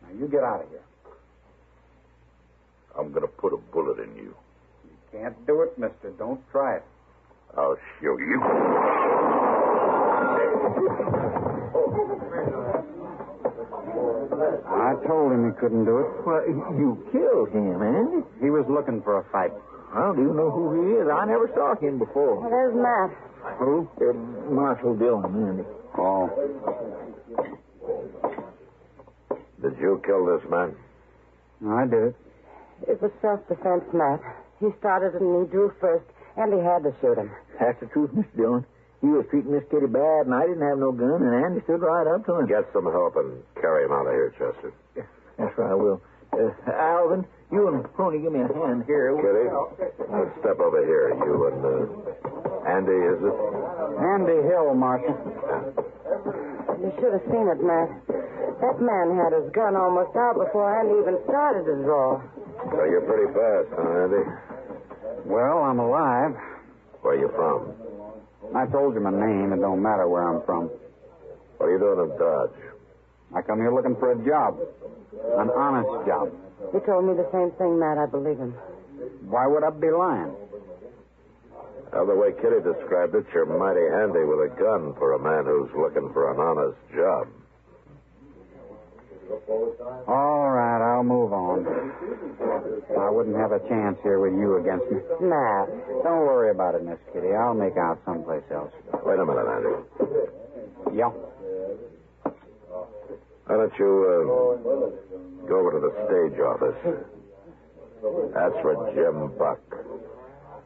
Now, you get out of here. I'm going to put a bullet in you. You can't do it, mister. Don't try it. I'll show you. I told him he couldn't do it. Well, you killed him, Andy. He was looking for a fight. I don't even know who he is. I never saw him before. Well, there's Matt. Who? Marshal Dillon, Andy. Oh. Did you kill this man? No, I did it. It was self-defense, Matt. He started and he drew first, and he had to shoot him. That's the truth, Mr. Dillon. He was treating Miss Kitty bad, and I didn't have no gun, and Andy stood right up to him. Get some help and carry him out of here, Chester. That's right, I will. Alvin, you and Pony, give me a hand here. Kitty, let's step over here. You and Andy, is it? Andy Hill, Marshal. You should have seen it, Matt. That man had his gun almost out before Andy even started to draw. So you're pretty fast, huh, Andy? Well, I'm alive. Where you from? I told you my name. It don't matter where I'm from. What are you doing in Dodge? I come here looking for a job. An honest job. He told me the same thing, Matt. I believe him. Why would I be lying? Well, the way Kitty described it, you're mighty handy with a gun for a man who's looking for an honest job. All right, I'll move on. I wouldn't have a chance here with you against me. Matt. Don't worry about it, Miss Kitty. I'll make out someplace else. Wait a minute, Andy. Yeah? Why don't you go over to the stage office? That's for Jim Buck.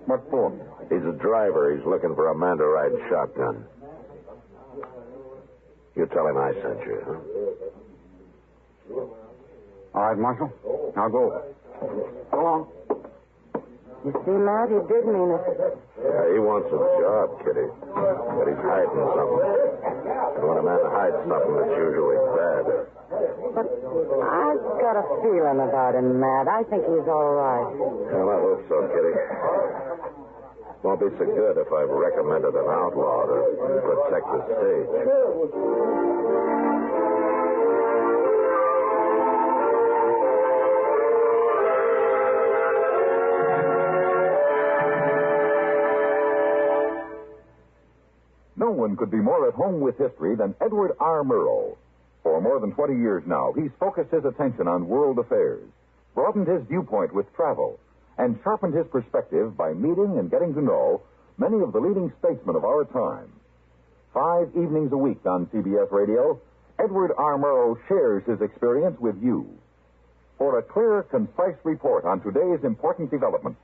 What for? He's a driver. He's looking for a man to ride shotgun. You tell him I sent you, huh? All right, Marshal. I'll go. Go on. You see, Matt, he did mean it. Yeah, he wants a job, Kitty. But he's hiding something. And when a man hides something, it's usually bad. But I've got a feeling about him, Matt. I think he's all right. Well, I hope so, Kitty. Won't be so good if I've recommended an outlaw to protect the stage. No one could be more at home with history than Edward R. Murrow. For more than 20 years now, he's focused his attention on world affairs, broadened his viewpoint with travel, and sharpened his perspective by meeting and getting to know many of the leading statesmen of our time. 5 evenings a week on CBS Radio, Edward R. Murrow shares his experience with you. For a clear, concise report on today's important developments,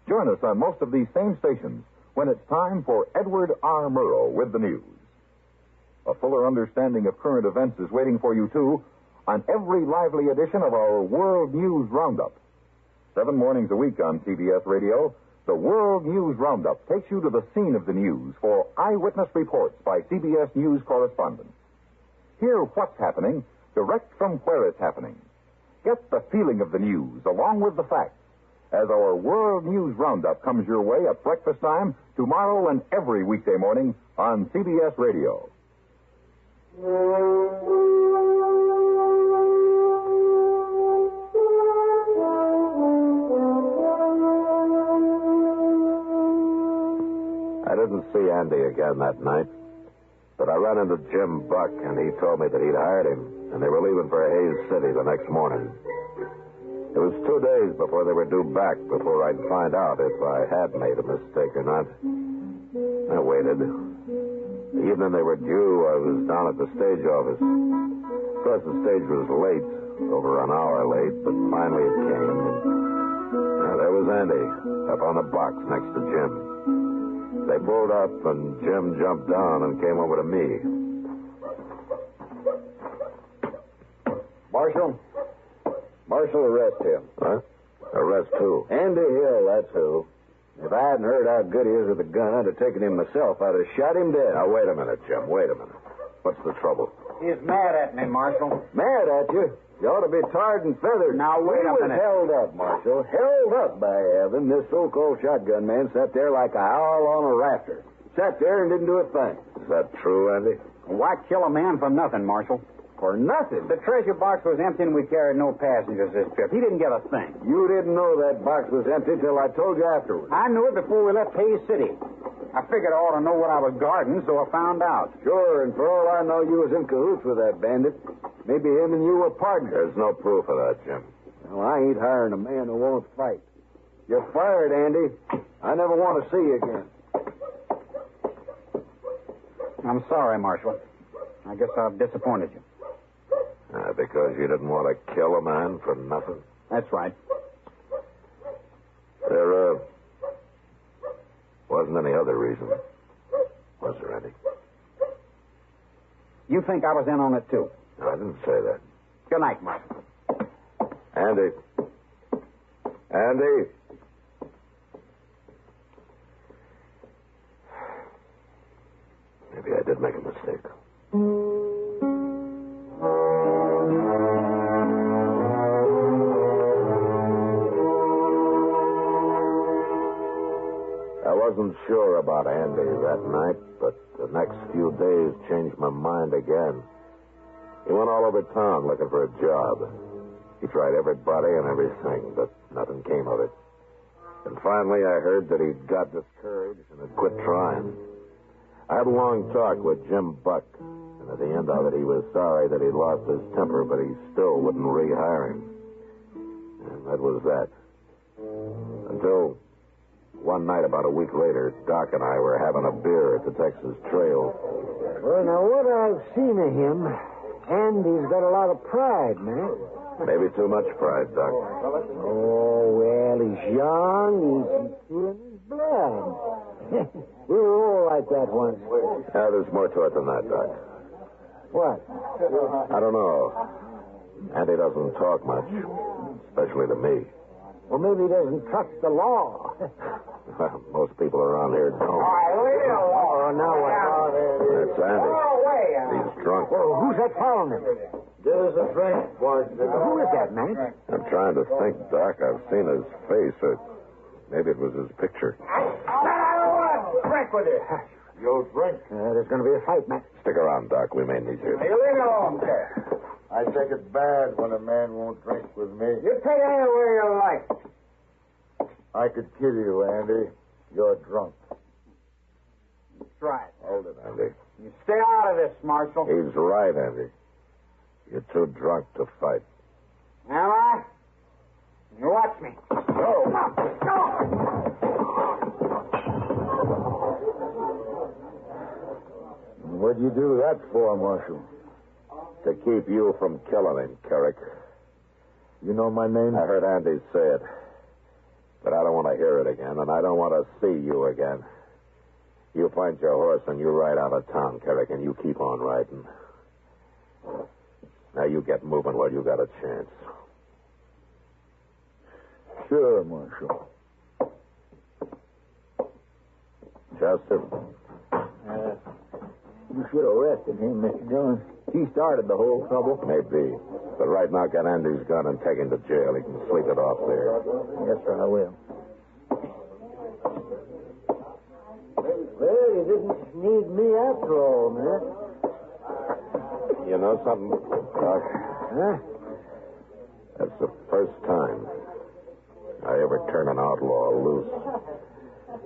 join us on most of these same stations when it's time for Edward R. Murrow with the news. A fuller understanding of current events is waiting for you, too, on every lively edition of our World News Roundup. 7 mornings a week on CBS Radio, the World News Roundup takes you to the scene of the news for eyewitness reports by CBS News correspondents. Hear what's happening direct from where it's happening. Get the feeling of the news along with the facts as our World News Roundup comes your way at breakfast time tomorrow and every weekday morning on CBS Radio. I didn't see Andy again that night, but I ran into Jim Buck, and he told me that he'd hired him, and they were leaving for Hays City the next morning. It was 2 days before they were due back before I'd find out if I had made a mistake or not. I waited. The evening they were due, I was down at the stage office. Of course, the stage was late, over an hour late, but finally it came. And there was Andy, up on the box next to Jim. They pulled up, and Jim jumped down and came over to me. Marshal, arrest him. Huh? Arrest who? Andy Hill, that's who. If I hadn't heard how good he is with a gun, I'd have taken him myself. I'd have shot him dead. Now, wait a minute, Jim. Wait a minute. What's the trouble? He's mad at me, Marshal. Mad at you? You ought to be tarred and feathered. Now, wait a minute. He was held up, Marshal. Held up, by heaven. This so-called shotgun man sat there like a owl on a rafter. Sat there and didn't do a thing. Is that true, Andy? Why kill a man for nothing, Marshal? For nothing? The treasure box was empty and we carried no passengers this trip. He didn't get a thing. You didn't know that box was empty till I told you afterwards. I knew it before we left Hays City. I figured I ought to know what I was guarding, so I found out. Sure, and for all I know, you was in cahoots with that bandit. Maybe him and you were partners. There's no proof of that, Jim. Well, I ain't hiring a man who won't fight. You're fired, Andy. I never want to see you again. I'm sorry, Marshal. I guess I've disappointed you. Because you didn't want to kill a man for nothing? That's right. There, wasn't any other reason. Was there, Andy? You think I was in on it, too? No, I didn't say that. Good night, Marshal. Andy. Andy. Maybe I did make a mistake. I wasn't sure about Andy that night, but the next few days changed my mind again. He went all over town looking for a job. He tried everybody and everything, but nothing came of it. And finally I heard that he'd got this courage and had quit trying. I had a long talk with Jim Buck, and at the end of it he was sorry that he'd lost his temper, but he still wouldn't rehire him. And that was that. Until one night about a week later, Doc and I were having a beer at the Texas Trail. Well, now, what I've seen of him, Andy's got a lot of pride, man. Maybe too much pride, Doc. Oh, well, he's young. He's feeling his blood. We were all like that once. Yeah, there's more to it than that, Doc. What? I don't know. Andy doesn't talk much, especially to me. Well, maybe he doesn't trust the law. Well, most people around here don't. Oh, now what? That's Andy. He's drunk. Well, who's that following him? There's a friend, Who is that, man? I'm trying to think, Doc. I've seen his face, or maybe it was his picture. Drink with you. You'll drink. There's going to be a fight, Matt. Stick around, Doc. We may need you. You leave me alone, sir. I take it bad when a man won't drink with me. You take it anywhere you like. I could kill you, Andy. You're drunk. That's right. Hold it, Andy. You stay out of this, Marshal. He's right, Andy. You're too drunk to fight. Am I? You watch me. What'd you do that for, Marshal? To keep you from killing him, Carrick. You know my name? I heard Andy say it. But I don't want to hear it again, and I don't want to see you again. You find your horse and you ride out of town, Carrick, and you keep on riding. Now you get moving while you got a chance. Sure, Marshal. Chester? You should have arrested him, Mr. Dillon. He started the whole trouble. Maybe. But right now, get Andy's gun and take him to jail. He can sleep it off there. Yes, sir, I will. Well, you didn't need me after all, man. You know something, Doc? Huh? That's the first time I ever turn an outlaw loose.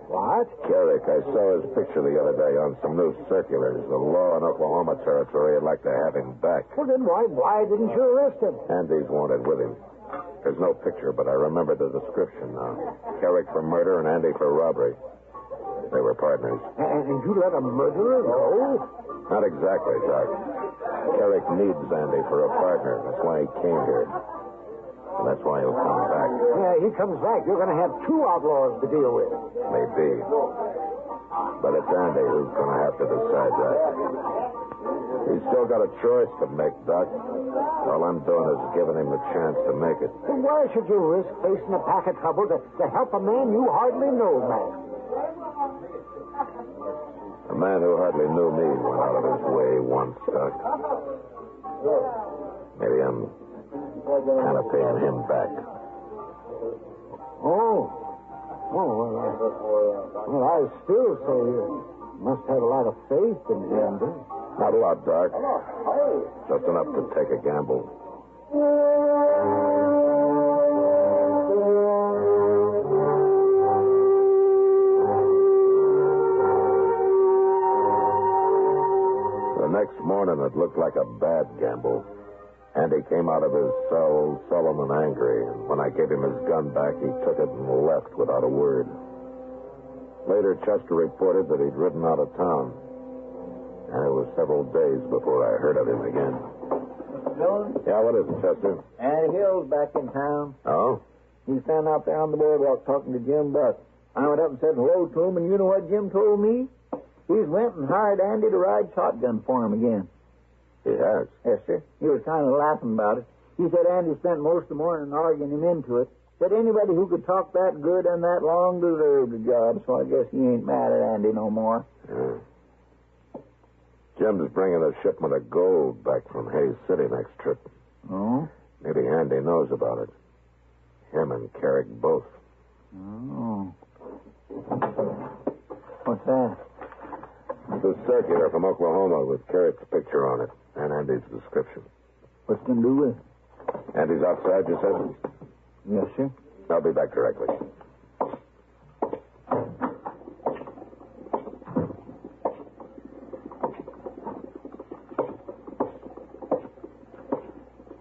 What? Carrick, I saw his picture the other day on some new circulars. The law in Oklahoma Territory would like to have him back. Well, then why didn't you arrest him? Andy's wanted with him. There's no picture, but I remember the description now. Carrick for murder and Andy for robbery. They were partners. And you let a murderer go? Not exactly, Doc. Carrick needs Andy for a partner. That's why he came here. And that's why he'll come back. Yeah, he comes back. You're going to have two outlaws to deal with. Maybe. But it's Andy who's going to have to decide that. He's still got a choice to make, Doc. All I'm doing is giving him the chance to make it. Then why should you risk facing a pack of trouble to help a man you hardly know, Matt? A man who hardly knew me went out of his way once, Doc. Maybe I'm kind of paying him back. Oh, well, I still say you must have a lot of faith in Andy. Not a lot, Doc. Just enough to take a gamble. The next morning, it looked like a bad gamble. Andy came out of his cell sullen and angry, and when I gave him his gun back, he took it and left without a word. Later, Chester reported that he'd ridden out of town, and it was several days before I heard of him again. Dillon? Yeah, what is it, Chester? Andy Hill's back in town. Oh? He's standing out there on the boardwalk talking to Jim Buck. I went up and said hello to him, and you know what Jim told me? He's went and hired Andy to ride shotgun for him again. He has? Yes, sir. He was kind of laughing about it. He said Andy spent most of the morning arguing him into it. Said anybody who could talk that good and that long deserved a job, so I guess he ain't mad at Andy no more. Yeah. Jim's bringing a shipment of gold back from Hayes City next trip. Oh? Maybe Andy knows about it. Him and Carrick both. Oh. What's that? It's a circular from Oklahoma with Carrick's picture on it and Andy's description. What's it going to do with it? Andy's outside, you said? Yes, sir. I'll be back directly.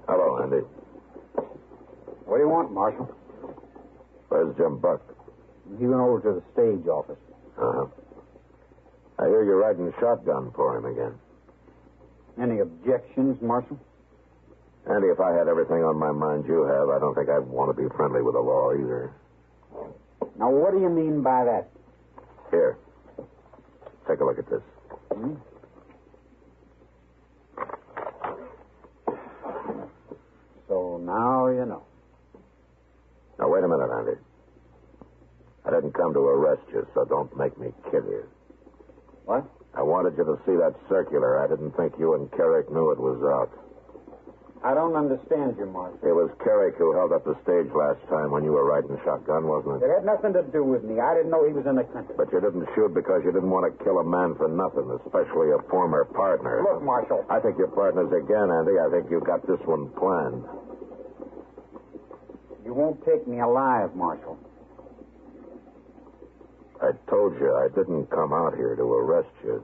Hello, Andy. What do you want, Marshal? Where's Jim Buck? He went over to the stage office. Uh-huh. I hear you're riding shotgun for him again. Any objections, Marshal? Andy, if I had everything on my mind you have, I don't think I'd want to be friendly with the law either. Now, what do you mean by that? Here. Take a look at this. Hmm? So now you know. Now, wait a minute, Andy. I didn't come to arrest you, so don't make me kill you. What? I wanted you to see that circular. I didn't think you and Carrick knew it was out. I don't understand you, Marshal. It was Carrick who held up the stage last time when you were riding shotgun, wasn't it? It had nothing to do with me. I didn't know he was in the country. But you didn't shoot because you didn't want to kill a man for nothing, especially a former partner. Look, Marshal. I think you're partners again, Andy. I think you got this one planned. You won't take me alive, Marshal. I told you I didn't come out here to arrest you.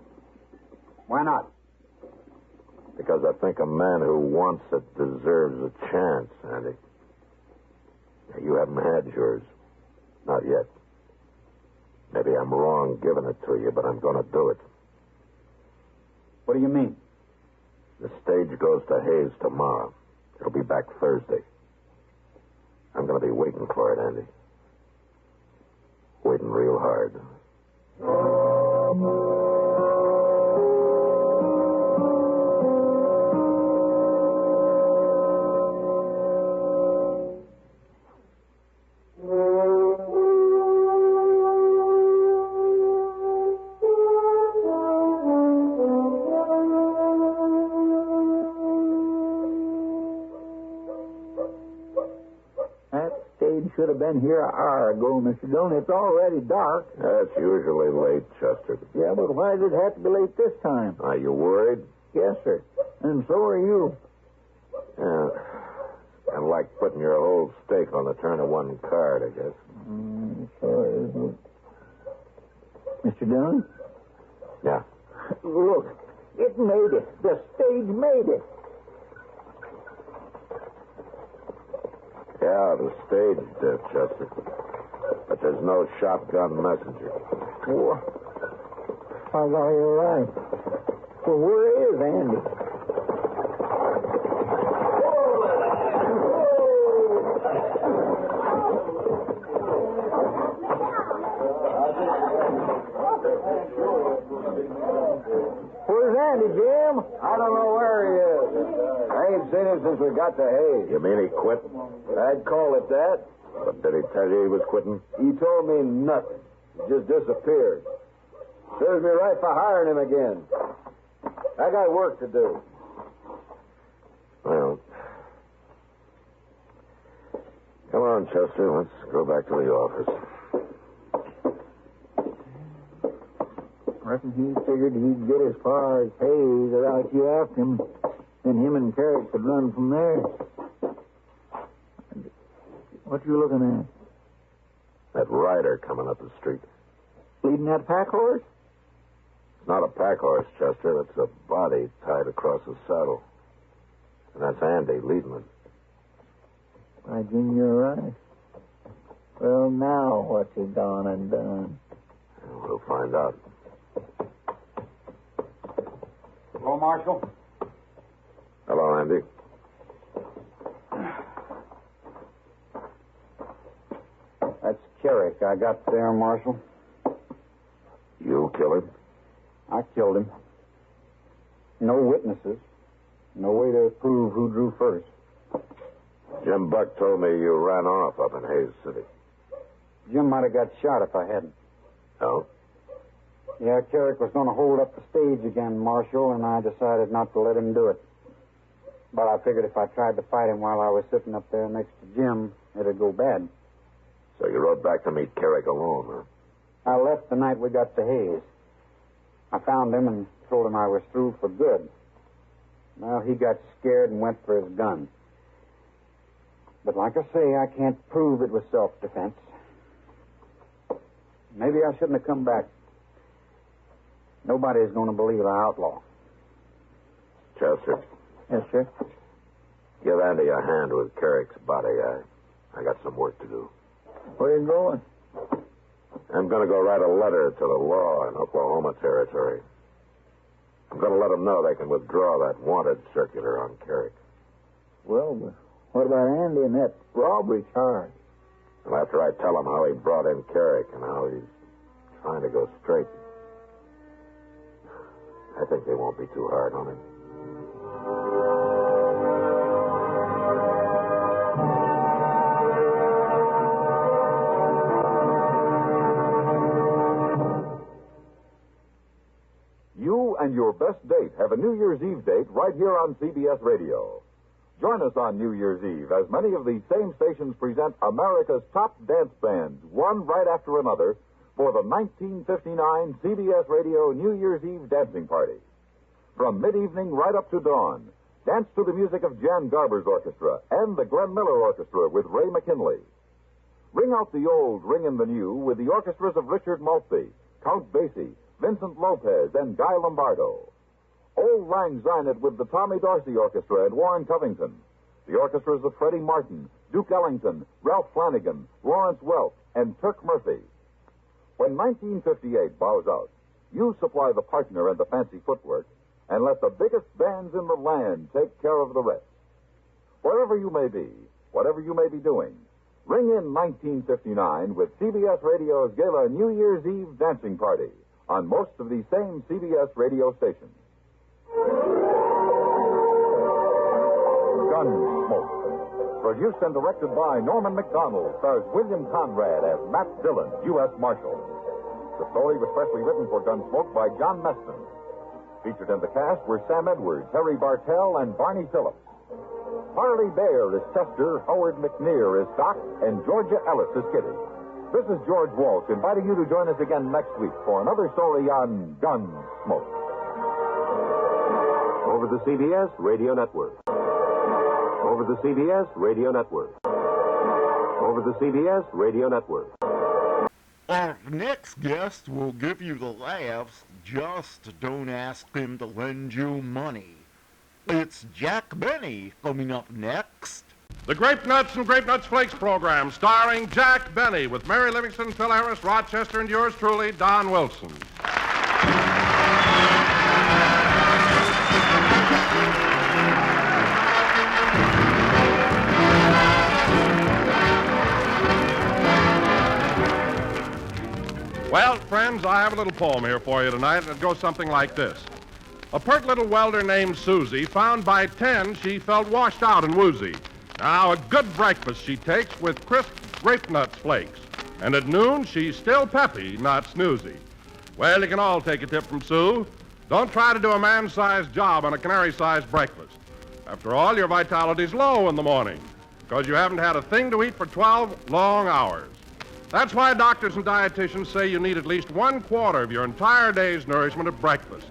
Why not? Because I think a man who wants it deserves a chance, Andy. You haven't had yours. Not yet. Maybe I'm wrong giving it to you, but I'm going to do it. What do you mean? The stage goes to Hayes tomorrow. It'll be back Thursday. I'm going to be waiting for it, Andy. Waiting real hard. Should have been here an hour ago, Mr. Dillon. It's already dark. That's usually late, Chester. Yeah, but why did it have to be late this time? Are you worried? Yes, sir. And so are you. Yeah. Kind of like putting your whole stake on the turn of one card, I guess. Sorry, isn't it? Mr. Dillon? Yeah. Look, it made it. The stage made it. Yeah, the stage did, Chester. But there's no shotgun messenger. What? I got you right. Well, where is Andy? Where's Andy, Jim? I don't know where he is. I ain't seen him since we got to Hayes. You mean he quit? I'd call it that. But did he tell you he was quitting? He told me nothing. He just disappeared. Serves me right for hiring him again. I got work to do. Well, come on, Chester. Let's go back to the office. Reckon he figured he'd get as far as Hayes without you after him. Then him and Carrick could run from there. What you looking at? That rider coming up the street. Leading that pack horse? It's not a pack horse, Chester. That's a body tied across a saddle. And that's Andy leading it. Why, Jim, you're right. Well, now what's he gone and done? We'll find out. Hello, Marshal. Hello, Andy. That's Carrick. I got there, Marshal. You kill him? I killed him. No witnesses. No way to prove who drew first. Jim Buck told me you ran off up in Hayes City. Jim might have got shot if I hadn't. Oh? Yeah, Carrick was going to hold up the stage again, Marshal, and I decided not to let him do it. But I figured if I tried to fight him while I was sitting up there next to Jim, it'd go bad. So you rode back to meet Carrick alone, huh? I left the night we got to Hayes. I found him and told him I was through for good. Well, he got scared and went for his gun. But like I say, I can't prove it was self-defense. Maybe I shouldn't have come back. Nobody's going to believe I outlaw. Chester. Yes, sir? Give Andy a hand with Carrick's body. I got some work to do. Where are you going? I'm going to go write a letter to the law in Oklahoma Territory. I'm going to let them know they can withdraw that wanted circular on Carrick. Well, but what about Andy and that robbery charge? And after I tell them how he brought in Carrick and how he's trying to go straight, I think they won't be too hard on him. You and your best date have a New Year's Eve date right here on CBS Radio. Join us on New Year's Eve as many of these same stations present America's top dance bands, one right after another, for the 1959 CBS Radio New Year's Eve dancing party. From mid-evening right up to dawn, dance to the music of Jan Garber's orchestra and the Glenn Miller Orchestra with Ray McKinley. Ring out the old, ring in the new with the orchestras of Richard Maltby, Count Basie, Vincent Lopez, and Guy Lombardo. Old Lang Syne it with the Tommy Dorsey Orchestra and Warren Covington. The orchestras of Freddie Martin, Duke Ellington, Ralph Flanagan, Lawrence Welk, and Turk Murphy. When 1958 bows out, you supply the partner and the fancy footwork, and let the biggest bands in the land take care of the rest. Wherever you may be, whatever you may be doing, ring in 1959 with CBS Radio's Gala New Year's Eve dancing party on most of these same CBS radio stations. Gunsmoke. Produced and directed by Norman McDonald, stars William Conrad as Matt Dillon, U.S. Marshal. The story was specially written for Gunsmoke by John Meston. Featured in the cast were Sam Edwards, Harry Bartell, and Barney Phillips. Harley Bayer is Chester, Howard McNear is Doc, and Georgia Ellis is Kitty. This is George Walsh inviting you to join us again next week for another story on Gunsmoke. Over the CBS Radio Network. Over the CBS Radio Network. Over the CBS Radio Network. Our next guest will give you the laughs. Just don't ask him to lend you money. It's Jack Benny coming up next. The Grape Nuts and Grape Nuts Flakes program, starring Jack Benny with Mary Livingston, Phil Harris, Rochester, and yours truly, Don Wilson. Well, friends, I have a little poem here for you tonight, and it goes something like this. A pert little welder named Susie found by 10 she felt washed out and woozy. Now, a good breakfast she takes with crisp grape nuts flakes. And at noon, she's still peppy, not snoozy. Well, you can all take a tip from Sue. Don't try to do a man-sized job on a canary-sized breakfast. After all, your vitality's low in the morning because you haven't had a thing to eat for 12 long hours. That's why doctors and dietitians say you need at least 1/4 of your entire day's nourishment at breakfast.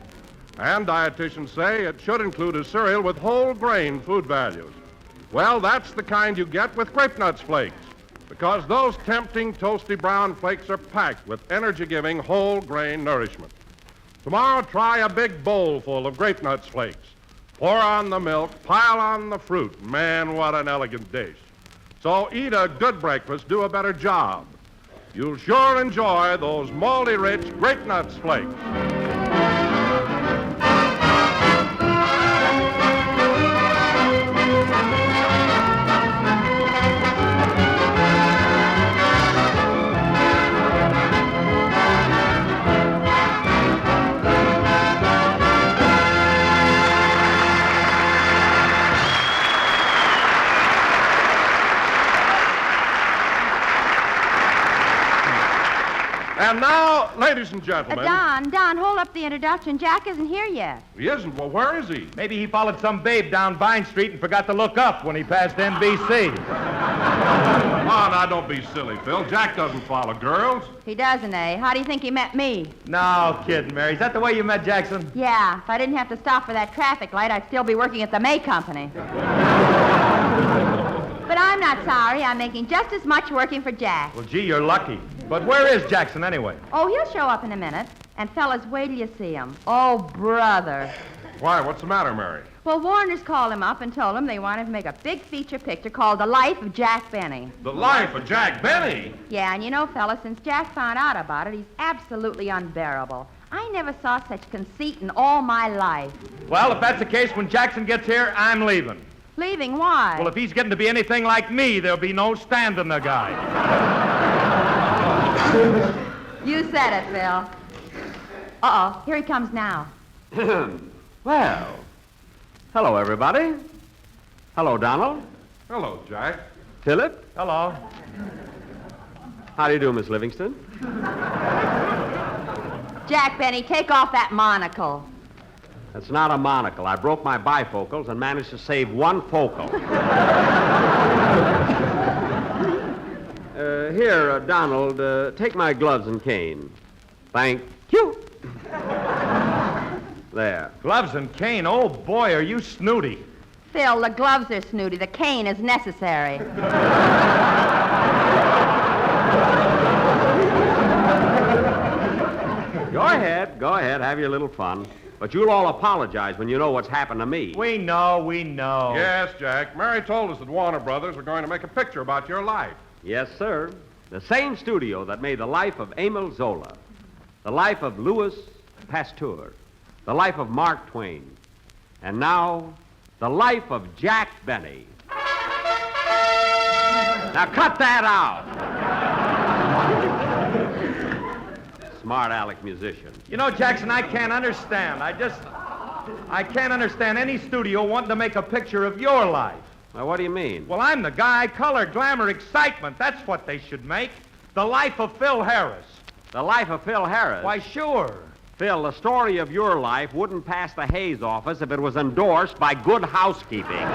And dietitians say it should include a cereal with whole grain food values. Well, that's the kind you get with Grape Nuts Flakes, because those tempting toasty brown flakes are packed with energy-giving whole grain nourishment. Tomorrow, try a big bowl full of Grape Nuts Flakes. Pour on the milk, pile on the fruit. Man, what an elegant dish. So eat a good breakfast, do a better job. You'll sure enjoy those malty-rich Grape Nuts Flakes. And now, ladies and gentlemen... Don, hold up the introduction. Jack isn't here yet. He isn't? Well, where is he? Maybe he followed some babe down Vine Street and forgot to look up when he passed NBC. Oh, now, don't be silly, Phil. Jack doesn't follow girls. He doesn't, eh? How do you think he met me? No kidding, Mary. Is that the way you met Jackson? Yeah. If I didn't have to stop for that traffic light, I'd still be working at the May Company. But I'm not sorry. I'm making just as much working for Jack. Well, gee, you're lucky. But where is Jackson, anyway? Oh, he'll show up in a minute. And, fellas, wait till you see him. Oh, brother. Why, what's the matter, Mary? Well, Warner's called him up and told him they wanted to make a big feature picture called The Life of Jack Benny. The Life of Jack Benny? Yeah, and you know, fellas, since Jack found out about it, he's absolutely unbearable. I never saw such conceit in all my life. Well, if that's the case, when Jackson gets here, I'm leaving. Leaving? Why? Well, if he's getting to be anything like me, there'll be no standing the guy. You said it, Phil. Uh-oh, here he comes now. Well, hello, everybody. Hello, Donald. Hello, Jack. Philip. Hello. How do you do, Miss Livingston? Jack Benny, take off that monocle. That's not a monocle. I broke my bifocals and managed to save one focal. Here, Donald, take my gloves and cane. Thank you. There. Gloves and cane? Oh, boy, are you snooty. Phil, the gloves are snooty. The cane is necessary. Go ahead, have your little fun. But you'll all apologize when you know what's happened to me. We know. Yes, Jack. Mary told us that Warner Brothers were going to make a picture about your life. Yes, sir. The same studio that made the life of Emile Zola, the life of Louis Pasteur, the life of Mark Twain, and now the life of Jack Benny. Now cut that out. Smart aleck musician. You know, Jackson, I can't understand. I can't understand any studio wanting to make a picture of your life. Well, what do you mean? Well, I'm the guy. Color, glamour, excitement. That's what they should make. The life of Phil Harris. The life of Phil Harris? Why, sure. Phil, the story of your life wouldn't pass the Hayes office if it was endorsed by Good Housekeeping.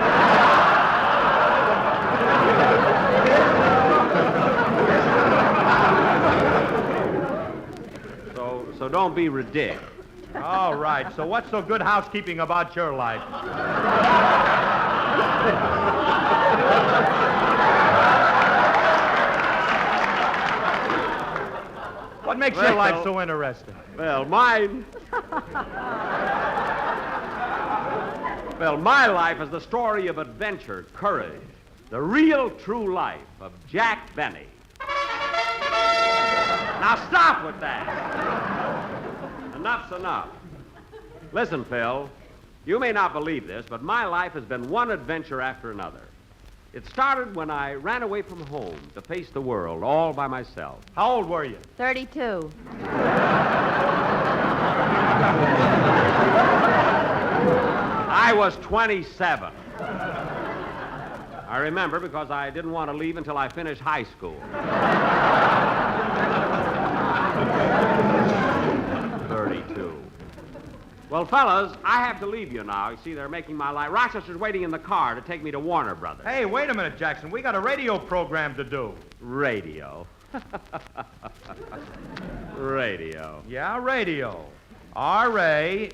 So don't be ridiculous. All right. So what's so good housekeeping about your life? What makes your life so interesting? Well, mine... Well, my life is the story of adventure, courage, the real true life of Jack Benny. Now stop with that. Enough's enough. Listen, Phil, you may not believe this, but my life has been one adventure after another. It started when I ran away from home to face the world all by myself. How old were you? 32. I was 27. I remember because I didn't want to leave until I finished high school. 32. Well, fellas, I have to leave you now. You see, they're making my life. Rochester's waiting in the car to take me to Warner Brothers. Hey, wait a minute, Jackson. We got a radio program to do. Radio? Radio. Yeah, radio. R-A-D,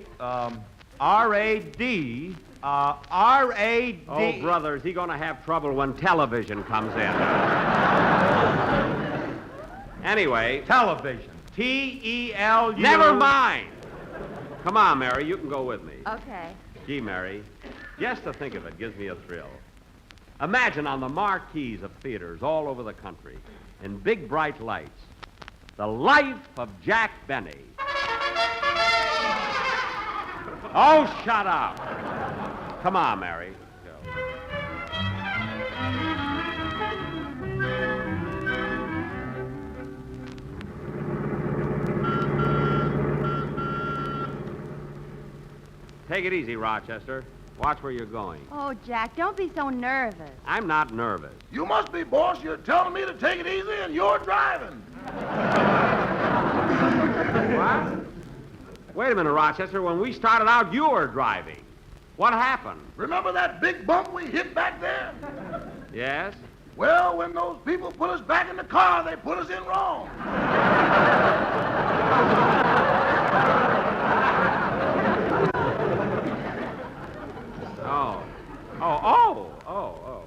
R-A-D. Oh, brother, is he going to have trouble when television comes in? Anyway. Television. T-E-L-U. Never mind. Come on, Mary, you can go with me. Okay. Gee, Mary, just to think of it gives me a thrill. Imagine on the marquees of theaters all over the country, in big bright lights, the life of Jack Benny. Oh, shut up. Come on, Mary. Go. Take it easy, Rochester. Watch where you're going. Oh, Jack, don't be so nervous. I'm not nervous. You must be, boss. You're telling me to take it easy and you're driving. What? Wait a minute, Rochester. When we started out, you were driving. What happened? Remember that big bump we hit back there? Yes? Well, when those people put us back in the car, they put us in wrong. Oh.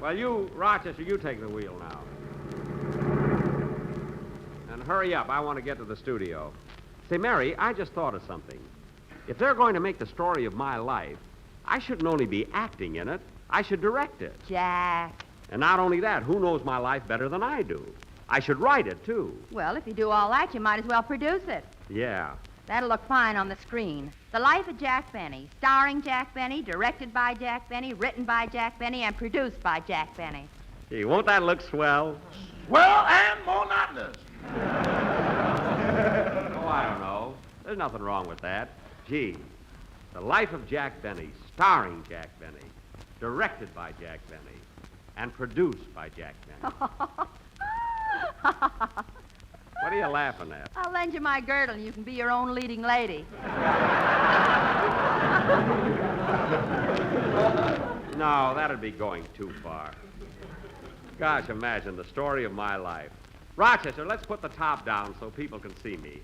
Well, you, Rochester, you take the wheel now. And hurry up. I want to get to the studio. Say, Mary, I just thought of something. If they're going to make the story of my life, I shouldn't only be acting in it, I should direct it. Jack. And not only that, who knows my life better than I do? I should write it, too. Well, if you do all that, you might as well produce it. Yeah. That'll look fine on the screen. The Life of Jack Benny, starring Jack Benny, directed by Jack Benny, written by Jack Benny, and produced by Jack Benny. Gee, won't that look swell? Well, and monotonous. Oh, I don't know. There's nothing wrong with that. Gee, The Life of Jack Benny, starring Jack Benny, directed by Jack Benny, and produced by Jack Benny. What are you laughing at? I'll lend you my girdle and you can be your own leading lady. No, that'd be going too far. Gosh, imagine the story of my life. Rochester, let's put the top down so people can see me.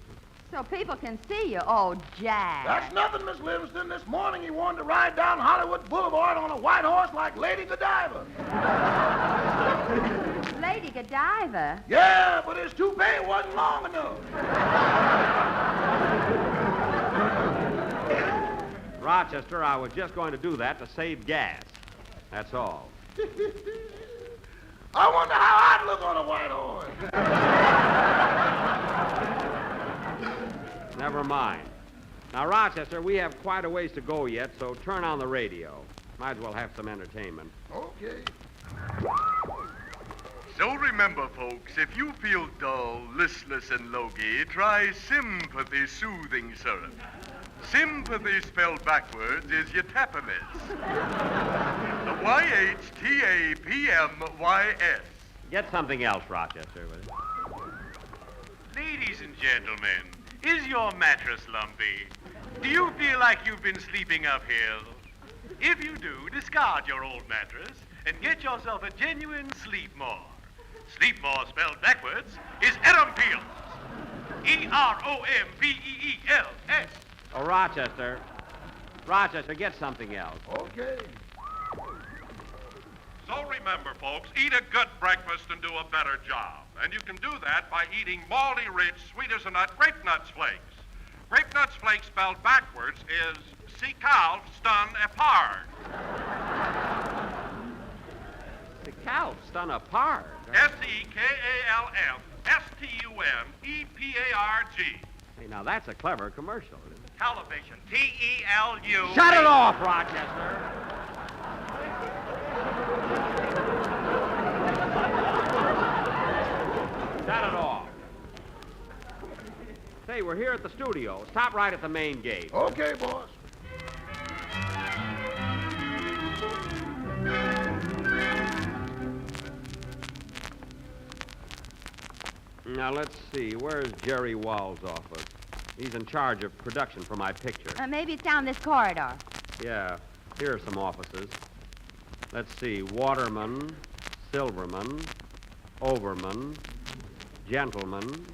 So people can see you. Oh, Jack. That's nothing, Miss Livingston. This morning he wanted to ride down Hollywood Boulevard on a white horse like Lady Godiva. Lady Godiva? Yeah, but his toupee wasn't long enough. Rochester, I was just going to do that to save gas. That's all. I wonder how I'd look on a white horse. Never mind. Now, Rochester, we have quite a ways to go yet, so turn on the radio. Might as well have some entertainment. Okay. So remember, folks, if you feel dull, listless, and logy, try Sympathy Soothing Syrup. Sympathy spelled backwards is Yatapamys. The Y-H-T-A-P-M-Y-S. Get something else, Rochester. Ladies and gentlemen, is your mattress lumpy? Do you feel like you've been sleeping uphill? If you do, discard your old mattress and get yourself a genuine Sleepmore. Sleepmore spelled backwards is Erampeels. E-R-O-M-P-E-E-L-S. Oh, Rochester. Rochester, get something else. Okay. So remember, folks, eat a good breakfast and do a better job. And you can do that by eating malty rich, sweet as a nut grape nuts flakes. Grape nuts flakes spelled backwards is Seekalf Stun Apart. Seekalf Stun Apart? S-E-K-A-L-F-S-T-U-N-E-P-A-R-G. Hey, now that's a clever commercial. Television. T-E-L-U. Shut it off, Rochester. Shut it off. Say, we're here at the studio. Stop right at the main gate. Okay, boss. Now, let's see. Where's Jerry Wall's office? He's in charge of production for my picture. Maybe it's down this corridor. Yeah, here are some offices. Let's see. Waterman, Silverman, Overman, Gentleman.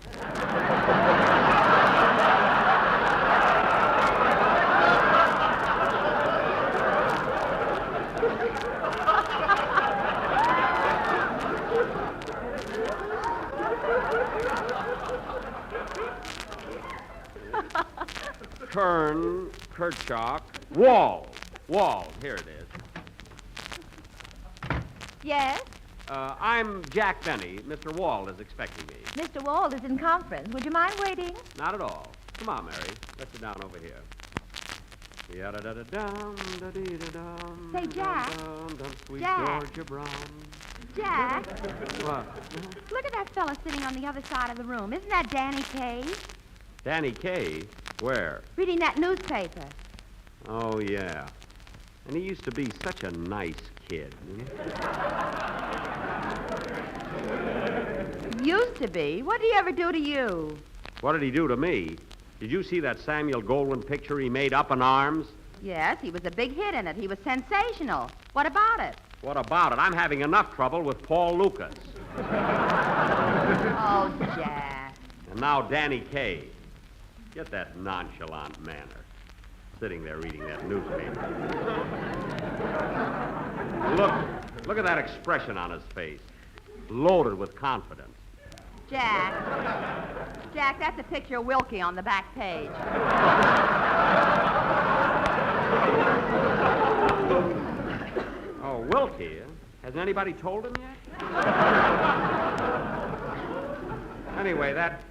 Kern, Kirchhoff, Wall. Here it is. Yes? I'm Jack Benny. Mr. Wall is expecting me. Mr. Wald is in conference. Would you mind waiting? Not at all. Come on, Mary. Let's sit down over here. Yada-da-da-dum-da-dee-da-dum. Say, Jack. Dum-dum, sweet Jack. Georgia Brown. Jack. What? Look at that fella sitting on the other side of the room. Isn't that Danny Kaye? Danny Kaye? Where? Reading that newspaper. Oh, yeah. And he used to be such a nice kid. Used to be? What did he ever do to you? What did he do to me? Did you see that Samuel Goldwyn picture he made, Up in Arms? Yes, he was a big hit in it. He was sensational. What about it? What about it? I'm having enough trouble with Paul Lucas. Oh, Jack. And now Danny Kaye. Get that nonchalant manner. Sitting there reading that newspaper. Look at that expression on his face. Loaded with confidence. Jack, that's a picture of Wilkie on the back page. Oh, Wilkie? Hasn't anybody told him yet? Anyway, that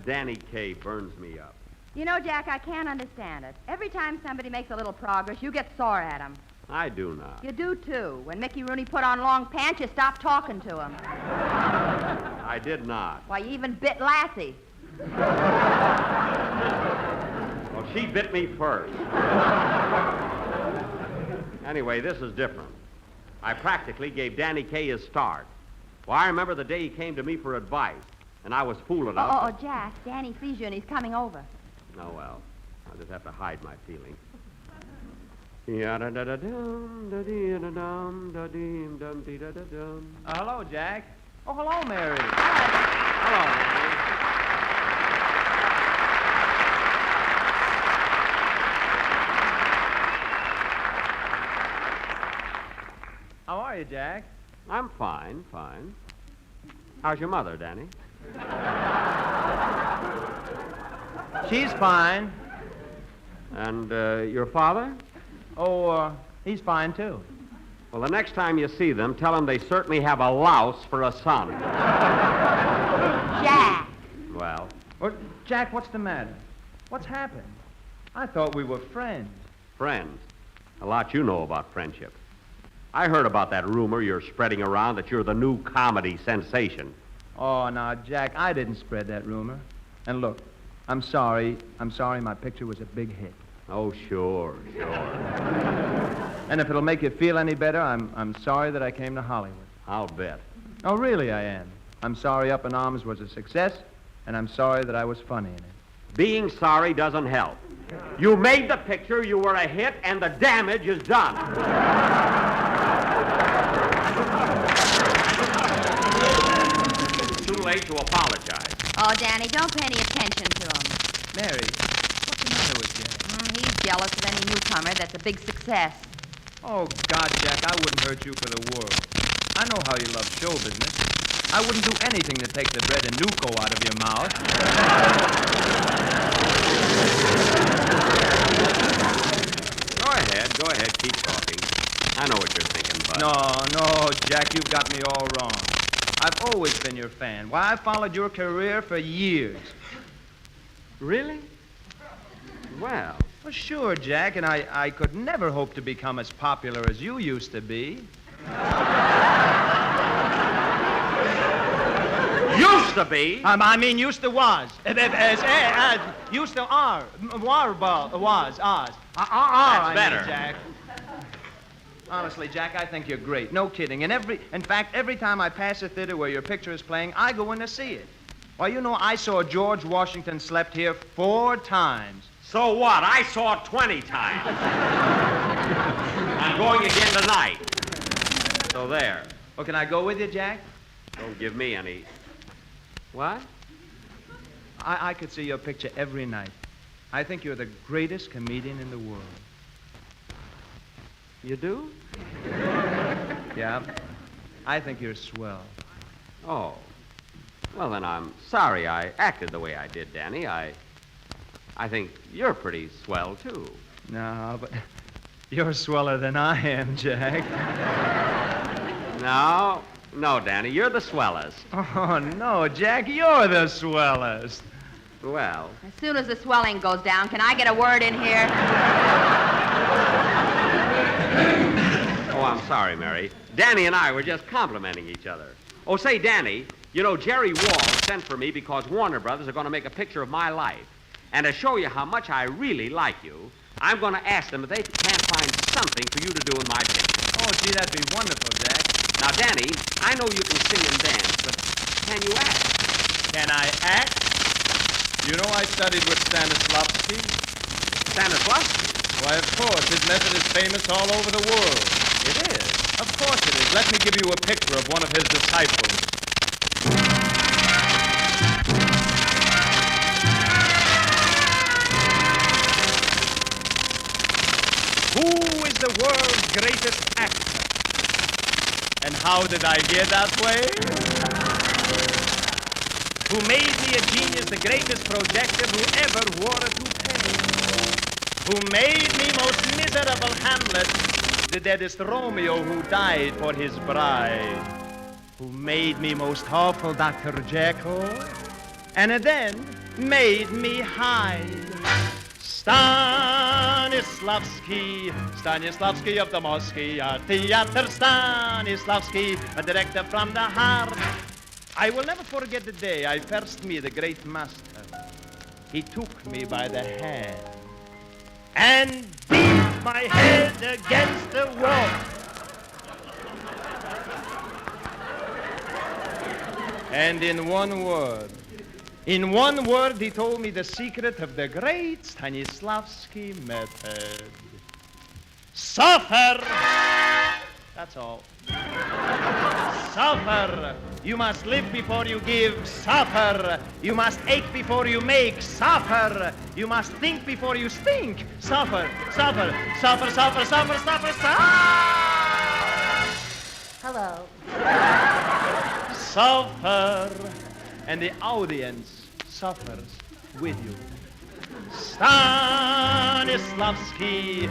Danny Kaye burns me up. You know, Jack, I can't understand it. Every time somebody makes a little progress, you get sore at him. I do not. You do, too. When Mickey Rooney put on long pants, you stopped talking to him. I did not. Why, you even bit Lassie. Well, she bit me first. Anyway, this is different. I practically gave Danny Kaye his start. Well, I remember the day he came to me for advice, and I was fool enough. Oh, Jack, Danny sees you and he's coming over. Oh, well, I'll just have to hide my feelings. Hello, Jack. Oh, hello, Mary. Hello, Maggie. How are you, Jack? I'm fine. How's your mother, Danny? She's fine. And your father? Oh, he's fine, too. Well, the next time you see them, tell them they certainly have a louse for a son. Jack. Well? Well, Jack, what's the matter? What's happened? I thought we were friends. Friends? A lot you know about friendship. I heard about that rumor you're spreading around that you're the new comedy sensation. Oh, now, Jack, I didn't spread that rumor. And look, I'm sorry my picture was a big hit. Oh, sure. And if it'll make you feel any better, I'm sorry that I came to Hollywood. I'll bet. Oh, really, I am. I'm sorry Up in Arms was a success, and I'm sorry that I was funny in it. Being sorry doesn't help. You made the picture, you were a hit, and the damage is done. It's too late to apologize. Oh, Danny, don't pay any attention to him. Mary, what's the matter with Jack? He's jealous of any newcomer that's a big success. Oh, God, Jack, I wouldn't hurt you for the world. I know how you love show business. I wouldn't do anything to take the bread and Nuco out of your mouth. Go ahead, keep talking. I know what you're thinking, but... No, Jack, you've got me all wrong. I've always been your fan. Why, I followed your career for years. Really? Well, sure, Jack, and I could never hope to become as popular as you used to be. Used to be? I mean, used to was. Used to are. Was. That's better. Jack. Honestly, Jack, I think you're great. No kidding. And in fact, every time I pass a theater where your picture is playing, I go in to see it. Why, you know, I saw George Washington slept here 4 times. So what? I saw it 20 times. I'm going again tonight. So there. Well, can I go with you, Jack? Don't give me any... What? I could see your picture every night. I think you're the greatest comedian in the world. You do? Yeah. I think you're swell. Oh. Well, then I'm sorry I acted the way I did, Danny. I think you're pretty swell, too. No, but you're sweller than I am, Jack. No, Danny, you're the swellest. Oh, no, Jack, you're the swellest. Well... As soon as the swelling goes down, can I get a word in here? Oh, I'm sorry, Mary. Danny and I were just complimenting each other. Oh, say, Danny, you know, Jerry Wall sent for me because Warner Brothers are going to make a picture of my life. And to show you how much I really like you, I'm going to ask them if they can't find something for you to do in my picture. Oh, gee, that'd be wonderful, Jack. Now, Danny, I know you can sing and dance, but can you act? Can I act? You know I studied with Stanislavski. Stanislavski? Why, of course. His method is famous all over the world. It is? Of course it is. Let me give you a picture of one of his disciples. Who is the world's greatest actor? And how did I get that way? Who made me a genius, the greatest projector who ever wore a toupee? Who made me most miserable Hamlet, the deadest Romeo who died for his bride? Who made me most awful Dr. Jekyll, and then made me hide? Stanislavski of the Moscow Theater, Stanislavski, a director from the heart. I will never forget the day I first met the great master. He took me by the hand and beat my head against the wall. And in one word, he told me the secret of the great Stanislavski method. Suffer! That's all. Suffer! You must live before you give. Suffer! You must ache before you make. Suffer! You must think before you stink. Suffer! Suffer! Suffer! Suffer! Suffer! Suffer! Suffer! Hello. Suffer! And the audience suffers with you. Stanislavski,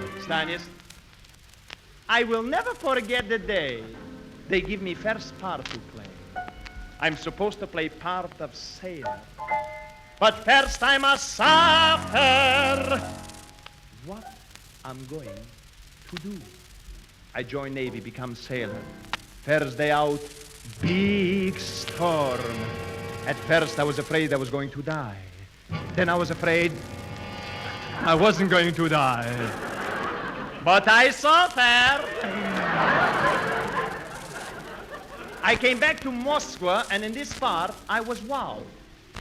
I will never forget the day they give me first part to play. I'm supposed to play part of sailor. But first I must suffer. What I'm going to do? I join Navy, become sailor. First day out, big storm. At first I was afraid I was going to die. Then I was afraid I wasn't going to die. But I suffered. I came back to Moscow, and in this part, I was wowed.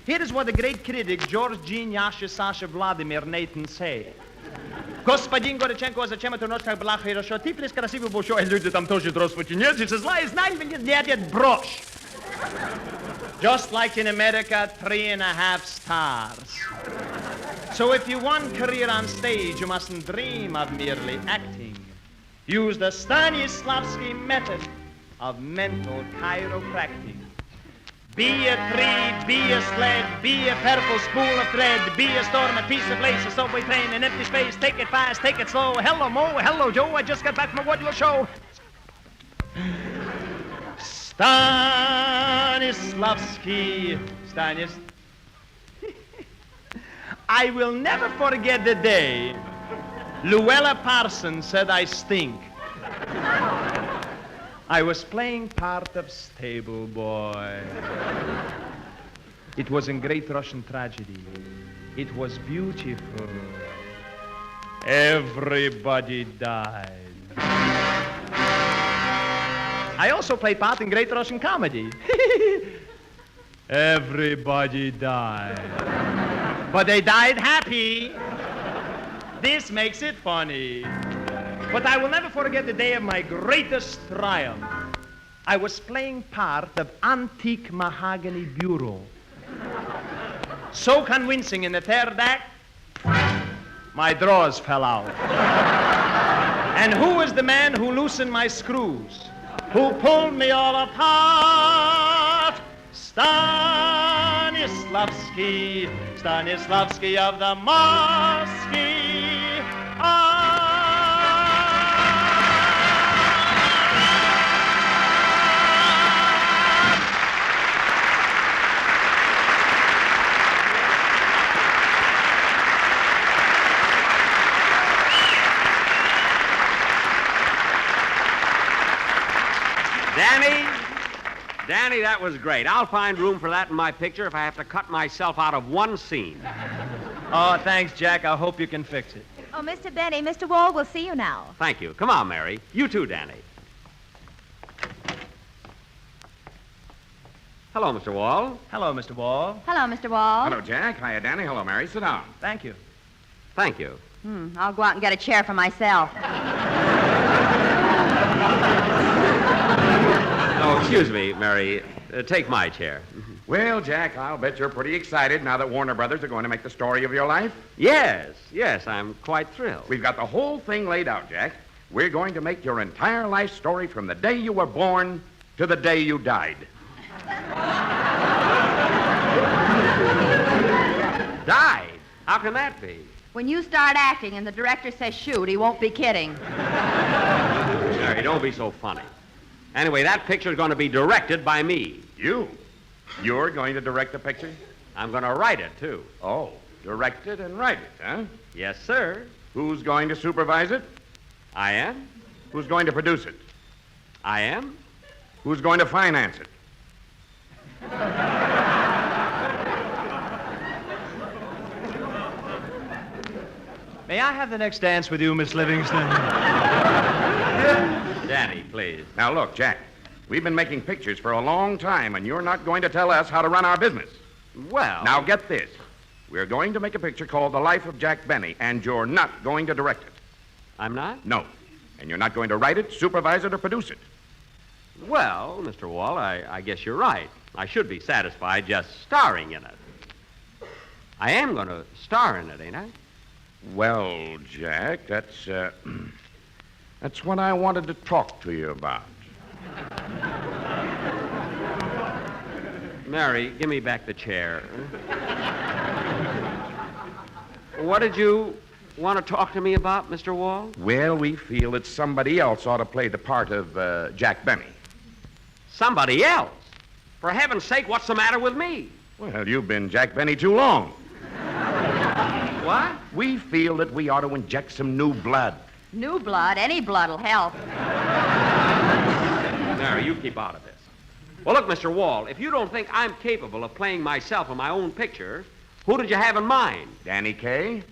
Here is what the great critic George Jean Yasha Sasha Vladimir Nathan said. Господин Горяченко, зачем это ночь так была хорошо? Ты плес красивый большой, люди там тоже здравствуйте. Нет, здесь зла и знай, нет, брошь. Just like in America, 3.5 stars. So if you want career on stage, you mustn't dream of merely acting. Use the Stanislavski method of mental chiropractic. Be a tree, be a sled, be a purple spool of thread, be a storm, a piece of lace, a subway train, an empty space. Take it fast, take it slow. Hello, Mo. Hello, Joe. I just got back from a vaudeville show. Stanislavski. I will never forget the day Luella Parsons said I stink. I was playing part of stable boy. It was in Great Russian Tragedy. It was beautiful. Everybody died. I also played part in Great Russian Comedy. Everybody died. But they died happy. This makes it funny. But I will never forget the day of my greatest triumph. I was playing part of Antique Mahogany Bureau. So convincing in the third act, my drawers fell out. And who was the man who loosened my screws? Who pulled me all apart? Stanislavski of the Mosky. Danny, that was great. I'll find room for that in my picture if I have to cut myself out of one scene. Oh, thanks, Jack. I hope you can fix it. Oh, Mr. Benny, Mr. Wall will see you now. Thank you. Come on, Mary. You too, Danny. Hello, Mr. Wall. Hello, Mr. Wall. Hello, Mr. Wall. Hello, Jack. Hiya, Danny. Hello, Mary. Sit down. Thank you. Thank you. I'll go out and get a chair for myself. Oh, excuse me, Mary. Take my chair. Well, Jack, I'll bet you're pretty excited now that Warner Brothers are going to make the story of your life. Yes, I'm quite thrilled. We've got the whole thing laid out, Jack. We're going to make your entire life story from the day you were born to the day you died. Died? How can that be? When you start acting and the director says shoot, he won't be kidding. Mary, don't be so funny. Anyway, that picture's going to be directed by me. You? You're going to direct the picture? I'm going to write it, too. Oh, direct it and write it, huh? Yes, sir. Who's going to supervise it? I am. Who's going to produce it? I am. Who's going to finance it? May I have the next dance with you, Miss Livingston? Danny, please. Now, look, Jack, we've been making pictures for a long time, and you're not going to tell us how to run our business. Well... Now, get this. We're going to make a picture called The Life of Jack Benny, and you're not going to direct it. I'm not? No. And you're not going to write it, supervise it, or produce it. Well, Mr. Wall, I guess you're right. I should be satisfied just starring in it. I am going to star in it, ain't I? Well, Jack, that's what I wanted to talk to you about. Mary, give me back the chair. What did you want to talk to me about, Mr. Wall? Well, we feel that somebody else ought to play the part of Jack Benny. Somebody else? For heaven's sake, what's the matter with me? Well, you've been Jack Benny too long. What? We feel that we ought to inject some new blood. New blood? Any blood'll help. Mary, you keep out of this. Well, look, Mr. Wall, if you don't think I'm capable of playing myself in my own picture, who did you have in mind? Danny Kaye?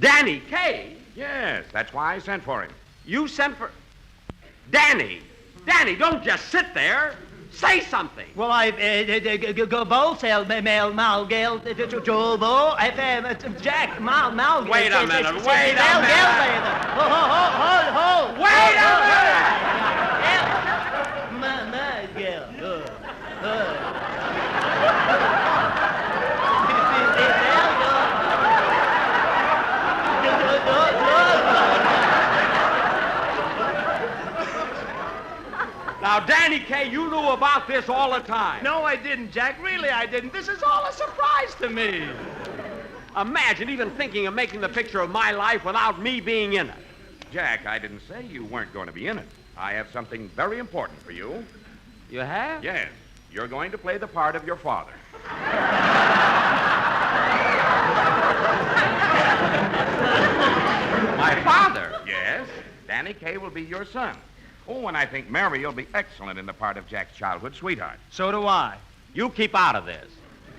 Danny Kaye? Yes, that's why I sent for him. You sent for... Danny! Danny, don't just sit there. Say something. Well, I've wholesale mail Malgale Jobo FM Jack Mal. Wait a minute. Wait a minute. Hold. Wait a minute. Now, Danny Kaye, you knew about this all the time. No, I didn't, Jack. Really, I didn't. This is all a surprise to me. Imagine even thinking of making the picture of my life without me being in it. Jack, I didn't say you weren't going to be in it. I have something very important for you. You have? Yes. You're going to play the part of your father. My father? Yes. Danny Kaye will be your son. Oh, and I think Mary will be excellent in the part of Jack's childhood sweetheart. So do I. You keep out of this.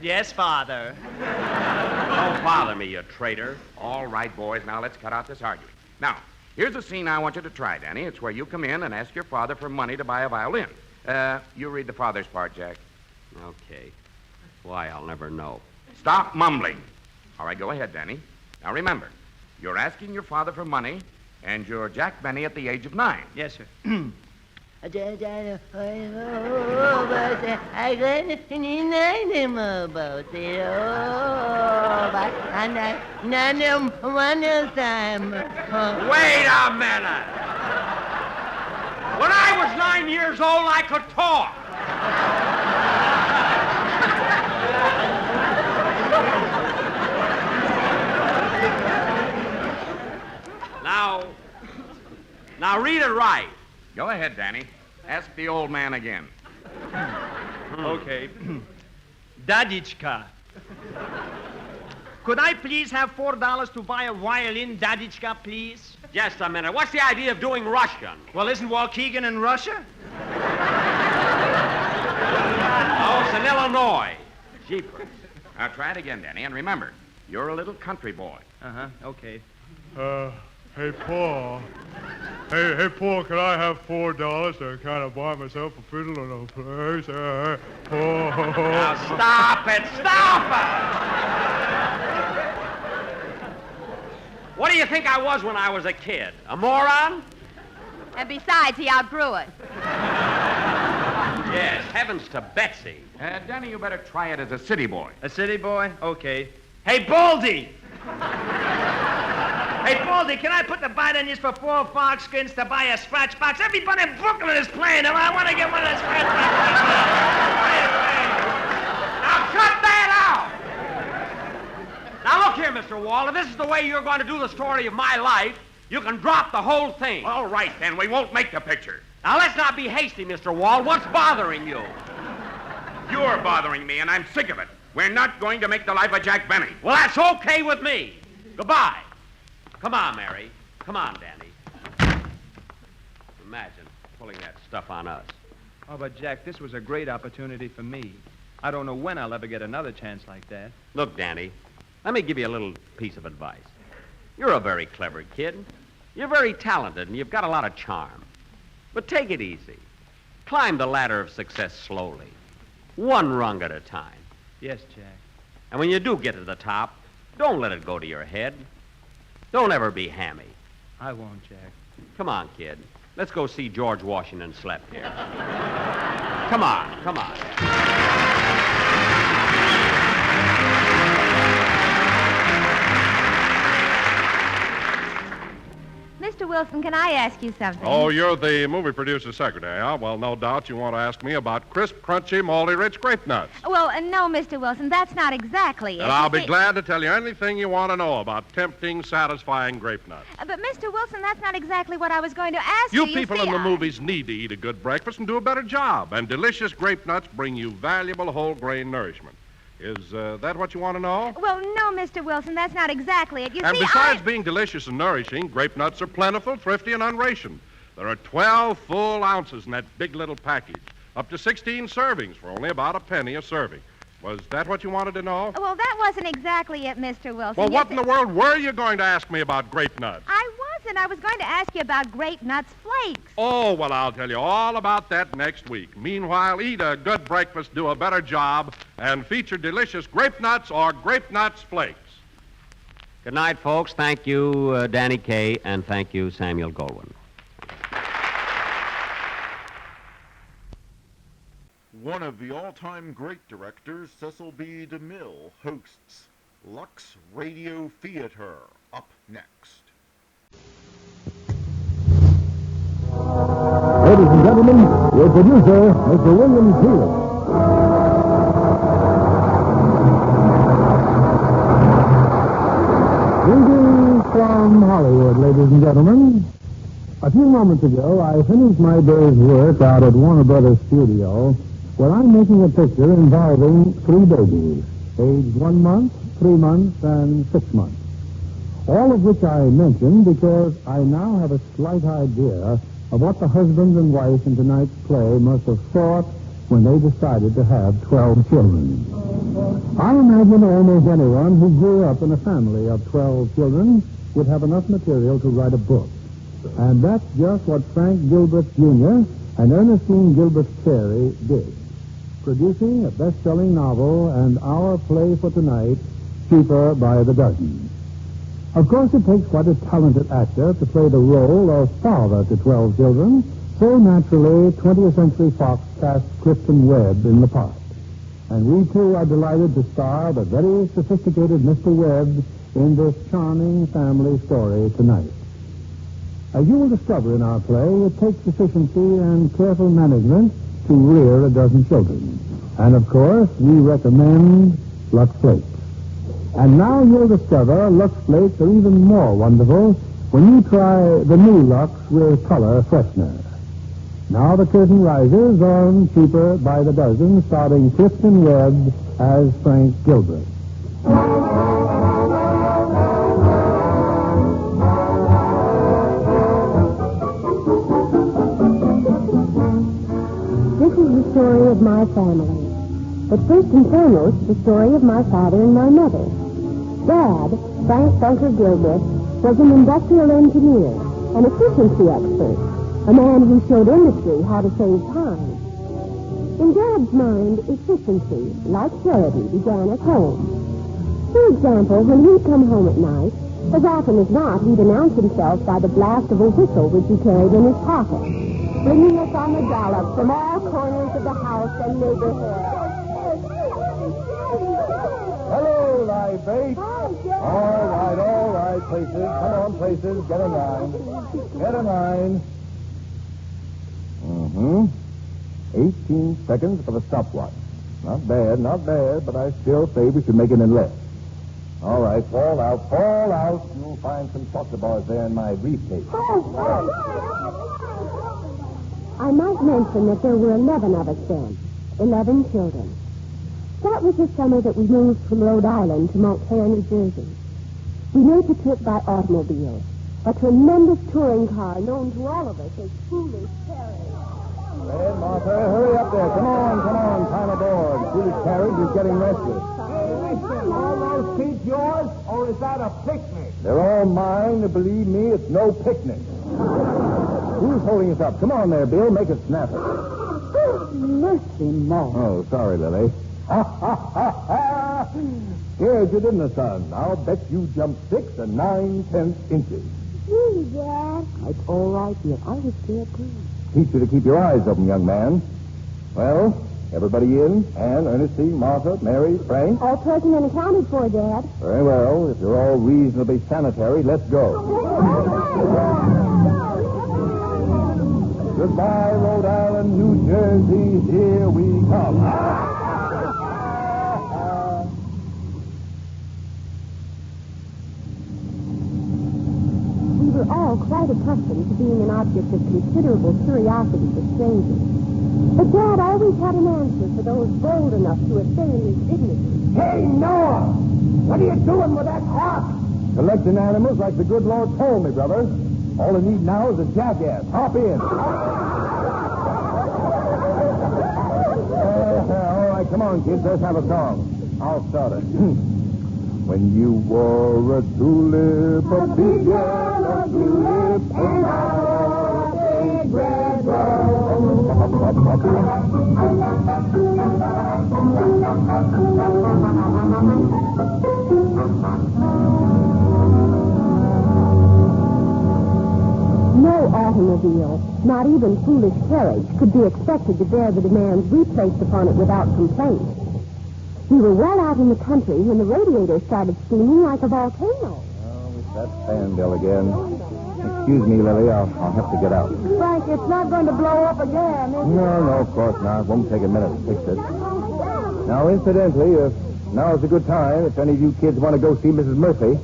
Yes, Father. Don't bother me, you traitor. All right, boys, now let's cut out this arguing. Now, here's a scene I want you to try, Danny. It's where you come in and ask your father for money to buy a violin. You read the father's part, Jack. Okay. Why, I'll never know. Stop mumbling. All right, go ahead, Danny. Now, remember, you're asking your father for money, and you're Jack Benny at the age of 9. Yes, sir. I got him about it. And one time. Wait a minute. When I was 9 years old, I could talk. Now read it right. Go ahead, Danny. Ask the old man again. Okay. Dadichka. Could I please have $4 to buy a violin, Dadichka, please? Just a minute. What's the idea of doing Russian? Well, isn't Waukegan in Russia? Oh, it's in Illinois. Jeepers. Now, try it again, Danny, and remember, you're a little country boy. Uh-huh, okay. Hey, Paul. Hey, Paul, can I have $4 to kind of buy myself a fiddle and a place? Paul. Now, stop it! What do you think I was when I was a kid? A moron? And besides, he outgrew it. Yes, heavens to Betsy. Danny, you better try it as a city boy. A city boy? Okay. Hey, Baldy! Hey, Baldy, can I put the bite on you for 4 fox skins to buy a scratch box? Everybody in Brooklyn is playing them. I want to get one of those scratch boxes. Now, cut that out! Now, look here, Mr. Wall. If this is the way you're going to do the story of my life, you can drop the whole thing. All right, then. We won't make the picture. Now, let's not be hasty, Mr. Wall. What's bothering you? You're bothering me, and I'm sick of it. We're not going to make the life of Jack Benny. Well, that's okay with me. Goodbye. Come on, Mary. Come on, Danny. Imagine pulling that stuff on us. Oh, but, Jack, this was a great opportunity for me. I don't know when I'll ever get another chance like that. Look, Danny, let me give you a little piece of advice. You're a very clever kid. You're very talented, and you've got a lot of charm. But take it easy. Climb the ladder of success slowly. One rung at a time. Yes, Jack. And when you do get to the top, don't let it go to your head. Don't ever be hammy. I won't, Jack. Come on, kid. Let's go see George Washington slept here. Come on, come on. Mr. Wilson, can I ask you something? Oh, you're the movie producer's secretary, huh? Well, no doubt you want to ask me about crisp, crunchy, malty, rich grape nuts. Well, no, Mr. Wilson, that's not exactly it. And I'll be glad to tell you anything you want to know about tempting, satisfying grape nuts. But, Mr. Wilson, that's not exactly what I was going to ask You you. people see, in the movies need to eat a good breakfast and do a better job. And delicious grape nuts bring you valuable whole grain nourishment. Is that what you want to know? Well, no, Mr. Wilson, that's not exactly it. And besides being delicious and nourishing, grape nuts are plentiful, thrifty, and unrationed. There are 12 full ounces in that big little package, up to 16 servings for only about a penny a serving. Was that what you wanted to know? Well, that wasn't exactly it, Mr. Wilson. Well, what in the world were you going to ask me about grape nuts? I wasn't. I was going to ask you about grape nuts flakes. Oh, well, I'll tell you all about that next week. Meanwhile, eat a good breakfast, do a better job, and feature delicious grape nuts or grape nuts flakes. Good night, folks. Thank you, Danny Kaye, and thank you, Samuel Goldwyn. One of the all-time great directors, Cecil B. DeMille, hosts Lux Radio Theater. Up next. Ladies and gentlemen, your producer, Mr. William Peele. Greetings from Hollywood, ladies and gentlemen. A few moments ago, I finished my day's work out at Warner Brothers Studio, where I'm making a picture involving 3 babies, aged 1 month, 3 months, and 6 months. All of which I mention because I now have a slight idea of what the husband and wife in tonight's play must have thought when they decided to have 12 children. I imagine almost anyone who grew up in a family of 12 children would have enough material to write a book. And that's just what Frank Gilbert Jr. and Ernestine Gilbert Carey did, producing a best-selling novel and our play for tonight, Cheaper by the Dozen. Of course, it takes quite a talented actor to play the role of father to 12 children, so naturally 20th Century Fox cast Clifton Webb in the part. And we, too, are delighted to star the very sophisticated Mr. Webb in this charming family story tonight. As you will discover in our play, it takes efficiency and careful management to rear a dozen children. And, of course, we recommend Lux Flakes. And now you'll discover Lux Flakes are even more wonderful when you try the new Lux with color freshener. Now the curtain rises on Cheaper by the Dozen, starring Clifton Webb as Frank Gilbert. This is the story of my family. But first and foremost, the story of my father and my mother. Dad, Frank Bunker Gilbert, was an industrial engineer, an efficiency expert, a man who showed industry how to save time. In Dad's mind, efficiency, like charity, began at home. For example, when he'd come home at night, as often as not, he'd announce himself by the blast of a whistle which he carried in his pocket, bringing us on the gallop from all corners of the house and neighborhood. Hello, live bait. All right, places. Come on, places. Get a 9. Get a 9. 18 seconds for the stopwatch. Not bad, but I still say we should make it in less. All right, fall out. You'll find some saucer bars there in my briefcase. I might mention that there were 11 of us then. 11 children. That was the summer that we moved from Rhode Island to Montclair, New Jersey. We made the trip by automobile, a tremendous touring car known to all of us as Foolish Carriage. Red, Martha, hurry up there. Come on. Time aboard. Foolish Carriage is getting restless. Are those seats yours, or is that a picnic? They're all mine, and believe me, it's no picnic. Who's holding us up? Come on there, Bill. Make it snappy. Mercy, Mom. Oh, sorry, Lily. Scared you, didn't I, son? I'll bet you jumped 6 9/10 inches. Really, Dad? It's all right, dear. I was scared, too. Teach you to keep your eyes open, young man. Well, everybody in? Anne, Ernestine, Martha, Mary, Frank? All present and accounted for, Dad. Very well. If you're all reasonably sanitary, let's go. Goodbye, Rhode Island, New Jersey. Here we come. We were all quite accustomed to being an object of considerable curiosity to strangers. But Dad always had an answer for those bold enough to assail his dignity. Hey, Noah! What are you doing with that hawk? Collecting animals like the good Lord told me, brother. All I need now is a jackass. Hop in. All right, come on, kids. Let's have a song. I'll start it. When you wore a tulip, a big yellow tulip, and I wore a big red rose. No automobile, not even foolish carriage, could be expected to bear the demands we placed upon it without complaint. We were well out in the country when the radiator started steaming like a volcano. Oh, it's that fan bill again. Excuse me, Lily. I'll have to get out. Frank, it's not going to blow up again, is it? No, of course not. It won't take a minute to fix it. Now, incidentally, now is a good time if any of you kids want to go see Mrs. Murphy.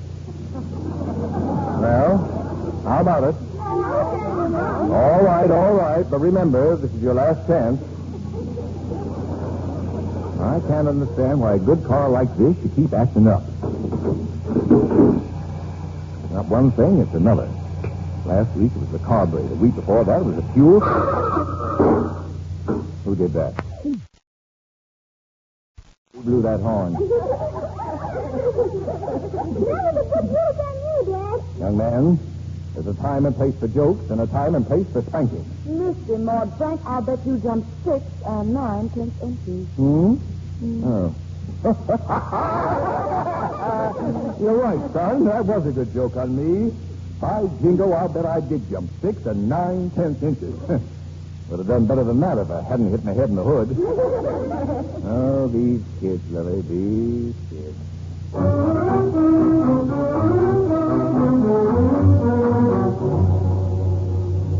Well, how about it? All right. But remember, this is your last chance. I can't understand why a good car like this should keep acting up. Not one thing, it's another. Last week it was the carburetor. The week before that it was the fuel. Who did that? Who blew that horn? Young man, there's a time and place for jokes and a time and place for spanking. Mr. Maud, Frank, I'll bet you jumped 6 and 9 tenths inches. Oh. You're right, son. That was a good joke on me. By jingo, I'll bet I did jump 6 and 9/10 inches. Would have done better than that if I hadn't hit my head in the hood. Oh, these kids, Lily, these kids.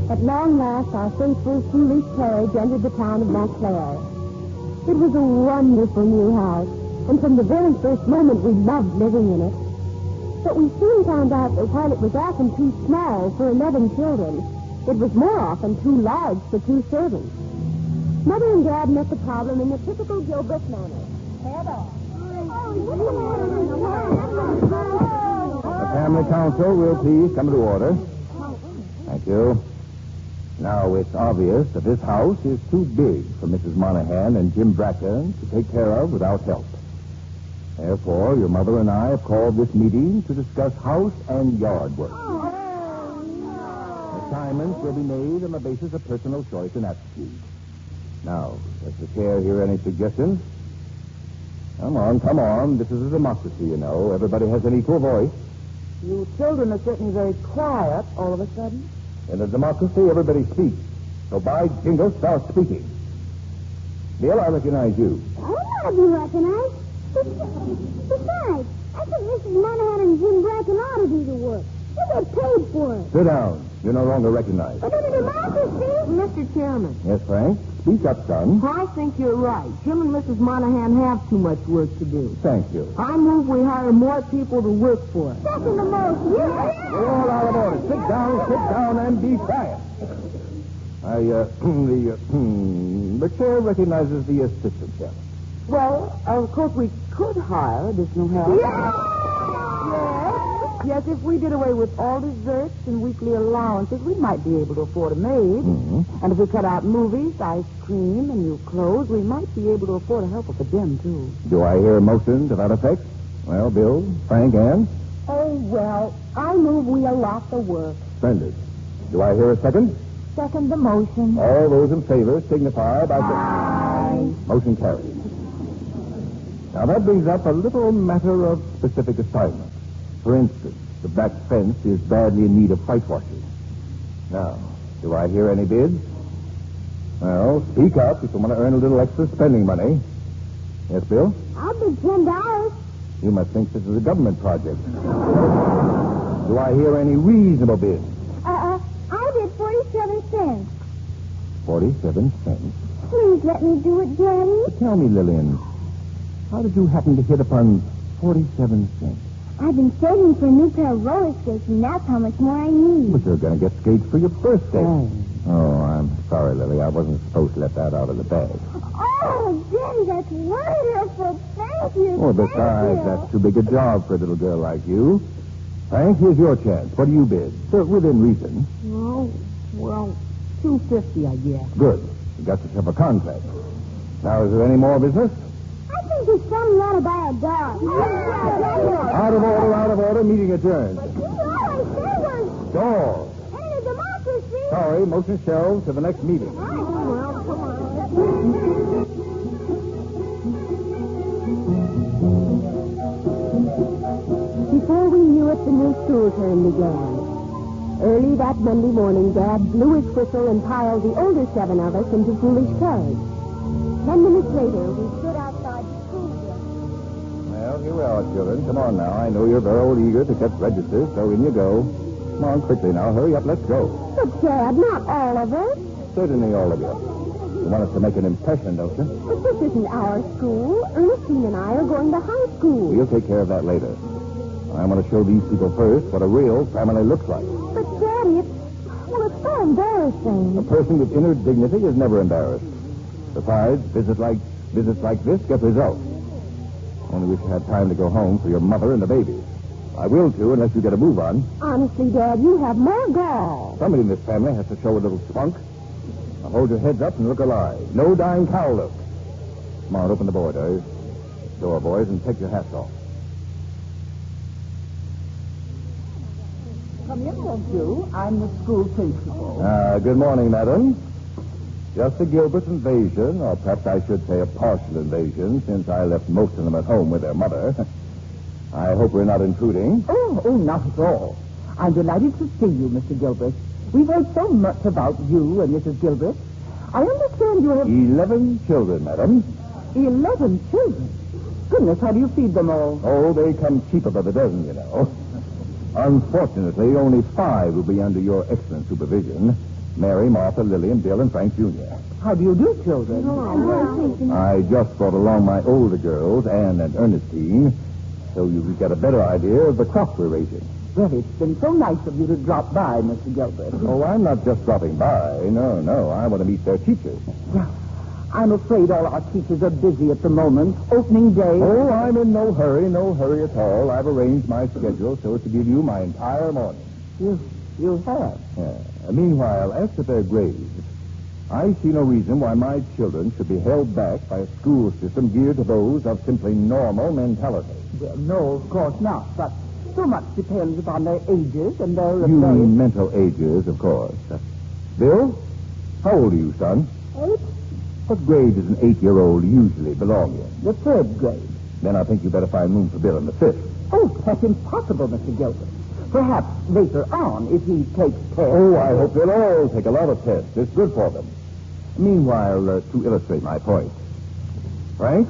At long last, our faithful foolish carriage entered the town of Montclair. It was a wonderful new house, and from the very first moment we loved living in it. But we soon found out that while it was often too small for 11 children, it was more often too large for 2 servants. Mother and Dad met the problem in the typical Gilbert manner. Head on. The family council will please come to order. Thank you. Now, it's obvious that this house is too big for Mrs. Monahan and Jim Bracken to take care of without help. Therefore, your mother and I have called this meeting to discuss house and yard work. Assignments will be made on the basis of personal choice and aptitude. Now, does the chair hear any suggestions? Come on. This is a democracy, you know. Everybody has an equal voice. You children are certainly very quiet all of a sudden. In a democracy, everybody speaks. So by jingo, start speaking. Bill, I recognize you. I don't know if you recognize. Besides, I think Mrs. Monahan and Jim Bracken ought to do the work. They get paid for it. Sit down. You're no longer recognized. But in a democracy... Mr. Chairman. Yes, Frank? Speak up, son. I think you're right. Jim and Mrs. Monahan have too much work to do. Thank you. I move we hire more people to work for us. Second the motion. You're all out of order. Sit down, and be quiet. The chair recognizes the assistant chairman. Well, of course, we could hire additional help. Yes, if we did away with all desserts and weekly allowances, we might be able to afford a maid. Mm-hmm. And if we cut out movies, ice cream, and new clothes, we might be able to afford a helper for Jim, too. Do I hear a motion to that effect? Well, Bill, Frank, Ann? Oh, well, I move we allot the work. Splendid. Do I hear a second? Second the motion. All those in favor signify by... Aye. Motion carried. Now, that brings up a little matter of specific assignment. For instance, The back fence is badly in need of whitewashing. Now, do I hear any bids? Well, speak up if you want to earn a little extra spending money. Yes, Bill? I'll bid $10. You must think this is a government project. Do I hear any reasonable bids? I bid 47 cents. 47 cents. Please let me do it, Daddy. Tell me, Lillian, how did you happen to hit upon 47 cents? I've been saving for a new pair of roller skates, and that's how much more I need. But you're going to get skates for your birthday. Oh, I'm sorry, Lily. I wasn't supposed to let that out of the bag. Oh, Daddy, that's wonderful. Thank you. Oh, besides, that's too big a job for a little girl like you. Hank, here's your chance. What do you bid? So, within reason. Oh, well, $2.50, I guess. Good. You got yourself a contract. Now, is there any more business? I think there's something wrong about a dog. Out of order. Meeting adjourned. Door. Hey, the democracy. Sorry, motion shelved to the next meeting. Before we knew it, the new school term began. Early that Monday morning, Dad blew his whistle and piled the older 7 of us into foolish carriage. 10 minutes later, we stood outside the school building. Well, here we are, children. Come on now. I know you're very eager to catch registers, so in you go. Come on, quickly now. Hurry up. Let's go. But, Dad, not all of us. Certainly all of you. You want us to make an impression, don't you? But this isn't our school. Ernestine and I are going to high school. We'll take care of that later. I want to show these people first what a real family looks like. But, Daddy, it's so embarrassing. A person with inner dignity is never embarrassed. Besides, visits like this get results. Only wish you had time to go home for your mother and the baby. I will, too, unless you get a move on. Honestly, Dad, you have more gall. Somebody in this family has to show a little spunk. Now hold your heads up and look alive. No dying cow look. Come on, open the door, boys, and take your hats off. Come in, won't you? I'm the school principal. Good morning, madam. Just a Gilbert invasion, or perhaps I should say a partial invasion, since I left most of them at home with their mother. I hope we're not intruding. Oh, not at all. I'm delighted to see you, Mr. Gilbert. We've heard so much about you and Mrs. Gilbert. I understand you have... 11 children, madam. 11 children? Goodness, how do you feed them all? Oh, they come cheaper by the dozen, you know. Unfortunately, only 5 will be under your excellent supervision. Mary, Martha, Lillian, Bill, and Frank Jr. How do you do, children? I just brought along my older girls, Anne and Ernestine, so you can get a better idea of the crop we're raising. Well, it's been so nice of you to drop by, Mr. Gilbert. Oh, I'm not just dropping by. No. I want to meet their teachers. Well, I'm afraid all our teachers are busy at the moment. Opening day. Oh, I'm in no hurry at all. I've arranged my schedule so as to give you my entire morning. You have? Yeah. Meanwhile, as to their grades, I see no reason why my children should be held back by a school system geared to those of simply normal mentality. Well, no, of course not. But so much depends upon their ages and their... You mean mental ages, of course. Bill, how old are you, son? 8. What grade does an 8-year-old usually belong in? The 3rd grade. Then I think you better find room for Bill in the 5th. Oh, that's impossible, Mr. Gilbert. Perhaps later on, if he takes tests... Oh, I hope they'll all take a lot of tests. It's good for them. Meanwhile, to illustrate my point. Frank,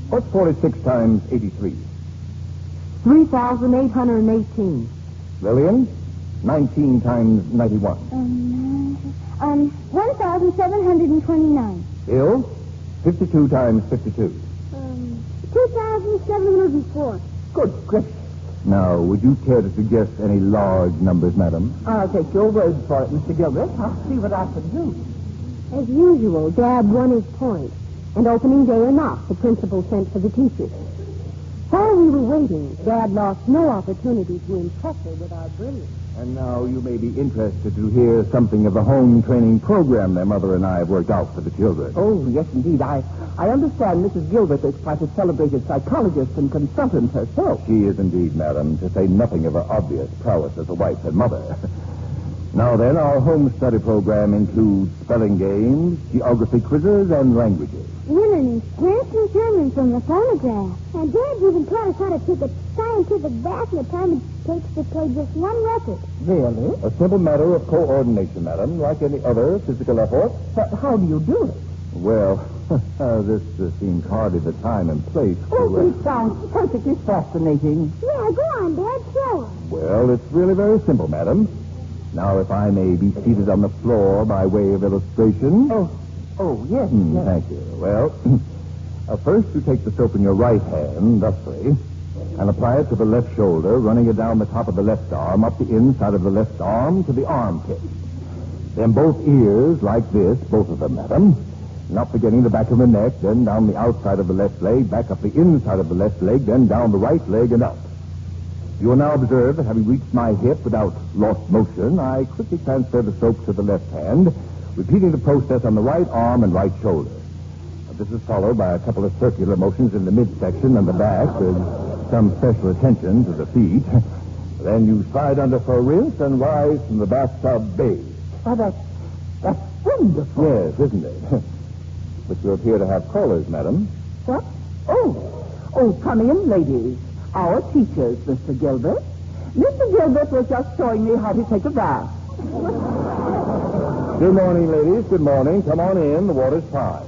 what's 46 times 83? 3,818. Lillian, 19 times 91. 1,729. Bill, 52 times 52. 2,704. Good gracious. Now, would you care to suggest any large numbers, madam? I'll take your word for it, Mr. Gilbert. I'll see what I can do. As usual, Dad won his point. And opening day or not, the principal sent for the teachers. While we were waiting, Dad lost no opportunity to impress her with our brilliance. And now you may be interested to hear something of the home training program their mother and I have worked out for the children. Oh, yes, indeed. I understand Mrs. Gilbert is quite a celebrated psychologist and consultant herself. She is indeed, madam, to say nothing of her obvious prowess as a wife and mother. Now then, our home study program includes spelling games, geography quizzes, and languages. We're learning French and German from the phonograph. And Dad's even taught us how to take a scientific bath in a takes to play just one record. Really? A simple matter of coordination, madam, like any other physical effort. But how do you do it? Well, this seems hardly the time and place for... Oh, it sounds perfectly fascinating. Yeah, go on, Dad. Show us. Well, it's really very simple, madam. Now, if I may be seated on the floor by way of illustration. Oh, yes. Yes. Thank you. Well, first you take the soap in your right hand, thusly, and apply it to the left shoulder, running it down the top of the left arm, up the inside of the left arm to the armpit. Then both ears, like this, both of them, madam, and up beginning the back of the neck, then down the outside of the left leg, back up the inside of the left leg, then down the right leg and up. You will now observe that having reached my hip without lost motion, I quickly transfer the soap to the left hand, repeating the process on the right arm and right shoulder. This is followed by a couple of circular motions in the midsection and the back with some special attention to the feet. Then you slide under for a rinse and rise from the bathtub bathed. Oh, that's wonderful. Yes, isn't it? But you appear to have callers, madam. What? Oh, come in, ladies. Our teachers, Mr. Gilbert. Mr. Gilbert was just showing me how to take a bath. Good morning, ladies. Good morning. Come on in. The water's fine.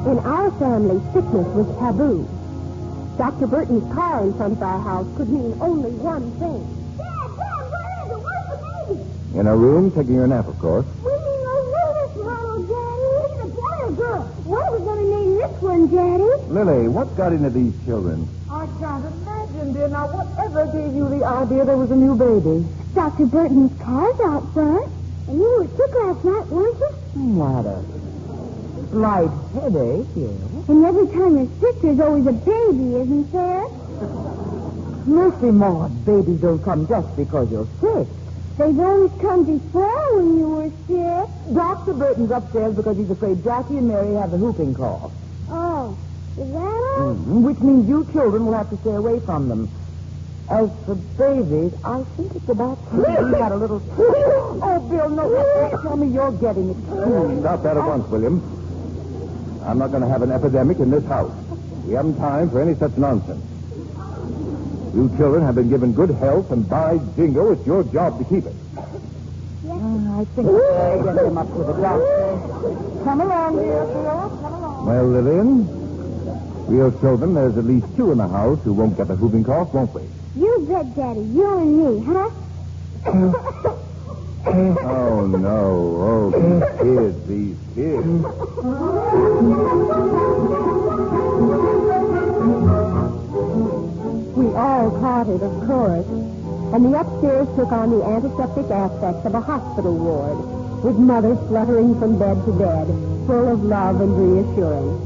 In our family, sickness was taboo. Dr. Burton's car in front of our house could mean only one thing. Dad, where is it? Where's the baby? In a room, taking your nap, of course. We mean no Lotus, Ronald, Daddy. He's a boy or girl. What are we going to name this one, Daddy? Lily, what got into these children? I can't imagine, dear. Now, whatever gave you the idea there was a new baby? Dr. Burton's car's out front. And you were sick last night, weren't you? What a slight headache, yes. And every time you're sick, there's always a baby, isn't there? Mercy, Maud, babies don't come just because you're sick. They've always come before when you were sick. Dr. Burton's upstairs because he's afraid Jackie and Mary have the whooping cough. Oh, is that all? Mm-hmm. Which means you children will have to stay away from them. As for babies, I think it's about time we had a little... Oh, Bill, no, tell me you're getting it. Stop that at once, William. I'm not going to have an epidemic in this house. We haven't time for any such nonsense. You children have been given good health, and by jingo, it's your job to keep it. I think I'll get him up to the doctor. Come along, dear Bill. Come along. Well, Lillian, we'll show them there's at least two in the house who won't get the whooping cough, won't we? You bet, Daddy. You and me, huh? Oh, no. Oh, these kids. We all caught it, of course. And the upstairs took on the antiseptic aspects of a hospital ward, with Mother fluttering from bed to bed, full of love and reassurance.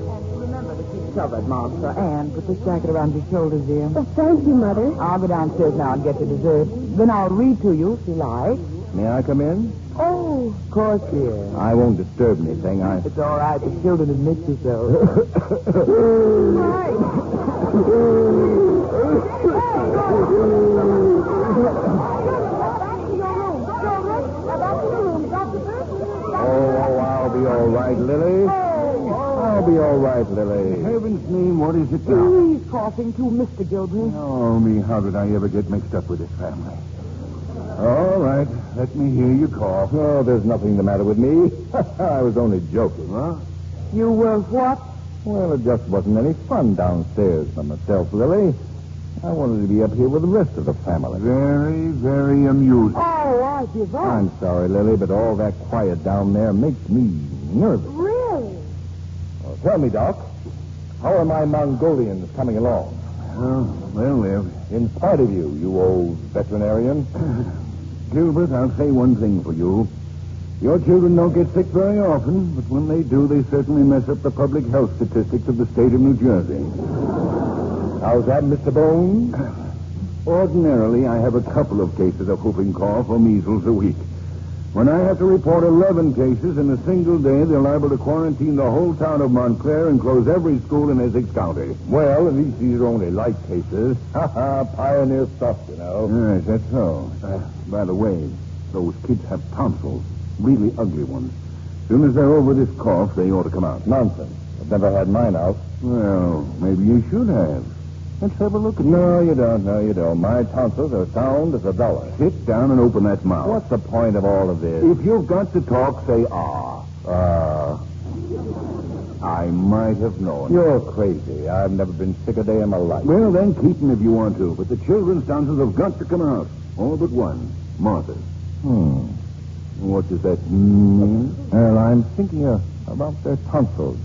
And remember to keep covered, Mom. Anne, put this jacket around your shoulders, dear. Oh, thank you, Mother. I'll go downstairs now and get your dessert. Then I'll read to you if you like. May I come in? Oh, of course, dear. I won't disturb anything. It's all right. The children admit you so. Oh, I'll be all right, Lily. I'll be all right, Lily. In heaven's name, what is it now? He's coughing too, Mr. Gilbert. Oh, me, how did I ever get mixed up with this family? All right, let me hear you cough. Oh, there's nothing the matter with me. I was only joking. Huh? You were what? Well, it just wasn't any fun downstairs for myself, Lily. I wanted to be up here with the rest of the family. Very, very amusing. Oh, I give up. I'm sorry, Lily, but all that quiet down there makes me nervous. Really? Well, tell me, Doc, how are my Mongolians coming along? Oh, they'll live. In spite of you, you old veterinarian. Gilbert, I'll say one thing for you. Your children don't get sick very often, but when they do, they certainly mess up the public health statistics of the state of New Jersey. How's that, Mr. Bones? Ordinarily, I have a couple of cases of whooping cough or measles a week. When I have to report 11 cases in a single day, they're liable to quarantine the whole town of Montclair and close every school in Essex County. Well, at least these are only light cases. Pioneer stuff, you know. Yes, that's so. By the way, those kids have tonsils. Really ugly ones. soon as they're over this cough, they ought to come out. Nonsense. I've never had mine out. Well, maybe you should have. Let's have a look at No, you don't. No, you don't. My tonsils are sound as $1. Sit down and open that mouth. What's the point of all of this? If you've got to talk, say ah. I might have known. You're crazy. I've never been sick a day in my life. Well, then keep them if you want to. But the children's tonsils have got to come out. All but one. Martha's. What does that mean? Well, I'm thinking about their tonsils.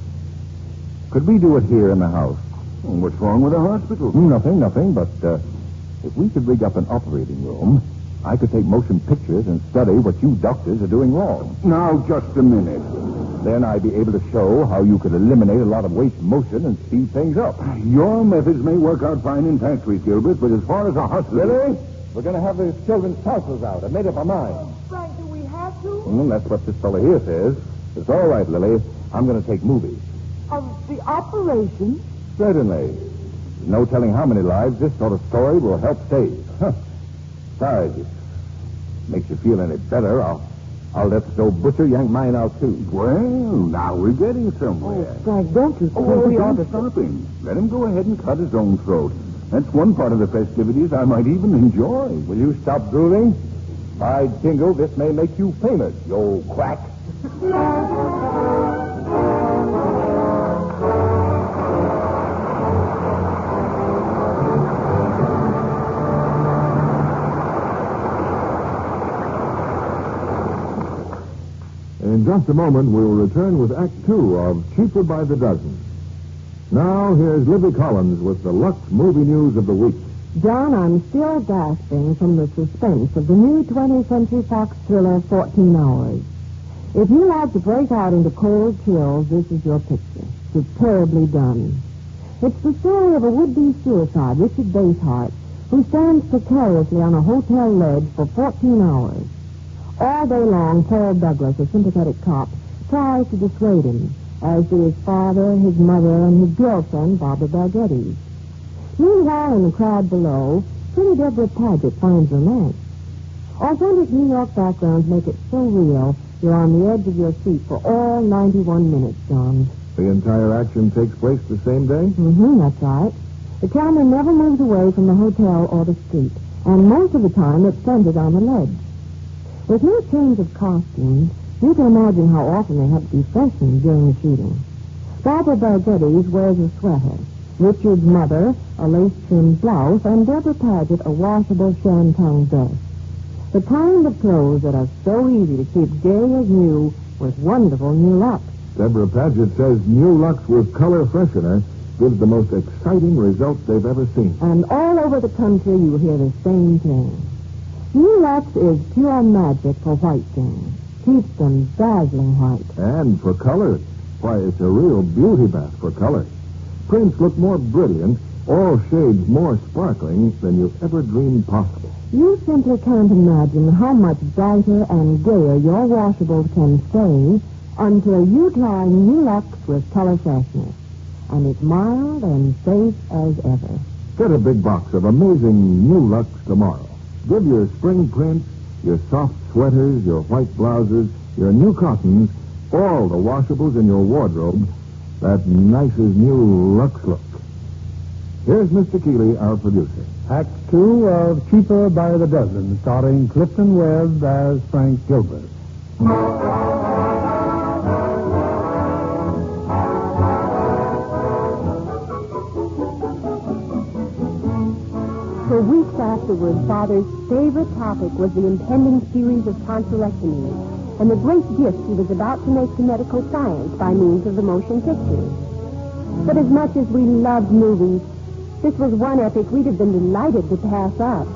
Could we do it here in the house? What's wrong with the hospital? Nothing, but if we could rig up an operating room, I could take motion pictures and study what you doctors are doing wrong. Now, just a minute. Then I'd be able to show how you could eliminate a lot of waste motion and speed things up. Your methods may work out fine in factories, Gilbert, but as far as a hospital... Really? We're going to have the children's tonsils out. I made up my mind. Frank, do we have to? That's what this fellow here says. It's all right, Lily. I'm going to take movies. Of the operation? Certainly. There's no telling how many lives this sort of story will help save. Besides, if it makes you feel any better, I'll let the old butcher yank mine out, too. Well, now we're getting somewhere. Oh, Frank, don't you think we ought to stop him? Let him go ahead and cut his own throat. That's one part of the festivities I might even enjoy. Will you stop drooling? By jingle, this may make you famous, you old quack. In just a moment, we'll return with Act Two of Cheaper by the Dozen. Now, here's Libby Collins with the Lux movie news of the week. John, I'm still gasping from the suspense of the new 20th Century Fox thriller, 14 Hours. If you like to break out into cold chills, this is your picture. Superbly done. It's the story of a would-be suicide, Richard Basehart, who stands precariously on a hotel ledge for 14 hours. All day long, Paul Douglas, a sympathetic cop, tries to dissuade him, as do his father, his mother, and his girlfriend, Barbara Bargetty. Meanwhile, in the crowd below, pretty Deborah Paget finds romance. Authentic New York backgrounds make it so real, you're on the edge of your seat for all 91 minutes, John. The entire action takes place the same day? That's right. The camera never moves away from the hotel or the street, and most of the time it's centered on the ledge. With no change of costumes, you can imagine how often they have to be freshened during the shooting. Barbara Bargetty wears a sweater. Richard's mother, a lace-trimmed blouse, and Deborah Paget, a washable shantung dress. The kind of clothes that are so easy to keep gay as new with wonderful new Lux. Deborah Paget says new Lux with color freshener gives the most exciting results they've ever seen. And all over the country you hear the same thing. New Lux is pure magic for white things. Keeps them dazzling white. And for color, why, it's a real beauty bath for color. Prints look more brilliant, all shades more sparkling than you've ever dreamed possible. You simply can't imagine how much brighter and gayer your washables can stay until you try New Lux with color freshness. And it's mild and safe as ever. Get a big box of amazing New Lux tomorrow. Give your spring prints, your soft sweaters, your white blouses, your new cottons, all the washables in your wardrobe, that nice as new Lux look. Here's Mr. Keeley, our producer. Act Two of Cheaper by the Dozen, starring Clifton Webb as Frank Gilbert. For weeks afterward, Father's favorite topic was the impending series of tonsillectomies and the great gift he was about to make to medical science by means of the motion pictures. But as much as we loved movies, this was one epic we'd have been delighted to pass up.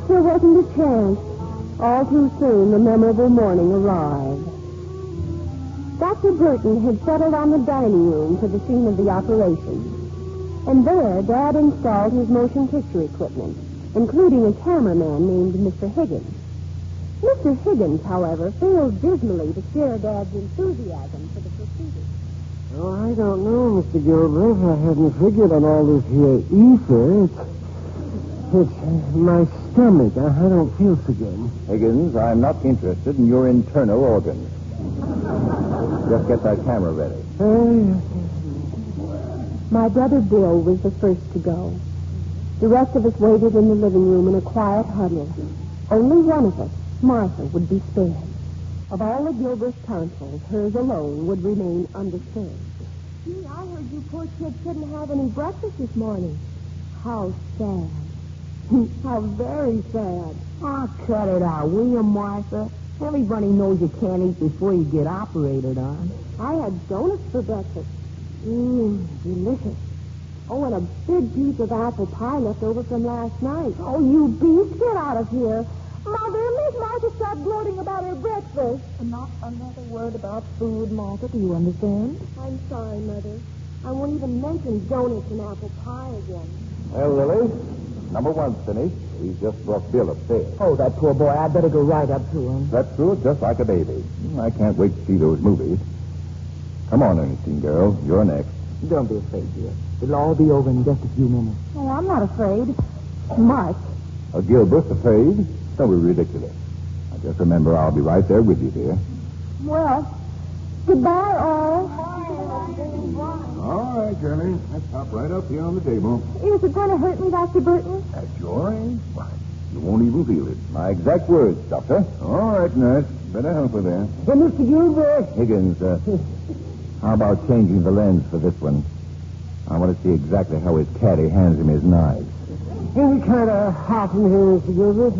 There wasn't a chance. All too soon, the memorable morning arrived. Dr. Burton had settled on the dining room for the scene of the operation. And there, Dad installed his motion picture equipment, including a cameraman named Mr. Higgins. Mr. Higgins, however, failed dismally to share Dad's enthusiasm for the proceedings. Oh, I don't know, Mr. Gilbert. I hadn't figured on all this here ether. It's my stomach. I don't feel so good. Higgins, I'm not interested in your internal organs. Just get that camera ready. My brother Bill was the first to go. The rest of us waited in the living room in a quiet huddle. Only one of us, Martha, would be spared. Of all the Gilbert tonsils, hers alone would remain undisturbed. Gee, I heard you poor kids couldn't have any breakfast this morning. How sad. How very sad. Oh, cut it out, will you, Martha? Everybody knows you can't eat before you get operated on. I had donuts for breakfast. Delicious. Oh, and a big piece of apple pie left over from last night. Oh, you beast, get out of here. Mother, Miss Martha stopped gloating about her breakfast. Not another word about food, Martha, do you understand? I'm sorry, Mother. I won't even mention donuts and apple pie again. Well, Lily, number one's finished. He's just brought Bill upstairs. Oh, that poor boy. I'd better go right up to him. Slept through it just like a baby. I can't wait to see those movies. Come on, Ernestine, girl. You're next. Don't be afraid, dear. It'll all be over in just a few minutes. Oh, I'm not afraid. Mark. Gilbert, afraid? Don't be ridiculous. Now, just remember, I'll be right there with you, dear. Well, goodbye, all. All right, Johnny. Let's hop right up here on the table. Is it going to hurt me, Dr. Burton? At your age? Why, you won't even feel it. My exact words, Doctor. All right, nurse. Better help her there. Hey, Mr. Gilbert. Higgins, how about changing the lens for this one? I want to see exactly how his caddy hands him his knives. It's kind of hot in here, Mr. Gilbert.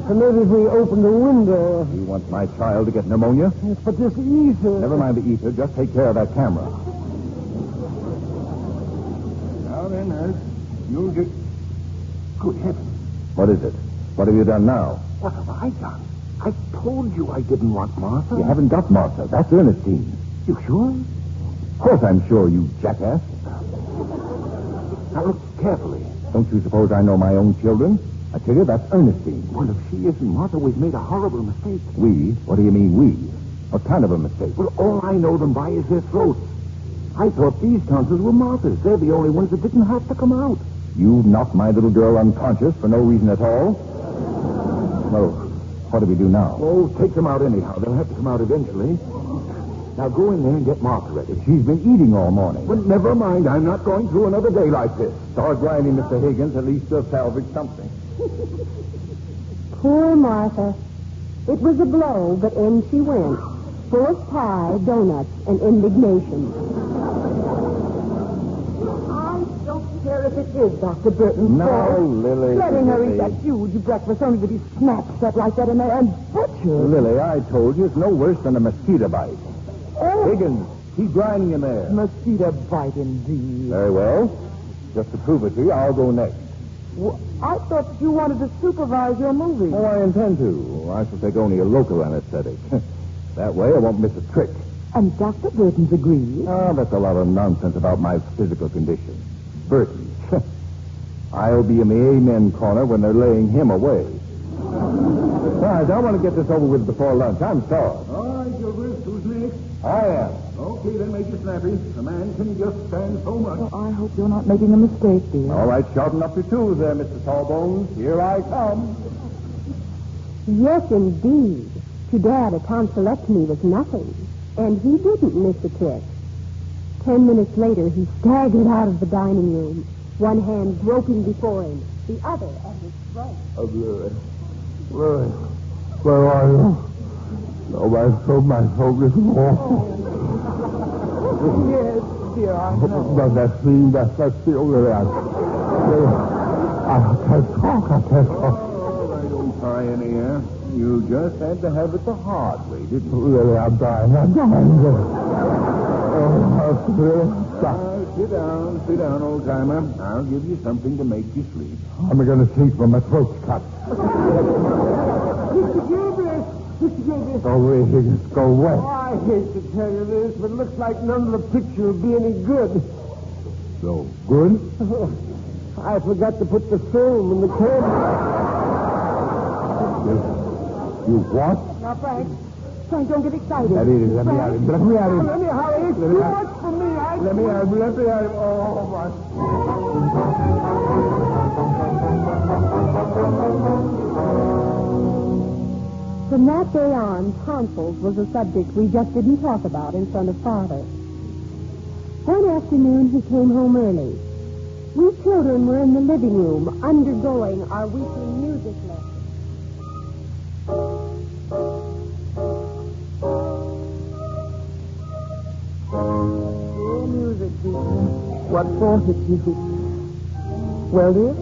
So maybe if we open the window. You want my child to get pneumonia? Yes, but this ether. Never mind the ether. Just take care of that camera. Now then, nurse. You'll get... Good heavens. What is it? What have you done now? What have I done? I told you I didn't want Martha. You haven't got Martha. That's Ernestine. You sure? Of course I'm sure, you jackass. Now look carefully. Don't you suppose I know my own children? I tell you, that's Ernestine. Well, if she isn't Martha, we've made a horrible mistake. We? What do you mean, we? What kind of a mistake? Well, all I know them by is their throats. I thought these tonsils were Martha's. They're the only ones that didn't have to come out. You knocked my little girl unconscious for no reason at all? Well, what do we do now? Oh, take them out anyhow. They'll have to come out eventually. Now go in there and get Martha ready. She's been eating all morning. But never mind. I'm not going through another day like this. Start grinding, Mr. Higgins. At least you'll salvage something. Poor Martha. It was a blow, but in she went. Full of pie, donuts, and indignation. I don't care if it is Dr. Burton's No, fault. Lily. Letting her eat Lily. that huge breakfast only to be snapped up like that and butchered. Lily, I told you it's no worse than a mosquito bite. Oh. Higgins, keep grinding in there. Mosquito bite indeed. Very well. Just to prove it to you, I'll go next. Well, I thought you wanted to supervise your movie. Oh, I intend to. I shall take only a local anesthetic. That way I won't miss a trick. And Dr. Burton's agreed. Oh, that's a lot of nonsense about my physical condition. Burton. I'll be in the amen corner when they're laying him away. Besides, I want to get this over with before lunch. I'm starved. All right, Gilbert. Who's next? I am. Okay, then make it snappy. A man can just stand so much. Well, I hope you're not making a mistake, dear. All right, sharpen up your tools there, Mr. Tallbones. Here I come. Yes, indeed. To Dad, a tonsillectomy was nothing. And he didn't miss a trick. 10 minutes later, he staggered out of the dining room, one hand groping before him, the other at his throat. Where are you? Oh, my throat is awful. Yes, dear, I know. But that's the only way I can't talk. Oh, I don't cry any air. You just had to have it the hard way, didn't you? Really, I'm dying. Sit down, old-timer. I'll give you something to make you sleep. I'm going to sleep when my throat's cut. Mr. Gilbert! Mr. Gilbert! Go away, Higgins. Go away. Oh, I hate to tell you this, but it looks like none of the picture will be any good. So, good? I forgot to put the film in the camera. You what? Now, Frank, don't get excited. Let me at him. Let me hurry. It's too much for me. Let me at him. Oh, my. From that day on, tonsils was a subject we just didn't talk about in front of Father. One afternoon, he came home early. We children were in the living room undergoing our weekly music lesson. Oh, music, dear. What for did you? Well, dear?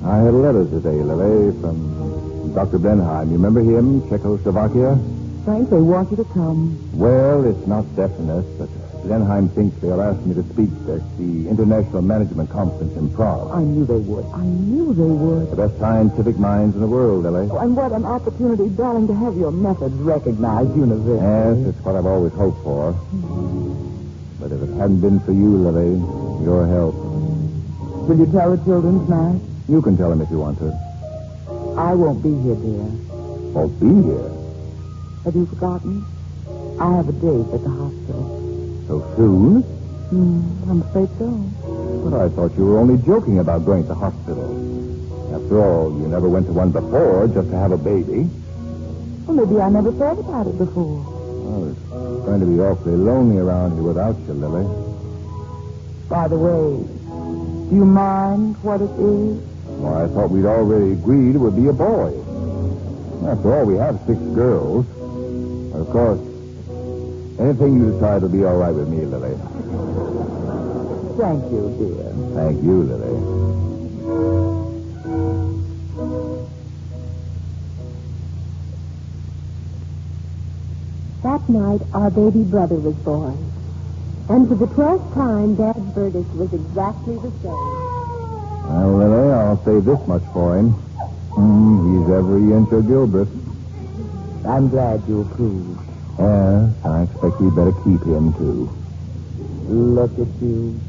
I had a letter today, Lily, from Dr. Blenheim. You remember him, Czechoslovakia? Frank, they want you to come. Well, it's not definite, but Blenheim thinks they'll ask me to speak at the International Management Conference in Prague. I knew they would. I knew they would. The best scientific minds in the world, Lily. Oh, and what an opportunity, darling, to have your methods recognized universally. Yes, it's what I've always hoped for. But if it hadn't been for you, Lily, your help. Will you tell the children tonight? You can tell them if you want to. I won't be here, dear. Won't be here? Have you forgotten? I have a date at the hospital. So soon? I'm afraid so. But I thought you were only joking about going to the hospital. After all, you never went to one before just to have a baby. Well, maybe I never thought about it before. Well, it's going to be awfully lonely around here without you, Lily. By the way, do you mind what it is? Well, I thought we'd already agreed it would be a boy. After all, we have 6 girls. But of course, anything you decide will be all right with me, Lily. Thank you, dear. Thank you, Lily. That night, our baby brother was born. And for the 12th time, Dad's verdict was exactly the same. Well, Lily, I'll say this much for him. He's every inch a Gilbert. I'm glad you approve. Yes, I expect we'd better keep him, too. Look at you.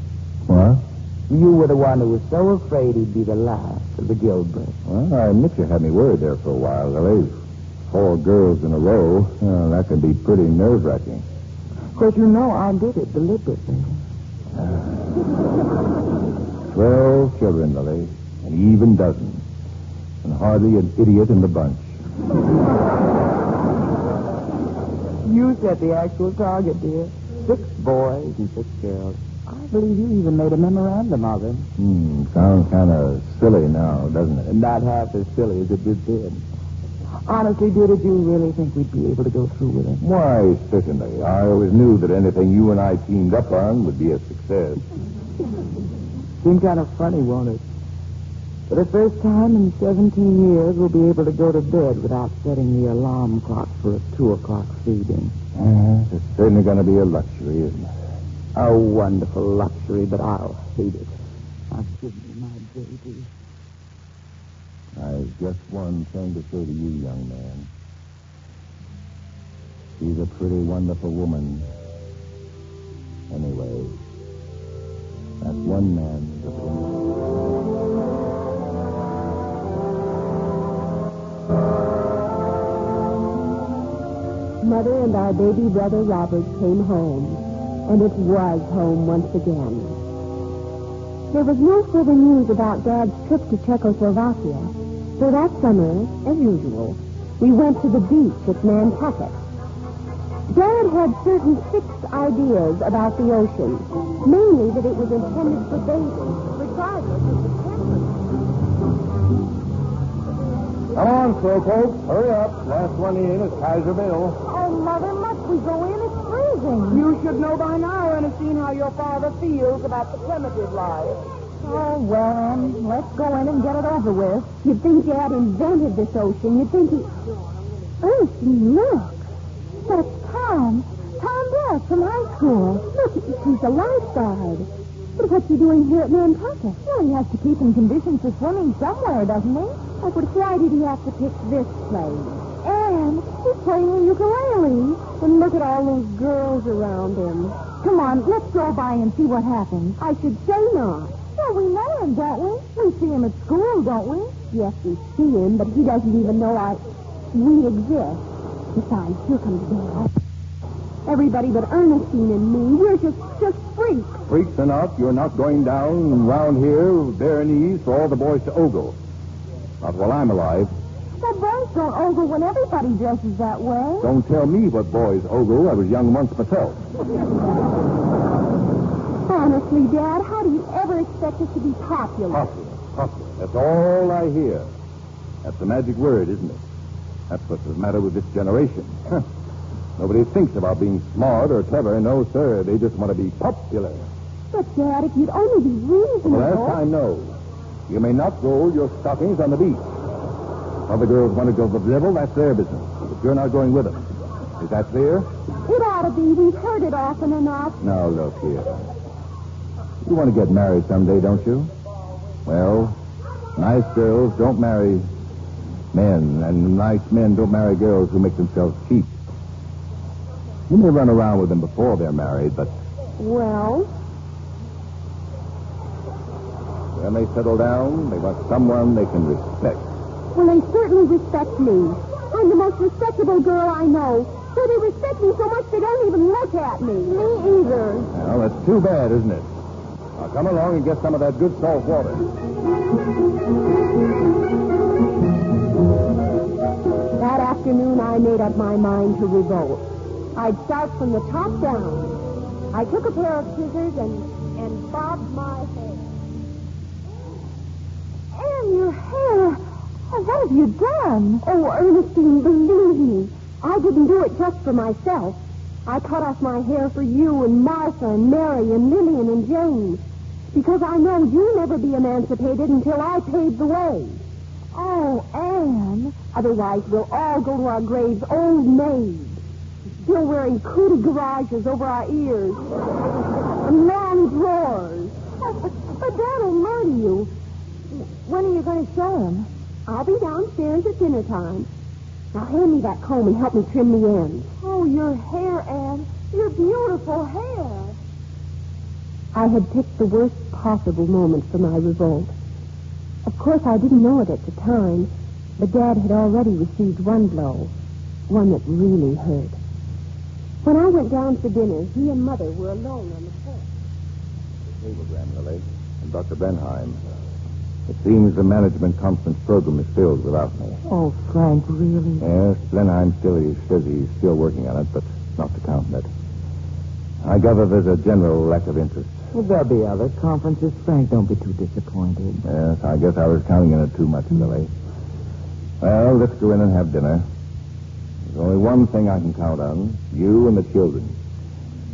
What? You were the one who was so afraid he'd be the last of the Gilberts. Well, I admit you had me worried there for a while, Lily. 4 girls in a row. Well, that can be pretty nerve-wracking. Of course, you know I did it deliberately. 12 children, Lily. An even dozen. And hardly an idiot in the bunch. You set the actual target, dear. 6 boys and 6 girls. I believe you even made a memorandum of it. Sounds kind of silly now, doesn't it? Not half as silly as it did then. Honestly, dear, did you really think we'd be able to go through with it? Why, certainly. I always knew that anything you and I teamed up on would be a success. Seemed kind of funny, won't it? For the first time in 17 years, we'll be able to go to bed without setting the alarm clock for a 2 o'clock feeding. It's certainly going to be a luxury, isn't it? A wonderful luxury, but I'll hate it. I've given you my baby. I've just one thing to say to you, young man. She's a pretty wonderful woman. Anyway, that's one man's opinion. Mother and our baby brother Robert came home, and it was home once again. There was no further news about Dad's trip to Czechoslovakia, so that summer, as usual, we went to the beach at Nantucket. Dad had certain fixed ideas about the ocean, mainly that it was intended for bathing, regardless of the temperature. Come on, slowpoke. Hurry up. Last one in is Kaiser Bill. Oh, Mother, must we go in? It's freezing. You should know by now and have seen how your father feels about the primitive life. Oh, well, let's go in and get it over with. You'd think Dad invented this ocean. You'd think he... Ernestine, look. That's Tom. Tom Bell from high school. Look, he's a lifeguard. But what's he doing here at Nantucket? Well, he has to keep in condition for swimming somewhere, doesn't he? Oh, but why did he have to pick this place? And he's playing the ukulele. And look at all those girls around him. Come on, let's go by and see what happens. I should say not. Well, we know him, don't we? We see him at school, don't we? Yes, we see him, but he doesn't even know we exist. Besides, here comes Dad. Everybody but Ernestine and me, we're just freaks. Freaks enough, you're not going down round here, bare knees, for all the boys to ogle. Not while I'm alive. Well, boys don't ogle when everybody dresses that way. Don't tell me what boys ogle. I was young once myself. Honestly, Dad, how do you ever expect us to be popular? Popular. That's all I hear. That's the magic word, isn't it? That's what's the matter with this generation. Nobody thinks about being smart or clever. No, sir. They just want to be popular. But, Dad, if you'd only be reasonable... Well, I know. You may not roll your stockings on the beach. Other girls want to go to the devil, that's their business. But you're not going with them. Is that clear? It ought to be. We've heard it often enough. Now, look here. You want to get married someday, don't you? Well, nice girls don't marry men, and nice men don't marry girls who make themselves cheap. You may run around with them before they're married, but Well? when they settle down, they want someone they can respect. Well, they certainly respect me. I'm the most respectable girl I know. So they respect me so much they don't even look at me. Me either. Well, that's too bad, isn't it? Now, come along and get some of that good salt water. That afternoon, I made up my mind to revolt. I'd start from the top down. I took a pair of scissors and bobbed my hair. Anne, your hair. Oh, what have you done? Oh, Ernestine, believe me. I didn't do it just for myself. I cut off my hair for you and Martha and Mary and Lillian and Jane. Because I know you'll never be emancipated until I pave the way. Oh, Anne. Otherwise, we'll all go to our graves old maids. Still wearing cootie garages over our ears. And long drawers. Oh, but Dad'll murder you. When are you going to show him? I'll be downstairs at dinner time. Now hand me that comb and help me trim the ends. Oh, your hair, Anne. Your beautiful hair. I had picked the worst possible moment for my revolt. Of course, I didn't know it at the time, but Dad had already received one blow, one that really hurt. When I went down for dinner, he and Mother were alone on the porch. The cablegram, Lily, and Dr. Benheim. It seems the management conference program is filled without me. Oh, Frank, really? Yes, Blenheim says he's still working on it, but not to count it. I gather there's a general lack of interest. Well, there'll be other conferences, Frank. Don't be too disappointed. Yes, I guess I was counting on it too much, Lily. Well, let's go in and have dinner. There's only one thing I can count on. You and the children.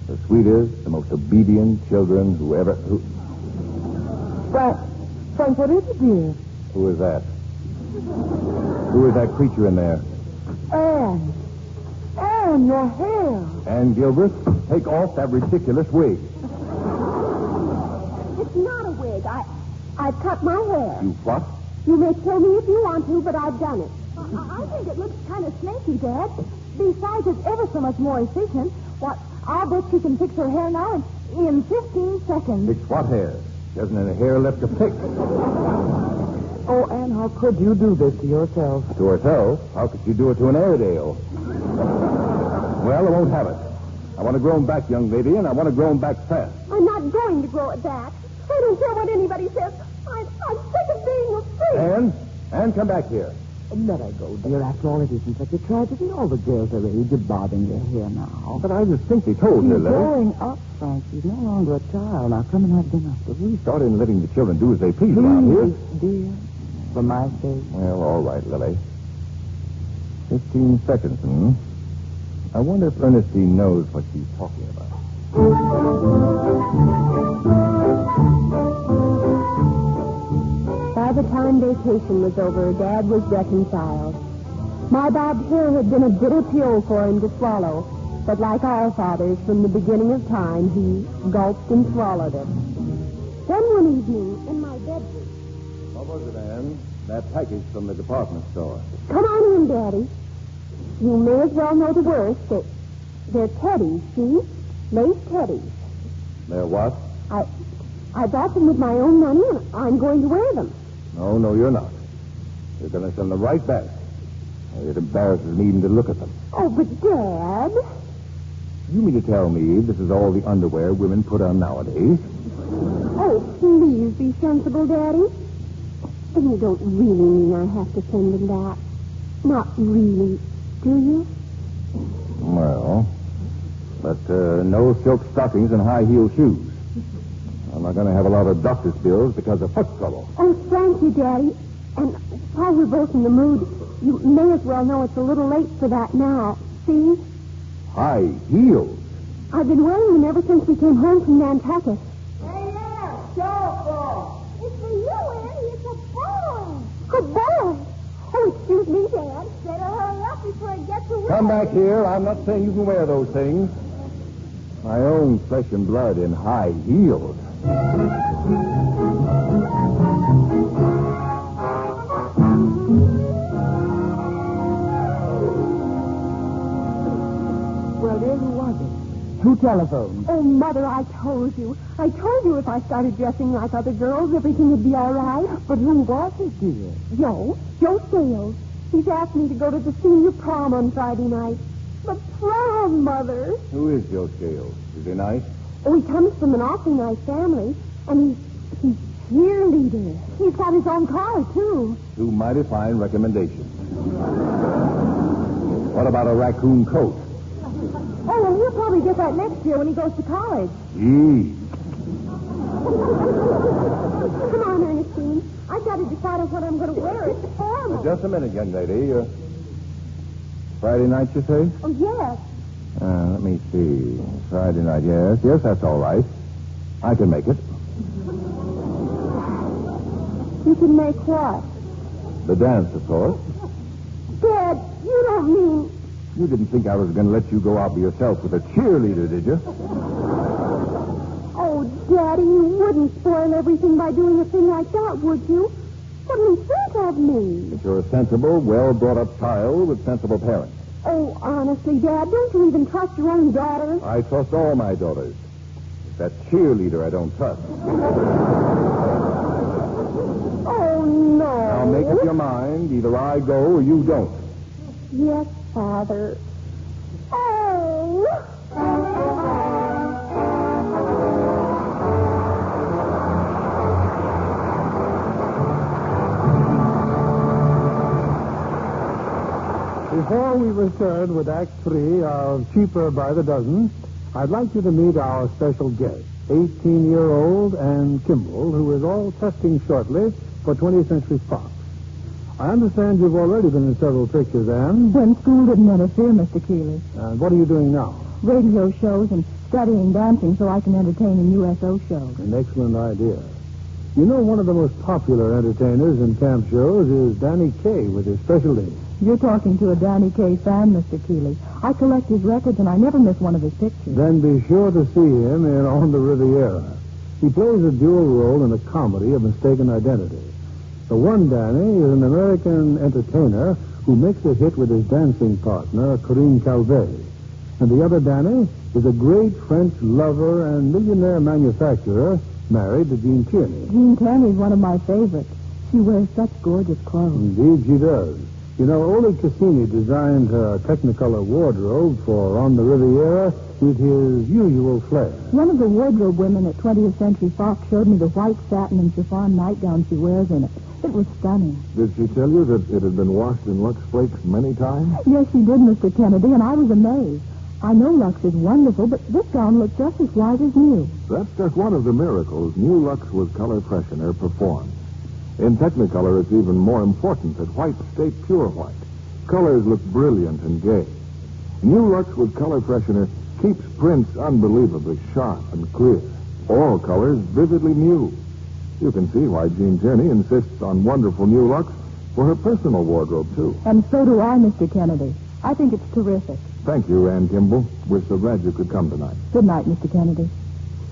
The sweetest, the most obedient children who ever... Frank, what is it, dear? Who is that? Who is that creature in there? Anne, your hair. Anne Gilbert, take off that ridiculous wig. It's not a wig. I've cut my hair. You what? You may kill me if you want to, but I've done it. I think it looks kind of snaky, Dad. Besides, it's ever so much more efficient. What? I'll bet she can fix her hair now in 15 seconds. Fix what hair? She hasn't any hair left to fix. Oh, Anne, how could you do this to yourself? To herself? How could she do it to an Airedale? Well, I won't have it. I want to grow 'em back, young lady, and I want to grow 'em back fast. I'm not going to grow it back. I don't care what anybody says. I'm sick of being a freak. Anne, come back here. Let her go, dear. After all, it isn't such a tragedy. All the girls her age are bobbing their hair now. But I just simply told her, She's Lily. growing up, Frank. She's no longer a child. Now, come and have dinner. But we started in letting the children do as they please around here. Dear. For my sake. Well, all right, Lily. 15 seconds, I wonder if Ernestine knows what she's talking about. By the time vacation was over, Dad was reconciled. My bobbed hair had been a bitter pill for him to swallow, but like all fathers, from the beginning of time, he gulped and swallowed it. Then one evening, in my bedroom... What was it, Anne? That package from the department store. Come on in, Daddy. You may as well know the worst. They're teddies, see? Lace teddies. They're what? I bought them with my own money, and I'm going to wear them. No, you're not. You're going to send them right back. It embarrasses me even to look at them. Oh, but Dad... You mean to tell me this is all the underwear women put on nowadays? Oh, please be sensible, Daddy. And you don't really mean I have to send them back. Not really. Do you? Well, but no silk stockings and high-heeled shoes. I'm not going to have a lot of doctor's bills because of foot trouble. Oh, thank you, Daddy. And while we're both in the mood, you may as well know it's a little late for that now. See? High heels? I've been wearing them ever since we came home from Nantucket. Hey there, Joe. It's for you, Annie. It's a boy. A boy? Oh, excuse me, Dad. Better hurry up before I get to work. Come back here. I'm not saying you can wear those things. My own flesh and blood in high heels. Well, dear, who was it? Who telephoned? Oh, Mother, I told you. I told you if I started dressing like other girls, everything would be all right. But who was it, dear? Joe Sales. He's asked me to go to the senior prom on Friday night. The prom, Mother. Who is Joe Scales? Is he nice? Oh, he comes from an awfully nice family, and he's cheerleader. He's got his own car, too. Two mighty fine recommendations. What about a raccoon coat? Oh, well, he'll probably get that next year when he goes to college. Gee. Come on, Ernestine. I've got to decide on what I'm going to wear. It's formal. Just a minute, young lady. Friday night, you say? Oh, yes. Let me see. Friday night, yes. Yes, that's all right. I can make it. You can make what? The dance, of course. Dad, you don't mean... You didn't think I was going to let you go out by yourself with a cheerleader, did you? Oh, Daddy, you wouldn't spoil everything by doing a thing like that, would you? What do you think of me? You're a sensible, well-brought-up child with sensible parents. Oh, honestly, Dad, don't you even trust your own daughter? I trust all my daughters. It's that cheerleader I don't trust. Oh, no. Now make up your mind. Either I go or you don't. Yes, Father. Oh! Before we return with Act 3 of Cheaper by the Dozen, I'd like you to meet our special guest, 18-year-old Ann Kimball, who is all testing shortly for 20th Century Fox. I understand you've already been in several pictures, Ann. When school didn't interfere, Mr. Keeley. And what are you doing now? Radio shows and studying dancing so I can entertain in USO shows. An excellent idea. You know, one of the most popular entertainers in camp shows is Danny Kaye with his specialty. You're talking to a Danny Kaye fan, Mr. Keeley. I collect his records, and I never miss one of his pictures. Then be sure to see him in On the Riviera. He plays a dual role in a comedy of mistaken identity. The one Danny is an American entertainer who makes a hit with his dancing partner, Corinne Calvé. And the other Danny is a great French lover and millionaire manufacturer married to Jean Tierney. Jean Tierney's one of my favorites. She wears such gorgeous clothes. Indeed, she does. You know, Ole Cassini designed her Technicolor wardrobe for On the Riviera with his usual flair. One of the wardrobe women at 20th Century Fox showed me the white satin and chiffon nightgown she wears in it. It was stunning. Did she tell you that it had been washed in Lux Flakes many times? Yes, she did, Mr. Kennedy, and I was amazed. I know Lux is wonderful, but this gown looks just as white as new. That's just one of the miracles New Lux with Color Freshener performs. In Technicolor, it's even more important that whites stay pure white. Colors look brilliant and gay. New Lux with Color Freshener keeps prints unbelievably sharp and clear. All colors vividly new. You can see why Jean Tierney insists on wonderful New Lux for her personal wardrobe, too. And so do I, Mr. Kennedy. I think it's terrific. Thank you, Ann Kimball. We're so glad you could come tonight. Good night, Mr. Kennedy.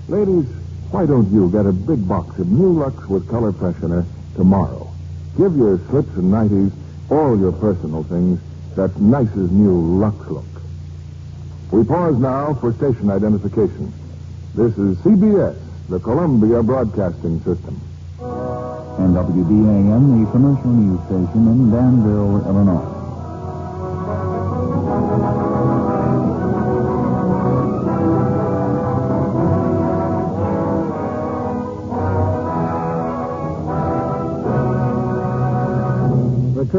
Ladies, why don't you get a big box of New Lux with Color Freshener tomorrow? Give your slips and nighties, all your personal things, that nicest new Lux look. We pause now for station identification. This is CBS, the Columbia Broadcasting System. And WBAM, the commercial news station in Danville, Illinois.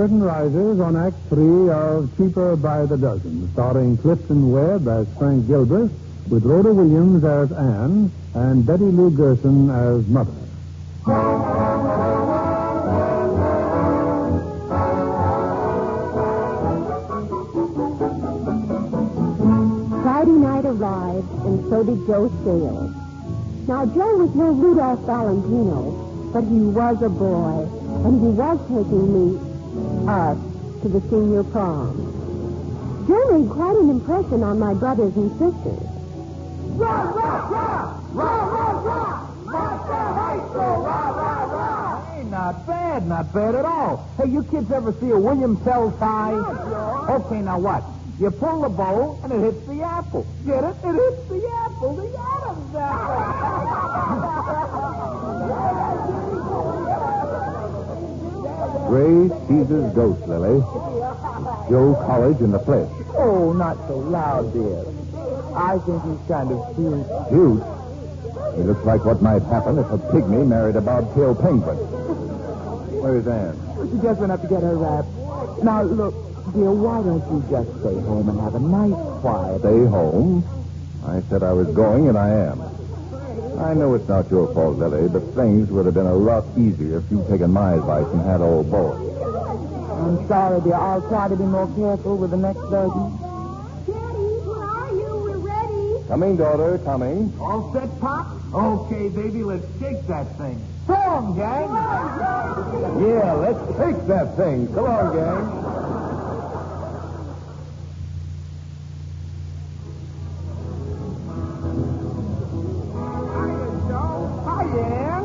Curtain rises on Act 3 of Cheaper by the Dozen, starring Clifton Webb as Frank Gilbert, with Rhoda Williams as Anne and Betty Lou Gerson as Mother. Friday night arrived, and so did Joe Scales. Now, Joe was no Rudolph Valentino, but he was a boy, and he was taking us, to the senior prom. Joe made quite an impression on my brothers and sisters. Rah, rah, rah! Rah, rah, rah! Monster High School! Rah, rah, rah! Hey, not bad at all. Hey, you kids ever see a William Tell tie? Okay, now what? You pull the bow, and it hits the apple. Get it? It hits the apple. The Adam's apple. Gray Caesar's ghost, Lily. Joe College in the flesh. Oh, not so loud, dear. I think he's kind of cute. Cute? He looks like what might happen if a pygmy married a bobtail penguin. Where's Anne? She just went up to get her wrap. Now, look, dear, why don't you just stay home and have a nice, quiet... Stay home? I said I was going, and I am. I know it's not your fault, Lily, but things would have been a lot easier if you'd taken my advice and had old boy. I'm sorry, dear. I'll try to be more careful with the next dozen. Daddy, where are you? We're ready. Coming, daughter, coming. All set, Pop? Okay, baby, let's shake that thing. Come on, gang. Yeah, let's take that thing. Come on, gang.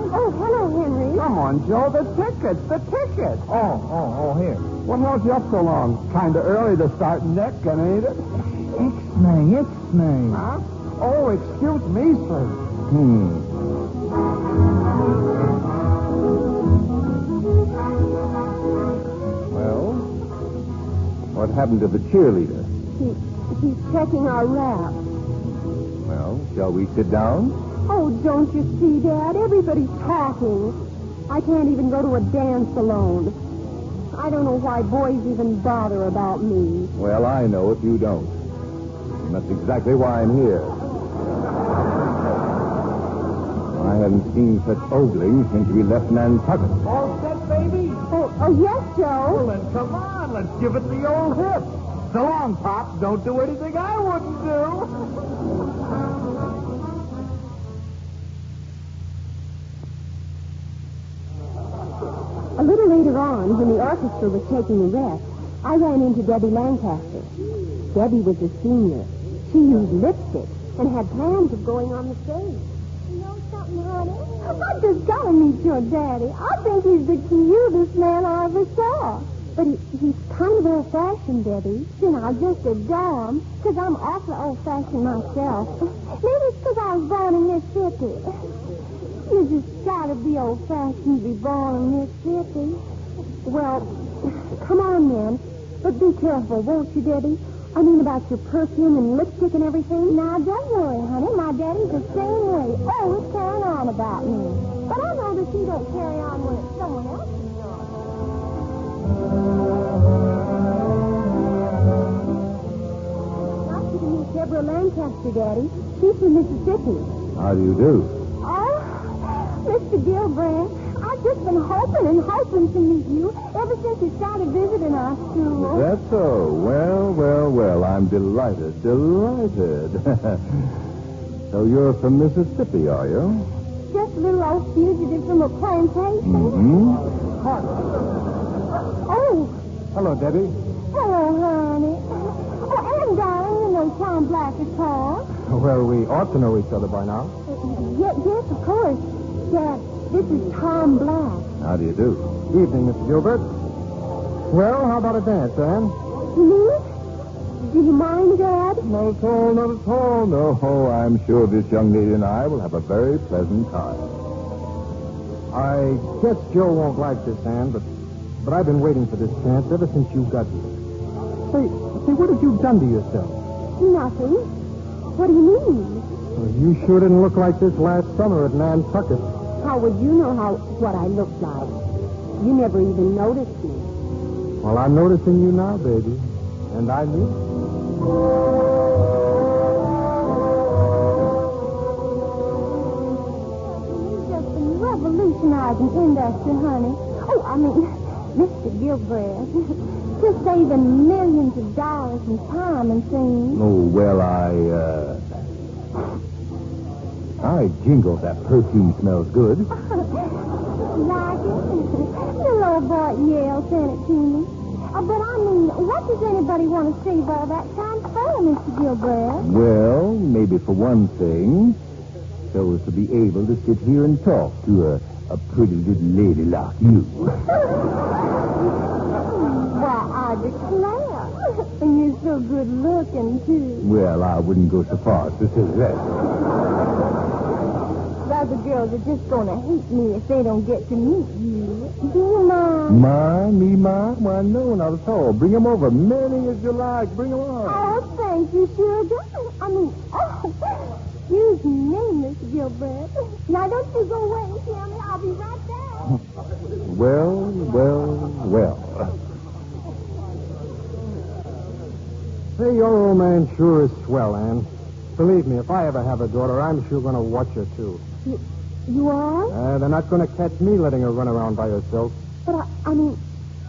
Oh, hello, Henry. Come on, Joe, the tickets. Oh, here. What held you up so long? Kind of early to start necking, ain't it? Ixnay. Huh? Oh, excuse me, sir. Well, what happened to the cheerleader? He's checking our wrap. Well, shall we sit down? Oh, don't you see, Dad? Everybody's talking. I can't even go to a dance alone. I don't know why boys even bother about me. Well, I know if you don't. And that's exactly why I'm here. I haven't seen such ogling since we left Nantucket. All set, baby? Oh, yes, Joe. Well, then come on. Let's give it the old hip. So long, Pop. Don't do anything I wouldn't do. A little later on, when the orchestra was taking a rest, I ran into Debbie Lancaster. Debbie was a senior. She used lipstick and had plans of going on the stage. You know something, honey? I just gotta meet your daddy. I think he's the cutest man I ever saw. But he's kind of old-fashioned, Debbie. You know, I just adore him, because I'm awfully old-fashioned myself. Maybe it's because I was born in Mississippi. You just gotta be old-fashioned to be born in Mississippi. Well, come on, then. But be careful, won't you, Debbie? I mean about your perfume and lipstick and everything. Now, don't worry, honey. My daddy's the same way. Always carrying on about me. But I know that you don't carry on when it's someone else's job. Nice to meet Deborah Lancaster, Daddy. She's from Mississippi. How do you do? Oh, Mr. Gilbrand, I've just been hoping to meet you ever since you started visiting our school. Is that so? Well, I'm delighted. So you're from Mississippi, are you? Just a little old fugitive from a plantation. Mm-hmm. Oh. Hello, Debbie. Hello, honey. Oh, and darling, you know Tom Black is called. Well, we ought to know each other by now. Yes, of course. Dad, this is Tom Black. How do you do? Evening, Mr. Gilbert. Well, how about a dance, Anne? Me? Do you mind, Dad? Not at all. No, I'm sure this young lady and I will have a very pleasant time. I guess Joe won't like this, Anne, but I've been waiting for this chance ever since you got here. Say, what have you done to yourself? Nothing. What do you mean? Well, you sure didn't look like this last summer at Nantucket. How would you know what I looked like? You never even noticed me. Well, I'm noticing you now, baby. And I knew. You've just been revolutionizing industry, honey. Oh, I mean, Mr. Gilbreth. Just saving millions of dollars in time and things. Oh, well, jingle, that perfume smells good. Like it? Your little boy Yale sent it to me. But I mean, what does anybody want to see by that time for, Mr. Gilbreth? Well, maybe for one thing, so as to be able to sit here and talk to a pretty little lady like you. Why, I declare. And you're so good looking, too. Well, I wouldn't go so far as to say that. The other girls are just going to hate me if they don't get to meet you. Do you mind? Mind? Me mind? Why, no, not at all. Bring them over. Many as you like. Bring them on. Oh, thank you, sugar. I mean, excuse me, Miss Gilbert. Now, don't you go away and tell me. I'll be right back. Well. Hey, your old man sure is swell, Ann. Believe me, if I ever have a daughter, I'm sure going to watch her, too. You are? They're not going to catch me letting her run around by herself. But I mean,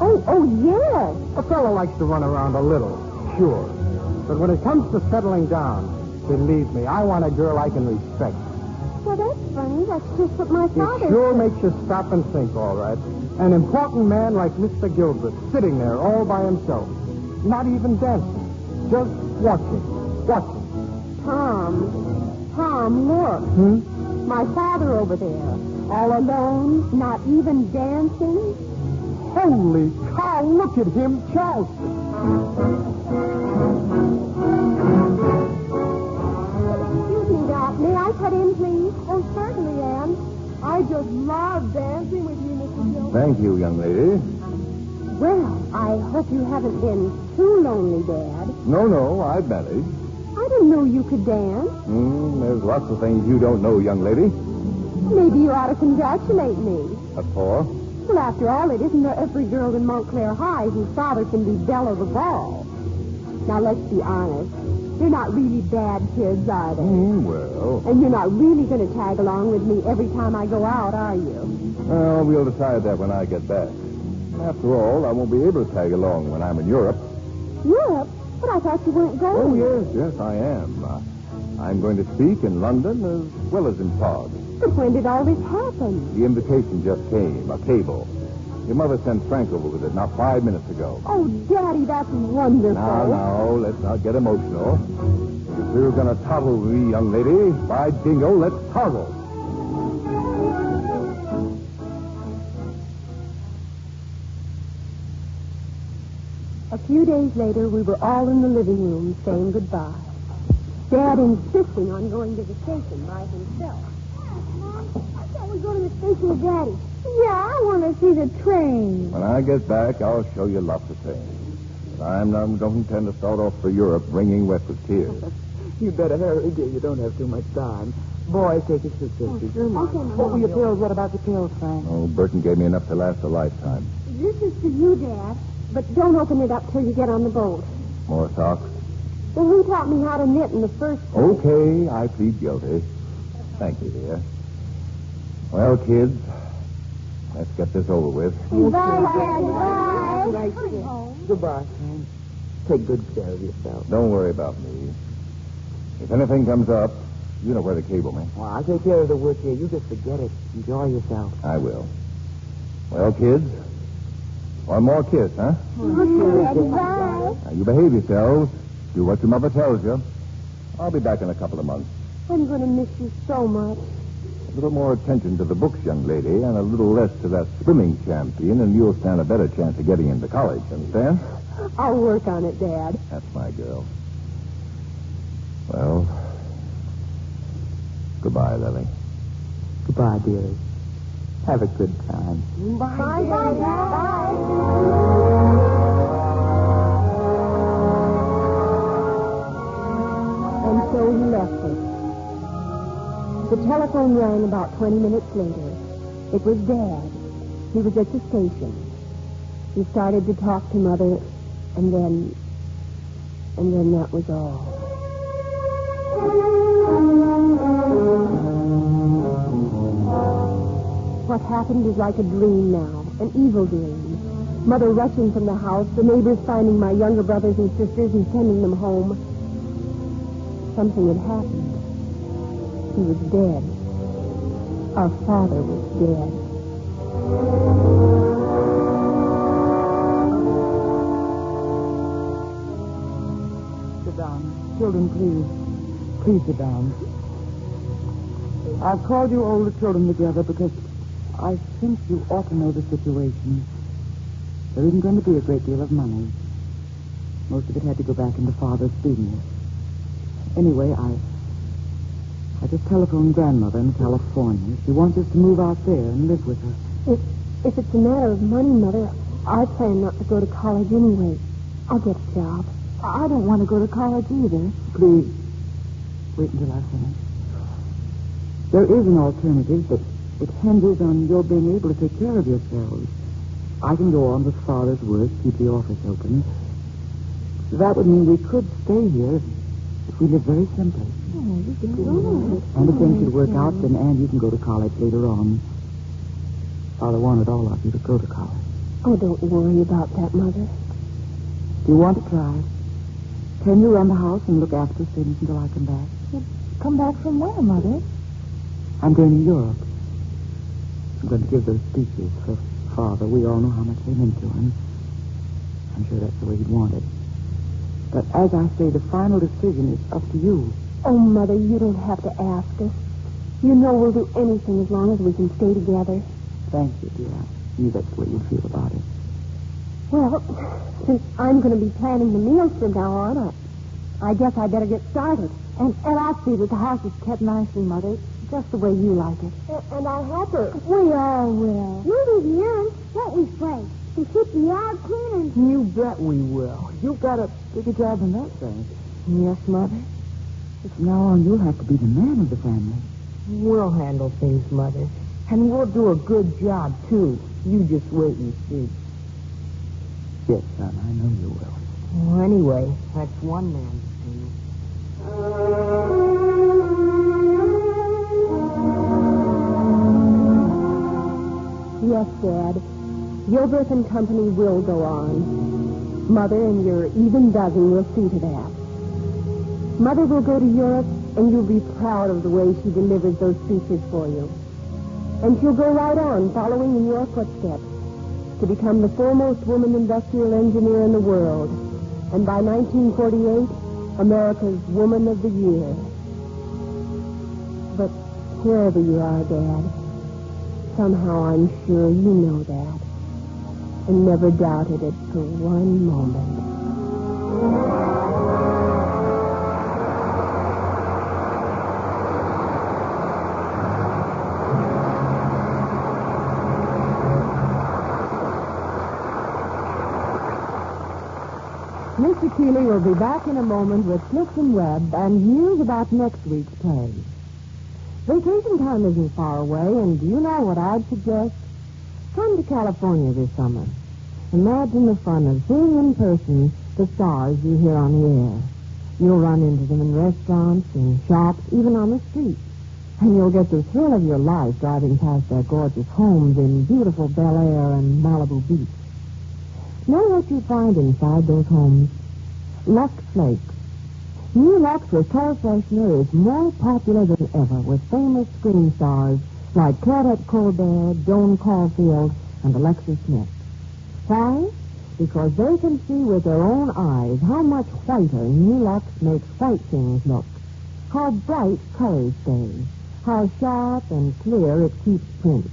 oh, yes. A fellow likes to run around a little, sure. But when it comes to settling down, believe me, I want a girl I can respect. Well, that's funny. That's just what my father It sure said. makes you stop and think, all right. An important man like Mr. Gilbert, sitting there all by himself, not even dancing, just watching. Tom, look. My father over there, all alone, not even dancing. Holy cow, look at him joust. Excuse me, Doc. May I cut in, please? Oh, certainly, Anne. I just love dancing with you, Mr. Gilbert. Thank you, young lady. Well, I hope you haven't been too lonely, Dad. No, I've managed. I didn't know you could dance. There's lots of things you don't know, young lady. Maybe you ought to congratulate me. What for? Well, after all, it isn't every girl in Montclair High whose father can be belle of the ball. Now, let's be honest. They're not really bad kids, are they? Well. And you're not really going to tag along with me every time I go out, are you? Well, we'll decide that when I get back. After all, I won't be able to tag along when I'm in Europe. Europe? But I thought you weren't going. Oh, yes, I am. I'm going to speak in London as well as in Prague. But when did all this happen? The invitation just came, a cable. Your mother sent Frank over with it not 5 minutes ago. Oh, Daddy, that's wonderful. Now, let's not get emotional. If you're going to toddle with me, young lady, by jingo, let's toddle. A few days later, we were all in the living room saying goodbye. Dad insisting on going to the station by himself. Mom, I thought we'd go to the station with Daddy. Yeah, I want to see the train. When I get back, I'll show you lots of things. But I don't intend to start off for Europe wringing wet with tears. You better hurry, dear. You don't have too much time. Boys, take your suitcases. What were your pills? What about the pills, Frank? Oh, Burton gave me enough to last a lifetime. This is for you, Dad. But don't open it up till you get on the boat. More socks? Well, who taught me how to knit in the first place? Okay, I plead guilty. Thank you, dear. Well, kids, let's get this over with. Goodbye, Dad. Goodbye. Goodbye, Frank. Take good care of yourself. Don't worry about me. If anything comes up, you know where to cable me. Well, I'll take care of the work here. You just forget it. Enjoy yourself. I will. Well, kids, one more kiss, huh? Goodbye. Now, you behave yourselves. Do what your mother tells you. I'll be back in a couple of months. I'm going to miss you so much. A little more attention to the books, young lady, and a little less to that swimming champion, and you'll stand a better chance of getting into college, understand? I'll work on it, Dad. That's my girl. Well, goodbye, Lily. Goodbye, dearie. Have a good time. Bye, Dad. Bye. And so he left us. The telephone rang about 20 minutes later. It was Dad. He was at the station. He started to talk to Mother, and then that was all. What happened is like a dream now, an evil dream. Mother rushing from the house, the neighbors finding my younger brothers and sisters and sending them home. Something had happened. He was dead. Our father was dead. Sit down. Children, please. Please sit down. I've called you older children together because I think you ought to know the situation. There isn't going to be a great deal of money. Most of it had to go back into Father's business. Anyway, I just telephoned Grandmother in California. She wants us to move out there and live with her. If it's a matter of money, Mother, I plan not to go to college anyway. I'll get a job. I don't want to go to college either. Please, wait until I finish. There is an alternative, but it hinges on your being able to take care of yourselves. I can go on with Father's work, keep the office open. That would mean we could stay here if we live very simply. And if things should work out, then Anne, you can go to college later on. Father wanted all of you to go to college. Oh, don't worry about that, Mother. Do you want to try? Can you run the house and look after things until I come back? Come back from where, Mother? I'm going to Europe. I'm going to give those speeches for Father. We all know how much they meant to him. I'm sure that's the way he'd want it. But as I say, the final decision is up to you. Oh, Mother, you don't have to ask us. You know we'll do anything as long as we can stay together. Thank you, dear. I knew that's the way you'd feel about it. Well, since I'm going to be planning the meals from now on, I guess I better get started. And I'll see that the house is kept nicely, Mother, just the way you like it. And I'll help her. We all will. We'll be young, won't we, Frank? And keep the yard clean and... You bet we will. You've got a bigger job than that, Frank. Yes, Mother. From now on, you'll have to be the man of the family. We'll handle things, Mother. And we'll do a good job, too. You just wait and see. Yes, son, I know you will. Well, anyway, that's one man's thing. Yes, Dad. Gilbert and Company will go on. Mother and your even dozen will see to that. Mother will go to Europe, and you'll be proud of the way she delivers those speeches for you. And she'll go right on, following in your footsteps, to become the foremost woman industrial engineer in the world, and by 1948, America's Woman of the Year. But wherever you are, Dad, somehow I'm sure you know that, and never doubted it for one moment. Mr. Keeley will be back in a moment with Clifton Webb and news about next week's play. Vacation time isn't far away, and do you know what I'd suggest? Come to California this summer. Imagine the fun of seeing in person the stars you hear on the air. You'll run into them in restaurants, in shops, even on the street. And you'll get the thrill of your life driving past their gorgeous homes in beautiful Bel Air and Malibu Beach. Know what you find inside those homes? Lux Flakes. New Lux with color freshener is more popular than ever with famous screen stars like Claudette Colbert, Joan Caulfield, and Alexis Smith. Why? Because they can see with their own eyes how much whiter New Lux makes white things look, how bright colors stay, how sharp and clear it keeps prints.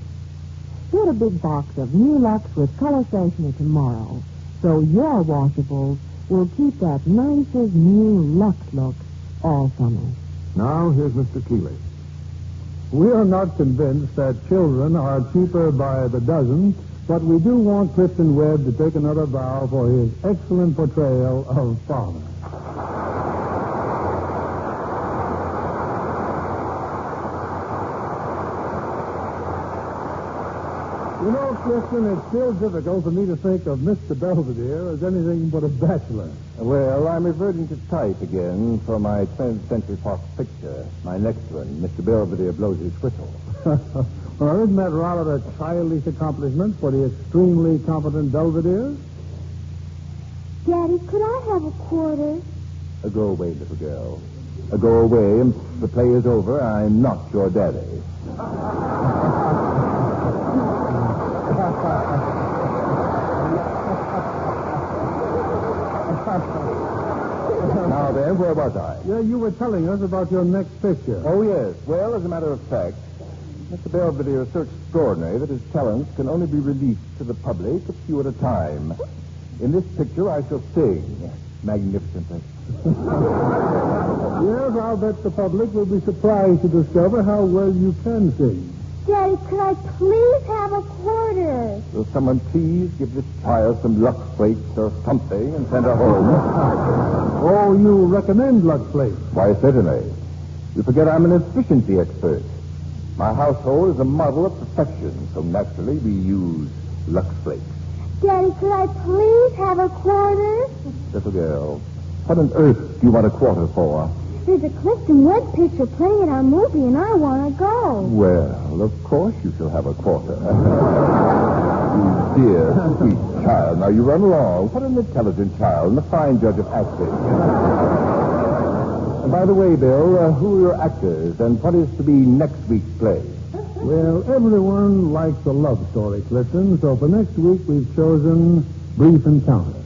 Get a big box of New Lux with color freshener tomorrow, so your washables will keep that nicest new Lux look all summer. Now, here's Mr. Keeley. We are not convinced that children are cheaper by the dozen, but we do want Clifton Webb to take another bow for his excellent portrayal of Father. You know, Clifton, it's still difficult for me to think of Mr. Belvedere as anything but a bachelor. Well, I'm reverting to type again for my 20th Century Fox picture. My next one, Mr. Belvedere blows his whistle. Well, isn't that rather a childish accomplishment for the extremely competent Belvedere? Daddy, could I have a quarter? Go away, little girl. Go away, and the play is over. I'm not your daddy. Now then, where was I? Yeah, you were telling us about your next picture. Oh, yes. Well, as a matter of fact, Mr. Belvedere is so extraordinary that his talents can only be released to the public a few at a time. In this picture, I shall sing magnificently. Yes, I'll bet the public will be surprised to discover how well you can sing. Daddy, could I please have a quarter? Will someone please give this child some Lux Flakes or something and send her home? Oh, you recommend Lux Flakes? Why, certainly. You forget I'm an efficiency expert. My household is a model of perfection, so naturally we use Lux Flakes. Daddy, could I please have a quarter? Little girl, what on earth do you want a quarter for? There's a Clifton Webb picture playing at our movie, and I want to go. Well, of course you shall have a quarter. You dear, sweet child. Now, you run along. What an intelligent child and a fine judge of acting. And by the way, Bill, who are your actors, and what is to be next week's play? Well, everyone likes a love story, Clifton, so for next week we've chosen Brief Encounter.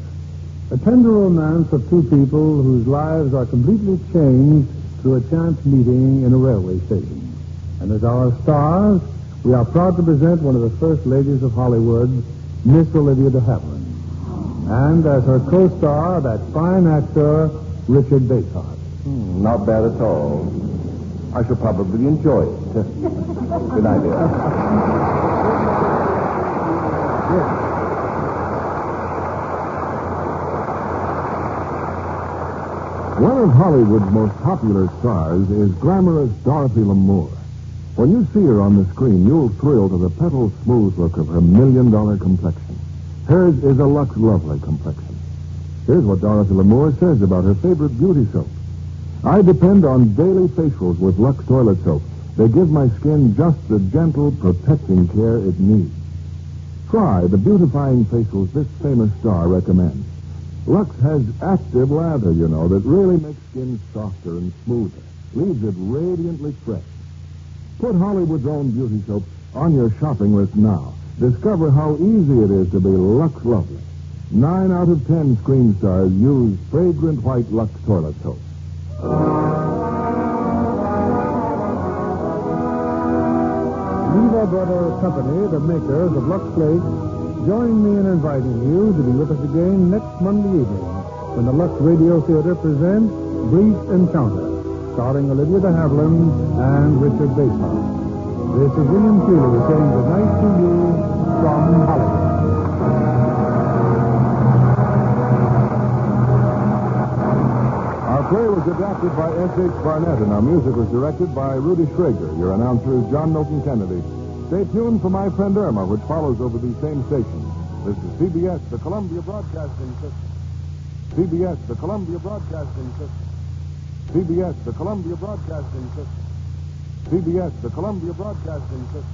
A tender romance of two people whose lives are completely changed through a chance meeting in a railway station. And as our stars, we are proud to present one of the first ladies of Hollywood, Miss Olivia de Havilland. And as her co-star, that fine actor, Richard Basehart. Not bad at all. I shall probably enjoy it. Good night, dear. Yes. One of Hollywood's most popular stars is glamorous Dorothy Lamour. When you see her on the screen, you'll thrill to the petal smooth look of her $1 million complexion. Hers is a Lux Lovely complexion. Here's what Dorothy Lamour says about her favorite beauty soap. I depend on daily facials with Lux toilet soap. They give my skin just the gentle, protecting care it needs. Try the beautifying facials this famous star recommends. Lux has active lather, you know, that really makes skin softer and smoother, leaves it radiantly fresh. Put Hollywood's own beauty soap on your shopping list now. Discover how easy it is to be Lux Lovely. 9 out of 10 screen stars use fragrant white Lux toilet soap. Lever Brother Company, the makers of Lux Flakes, join me in inviting you to be with us again next Monday evening when the Lux Radio Theater presents Brief Encounter, starring Olivia de Havilland and Richard Basehart. This is William Keeley saying good night to you from Hollywood. Our play was adapted by S.H. Barnett, and our music was directed by Rudy Schrager. Your announcer is John Milton Kennedy. Stay tuned for My Friend Irma, which follows over these same stations. This is CBS, the Columbia Broadcasting System. CBS, the Columbia Broadcasting System. CBS, the Columbia Broadcasting System. CBS, the Columbia Broadcasting System.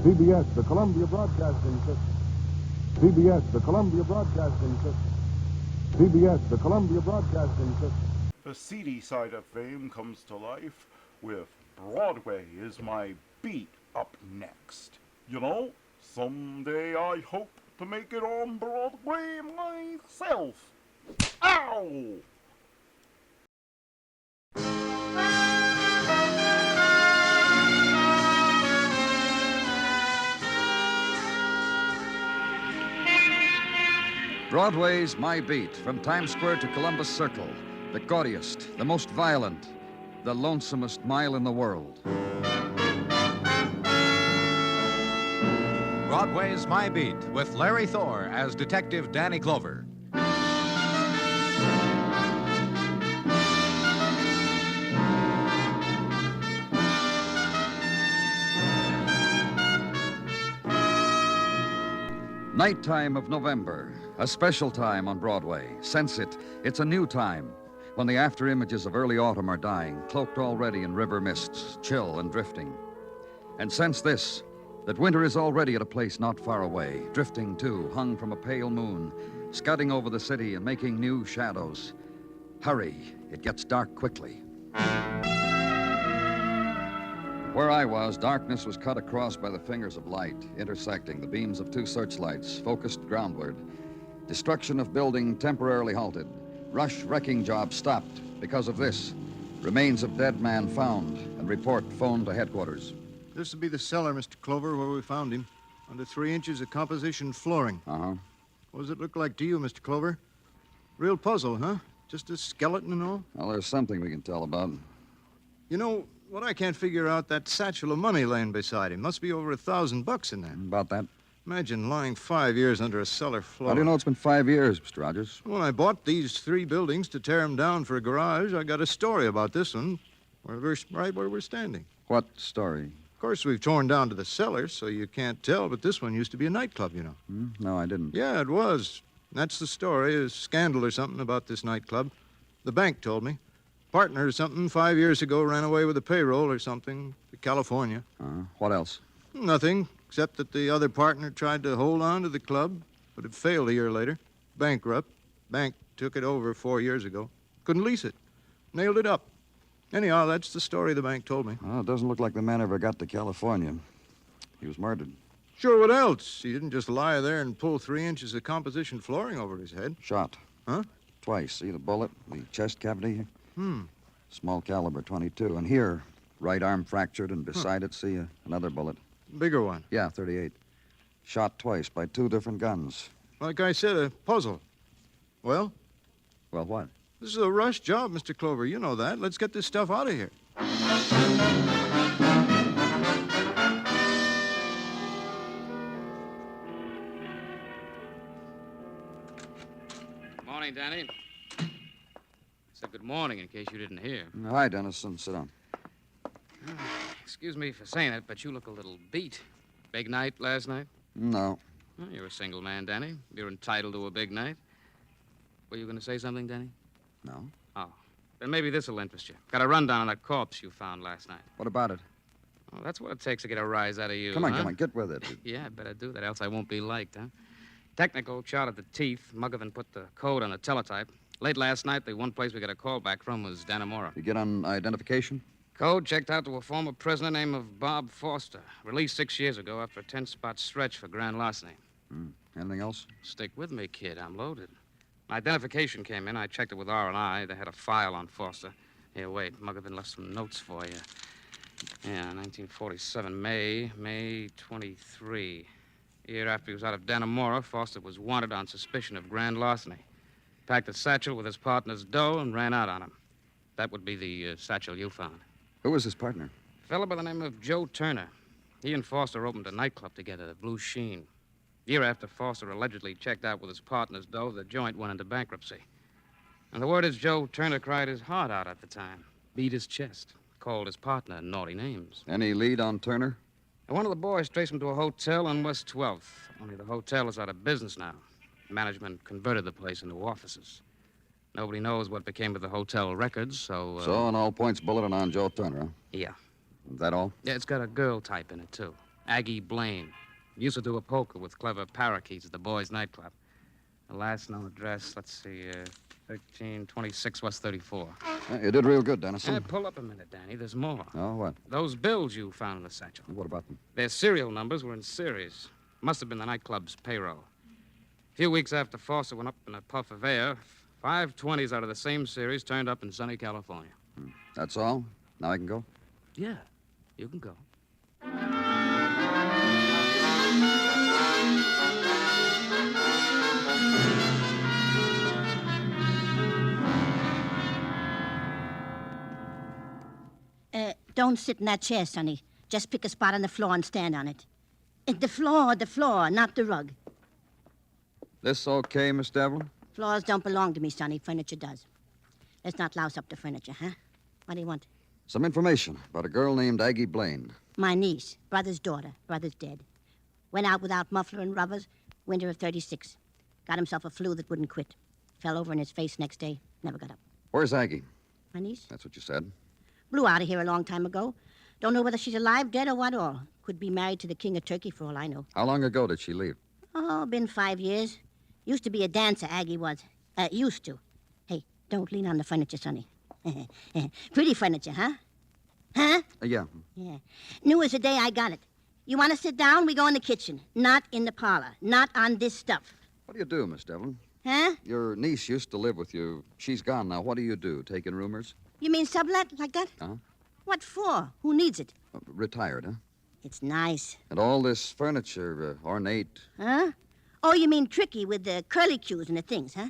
CBS, the Columbia Broadcasting System. CBS, the Columbia Broadcasting System. CBS, the Columbia Broadcasting System. The seedy side of fame comes to life with Broadway is My Beat up next. You know, someday I hope to make it on Broadway myself. Ow! Broadway's My Beat, from Times Square to Columbus Circle. The gaudiest, the most violent, the lonesomest mile in the world. Broadway's My Beat, with Larry Thor as Detective Danny Clover. Nighttime of November, a special time on Broadway. Sense it. It's a new time when the after images of early autumn are dying, cloaked already in river mists, chill and drifting. And sense this, that winter is already at a place not far away, drifting too, hung from a pale moon, scudding over the city and making new shadows. Hurry, it gets dark quickly. Where I was, darkness was cut across by the fingers of light, intersecting the beams of two searchlights, focused groundward. Destruction of building temporarily halted. Rush wrecking job stopped because of this. Remains of dead man found, and report phoned to headquarters. This would be the cellar, Mr. Clover, where we found him. Under 3 inches of composition flooring. Uh-huh. What does it look like to you, Mr. Clover? Real puzzle, huh? Just a skeleton and all? Well, there's something we can tell about. You know, what I can't figure out, that satchel of money laying beside him. Must be over $1,000 in there. About that. Imagine lying 5 years under a cellar floor. How do you know it's been 5 years, Mr. Rogers? When I bought these 3 buildings to tear them down for a garage, I got a story about this one, right where we're standing. What story? Of course, we've torn down to the cellar, so you can't tell, but this one used to be a nightclub, you know. No, I didn't. Yeah, it was. That's the story, a scandal or something about this nightclub. The bank told me. Partner or something 5 years ago ran away with a payroll or something to California. What else? Nothing, except that the other partner tried to hold on to the club, but it failed a year later. Bankrupt. Bank took it over 4 years ago. Couldn't lease it. Nailed it up. Anyhow, that's the story the bank told me. Well, it doesn't look like the man ever got to California. He was murdered. Sure, what else? He didn't just lie there and pull 3 inches of composition flooring over his head. Shot. Huh? Twice. See the bullet, the chest cavity? Small caliber, 22. And here, right arm fractured, and beside it, see another bullet. Bigger one? Yeah, 38. Shot twice by 2 different guns. Like I said, a puzzle. Well? Well, what? This is a rush job, Mr. Clover. You know that. Let's get this stuff out of here. Good morning, Danny. Said good morning in case you didn't hear. Hi, Dennison. Sit down. Excuse me for saying it, but you look a little beat. Big night last night? No. Well, you're a single man, Danny. You're entitled to a big night. Were you going to say something, Danny? No. Oh. Then maybe this will interest you. Got a rundown on a corpse you found last night. What about it? Well, that's what it takes to get a rise out of you, Come on, huh? get with it. Yeah, I better do that, else I won't be liked, huh? Technical, chart at the teeth. Muggavan put the code on the teletype. Late last night, the one place we got a call back from was Dannemora. You get on identification? Code checked out to a former prisoner named of Bob Foster. Released 6 years ago after a 10-spot stretch for grand larceny. Anything else? Stick with me, kid. I'm loaded. My identification came in. I checked it with R&I. They had a file on Foster. Here, wait. Muggavan left some notes for you. Yeah, 1947, May 23. Year after he was out of Dannemora, Foster was wanted on suspicion of grand larceny. Packed a satchel with his partner's dough and ran out on him. That would be the satchel you found. Who was his partner? A fellow by the name of Joe Turner. He and Foster opened a nightclub together, the Blue Sheen. Year after Foster allegedly checked out with his partner's dough, the joint went into bankruptcy. And the word is Joe Turner cried his heart out at the time. Beat his chest. Called his partner naughty names. Any lead on Turner? And one of the boys traced him to a hotel on West 12th. Only the hotel is out of business now. Management converted the place into offices. Nobody knows what became of the hotel records, so... So, an all-points bulletin on Joe Turner, huh? Yeah. Is that all? Yeah, it's got a girl type in it, too. Aggie Blaine. Used to do a poker with clever parakeets at the boys' nightclub. The last known address, let's see, 1326 West 34. You did real good, Dennison. Pull up a minute, Danny. There's more. Oh, what? Those bills you found in the satchel. What about them? Their serial numbers were in series. Must have been the nightclub's payroll. A few weeks after Foster went up in a puff of air, 520s out of the same series turned up in sunny California. That's all? Now I can go? Yeah, you can go. Don't sit in that chair, Sonny. Just pick a spot on the floor and stand on it. The floor, not the rug. This okay, Miss Devlin? Floors don't belong to me, Sonny. Furniture does. Let's not louse up the furniture, huh? What do you want? Some information about a girl named Aggie Blaine. My niece, brother's daughter. Brother's dead. Went out without muffler and rubbers. winter of 36. Got himself a flu that wouldn't quit. Fell over in his face next day. Never got up. Where's Aggie? My niece? That's what you said. Blew out of here a long time ago. Don't know whether she's alive, dead, or what all. Could be married to the king of Turkey for all I know. How long ago did she leave? Oh, been 5 years. Used to be a dancer, Aggie was. Used to. Hey, don't lean on the furniture, Sonny. Pretty furniture, huh? Huh? Yeah. Yeah. New as the day I got it. You want to sit down? We go in the kitchen. Not in the parlor. Not on this stuff. What do you do, Miss Devlin? Huh? Your niece used to live with you. She's gone now. What do you do? Take in roomers? You mean sublet like that? Uh-huh. What for? Who needs it? Retired, huh? It's nice. And all this furniture, ornate. Huh? Oh, you mean tricky with the curlicues and the things, huh?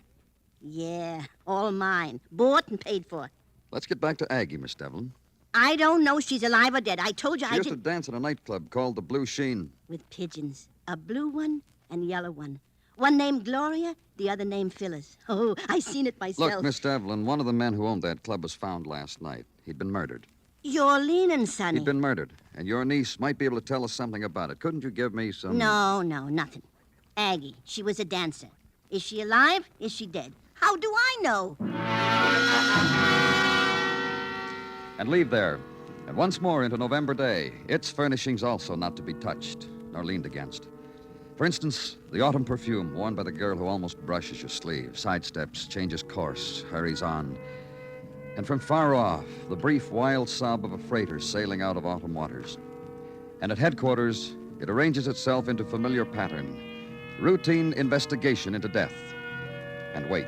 Yeah, all mine. Bought and paid for. Let's get back to Aggie, Miss Devlin. I don't know if she's alive or dead. I told you She used to dance at a nightclub called the Blue Sheen. With pigeons. A blue one and yellow one. One named Gloria, the other named Phyllis. Oh, I seen it myself. Look, Miss Devlin, one of the men who owned that club was found last night. He'd been murdered. You're leaning, Sonny. He'd been murdered, and your niece might be able to tell us something about it. Couldn't you give me some... No, nothing. Aggie, she was a dancer. Is she alive? Is she dead? How do I know? And leave there. And once more into November Day, its furnishings also not to be touched nor leaned against. For instance, the autumn perfume worn by the girl who almost brushes your sleeve, sidesteps, changes course, hurries on. And from far off, the brief, wild sob of a freighter sailing out of autumn waters. And at headquarters, it arranges itself into familiar pattern, routine investigation into death, and wait.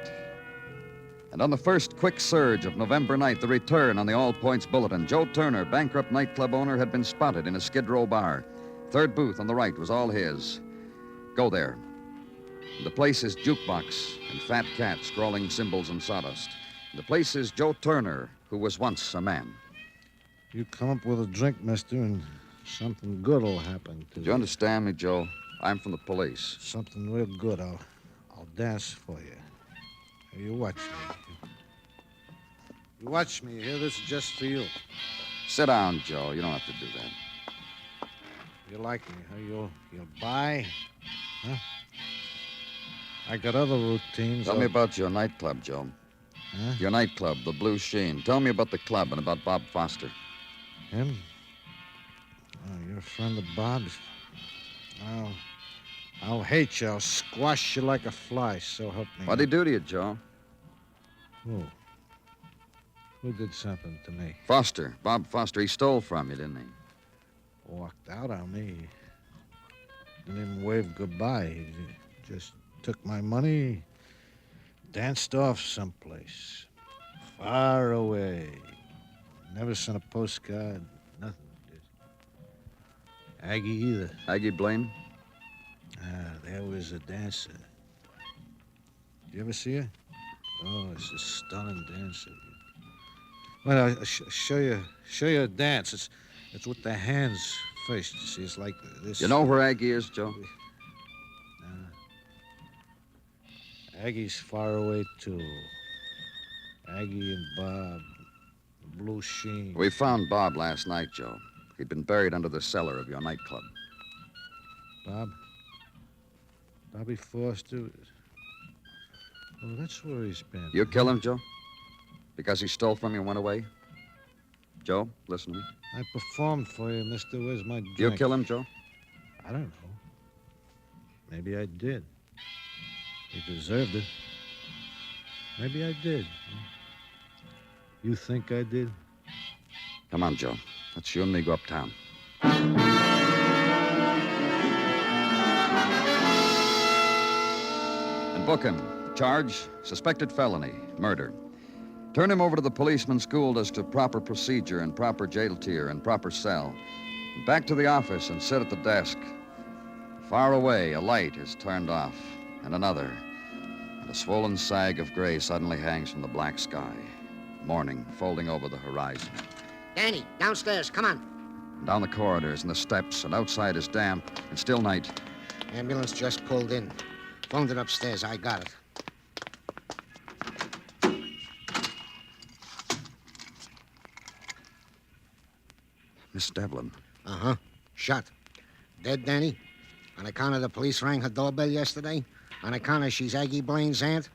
And on the first quick surge of November night, the return on the All Points Bulletin, Joe Turner, bankrupt nightclub owner, had been spotted in a Skid Row bar. Third booth on the right was all his. Go there. The place is jukebox and fat cat scrawling symbols in sawdust. The place is Joe Turner, who was once a man. You come up with a drink, mister, and something good will happen to you. Do you understand me, Joe? I'm from the police. Something real good. I'll dance for you. Here, you watch me. You watch me. Here, this is just for you. Sit down, Joe. You don't have to do that. You like me, huh? You'll buy? Huh? I got other routines. Tell me about your nightclub, Joe. Huh? Your nightclub, the Blue Sheen. Tell me about the club and about Bob Foster. Him? Oh, you're a friend of Bob's? I'll hate you. I'll squash you like a fly, so help me. What'd he do to you, Joe? Who did something to me? Foster. Bob Foster. He stole from you, didn't he? Walked out on me. Didn't even wave goodbye. He just took my money, danced off someplace. Far away. Never sent a postcard. Nothing. Aggie either. Aggie Blaine? There was a dancer. You ever see her? Oh, it's a stunning dancer. Well, I'll show you a dance. It's with the hands first. You see, it's like this. You know where Aggie is, Joe? Aggie's far away, too. Aggie and Bob. The Blue Sheen. We found Bob last night, Joe. He'd been buried under the cellar of your nightclub. Bob? Bobby Foster? Oh, that's where he's been. You kill him, Joe? Because he stole from you and went away? Joe, listen to me. I performed for you, mister. Where's my drink? You kill him, Joe? I don't know. Maybe I did. He deserved it. Maybe I did. You think I did? Come on, Joe. Let's you and me go uptown. And book him. Charge, suspected felony, murder. Turn him over to the policeman schooled as to proper procedure and proper jail tier and proper cell. And back to the office and sit at the desk. Far away, a light is turned off, and another. And a swollen sag of gray suddenly hangs from the black sky. Morning folding over the horizon. Danny, downstairs, come on. And down the corridors and the steps, and outside is damp and still night. Ambulance just pulled in. Phoned it upstairs. I got it. Miss Devlin. Uh-huh. Shot. Dead, Danny? On account of the police rang her doorbell yesterday? On account of she's Aggie Blaine's aunt?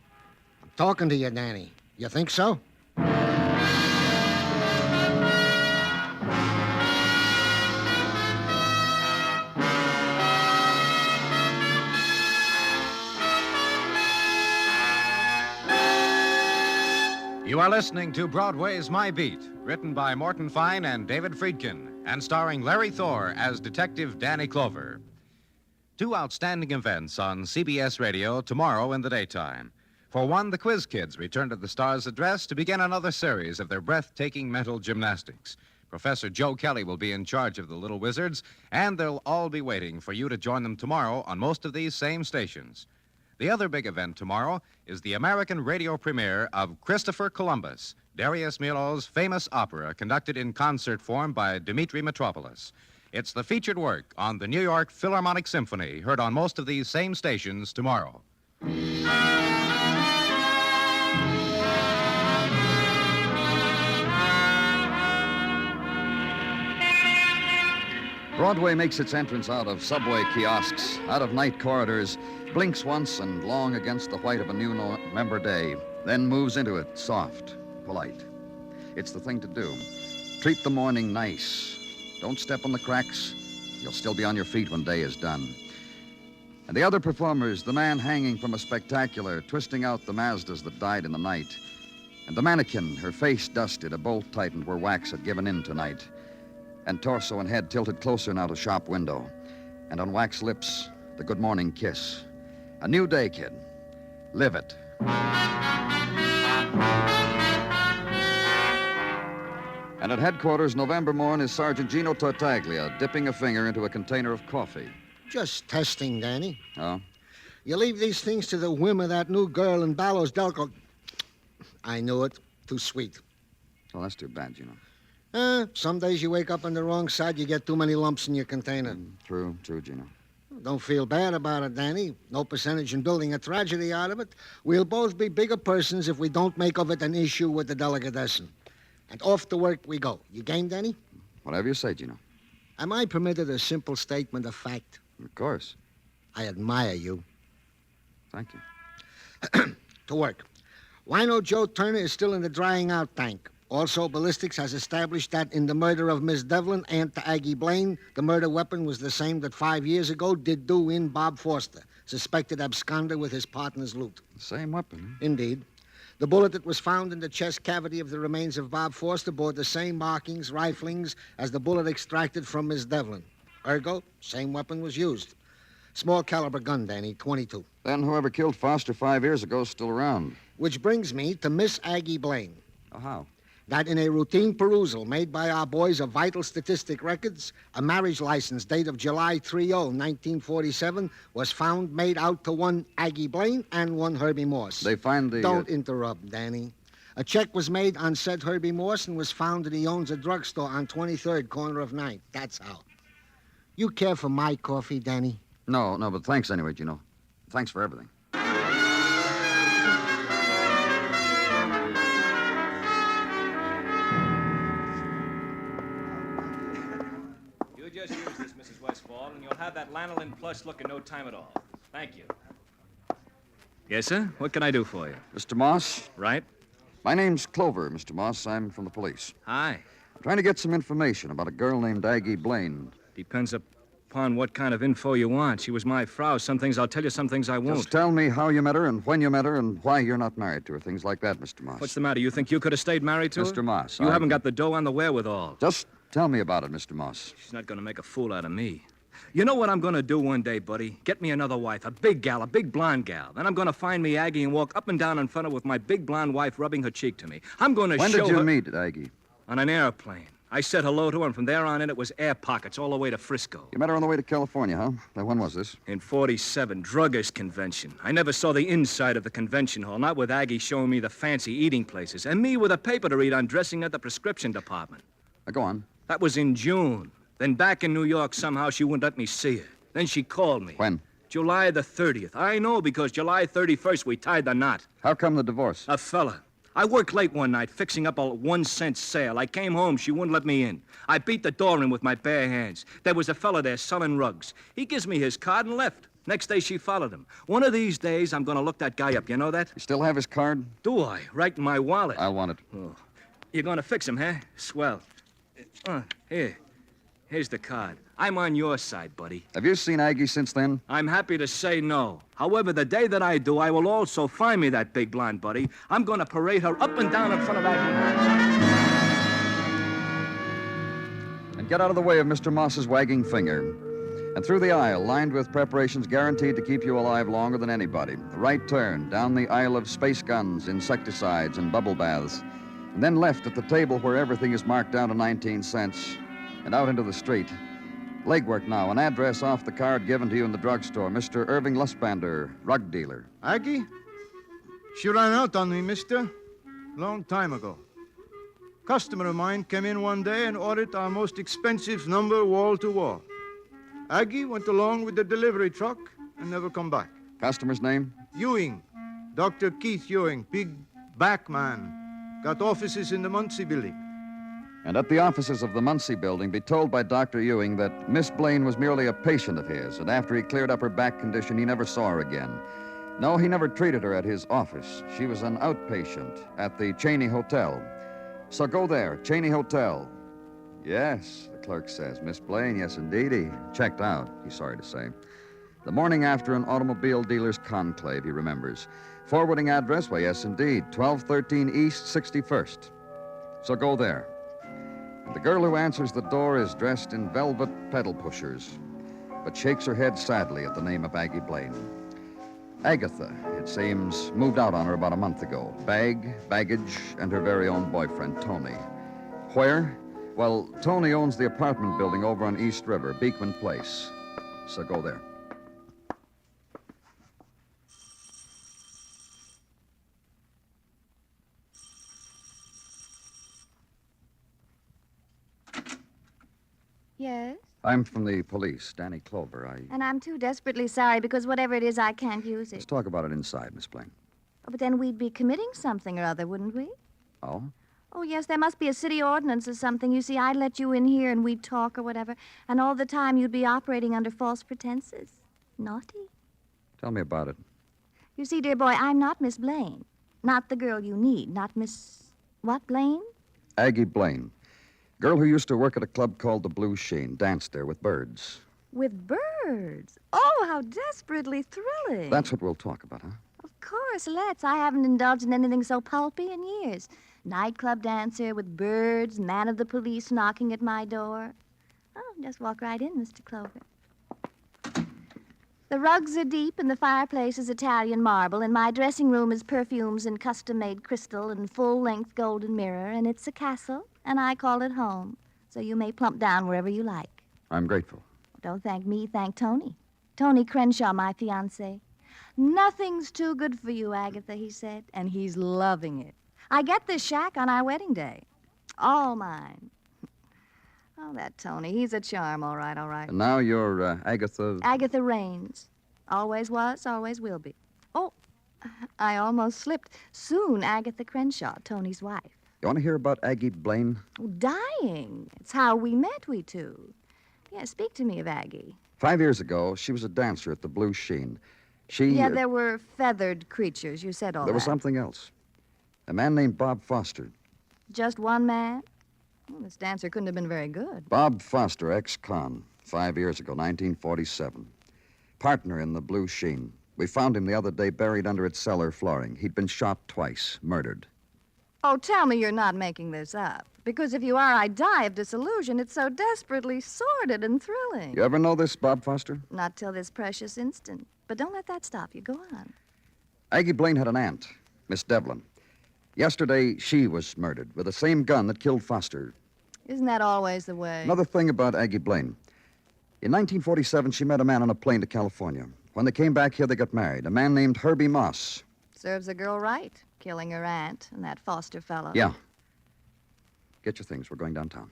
I'm talking to you, Danny. You think so? You are listening to Broadway's My Beat, written by Morton Fine and David Friedkin, and starring Larry Thor as Detective Danny Clover. Two outstanding events on CBS Radio tomorrow in the daytime. For one, the Quiz Kids return to the Star's address to begin another series of their breathtaking mental gymnastics. Professor Joe Kelly will be in charge of the Little Wizards, and they'll all be waiting for you to join them tomorrow on most of these same stations. The other big event tomorrow is the American radio premiere of Christopher Columbus, Darius Milhaud's famous opera conducted in concert form by Dmitri Mitropoulos. It's the featured work on the New York Philharmonic Symphony, heard on most of these same stations tomorrow. Broadway makes its entrance out of subway kiosks, out of night corridors, blinks once and long against the white of a new November day, then moves into it, soft, polite. It's the thing to do. Treat the morning nice. Don't step on the cracks. You'll still be on your feet when day is done. And the other performers, the man hanging from a spectacular, twisting out the Mazdas that died in the night, and the mannequin, her face dusted, a bolt tightened where wax had given in tonight, and torso and head tilted closer now to shop window, and on wax lips, the good morning kiss. A new day, kid. Live it. And at headquarters, November morn, is Sergeant Gino Tartaglia dipping a finger into a container of coffee. Just testing, Danny. Oh? You leave these things to the whim of that new girl in Ballos Delco. I knew it. Too sweet. Well, that's too bad, Gino. Some days you wake up on the wrong side, you get too many lumps in your container. True, Gino. Don't feel bad about it, Danny. No percentage in building a tragedy out of it. We'll both be bigger persons if we don't make of it an issue with the delicatessen. And off to work we go. You game, Danny? Whatever you say, Gino. Am I permitted a simple statement of fact? Of course. I admire you. Thank you. To work. Wino Joe Turner is still in the drying out tank. Also, ballistics has established that in the murder of Miss Devlin, aunt to Aggie Blaine, the murder weapon was the same that 5 years ago did do in Bob Foster, suspected absconder with his partner's loot. The same weapon? Indeed. The bullet that was found in the chest cavity of the remains of Bob Foster bore the same markings, riflings, as the bullet extracted from Miss Devlin. Ergo, same weapon was used. Small caliber gun, Danny, .22. Then whoever killed Foster 5 years ago is still around. Which brings me to Miss Aggie Blaine. Oh, how? That in a routine perusal made by our boys of vital statistic records, a marriage license date of July 30, 1947, was found made out to one Aggie Blaine and one Herbie Morse. They find the... Don't interrupt, Danny. A check was made on said Herbie Morse and was found that he owns a drugstore on 23rd, corner of 9th. That's how. You care for my coffee, Danny? No, but thanks anyway, Gino. Thanks for everything. Just use this, Mrs. Westfall, and you'll have that lanolin plush look in no time at all. Thank you. Yes, sir? What can I do for you? Mr. Moss? Right? My name's Clover, Mr. Moss. I'm from the police. Hi. I'm trying to get some information about a girl named Aggie Blaine. Depends upon what kind of info you want. She was my Frau. Some things I'll tell you, some things I won't. Just tell me how you met her and when you met her and why you're not married to her. Things like that, Mr. Moss. What's the matter? You think you could have stayed married to her? Mr. Moss, You haven't got the dough on the wherewithal. Just tell me about it, Mr. Moss. She's not going to make a fool out of me. You know what I'm going to do one day, buddy? Get me another wife, a big gal, a big blonde gal. Then I'm going to find me Aggie and walk up and down in front of her with my big blonde wife rubbing her cheek to me. I'm going to show her... When did you meet Aggie? On an airplane. I said hello to her, and from there on in, it was air pockets all the way to Frisco. You met her on the way to California, huh? Now, when was this? In 47, druggist convention. I never saw the inside of the convention hall, not with Aggie showing me the fancy eating places, and me with a paper to read on dressing at the prescription department. Now, go on. That was in June. Then back in New York, somehow she wouldn't let me see her. Then she called me. When? July the 30th. I know, because July 31st we tied the knot. How come the divorce? A fella. I worked late one night fixing up a 1-cent sale. I came home. She wouldn't let me in. I beat the door in with my bare hands. There was a fella there selling rugs. He gives me his card and left. Next day, she followed him. One of these days, I'm going to look that guy up. You know that? You still have his card? Do I? Right in my wallet. I want it. Oh. You're going to fix him, huh? Swell. Here. Here's the card. I'm on your side, buddy. Have you seen Aggie since then? I'm happy to say no. However, the day that I do, I will also find me that big blonde buddy. I'm going to parade her up and down in front of Aggie. And get out of the way of Mr. Moss's wagging finger. And through the aisle, lined with preparations guaranteed to keep you alive longer than anybody. A right turn, down the aisle of space guns, insecticides, and bubble baths. And then left at the table where everything is marked down to 19 cents. And out into the street. Legwork now, an address off the card given to you in the drugstore. Mr. Irving Lustbander, rug dealer. Aggie? She ran out on me, mister. Long time ago. Customer of mine came in one day and ordered our most expensive number wall to wall. Aggie went along with the delivery truck and never come back. Customer's name? Ewing. Dr. Keith Ewing, big back man. Got offices in the Muncie building. And at the offices of the Muncie building, be told by Dr. Ewing that Miss Blaine was merely a patient of his, and after he cleared up her back condition, he never saw her again. No, he never treated her at his office. She was an outpatient at the Cheney Hotel. So go there, Cheney Hotel. Yes, the clerk says. Miss Blaine, yes, indeed. He checked out, he's sorry to say. The morning after an automobile dealer's conclave, he remembers. Forwarding address, well, yes, indeed, 1213 East 61st. So go there. The girl who answers the door is dressed in velvet pedal pushers, but shakes her head sadly at the name of Aggie Blaine. Agatha, it seems, moved out on her about a month ago. Baggage, and her very own boyfriend, Tony. Where? Well, Tony owns the apartment building over on East River, Beekman Place. So go there. Yes? I'm from the police, Danny Clover. And I'm too desperately sorry because whatever it is, I can't use it. Let's talk about it inside, Miss Blaine. Oh, but then we'd be committing something or other, wouldn't we? Oh? Oh, yes, there must be a city ordinance or something. You see, I'd let you in here and we'd talk or whatever, and all the time you'd be operating under false pretenses. Naughty. Tell me about it. You see, dear boy, I'm not Miss Blaine. Not the girl you need. Not Miss... What, Blaine? Aggie Blaine. Girl who used to work at a club called the Blue Sheen, danced there with birds. With birds? Oh, how desperately thrilling. That's what we'll talk about, huh? Of course, let's. I haven't indulged in anything so pulpy in years. Nightclub dancer with birds, man of the police knocking at my door. Oh, just walk right in, Mr. Clover. The rugs are deep and the fireplace is Italian marble, and my dressing room is perfumes and custom-made crystal and full-length golden mirror, and it's a castle, and I call it home, so you may plump down wherever you like. I'm grateful. Don't thank me, thank Tony. Tony Crenshaw, my fiancé. Nothing's too good for you, Agatha, he said, and he's loving it. I get this shack on our wedding day. All mine. Oh, that Tony. He's a charm, all right, all right. And now you're Agatha... Agatha Raines. Always was, always will be. Oh, I almost slipped. Soon, Agatha Crenshaw, Tony's wife. You want to hear about Aggie Blaine? Oh, dying. It's how we met, we two. Yeah, speak to me of Aggie. 5 years ago, she was a dancer at the Blue Sheen. Yeah, there were feathered creatures. You said all There that. was something else. A man named Bob Foster. Just one man? Well, this dancer couldn't have been very good. Bob Foster, ex-con, 5 years ago, 1947. Partner in the Blue Sheen. We found him the other day buried under its cellar flooring. He'd been shot twice, murdered. Oh, tell me you're not making this up. Because if you are, I'd die of disillusion. It's so desperately sordid and thrilling. You ever know this, Bob Foster? Not till this precious instant. But don't let that stop you. Go on. Aggie Blaine had an aunt, Miss Devlin. Yesterday, she was murdered with the same gun that killed Foster. Isn't that always the way? Another thing about Aggie Blaine. In 1947, she met a man on a plane to California. When they came back here, they got married. A man named Herbie Moss. Serves a girl right, killing her aunt and that Foster fellow. Yeah. Get your things. We're going downtown.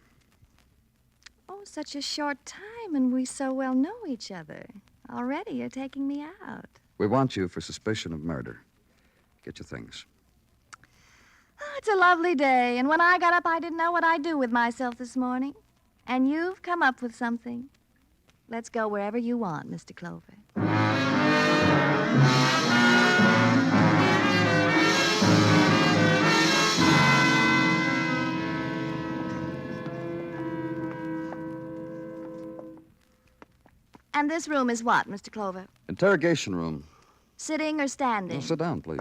Oh, such a short time, and we so well know each other. Already you're taking me out. We want you for suspicion of murder. Get your things. It's a lovely day, and when I got up, I didn't know what I'd do with myself this morning. And you've come up with something. Let's go wherever you want, Mr. Clover. And this room is what, Mr. Clover? Interrogation room. Sitting or standing? Well, sit down, please.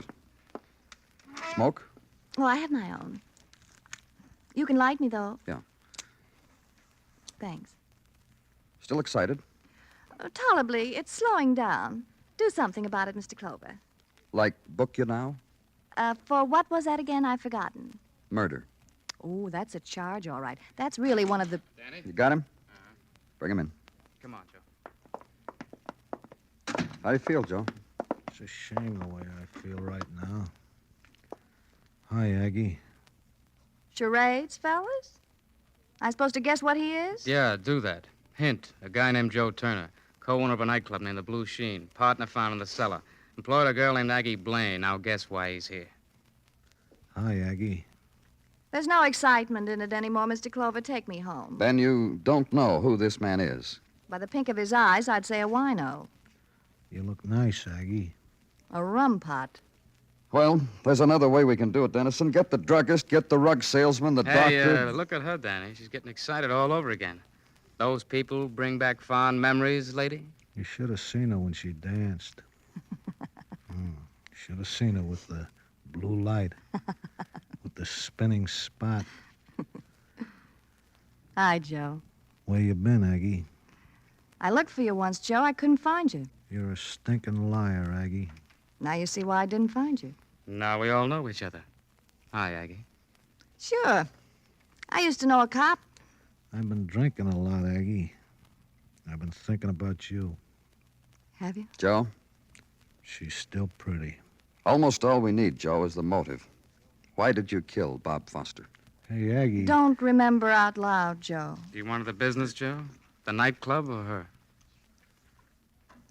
Smoke? Oh, I have my own. You can light me, though. Yeah. Thanks. Still excited? Tolerably. It's slowing down. Do something about it, Mr. Clover. Like book you now? For what was that again? I've forgotten. Murder. Oh, that's a charge, all right. That's really one of the... Danny? You got him? Bring him in. Come on, Joe. How do you feel, Joe? It's a shame the way I feel right now. Hi, Aggie. Charades, fellas? I supposed to guess what he is? Yeah, do that. Hint, a guy named Joe Turner, co-owner of a nightclub named the Blue Sheen, partner found in the cellar. Employed a girl named Aggie Blaine. Now guess why he's here. Hi, Aggie. There's no excitement in it anymore, Mr. Clover. Take me home. Then you don't know who this man is. By the pink of his eyes, I'd say a wino. You look nice, Aggie. A rum pot. Well, there's another way we can do it, Dennison. Get the druggist, get the rug salesman, the doctor. Look at her, Danny. She's getting excited all over again. Those people bring back fond memories, lady? You should have seen her when she danced. Should have seen her with the blue light, with the spinning spot. Hi, Joe. Where you been, Aggie? I looked for you once, Joe. I couldn't find you. You're a stinking liar, Aggie. Now you see why I didn't find you. Now we all know each other. Hi, Aggie. Sure. I used to know a cop. I've been drinking a lot, Aggie. I've been thinking about you. Have you? Joe? She's still pretty. Almost all we need, Joe, is the motive. Why did you kill Bob Foster? Hey, Aggie. Don't remember out loud, Joe. Do you want the business, Joe? The nightclub or her?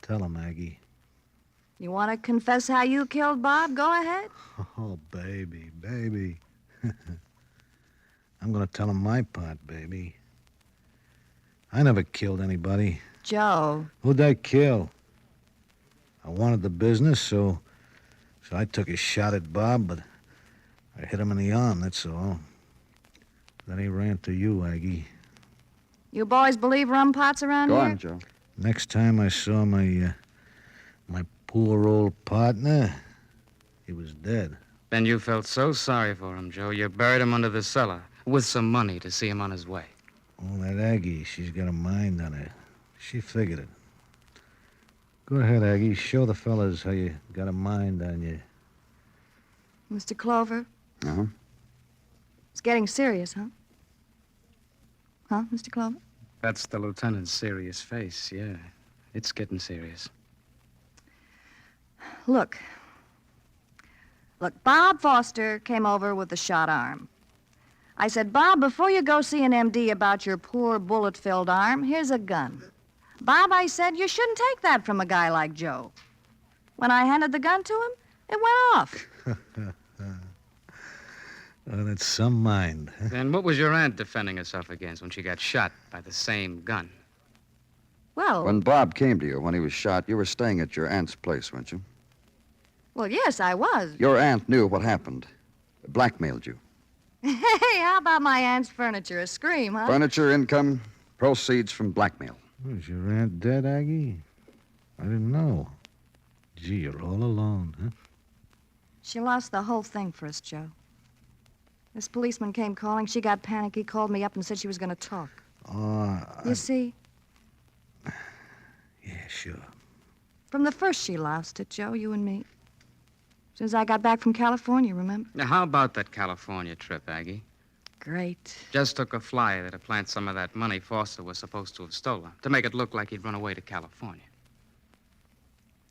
Tell him, Aggie. You want to confess how you killed Bob? Go ahead. Oh, baby. I'm going to tell him my part, baby. I never killed anybody. Joe. Who'd I kill? I wanted the business, so I took a shot at Bob, but I hit him in the arm, that's all. Then he ran to you, Aggie. You boys believe rum pots around Go here? on, Joe. Next time I saw my poor old partner, he was dead. Then you felt so sorry for him, Joe, you buried him under the cellar with some money to see him on his way. Oh, that Aggie, she's got a mind on her. She figured it. Go ahead, Aggie. Show the fellas how you got a mind on you. Mr. Clover? Uh-huh. It's getting serious, huh? Huh, Mr. Clover? That's the lieutenant's serious face, yeah. It's getting serious. Look, Bob Foster came over with a shot arm. I said, Bob, before you go see an MD about your poor bullet-filled arm, here's a gun. Bob, I said, you shouldn't take that from a guy like Joe. When I handed the gun to him, it went off. Oh, that's some mind. Then what was your aunt defending herself against when she got shot by the same gun? Well... When Bob came to you, when he was shot, you were staying at your aunt's place, weren't you? Well, yes, I was. Your aunt knew what happened. Blackmailed you. Hey, how about my aunt's furniture? A scream, huh? Furniture, income, proceeds from blackmail. Was your aunt dead, Aggie? I didn't know. Gee, you're all alone, huh? She lost the whole thing for us, Joe. This policeman came calling. She got panicky, called me up and said she was going to talk. You see? Yeah, sure. From the first she lost it, Joe, you and me. As soon as I got back from California, remember? Now, how about that California trip, Aggie? Great. Just took a flyer to plant some of that money Foster was supposed to have stolen, to make it look like he'd run away to California.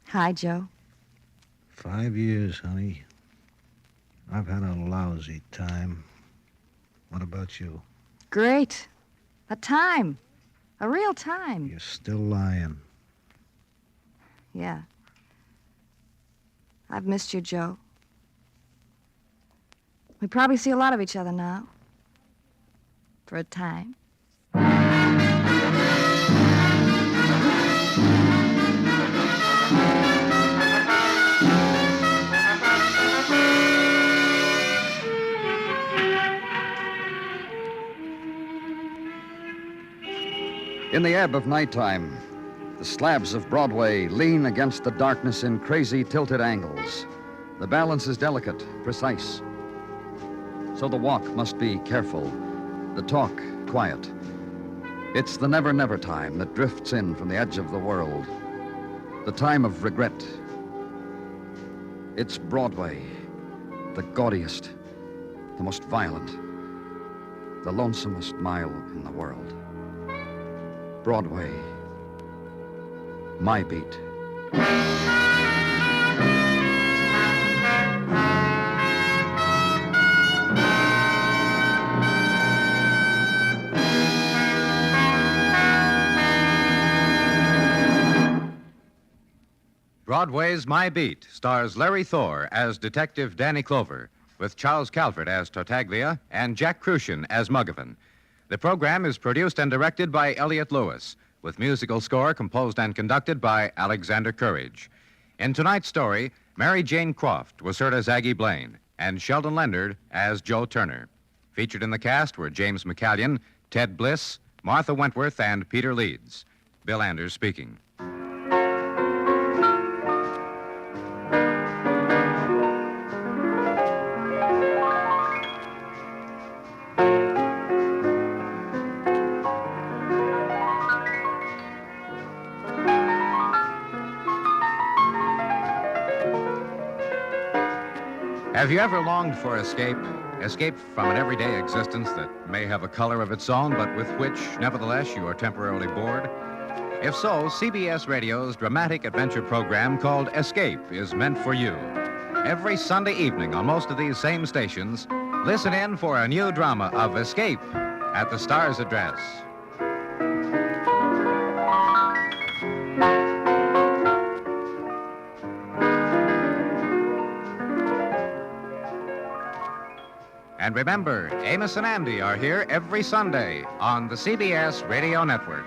Hi, Joe. 5 years, honey. I've had a lousy time. What about you? Great. A time. A real time. You're still lying. Yeah. I've missed you, Joe. We probably see a lot of each other now. For a time. In the ebb of nighttime, the slabs of Broadway lean against the darkness in crazy tilted angles. The balance is delicate, precise. So the walk must be careful, the talk quiet. It's the never-never time that drifts in from the edge of the world. The time of regret. It's Broadway, the gaudiest, the most violent, the lonesomest mile in the world. Broadway, my beat. Broadway's My Beat stars Larry Thor as Detective Danny Clover, with Charles Calvert as Tartaglia and Jack Crucian as Muggavan. The program is produced and directed by Elliott Lewis, with musical score composed and conducted by Alexander Courage. In tonight's story, Mary Jane Croft was heard as Aggie Blaine, and Sheldon Leonard as Joe Turner. Featured in the cast were James McCallion, Ted Bliss, Martha Wentworth, and Peter Leeds. Bill Anders speaking. Have you ever longed for escape? Escape from an everyday existence that may have a color of its own, but with which, nevertheless, you are temporarily bored? If so, CBS Radio's dramatic adventure program called Escape is meant for you. Every Sunday evening on most of these same stations, listen in for a new drama of Escape at the Star's address. And remember, Amos and Andy are here every Sunday on the CBS Radio Network.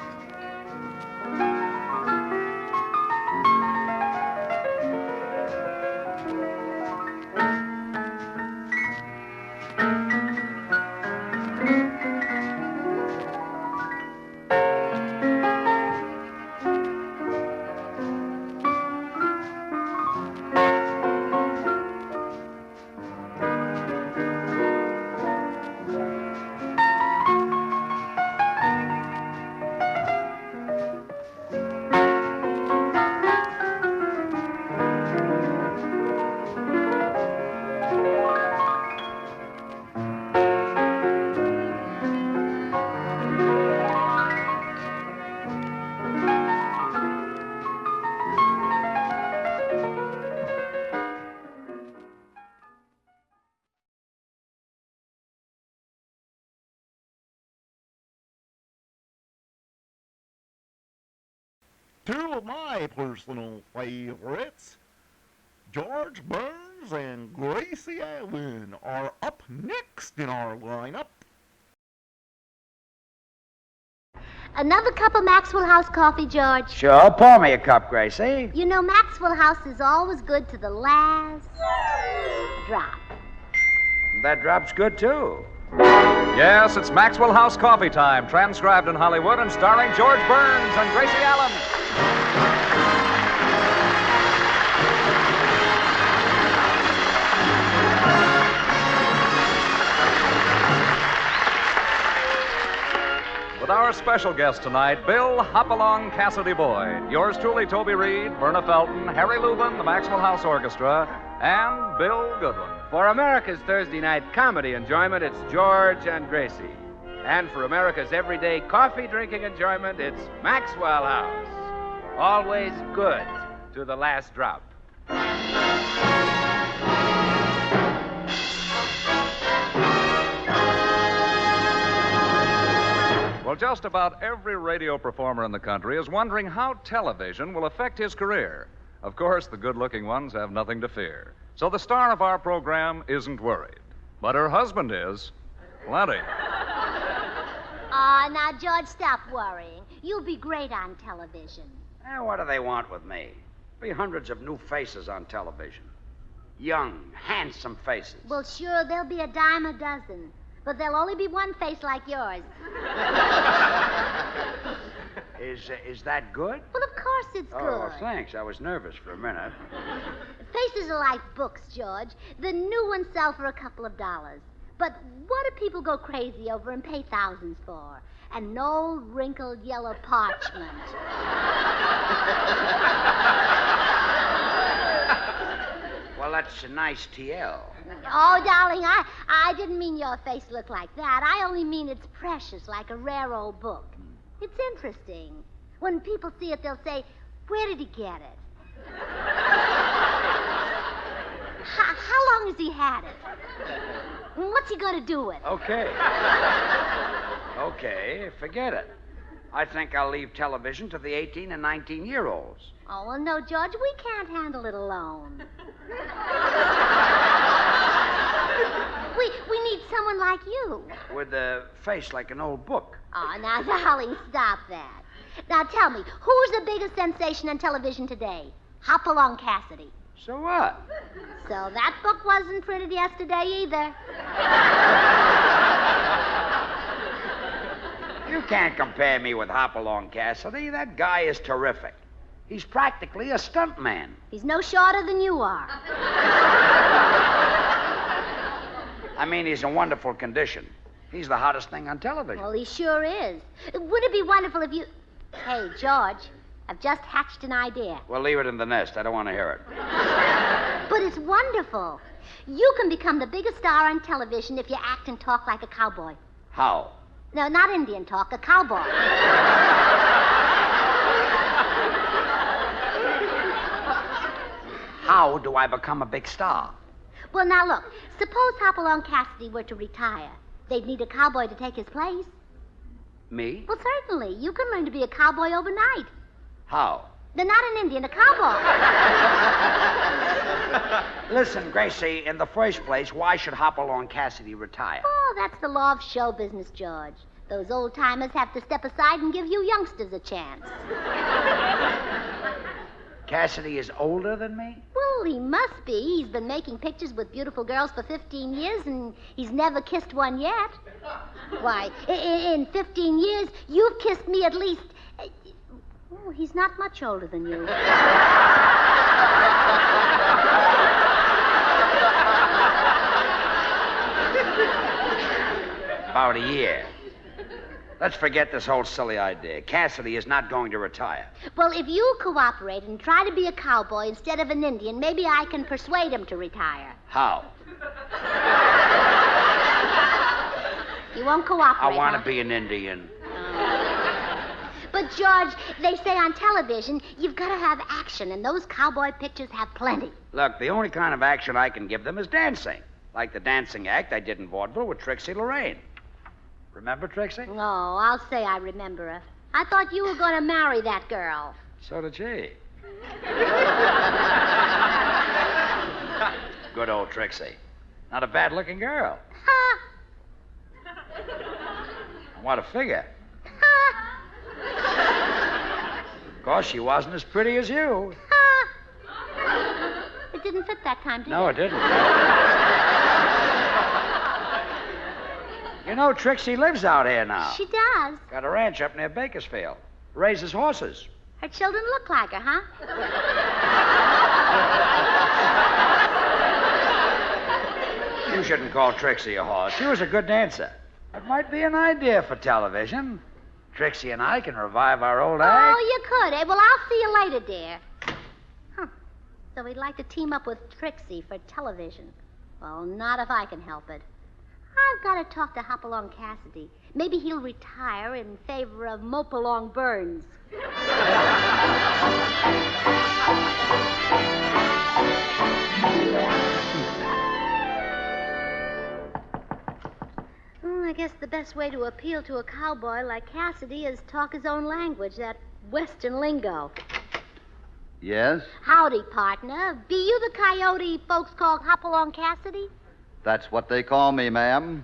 Two of my personal favorites, George Burns and Gracie Allen, are up next in our lineup. Another cup of Maxwell House coffee, George? Sure, pour me a cup, Gracie. You know, Maxwell House is always good to the last drop. That drop's good, too. Yes, it's Maxwell House coffee time, transcribed in Hollywood and starring George Burns and Gracie Allen. With our special guest tonight, Bill Hopalong Cassidy Boyd. Yours truly, Toby Reed, Verna Felton, Harry Lubin, the Maxwell House Orchestra, and Bill Goodwin. For America's Thursday night comedy enjoyment, it's George and Gracie. And for America's everyday coffee-drinking enjoyment, it's Maxwell House. Always good to the last drop. Well, just about every radio performer in the country is wondering how television will affect his career. Of course, the good-looking ones have nothing to fear. So the star of our program isn't worried. But her husband is. Plenty. Now, George, stop worrying. You'll be great on television. What do they want with me? Be hundreds of new faces on television. Young, handsome faces. Well, sure, there'll be a dime a dozen. But there'll only be one face like yours. Is that good? Well, of course it's good. Oh, well, thanks. I was nervous for a minute. Faces are like books, George. The new ones sell for a couple of dollars. But what do people go crazy over and pay thousands for? An old, wrinkled, yellow parchment. Well, that's a nice TL. Oh, darling, I didn't mean your face looked like that. I only mean it's precious, like a rare old book. It's interesting. When people see it, they'll say, where did he get it? How long has he had it? What's he going to do with it? Okay. Okay, forget it. I think I'll leave television to the 18 and 19-year-olds. Oh, well, no, George, we can't handle it alone. We need someone like you. With a face like an old book. Oh, now, darling, stop that. Now, tell me, who's the biggest sensation on television today? Hopalong Cassidy. So what? So that book wasn't printed yesterday either. You can't compare me with Hopalong Cassidy. That guy is terrific. He's practically a stuntman. He's no shorter than you are. I mean, he's in wonderful condition. He's the hottest thing on television. Well, he sure is. Wouldn't it be wonderful if you... Hey, George, I've just hatched an idea. Well, leave it in the nest. I don't want to hear it. But it's wonderful. You can become the biggest star on television if you act and talk like a cowboy. How? No, not Indian talk, a cowboy. How do I become a big star? Well, now look, suppose Hopalong Cassidy were to retire. They'd need a cowboy to take his place. Me? Well, certainly. You can learn to be a cowboy overnight. How? They're not an Indian, a cowboy. Listen, Gracie, in the first place, why should Hopalong Cassidy retire? Oh, that's the law of show business, George. Those old-timers have to step aside and give you youngsters a chance. Cassidy is older than me? Well, he must be. He's been making pictures with beautiful girls for 15 years, and he's never kissed one yet. Why, in 15 years, you've kissed me at least... Oh, he's not much older than you. About a year. Let's forget this whole silly idea. Cassidy is not going to retire. Well, if you cooperate and try to be a cowboy instead of an Indian, maybe I can persuade him to retire. How? You won't cooperate, I want to be an Indian. But, George, they say on television, you've got to have action, and those cowboy pictures have plenty. Look, the only kind of action I can give them is dancing. Like the dancing act I did in vaudeville with Trixie Lorraine. Remember Trixie? Oh, I'll say I remember her. I thought you were going to marry that girl. So did she. Good old Trixie. Not a bad-looking girl. Ha! What a figure. Of course, she wasn't as pretty as you. It didn't fit that time, did it? No, it didn't. You know, Trixie lives out here now. She does. Got a ranch up near Bakersfield. Raises horses. Her children look like her, huh? You shouldn't call Trixie a horse. She was a good dancer. That might be an idea for television. Trixie and I can revive our old act. Oh, you could, eh? Well, I'll see you later, dear. Huh. So we'd like to team up with Trixie for television. Well, not if I can help it. I've got to talk to Hopalong Cassidy. Maybe he'll retire in favor of Mopalong Burns. I guess the best way to appeal to a cowboy like Cassidy is talk his own language, that Western lingo. Yes? Howdy, partner. Be you the coyote folks call Hopalong Cassidy? That's what they call me, ma'am.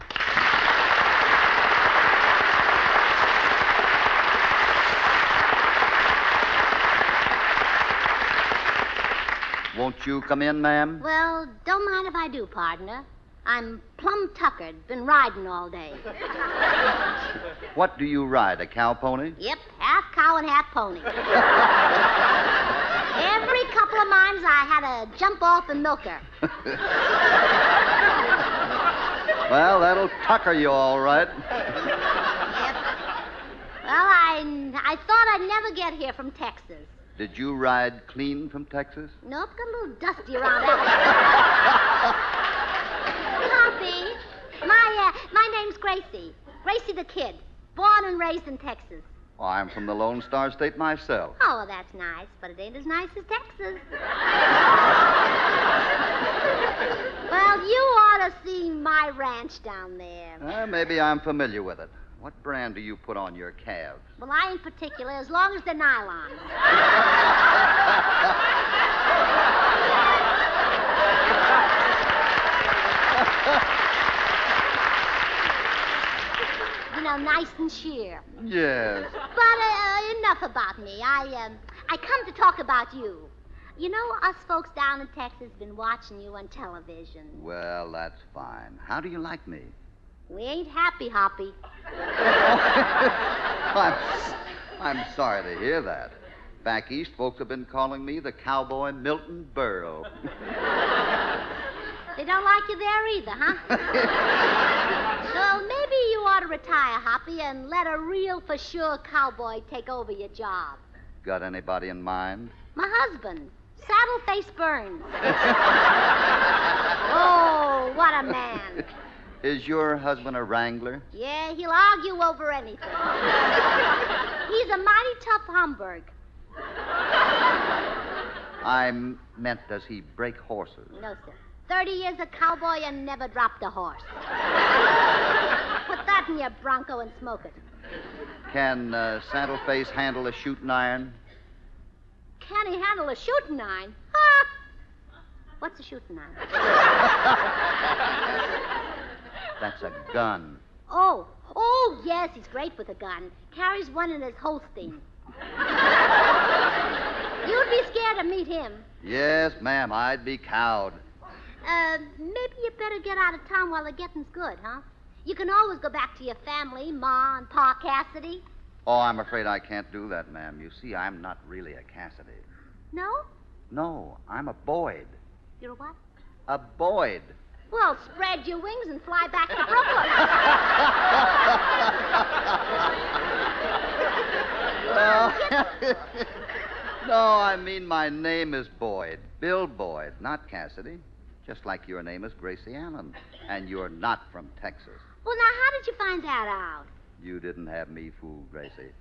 Won't you come in, ma'am? Well, don't mind if I do, partner. I'm plumb tuckered. Been riding all day. What do you ride, a cow pony? Yep, half cow and half pony. Every couple of miles I had to jump off and milk her. Well, that'll tucker you all right. Yep. Well, I thought I'd never get here from Texas. Did you ride clean from Texas? Nope, got a little dusty around that. Poppy, my name's Gracie. Gracie the Kid. Born and raised in Texas. Well, I'm from the Lone Star State myself. Oh, well, that's nice, but it ain't as nice as Texas. Well, you ought to see my ranch down there. Maybe I'm familiar with it. What brand do you put on your calves? Well, I ain't particular, as long as they're nylon. You know, nice and sheer. Yes. But enough about me. I come to talk about you. You know, us folks down in Texas been watching you on television. Well, that's fine. How do you like me? We ain't happy, Hoppy. I'm sorry to hear that. Back east, folks have been calling me the cowboy Milton Berle. They don't like you there either, huh? So maybe you ought to retire, Hoppy, and let a real for sure cowboy take over your job. Got anybody in mind? My husband, Saddle-Face Burns. Oh, what a man. Is your husband a wrangler? Yeah, he'll argue over anything. He's a mighty tough Homburg. I meant, does he break horses? No, sir. 30 years a cowboy and never dropped a horse. Put that in your Bronco and smoke it. Can Saddle-Face handle a shooting iron? Can he handle a shooting iron? Ha! What's a shooting iron? That's a gun. Oh, yes, he's great with a gun. Carries one in his holstein. You'd be scared to meet him. Yes, ma'am, I'd be cowed. Maybe you better get out of town while the getting's good, huh? You can always go back to your family, Ma and Pa Cassidy. Oh, I'm afraid I can't do that, ma'am. You see, I'm not really a Cassidy. No? No, I'm a Boyd. You're a what? A Boyd. Well, spread your wings and fly back to Brooklyn. No, I mean my name is Boyd. Bill Boyd, not Cassidy. Just like your name is Gracie Allen. And you're not from Texas. Well, now, how did you find that out? You didn't have me fooled, Gracie.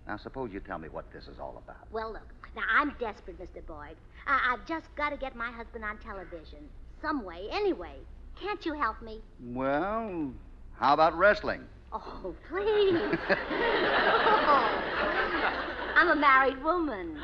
Now, suppose you tell me what this is all about. Well, look, now, I'm desperate, Mr. Boyd. I've just got to get my husband on television. Some way, anyway. Can't you help me? Well, how about wrestling? Oh, please. Oh, I'm a married woman.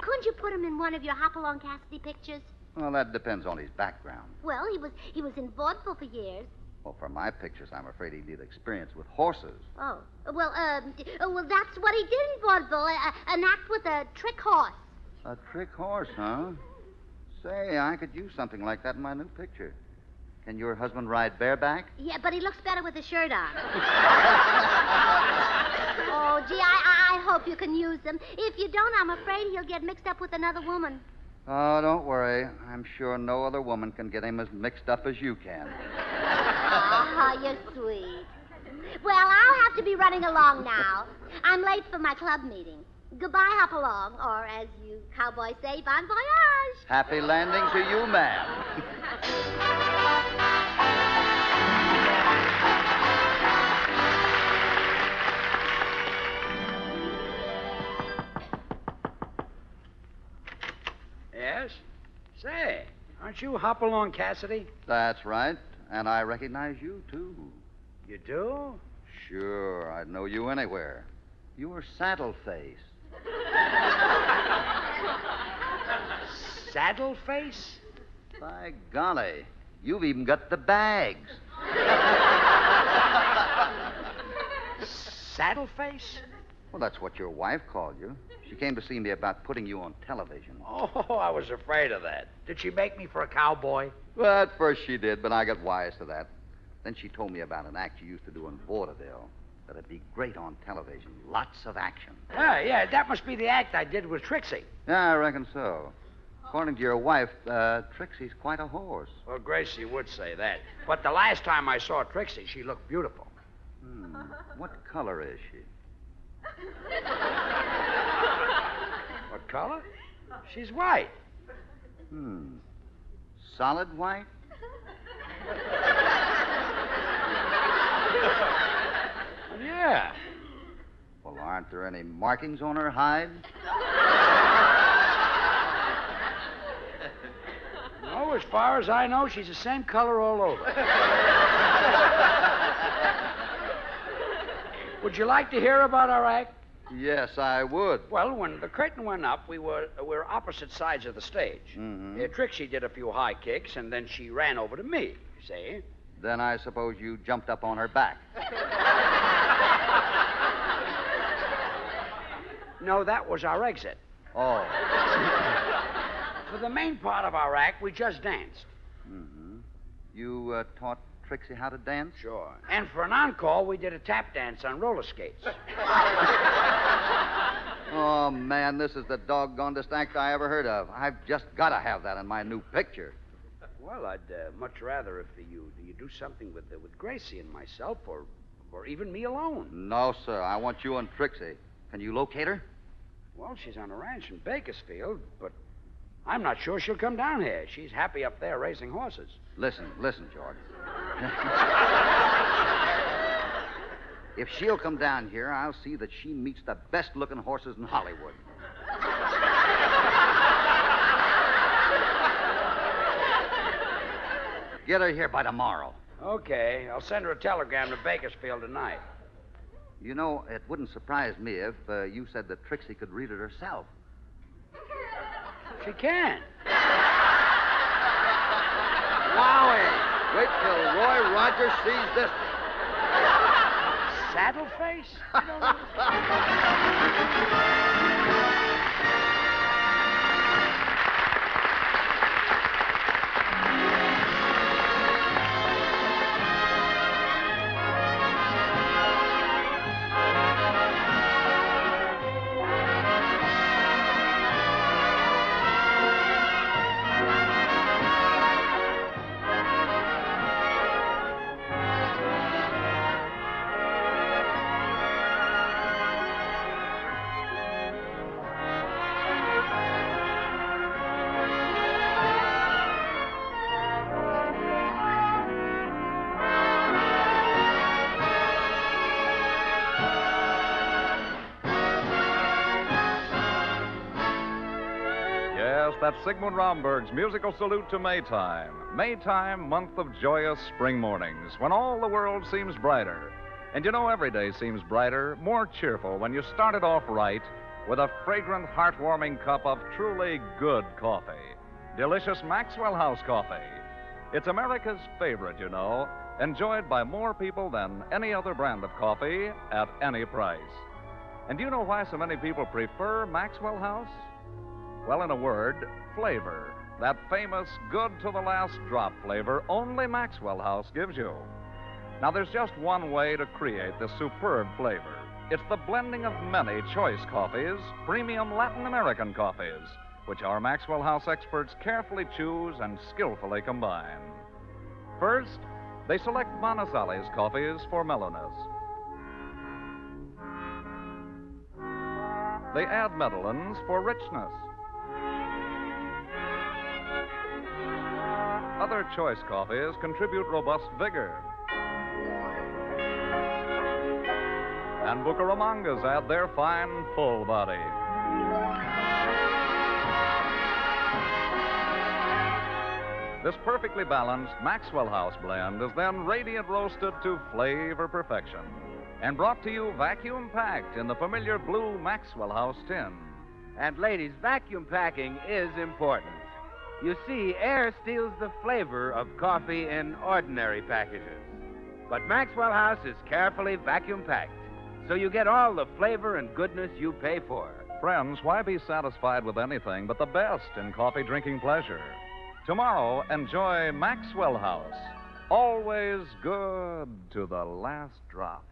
Couldn't you put him in one of your Hopalong Cassidy pictures? Well, that depends on his background. Well, he was in vaudeville for years. Well, for my pictures, I'm afraid he'd need experience with horses. Oh, well, that's what he did in vaudeville, an act with a trick horse. A trick horse, huh? Say, I could use something like that in my new picture. Can your husband ride bareback? Yeah, but he looks better with a shirt on. Oh, gee, I hope you can use him. If you don't, I'm afraid he'll get mixed up with another woman. Oh, don't worry. I'm sure no other woman can get him as mixed up as you can. Oh, you're sweet. Well, I'll have to be running along now. I'm late for my club meeting. Goodbye, Hopalong, or as you cowboys say, bon voyage. Happy landing to you, ma'am. Yes? Say, aren't you Hopalong Cassidy? That's right. And I recognize you, too. You do? Sure, I'd know you anywhere. You were Saddle-Face. Saddle face? By golly, you've even got the bags. Saddle face? Well, that's what your wife called you. She came to see me about putting you on television. Oh, I was afraid of that. Did she make me for a cowboy? Well, at first she did, but I got wise to that. Then she told me about an act you used to do in vaudeville. That'd be great on television. Lots of action. Yeah, that must be the act I did with Trixie. Yeah, I reckon so. According to your wife, Trixie's quite a horse. Well, Gracie would say that. But the last time I saw Trixie, she looked beautiful. What color is she? What color? She's white. Solid white? Yeah. Well, aren't there any markings on her hide? No, as far as I know, she's the same color all over. Would you like to hear about our act? Yes, I would. Well, when the curtain went up, we were opposite sides of the stage. Trixie did a few high kicks, and then she ran over to me, you see. Then I suppose you jumped up on her back. No, that was our exit. Oh. For the main part of our act, we just danced. You taught Trixie how to dance? Sure. And for an encore, we did a tap dance on roller skates. Oh, man, this is the doggonedest act I ever heard of. I've just got to have that in my new picture. Well, I'd much rather if you do something with Gracie and myself, or even me alone. No, sir. I want you and Trixie. Can you locate her? Well, she's on a ranch in Bakersfield, but I'm not sure she'll come down here. She's happy up there raising horses. Listen, George. If she'll come down here, I'll see that she meets the best-looking horses in Hollywood. Get her here by tomorrow. Okay, I'll send her a telegram to Bakersfield tonight. You know, it wouldn't surprise me if you said that Trixie could read it herself. She can. Wowie! Wait till Roy Rogers sees this. Saddle face? That's Sigmund Romberg's musical salute to Maytime. Maytime, month of joyous spring mornings, when all the world seems brighter. And you know, every day seems brighter, more cheerful when you start it off right with a fragrant, heartwarming cup of truly good coffee. Delicious Maxwell House coffee. It's America's favorite, you know, enjoyed by more people than any other brand of coffee at any price. And do you know why so many people prefer Maxwell House? Well, in a word, flavor. That famous good-to-the-last-drop flavor only Maxwell House gives you. Now, there's just one way to create this superb flavor. It's the blending of many choice coffees, premium Latin American coffees, which our Maxwell House experts carefully choose and skillfully combine. First, they select Manizales coffees for mellowness. They add Medellins for richness. Other choice coffees contribute robust vigor. And Bucaramangas add their fine, full body. This perfectly balanced Maxwell House blend is then radiant roasted to flavor perfection and brought to you vacuum-packed in the familiar blue Maxwell House tin. And ladies, vacuum packing is important. You see, air steals the flavor of coffee in ordinary packages. But Maxwell House is carefully vacuum packed, so you get all the flavor and goodness you pay for. Friends, why be satisfied with anything but the best in coffee drinking pleasure? Tomorrow, enjoy Maxwell House. Always good to the last drop.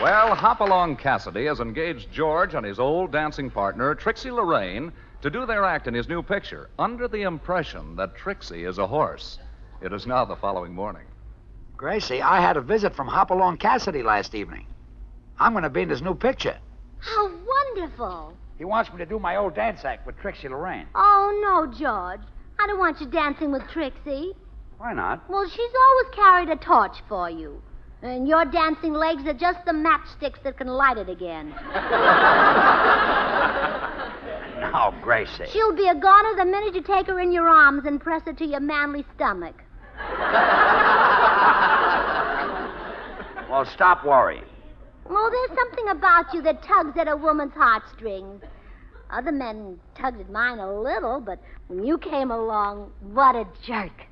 Well, Hopalong Cassidy has engaged George and his old dancing partner, Trixie Lorraine, to do their act in his new picture, under the impression that Trixie is a horse. It is now the following morning. Gracie, I had a visit from Hopalong Cassidy last evening. I'm going to be in his new picture. How wonderful. He wants me to do my old dance act with Trixie Lorraine. Oh, no, George. I don't want you dancing with Trixie. Why not? Well, she's always carried a torch for you. And your dancing legs are just the matchsticks that can light it again. No, Gracie. She'll be a goner the minute you take her in your arms and press her to your manly stomach. Well, stop worrying. Oh, there's something about you that tugs at a woman's heartstrings. Other men tugged at mine a little, but when you came along, what a jerk.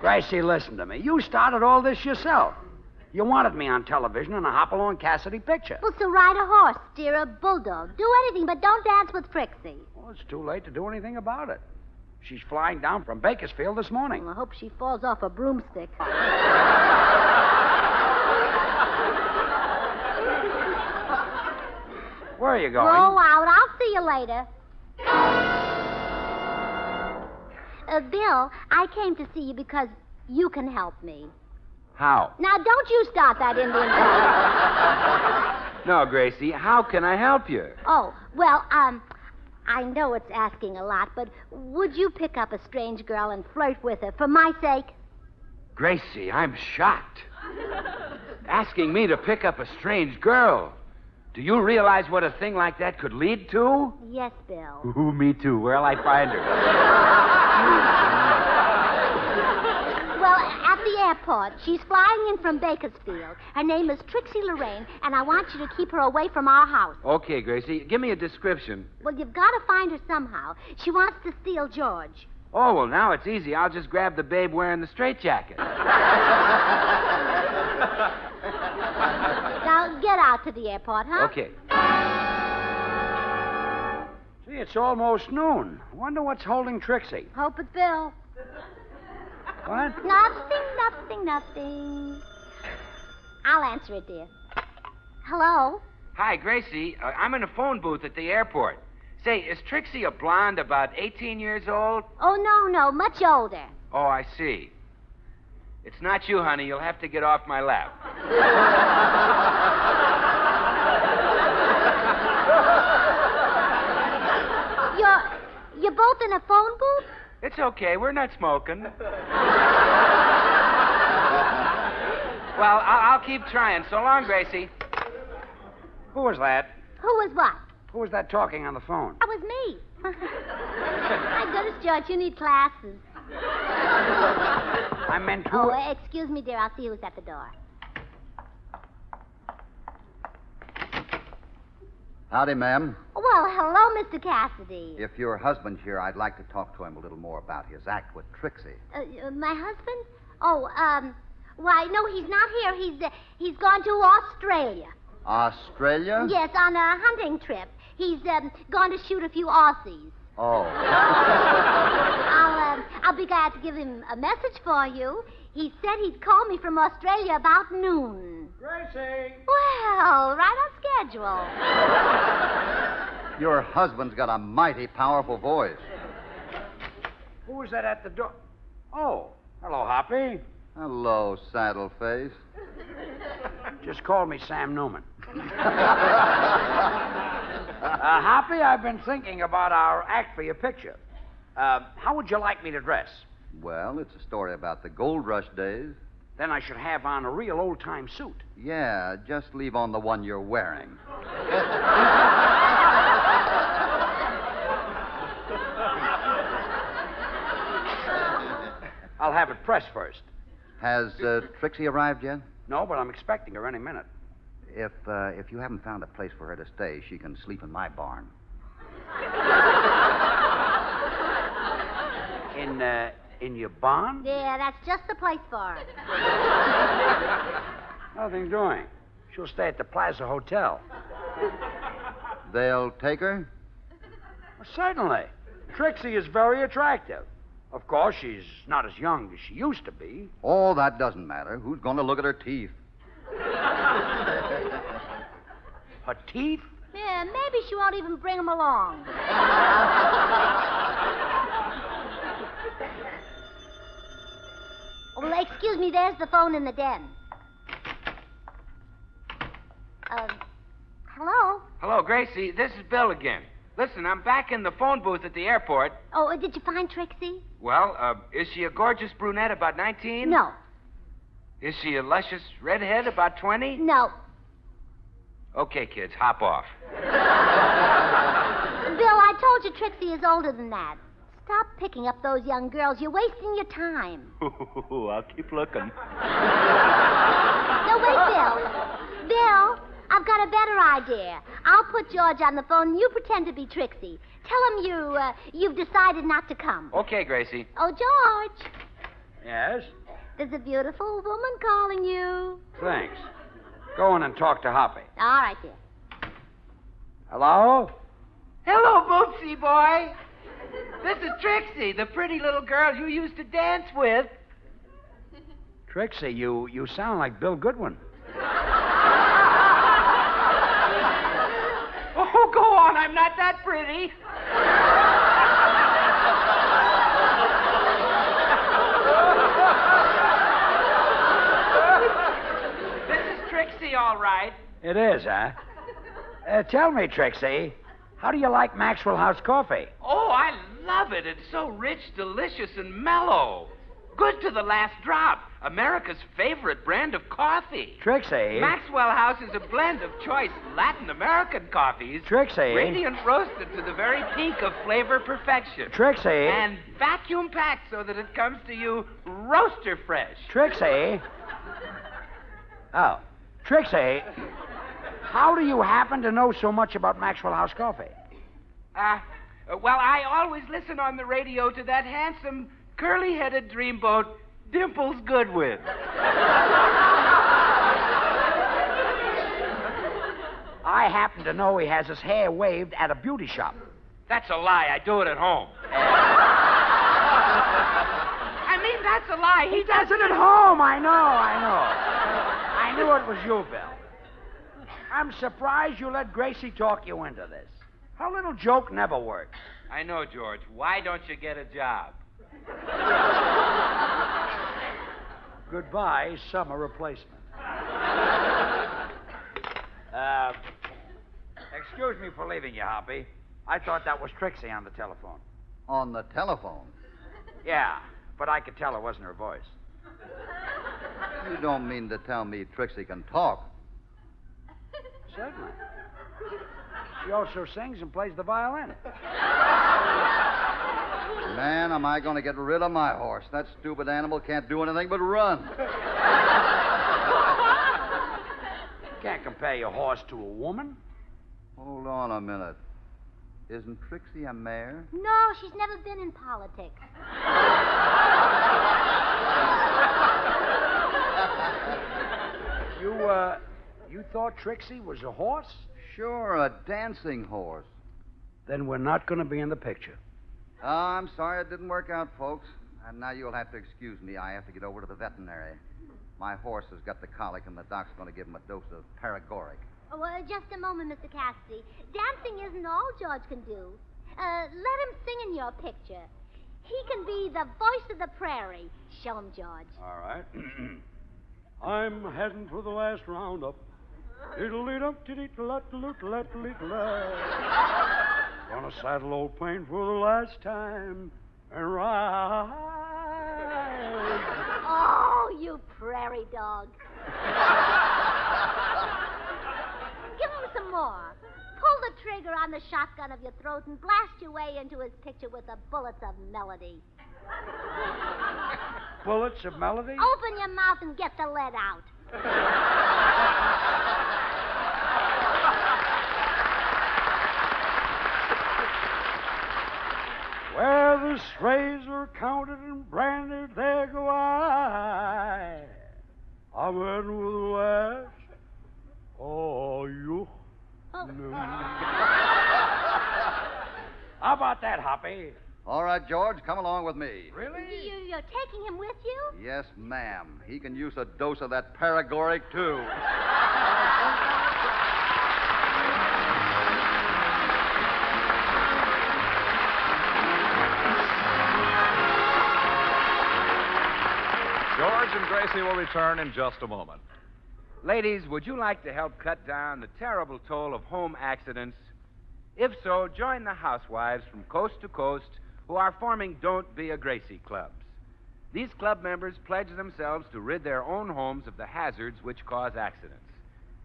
Gracie, listen to me. You started all this yourself. You wanted me on television in a Hopalong Cassidy picture. Well, so ride a horse, steer a bulldog, do anything, but don't dance with Trixie. Well, it's too late to do anything about it. She's flying down from Bakersfield this morning. Well, I hope she falls off a broomstick. Where are you going? Go out. I'll see you later. Bill, I came to see you because you can help me. How? Now, don't you start that Indian talk. No, Gracie, how can I help you? Oh, well, I know it's asking a lot, but would you pick up a strange girl and flirt with her for my sake? Gracie, I'm shocked. Asking me to pick up a strange girl. Do you realize what a thing like that could lead to? Yes, Bill. Ooh, me too. Where'll I find her? Well, at the airport. She's flying in from Bakersfield. Her name is Trixie Lorraine, and I want you to keep her away from our house. Okay, Gracie. Give me a description. Well, you've got to find her somehow. She wants to steal George. Oh, well, now it's easy. I'll just grab the babe wearing the straitjacket. Now, get out to the airport, huh? Okay. See, it's almost noon. Wonder what's holding Trixie. Hope it's Bill. What? Nothing. I'll answer it, dear. Hello? Hi, Gracie. I'm in a phone booth at the airport. Say, is Trixie a blonde about 18 years old? Oh, no, much older. Oh, I see. It's not you, honey. You'll have to get off my lap. You're both in a phone booth? It's okay. We're not smoking. Well, I'll keep trying. So long, Gracie. Who was that? Who was what? Who was that talking on the phone? That was me. My goodness, George, you need classes. I meant who... Oh, excuse me, dear. I'll see who's at the door. Howdy, ma'am. Well, hello, Mr. Cassidy. If your husband's here, I'd like to talk to him a little more about his act with Trixie. My husband? Oh, why, no, he's not here. He's gone to Australia. Australia? Yes, on a hunting trip. He's gone to shoot a few Aussies. Oh. I'll be glad to give him a message for you. He said he'd call me from Australia about noon. Gracie! Well, right on schedule. Your husband's got a mighty powerful voice. Who was that at the door? Oh, hello, Hoppy. Hello, saddle face. Just call me Sam Newman. Hoppy, I've been thinking about our act for your picture. How would you like me to dress? Well, it's a story about the gold rush days. Then I should have on a real old-time suit. Yeah, just leave on the one you're wearing. I'll have it pressed first. Has Trixie arrived yet? No, but I'm expecting her any minute. If you haven't found a place for her to stay, she can sleep in my barn. In your barn? Yeah, that's just the place for her. Nothing doing. She'll stay at the Plaza Hotel. They'll take her? Well, certainly. Trixie is very attractive. Of course, she's not as young as she used to be. Oh, that doesn't matter. Who's going to look at her teeth? Her teeth? Yeah, maybe she won't even bring them along. Well, excuse me, there's the phone in the den. Hello? Hello, Gracie. This is Bill again. Listen, I'm back in the phone booth at the airport. Oh, did you find Trixie? Well, is she a gorgeous brunette about 19? No. Is she a luscious redhead about 20? No. Okay, kids, hop off. Bill, I told you Trixie is older than that. Stop picking up those young girls. You're wasting your time. I'll keep looking. No, wait, Bill. Bill, I've got a better idea. I'll put George on the phone and you pretend to be Trixie. Tell him you've decided not to come. Okay, Gracie. Oh, George. Yes? There's a beautiful woman calling you. Thanks. Go in and talk to Hoppy. All right, dear. Hello? Hello, Boopsy boy. This is Trixie, the pretty little girl you used to dance with. Trixie, you sound like Bill Goodwin. Oh, go on. I'm not that pretty. This is Trixie, all right. It is, huh? Tell me, Trixie, how do you like Maxwell House coffee? Oh, I love it. It's so rich, delicious, and mellow. Good to the last drop. America's favorite brand of coffee. Trixie. Maxwell House is a blend of choice Latin American coffees. Trixie. Radiant roasted to the very peak of flavor perfection. Trixie. And vacuum packed so that it comes to you roaster fresh. Trixie. Oh, Trixie, how do you happen to know so much about Maxwell House coffee? Well, I always listen on the radio to that handsome, curly-headed dreamboat, Dimples Goodwin. I happen to know he has his hair waved at a beauty shop. That's a lie. I do it at home. I mean, that's a lie. He does it at home. I know. I knew it was you, Bill. I'm surprised you let Gracie talk you into this. Her little joke never works. I know, George. Why don't you get a job? Goodbye, summer replacement. Excuse me for leaving you, Hoppy. I thought that was Trixie on the telephone. On the telephone? Yeah, but I could tell it wasn't her voice. You don't mean to tell me Trixie can talk? Certainly. She also sings and plays the violin. Man, am I going to get rid of my horse. That stupid animal can't do anything but run. Can't compare your horse to a woman. Hold on a minute. Isn't Trixie a mare? No, she's never been in politics. You thought Trixie was a horse? Sure, a dancing horse. Then we're not going to be in the picture. Oh, I'm sorry it didn't work out, folks. And now you'll have to excuse me. I have to get over to the veterinary. My horse has got the colic, and the doc's going to give him a dose of paregoric. Oh, well, just a moment, Mr. Cassidy. Dancing isn't all George can do. Let him sing in your picture. He can be the voice of the prairie. Show him, George. All right. I'm heading for the last roundup. Gonna saddle old Payne for the last time and ride. Oh, you prairie dog. Give him some more. Pull the trigger on the shotgun of your throat and blast your way into his picture with the bullets of melody. Bullets of melody? Open your mouth and get the lead out. Where the strays are counted and branded, there go I. I'm in with the West. Oh, you. How about that, Hoppy? All right, George, come along with me. Really? You're taking him with you? Yes, ma'am. He can use a dose of that paregoric, too. George and Gracie will return in just a moment. Ladies, would you like to help cut down the terrible toll of home accidents? If so, join the housewives from coast to coast who are forming Don't Be a Gracie clubs. These club members pledge themselves to rid their own homes of the hazards which cause accidents.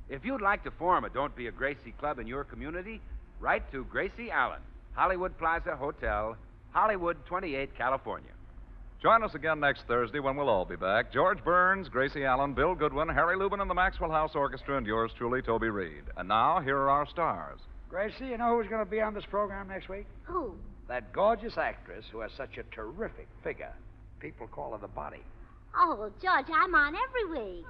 If you'd like to form a Don't Be a Gracie club in your community, write to Gracie Allen, Hollywood Plaza Hotel, Hollywood 28, California. Join us again next Thursday when we'll all be back. George Burns, Gracie Allen, Bill Goodwin, Harry Lubin, and the Maxwell House Orchestra, and yours truly, Toby Reed. And now, here are our stars. Gracie, you know who's going to be on this program next week? Who? That gorgeous actress who has such a terrific figure. People call her the Body. Oh, well, George, I'm on every week.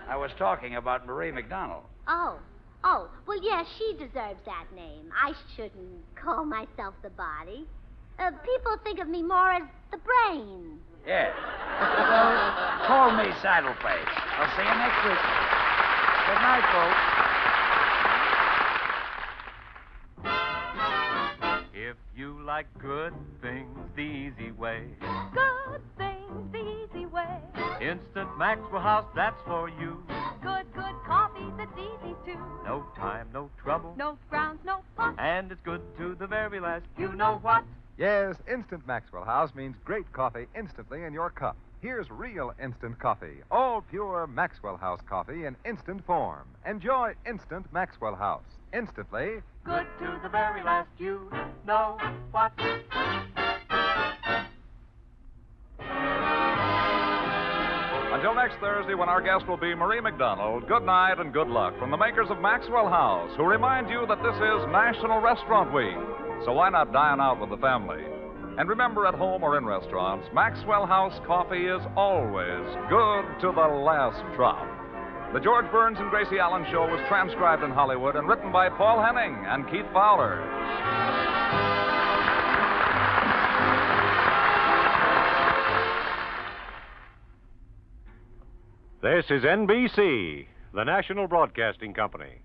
I was talking about Marie McDonald. Oh, well, yes, she deserves that name. I shouldn't call myself the Body. People think of me more as the brain. Yes. Well, call me Saddleface. I'll see you next week. Good night, folks. If you like good things the easy way, Good things the easy way. Instant Maxwell House, that's for you. Good coffee that's easy too. No time, no trouble, No grounds, no fuss. and it's good to the very last. You know what? Yes, Instant Maxwell House means great coffee instantly in your cup. Here's real instant coffee, all pure Maxwell House coffee in instant form. Enjoy Instant Maxwell House. Instantly. Good to the very last. You know what? Until next Thursday, when our guest will be Marie McDonald, good night and good luck from the makers of Maxwell House, who remind you that this is National Restaurant Week. So why not dine out with the family? And remember, at home or in restaurants, Maxwell House coffee is always good to the last drop. The George Burns and Gracie Allen Show was transcribed in Hollywood and written by Paul Henning and Keith Fowler. This is NBC, the National Broadcasting Company.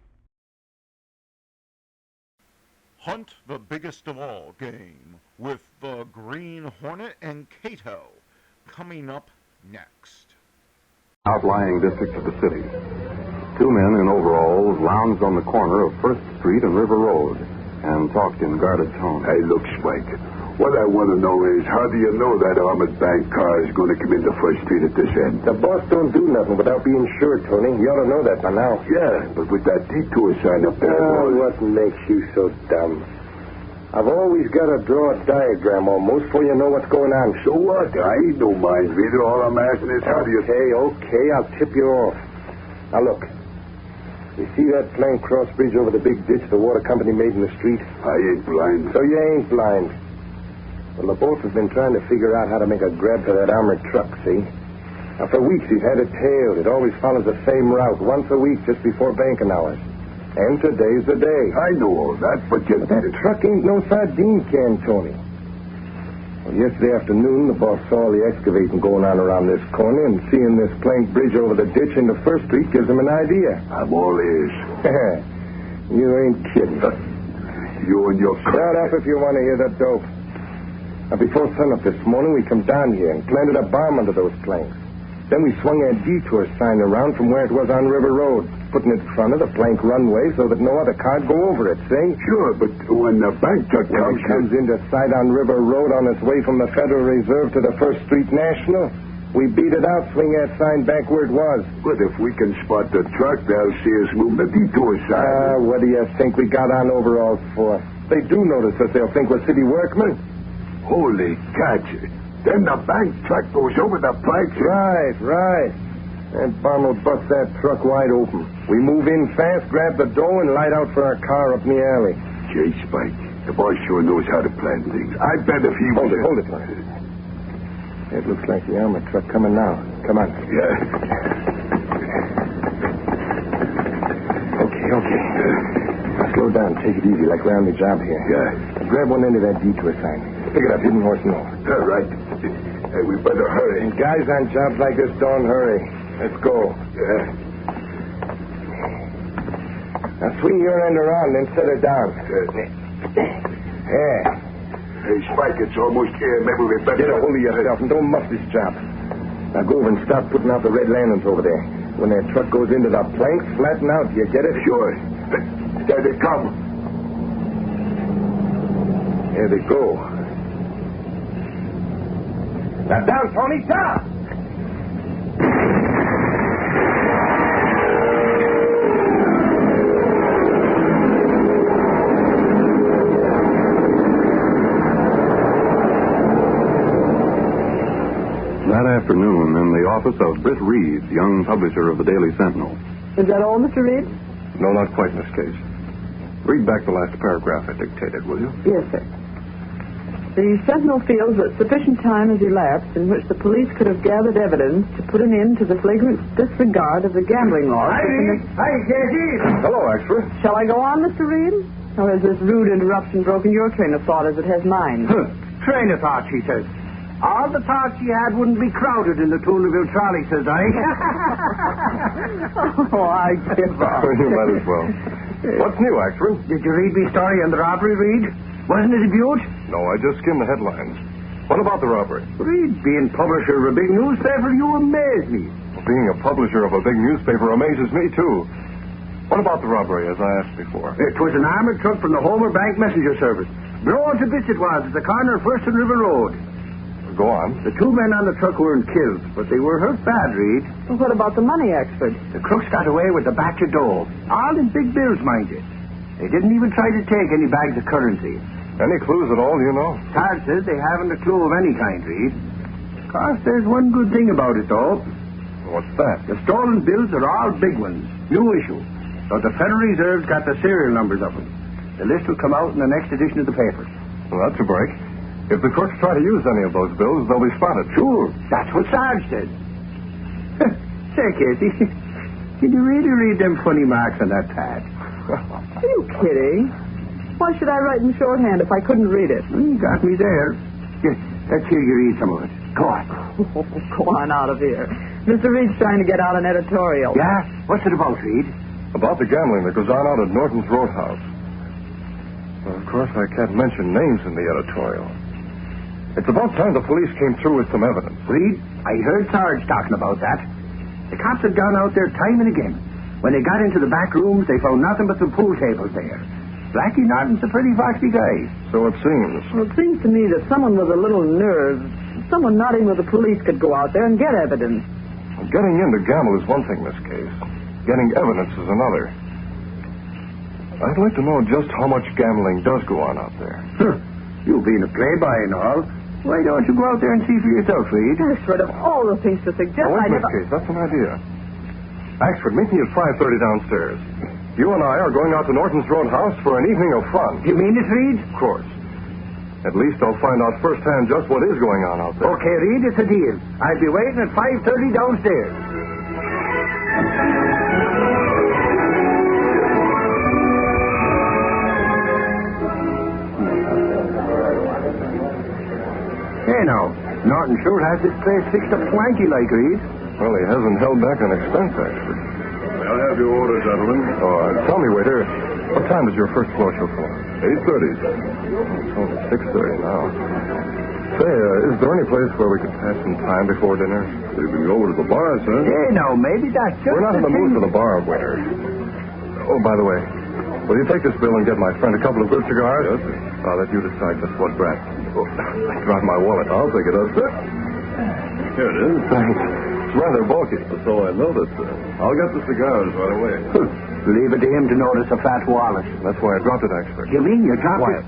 Hunt the Biggest of All game with the Green Hornet and Cato coming up next. Outlying districts of the city. Two men in overalls lounged on the corner of First Street and River Road and talked in guarded tones. Hey, look, Spike. What I want to know is, how do you know that armored bank car is going to come into First Street at this end? The boss don't do nothing without being sure, Tony. You ought to know that by now. Yeah, but with that detour sign up there... What makes you so dumb? I've always got to draw a diagram almost before you know what's going on. So what? I ain't no mind reader. All I'm asking is, how do you... Okay, I'll tip you off. Now, look. You see that plank cross bridge over the big ditch the water company made in the street? I ain't blind. So you ain't blind. Well, the boss has been trying to figure out how to make a grab for that armored truck, see? Now, for weeks he's had it tailed. It always follows the same route, once a week just before banking hours. And today's the day. I know all that, but you... That truck ain't no sardine can, Tony. Well, yesterday afternoon, the boss saw all the excavating going on around this corner, and seeing this plank bridge over the ditch into First Street gives him an idea. I'm all ears. You ain't kidding. You and your... Shut up if you want to hear that dope. Now, before sunup this morning, we come down here and planted a bomb under those planks. Then we swung a detour sign around from where it was on River Road, putting it in front of the plank runway so that no other car'd go over it, see? Sure, but when the bank truck comes into sight on River Road on its way from the Federal Reserve to the First Street National, We beat it out, swing that sign back where it was. But if we can spot the truck, they'll see us move the detour sign. What do you think we got on overalls for? They do notice us. They'll think we're city workmen. Holy catcher. Then the bank truck goes over the planks. Right. That bum will bust that truck wide open. We move in fast, grab the dough, and light out for our car up in the alley. Gee, Spike, the boy sure knows how to plan things. I bet if he was... Hold it. It looks like the armored truck coming now. Come on. Yeah. Okay. Now slow down. Take it easy, like we're on the job here. Yeah. Now grab one end of that detour sign. Pick it up, hidden horse and all. All right. Hey, we better hurry. And guys on jobs like this don't hurry. Let's go. Yeah. Now swing your end around, then set it down. Yeah. Hey, Spike, it's almost here. Maybe we better... Get a hold of yourself and don't muff this job. Now go over and start putting out the red lanterns over there. When that truck goes into the planks, flatten out. You get it? Sure. There they come. There they go. Now down, Tony, down! That afternoon, in the office of Britt Reed, young publisher of the Daily Sentinel. Is that all, Mr. Reed? No, not quite, Miss Case. Read back the last paragraph I dictated, will you? Yes, sir. The Sentinel feels that sufficient time has elapsed in which the police could have gathered evidence to put an end to the flagrant disregard of the gambling laws. Hi, Jackie. Hello, Extra. Shall I go on, Mr. Reed? Or has this rude interruption broken your train of thought as it has mine? Train of thought, she says. All the thoughts she had wouldn't be crowded in the Tooneville trolley, says I. I give up. You might as well. What's new, Axford? Did you read me story on the robbery, Reed? Wasn't it a beaut? No, I just skimmed the headlines. What about the robbery? Reed, being publisher of a big newspaper, you amaze me. Being a publisher of a big newspaper amazes me, too. What about the robbery, as I asked before? It was an armored truck from the Homer Bank Messenger Service. Blown to bits it was at the corner of First and River Road. Go on. The two men on the truck weren't killed, but they were hurt bad, Reed. Well, what about the money, Exford? The crooks got away with a batch of dough. All in big bills, mind you. They didn't even try to take any bags of currency. Any clues at all, do you know? Sarge says they haven't a clue of any kind, Reed. Of course, there's one good thing about it, though. What's that? The stolen bills are all big ones, new issue. So the Federal Reserve's got the serial numbers of them. The list will come out in the next edition of the papers. Well, that's a break. If the crooks try to use any of those bills, they'll be spotted. Sure. That's what Sarge said. Say, Casey, did you really read them funny marks on that pad? Are you kidding? Why should I write in shorthand if I couldn't read it? You got me there. Yes, let's hear you read some of it. Go on. Go on out of here. Mr. Reed's trying to get out an editorial. Yeah? What's it about, Reed? About the gambling that goes on out at Norton's Roadhouse. Well, of course, I can't mention names in the editorial. It's about time the police came through with some evidence. Reed, I heard Sarge talking about that. The cops had gone out there time and again. When they got into the back rooms, they found nothing but some pool tables there. Blackie Norton's a pretty foxy guy. So it seems. Well, it seems to me that someone with a little nerve, someone not in with the police, could go out there and get evidence. Well, getting in to gamble is one thing, Miss Case. Getting evidence is another. I'd like to know just how much gambling does go on out there. You being a playboy and all, why don't you go out there and see for yourself, Reed? Ashford, of all the things to suggest, Wait, I Miss never... Case, that's an idea. Axford, meet me at 5:30 downstairs. You and I are going out to Norton's Roadhouse for an evening of fun. You mean it, Reed? Of course. At least I'll find out firsthand just what is going on out there. Okay, Reed, it's a deal. I'll be waiting at 5:30 downstairs. Hey, now, Norton sure has this place fixed up swanky like, Reed. Well, he hasn't held back an expense, Axford. I'll have your order, gentlemen. Tell me, waiter, what time is your first floor show for? 8:30. It's only 6:30 now. Say, is there any place where we could pass some time before dinner? We can go over to the bar, sir. Hey, now, maybe that's just We're not in the mood for the bar, waiter. Oh, by the way, will you take this bill and get my friend a couple of good cigars? Yes, sir. I'll let you decide just what brand. Oh, I dropped my wallet. I'll pick it up, sir. Here it is. Thanks. It's rather bulky, but so I noticed. I'll get the cigars right away. Leave it to him to notice a fat wallet. That's why I dropped it, expert. You mean you dropped Quiet.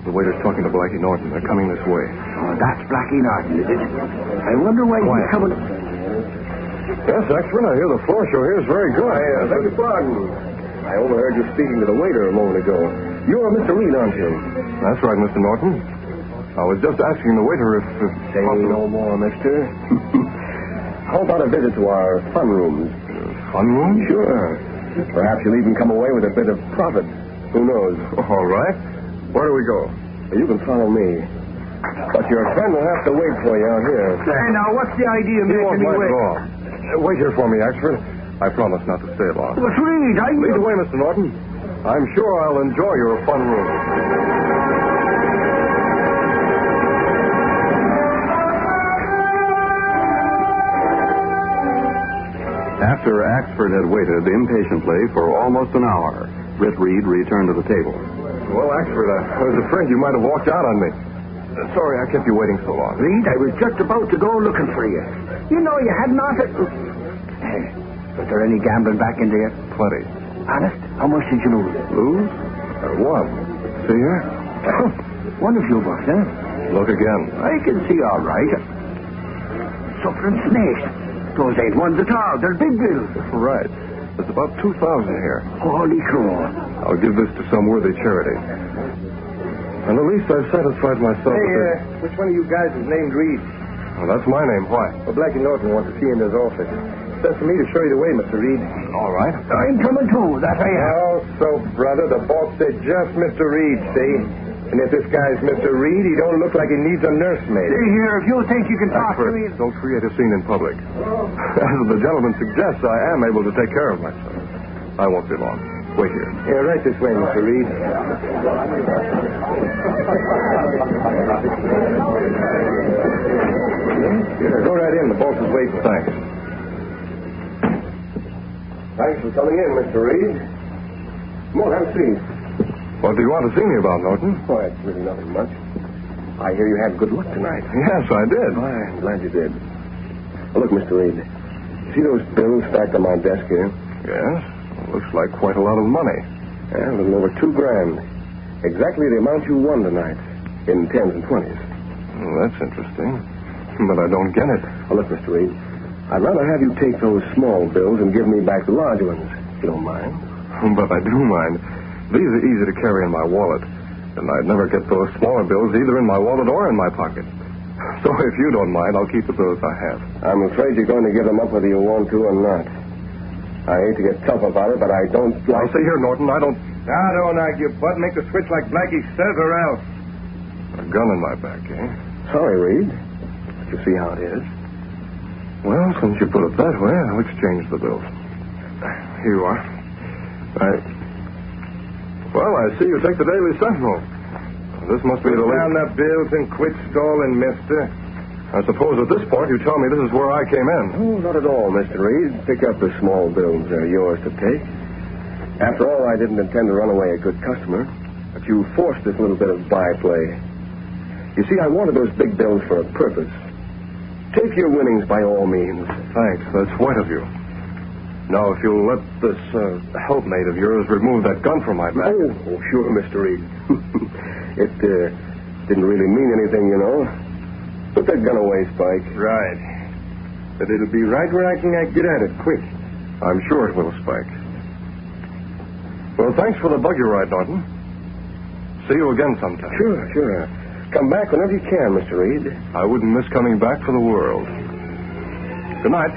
The waiter's talking to Blackie Norton. They're coming this way. Oh, that's Blackie Norton, is it? I wonder why he's coming... Yes, expert, I hear the floor show here is very good. I beg your pardon. I overheard you speaking to the waiter a moment ago. You're Mr. Reed, aren't you? That's right, Mr. Norton. I was just asking the waiter if... Say no more, mister. How about a visit to our fun rooms? Fun rooms? Sure. Perhaps you'll even come away with a bit of profit. Who knows? All right. Where do we go? You can follow me. But your friend will have to wait for you out here. Hey, now, what's the idea of He won't making me let wait? go. Wait here for me, expert. I promise not to stay long. But Reed, Lead the way, Mr. Norton. I'm sure I'll enjoy your fun room. After Axford had waited impatiently for almost an hour, Britt Reed returned to the table. Well, Axford, I was afraid you might have walked out on me. Sorry I kept you waiting so long. Reed, I was just about to go looking for you. You know, you had not... Hey, was there any gambling back in there? Plenty. Honest? How much did you lose? Lose? One. See here? One of you bucks, huh? Look again. I can see all right. Suffering snakes. Those ain't ones at all. They're big bills. Right. There's about 2,000 here. Holy crow. I'll give this to some worthy charity. And at least I've satisfied myself with it. Which one of you guys is named Reed? Well, that's my name. Why? Well, Blackie Norton wants to see you in his office. That's for me to show you the way, Mr. Reed. All right. I'm coming too. That I am. Also, brother, the boss said just Mr. Reed, see? And if this guy's Mr. Reed, he don't look like he needs a nursemaid. See here, if you think you can talk to me... Don't create a scene in public. As the gentleman suggests, I am able to take care of myself. I won't be long. Wait here. Yeah, right this way, Mr. Reed. Go right in. The boss is waiting. Thanks. Thanks for coming in, Mr. Reed. Come on, have a seat. What do you want to see me about, Norton? Oh, it's really nothing much. I hear you had good luck tonight. Yes, I did. Oh, I'm glad you did. Well, look, Mr. Reed. See those bills stacked on my desk here? Yes. Looks like quite a lot of money. Yeah, a little over $2,000. Exactly the amount you won tonight in 10s and 20s. Well, that's interesting. But I don't get it. Well, look, Mr. Reed. I'd rather have you take those small bills and give me back the large ones, if you don't mind. But I do mind. These are easy to carry in my wallet. And I'd never get those smaller bills either in my wallet or in my pocket. So if you don't mind, I'll keep the bills I have. I'm afraid you're going to give them up whether you want to or not. I hate to get tough about it, but I don't like... Now, see here, Norton, I don't... Now, don't argue, Bud. Make the switch like Blackie says or else. A gun in my back, eh? Sorry, Reed. But you see how it is. Well, since you put it that way, I'll exchange the bills. Here you are. Well, I see you take the Daily Sentinel. This must be the... Put down the bills and quit stalling, mister. I suppose at this point you tell me this is where I came in. Oh, not at all, Mr. Reed. Pick up the small bills. They're yours to take. After all, I didn't intend to run away a good customer. But you forced this little bit of byplay. You see, I wanted those big bills for a purpose. Take your winnings by all means. Thanks. That's white of you. Now, if you'll let this helpmate of yours remove that gun from my back. Oh, sure, Mr. Reed. It didn't really mean anything, you know. Put that gun away, Spike. Right. But it'll be right where I can get at it, quick. I'm sure it will, Spike. Well, thanks for the buggy ride, Norton. See you again sometime. Sure. Come back whenever you can, Mr. Reed. I wouldn't miss coming back for the world. Good night.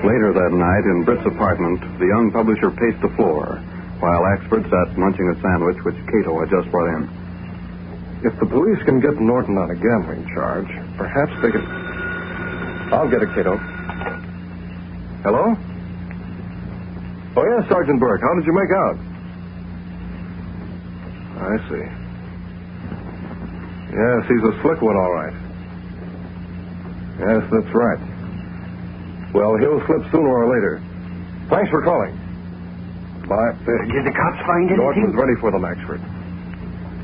Later that night, in Britt's apartment, the young publisher paced the floor, while Axford sat munching a sandwich which Cato had just brought in. If the police can get Norton on a gambling charge, perhaps they can... I'll get it, Cato. Hello? Oh, yes, Sergeant Burke. How did you make out? I see. Yes, he's a slick one, all right. Yes, that's right. Well, he'll slip sooner or later. Thanks for calling. Bye. Did the cops find anything? Norton's ready for them, Axford.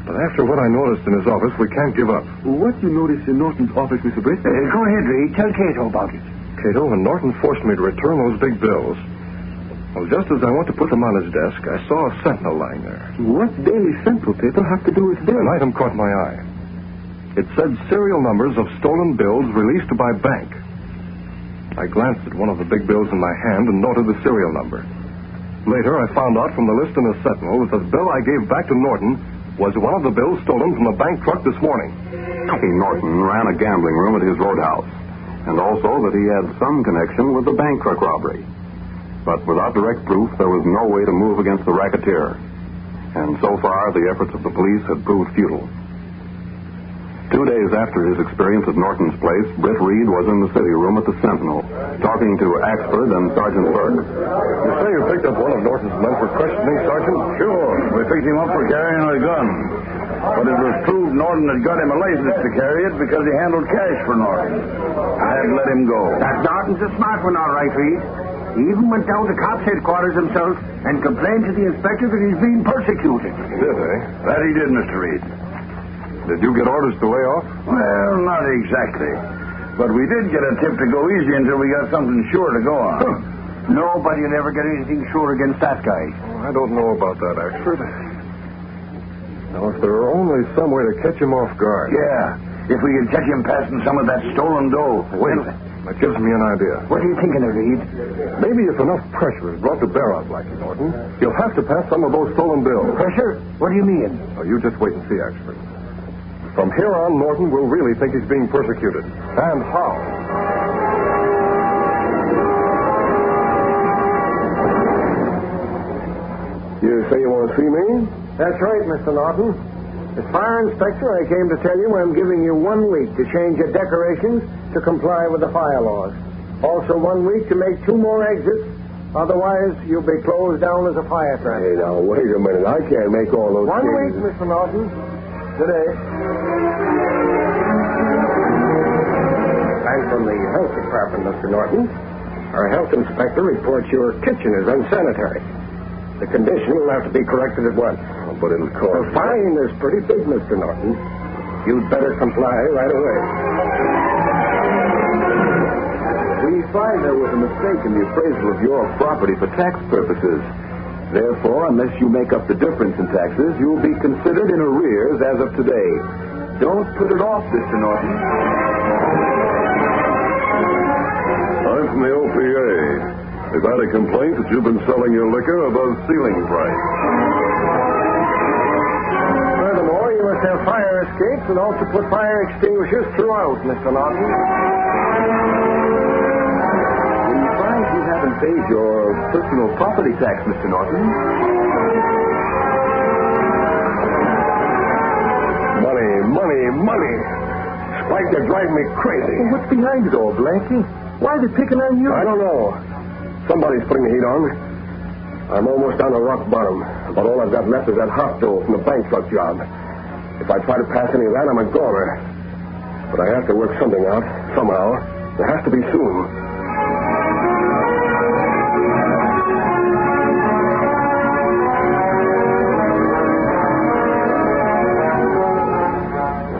But after what I noticed in his office, we can't give up. What you noticed in Norton's office, Mr. Britt? Go ahead, Reed. Tell Cato about it. Cato, when Norton forced me to return those big bills, well, just as I went to put them on his desk, I saw a sentinel lying there. What Daily Central paper have to do with this? An item caught my eye. It said serial numbers of stolen bills released by bank. I glanced at one of the big bills in my hand and noted the serial number. Later, I found out from the list in the Sentinel that the bill I gave back to Norton was one of the bills stolen from the bank truck this morning. Norton ran a gambling room at his roadhouse, and also that he had some connection with the bank truck robbery. But without direct proof, there was no way to move against the racketeer. And so far, the efforts of the police had proved futile. 2 days after his experience at Norton's place, Britt Reed was in the city room at the Sentinel, talking to Axford and Sergeant Burke. You say you picked up one of Norton's men for questioning, Sergeant? Sure. We picked him up for carrying a gun. But it was proved Norton had got him a license to carry it because he handled cash for Norton. I had to let him go. That Norton's a smart one, all right, Reed. He even went down to cops' headquarters himself and complained to the inspector that he's being persecuted. Did he? That he did, Mr. Reed. Did you get orders to lay off? Well, not exactly. But we did get a tip to go easy until we got something sure to go on. Nobody will ever get anything sure against that guy. I don't know about that, Axford. Now, if there were only some way to catch him off guard. Yeah, if we could catch him passing some of that stolen dough. Wait, that gives me an idea. What are you thinking of, Reed? Maybe if enough pressure is brought to bear on Blackie Norton, he'll have to pass some of those stolen bills. Pressure? What do you mean? Oh, you just wait and see, Axford. From here on, Norton will really think he's being persecuted. And how? You say you want to see me? That's right, Mr. Norton. As fire inspector, I came to tell you I'm giving you 1 week to change your decorations to comply with the fire laws. Also 1 week to make 2 more exits. Otherwise, you'll be closed down as a fire trap. Hey, now, wait a minute. I can't make all those 1 week, changes. Mr. Norton. Today. I'm from the health department, Mr. Norton. Our health inspector reports your kitchen is unsanitary. The condition will have to be corrected at once. Oh, but it'll cost. The fine is pretty big, Mr. Norton. You'd better comply right away. We find there was a mistake in the appraisal of your property for tax purposes. Therefore, unless you make up the difference in taxes, you'll be considered in arrears as of today. Don't put it off, Mr. Norton. I'm from the OPA. They've had a complaint that you've been selling your liquor above ceiling price. Furthermore, you must have fire escapes and also put fire extinguishers throughout, Mr. Norton. We find you haven't paid your personal property tax, Mr. Norton. Money. Spike, you're driving me crazy. Well, what's behind it all, Blackie? Why are they picking on you? I don't know. Somebody's putting the heat on. I'm almost down to rock bottom. But all I've got left is that hot dough from the bank truck job. If I try to pass any of that, I'm a goner. But I have to work something out, somehow. It has to be soon.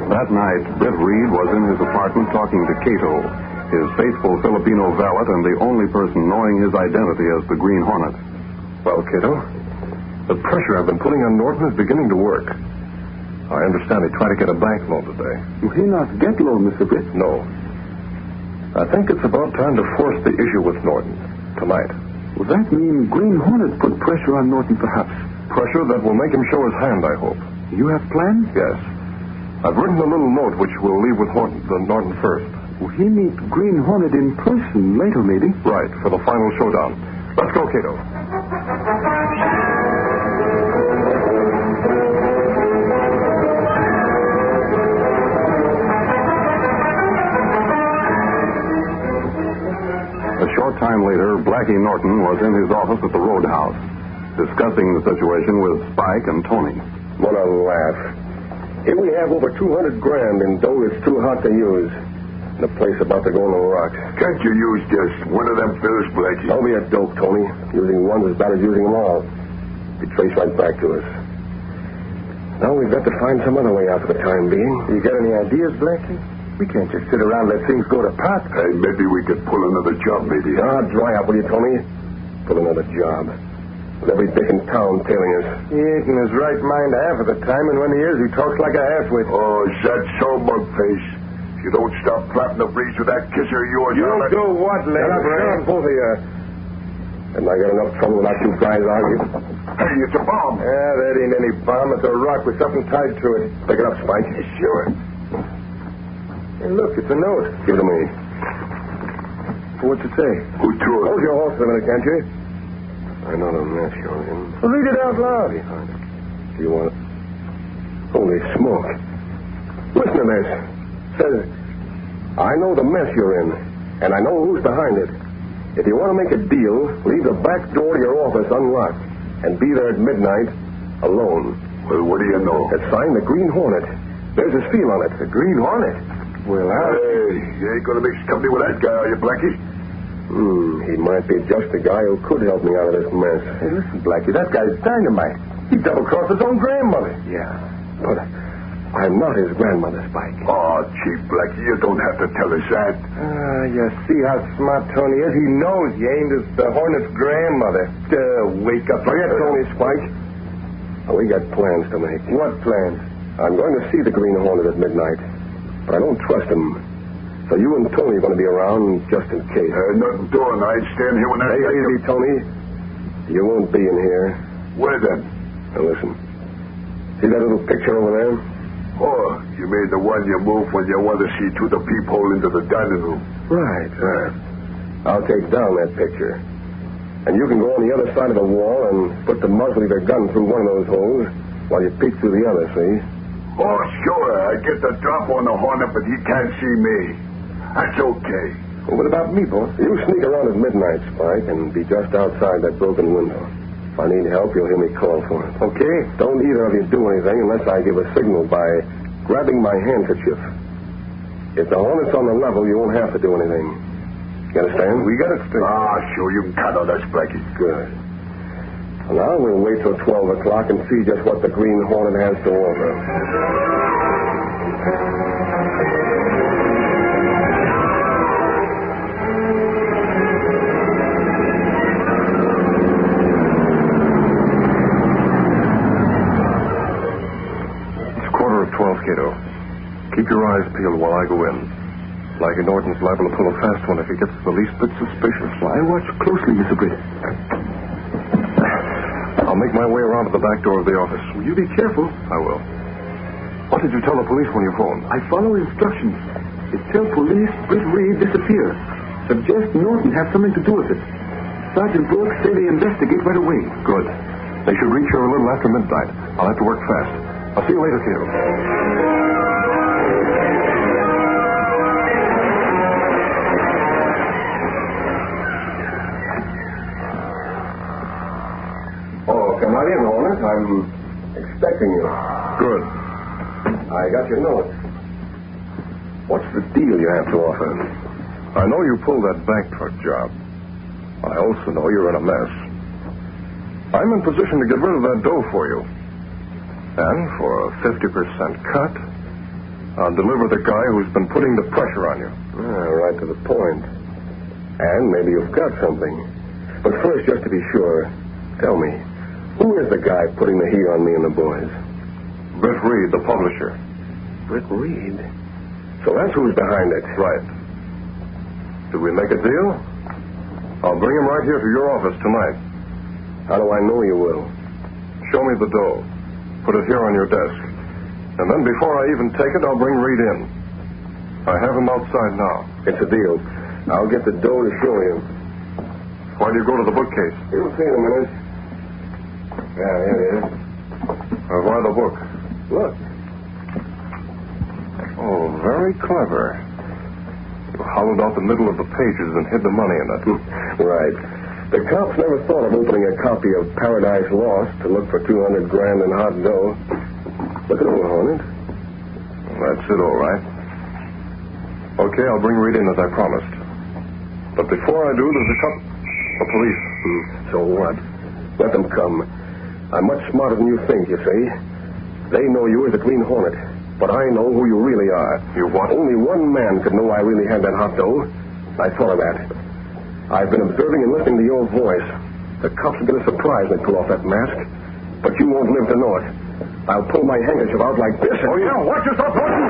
That night, Britt Reed was in his apartment talking to Cato, his faithful Filipino valet and the only person knowing his identity as the Green Hornet. Well, Cato, the pressure I've been putting on Norton is beginning to work. I understand he tried to get a bank loan today. Will he not get loan, Mr. Britt? No. I think it's about time to force the issue with Norton tonight. Will that mean Green Hornet put pressure on Norton, perhaps? Pressure that will make him show his hand, I hope. You have plans? Yes. I've written a little note which we'll leave with Norton first. Will he meet Green Hornet in person later, maybe? Right, for the final showdown. Let's go, Cato. A short time later, Blackie Norton was in his office at the Roadhouse, discussing the situation with Spike and Tony. What a laugh. Here we have over $200,000 in dough that's too hot to use. in a place about to go on the rocks. Can't you use just one of them pills, Blackie? Don't be a dope, Tony. Using one's as bad as using them all. Be traced right back to us. Now we've got to find some other way out for the time being. You got any ideas, Blackie? We can't just sit around and let things go to pot. Hey, maybe we could pull another job, maybe. Dry up, will you, Tony? Pull another job. With every dick in town tailing us. He ain't in his right mind half of the time, and when he is, he talks like a half-wit. Oh, is that so, Mugface? If you don't stop flapping the breeze with that kisser of yours... You don't do what, Shut up, Larry? both of you. Haven't I got enough trouble without you guys arguing? Hey, it's a bomb. Yeah, that ain't any bomb. It's a rock with something tied to it. Pick it up, Spike. Sure. Hey, look, it's a note. Give it to me. What's it say? Who threw it? Hold your horse a minute, can't you? I know the mess you're in. Well, read it out loud. Behind it. Do you want it? Holy smoke. Listen to this. Says, I know the mess you're in, and I know who's behind it. If you want to make a deal, leave the back door to your office unlocked and be there at midnight alone. Well, what do you know? It's signed the Green Hornet. There's his seal on it. The Green Hornet? Well, Hey, you ain't going to mix company with that guy, are you, Blackie? He might be just the guy who could help me out of this mess. Hey, listen, Blackie, that guy's dynamite. He double-crossed his own grandmother. Yeah, but I'm not his grandmother, Spike. Oh, Chief Blackie, you don't have to tell us that. You see how smart Tony is? He knows you ain't the Hornet's grandmother. Wake up. Forget Tony, Spike. We got plans to make. What plans? I'm going to see the Green Hornet at midnight, but I don't trust him. So you and Tony are going to be around just in case. Nothing doing. I'd stand here when that... Take it easy, Tony. You won't be in here. Where then? Now listen. See that little picture over there? Oh, you made the one you moved when you want to see through the peephole into the dining room. Right. I'll take down that picture. And you can go on the other side of the wall and put the muzzle of your gun through one of those holes while you peek through the other, see? Oh, sure. I get the drop on the Hornet, but he can't see me. That's okay. Well, what about me, boss? You sneak around at midnight, Spike, and be just outside that broken window. If I need help, you'll hear me call for it. Okay. Don't either of you do anything unless I give a signal by grabbing my handkerchief. If the Hornet's on the level, you won't have to do anything. You understand? We got it straight. Sure. You can count on us, Blackie. Good. Well, now we'll wait till 12 o'clock and see just what the Green Hornet has to offer. Cato. Keep your eyes peeled while I go in. Blackie Norton's liable to pull a fast one if he gets the least bit suspicious. I watch closely, Mr. Britt. I'll make my way around to the back door of the office. Will you be careful? I will. What did you tell the police when you phoned? I follow instructions. It tells police Britt Reed disappeared. Suggest Norton have something to do with it. Sergeant Brooks say they investigate right away. Good. They should reach here a little after midnight. I'll have to work fast. I'll see you later, Cato. Oh, come on in, Hornet. I'm expecting you. Good. I got your note. What's the deal you have to offer? I know you pulled that bank truck job. I also know you're in a mess. I'm in position to get rid of that dough for you. And for a 50% cut, I'll deliver the guy who's been putting the pressure on you. Right to the point. And maybe you've got something. But first, just to be sure, tell me, who is the guy putting the heat on me and the boys? Britt Reed, the publisher. Britt Reed? So that's who's behind it. Right. Do we make a deal? I'll bring him right here to your office tonight. How do I know you will? Show me the dough. Put it here on your desk. And then before I even take it, I'll bring Reed in. I have him outside now. It's a deal. I'll get the dough to show you. Why do you go to the bookcase? You'll see in a minute. Yeah, here it is. Why the book? Look. Oh, very clever. You hollowed out the middle of the pages and hid the money in it. Right. The cops never thought of opening a copy of Paradise Lost to look for $200,000 in hot dough. Look it over, Hornet. That's it, all right. Okay, I'll bring Reed in as I promised. But before I do, there's a couple... The police. So what? Let them come. I'm much smarter than you think, you see. They know you as the Green Hornet. But I know who you really are. You what? Only one man could know I really had that hot dough. I thought of that. I've been observing and listening to your voice. The cops are going to surprise me pull off that mask. But you won't live to know it. I'll pull my handkerchief out like this. Oh, yeah. Watch yourself, Norton.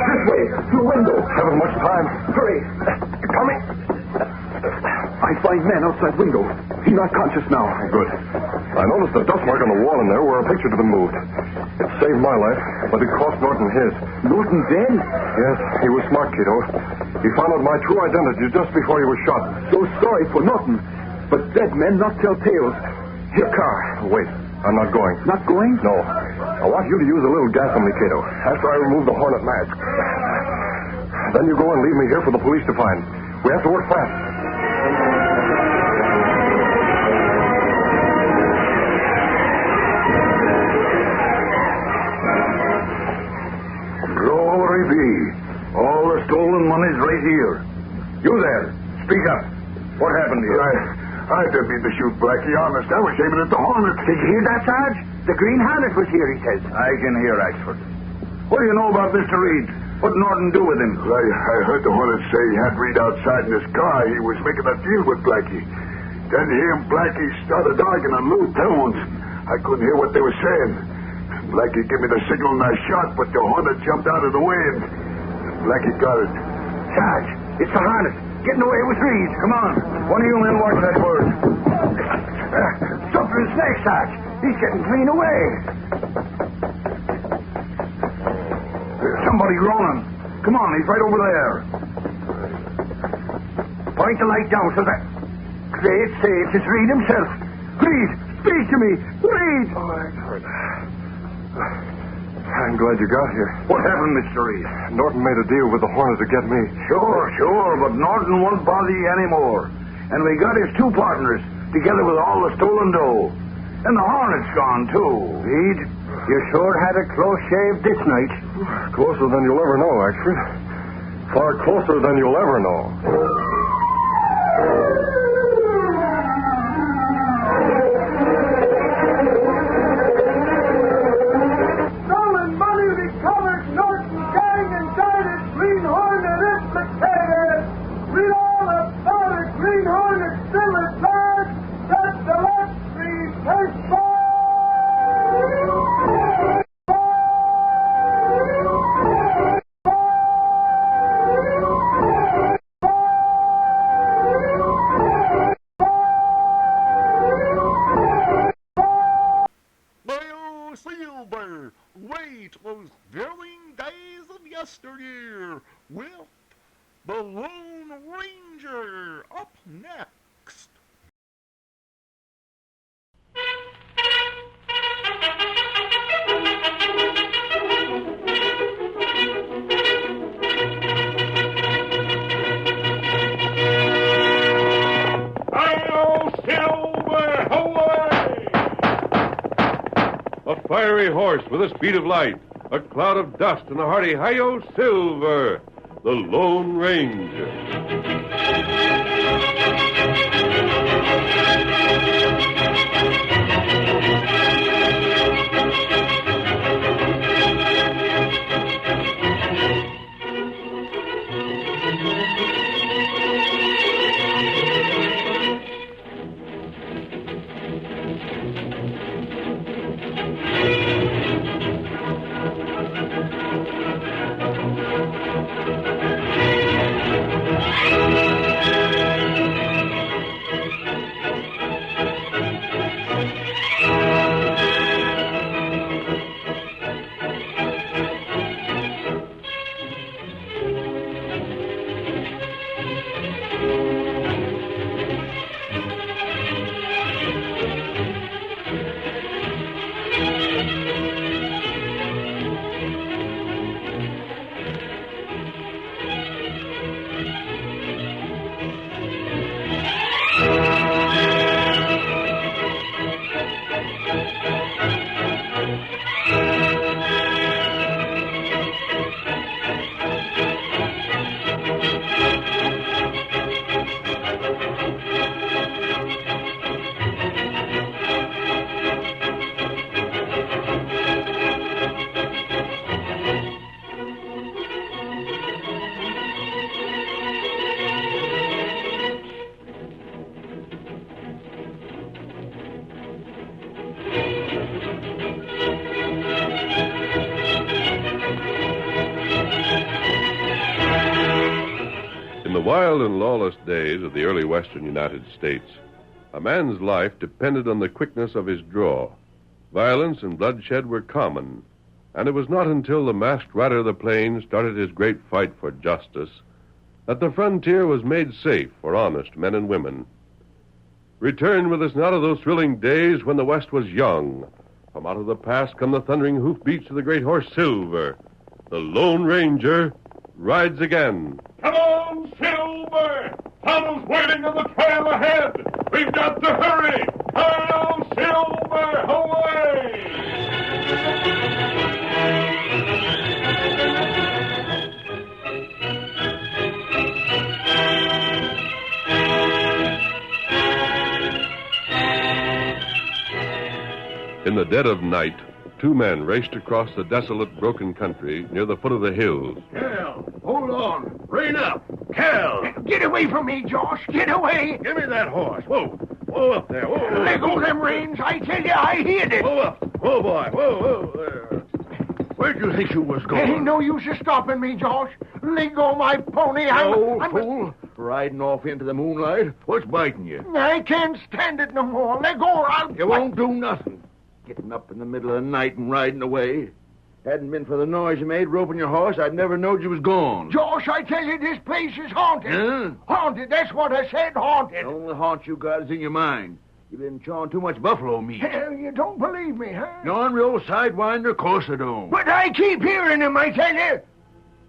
This way, through the window. Haven't much time. Hurry. Coming. I find man outside window. He's not conscious now. Good. I noticed a dust mark on the wall in there where a picture had been moved. It saved my life, but it cost Norton his. Norton dead? Yes, he was smart, Cato. He found out my true identity just before he was shot. So sorry for Norton. But dead men not tell tales. Your car. Wait, I'm not going. Not going? No. I want you to use a little gas on me, Cato, after I remove the Hornet mask. Then you go and leave me here for the police to find. We have to work fast. Glory be. All the stolen money's right here. You there, speak up. What happened here? I didn't mean to shoot Blackie, honest. I was aiming at the Hornet. Did you hear that, Sarge? The Green Hornet was here, he says. I can hear Axford. What do you know about Mr. Reed? What did Norton do with him? I heard the Hornet say he had Reed outside in his car. He was making a deal with Blackie. Then he and Blackie started arguing on low tones. I couldn't hear what they were saying. Blackie gave me the signal and I shot, but the Hornet jumped out of the way and Blackie got it. Sarge, it's the Hornet. Getting away with Reed. Come on. One of you men watch that bird. Suffering snake, Sarge. He's getting clean away. Somebody running. Come on, he's right over there. Point the light down so that... Great saves, it's Reed himself. Reed, speak to me. Reed! I'm glad you got here. What happened, Mr. Reed? Norton made a deal with the Hornet to get me. Sure, but Norton won't bother you anymore. And we got his two partners, together with all the stolen dough. And the Hornet's gone, too. Reed, you sure had a close shave this night. Closer than you'll ever know, Axford. Far closer than you'll ever know. Those thrilling days of yesteryear with the Lone Ranger up next. Hail, Silver, away! A fiery horse with a speed of light, a cloud of dust, and a hearty hi-yo, Silver, the Lone Ranger. In the wild and lawless days of the early western United States, a man's life depended on the quickness of his draw. Violence and bloodshed were common, and it was not until the masked rider of the plains started his great fight for justice that the frontier was made safe for honest men and women. Return with us now to those thrilling days when the West was young. From out of the past come the thundering hoofbeats of the great horse Silver. The Lone Ranger rides again. Come on, Silver! Tunnel's waiting on the trail ahead. We've got to hurry. Hi-yo, Silver! Away! In the dead of night, two men raced across the desolate, broken country near the foot of the hills. Cal, hold on. Rein up. Cal! Get away from me, Josh. Get away. Give me that horse. Whoa. Whoa up there. Whoa. Let go them reins. I tell you, I heard it. Whoa up. Whoa, boy. Whoa, there. Where'd you think you was going? Ain't no use of stopping me, Josh. Let go my pony. I'm fool. Riding off into the moonlight. What's biting you? I can't stand it no more. Let go or I'll... You won't do nothing. Getting up in the middle of the night and riding away. Hadn't been for the noise you made roping your horse, I'd never knowed you was gone. Josh, I tell you, this place is haunted. Huh? Haunted, that's what I said, haunted. The only haunt you got is in your mind. You've been chawing too much buffalo meat. Hell, you don't believe me, huh? You ornery old sidewinder, of course I don't. But I keep hearing him, I tell you.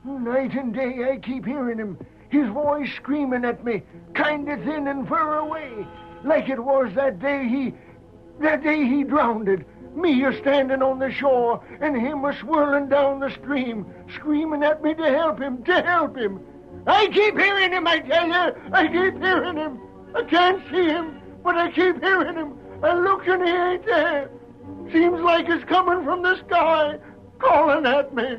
Night and day, I keep hearing him. His voice screaming at me, kind of thin and far away. Like it was that day he drowned. Me a-standing on the shore, and him a-swirling down the stream, screaming at me to help him, I keep hearing him, I tell you. I keep hearing him. I can't see him, but I keep hearing him. I look and he ain't there. Seems like it's coming from the sky, calling at me.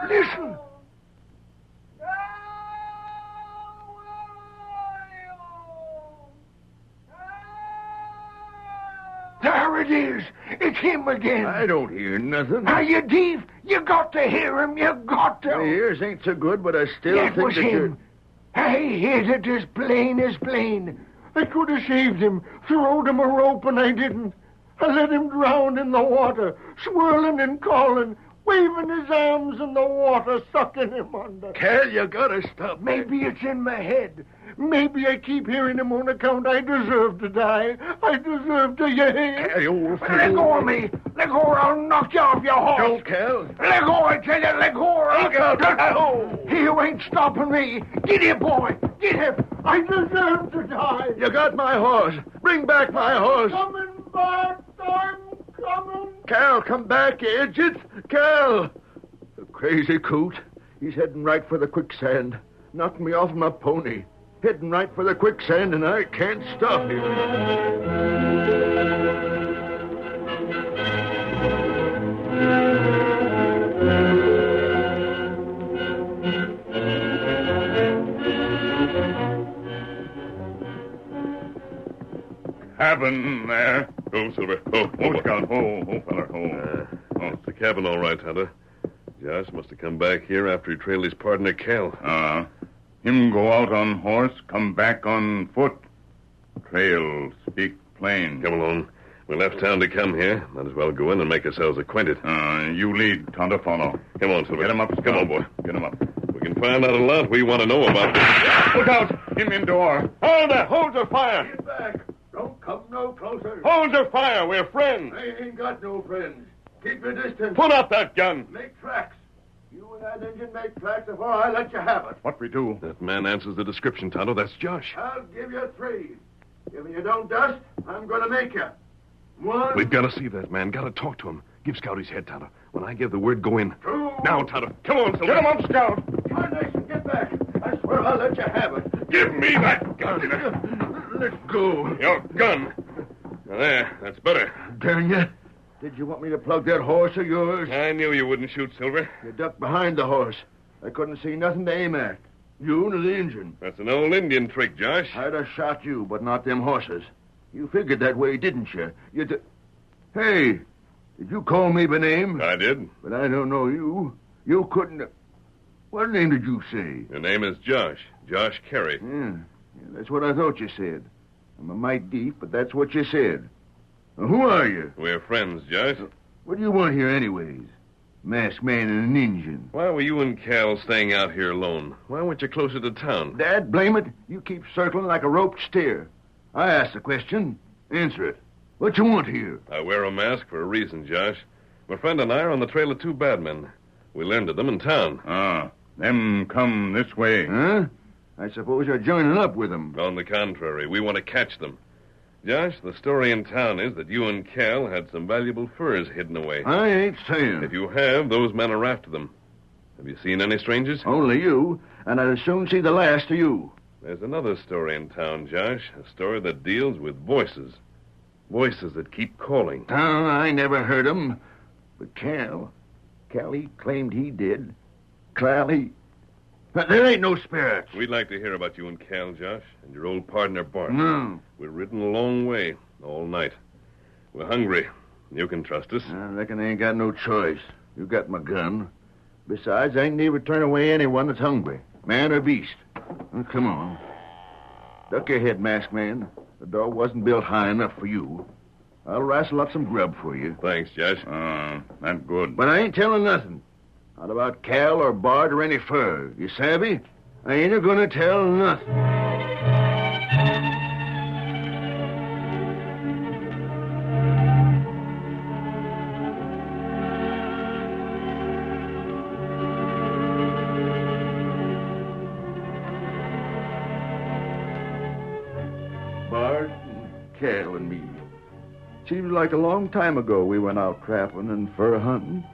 Listen. There it is. It's him again. I don't hear nothing. Now, you thief, you got to hear him. You got to. My ears ain't so good, but I still That think was that him. I hit it as plain as plain. I could have saved him, throwed him a rope, and I didn't. I let him drown in the water, swirling and calling, waving his arms in the water, sucking him under. Cal, you gotta stop. Maybe it's in my head. Maybe I keep hearing him on account I deserve to die. I deserve to... Cal, you old fool. Let go of me. Let go or I'll knock you off your horse. Don't, Cal. Let go, I tell you. Let go or I'll... Look out. You ain't stopping me. Get him, boy. Get him. I deserve to die. You got my horse. Bring back my horse. Coming back. I'm coming. Cal, come back, you idiot. Cal. The crazy coot. He's heading right for the quicksand. Knocking me off my pony. Heading right for the quicksand, and I can't stop him. Cabin there. Oh, Silver. Oh, Scout. Oh, feller. It's the cabin, all right, Hunter. Josh must have come back here after he trailed his partner, Cal. Him go out on horse, come back on foot. Trail, speak plain. Come along. We left town to come here. Might as well go in and make ourselves acquainted. You lead, Tonto follow. Come on, Silver. Get him up, Scout. Come on, boy. Get him up. We can find out a lot we want to know about this. Look out! Him indoor. Hold there! Hold your fire! Get back! Don't come no closer. Hold your fire! We're friends. I ain't got no friends. Keep your distance. Put up that gun. Make tracks. You and that Indian make tracks before I let you have it. What we do? That man answers the description, Tonto. That's Josh. I'll give you 3. If you don't dust, I'm going to make you. 1. We've got to see that man. Got to talk to him. Give Scout his head, Tonto. When I give the word, go in. 2. Now, Tonto. Come on, Silver. Get him up, Scout. Try nice and get back. I swear I'll let you have it. Give me that gun. Let go. Your gun. Now, there. That's better. Darn you. Did you want me to plug that horse of yours? I knew you wouldn't shoot, Silver. You ducked behind the horse. I couldn't see nothing to aim at. You and the Injun. That's an old Indian trick, Josh. I'd have shot you, but not them horses. You figured that way, didn't you? Hey, did you call me by name? I did. But I don't know you. You couldn't... What name did you say? Your name is Josh. Josh Carey. Yeah, that's what I thought you said. I'm a mite deep, but that's what you said. Now, who are you? We're friends, Josh. What do you want here anyways? Masked man and an Injun. Why were you and Cal staying out here alone? Why weren't you closer to town? Dad, blame it. You keep circling like a roped steer. I asked the question. Answer it. What you want here? I wear a mask for a reason, Josh. My friend and I are on the trail of two bad men. We learned of them in town. Ah, them come this way. Huh? I suppose you're joining up with them. On the contrary, we want to catch them. Josh, the story in town is that you and Cal had some valuable furs hidden away. I ain't saying. If you have, those men are after them. Have you seen any strangers? Only you, and I'd as soon see the last of you. There's another story in town, Josh. A story that deals with voices. Voices that keep calling. I never heard 'em. But Cal, he claimed he did. There ain't no spirits. We'd like to hear about you and Cal, Josh, and your old partner, Bart. No. We've ridden a long way, all night. We're hungry. You can trust us. I reckon I ain't got no choice. You got my gun. Besides, I ain't never turn away anyone that's hungry, man or beast. Well, come on. Duck your head, masked man. The door wasn't built high enough for you. I'll wrestle up some grub for you. Thanks, Josh. That's good. But I ain't telling nothing. Not about Cal or Bart or any fur. You savvy? I ain't gonna tell nothing. Bart and Cal and me. Seems like a long time ago we went out trapping and fur hunting.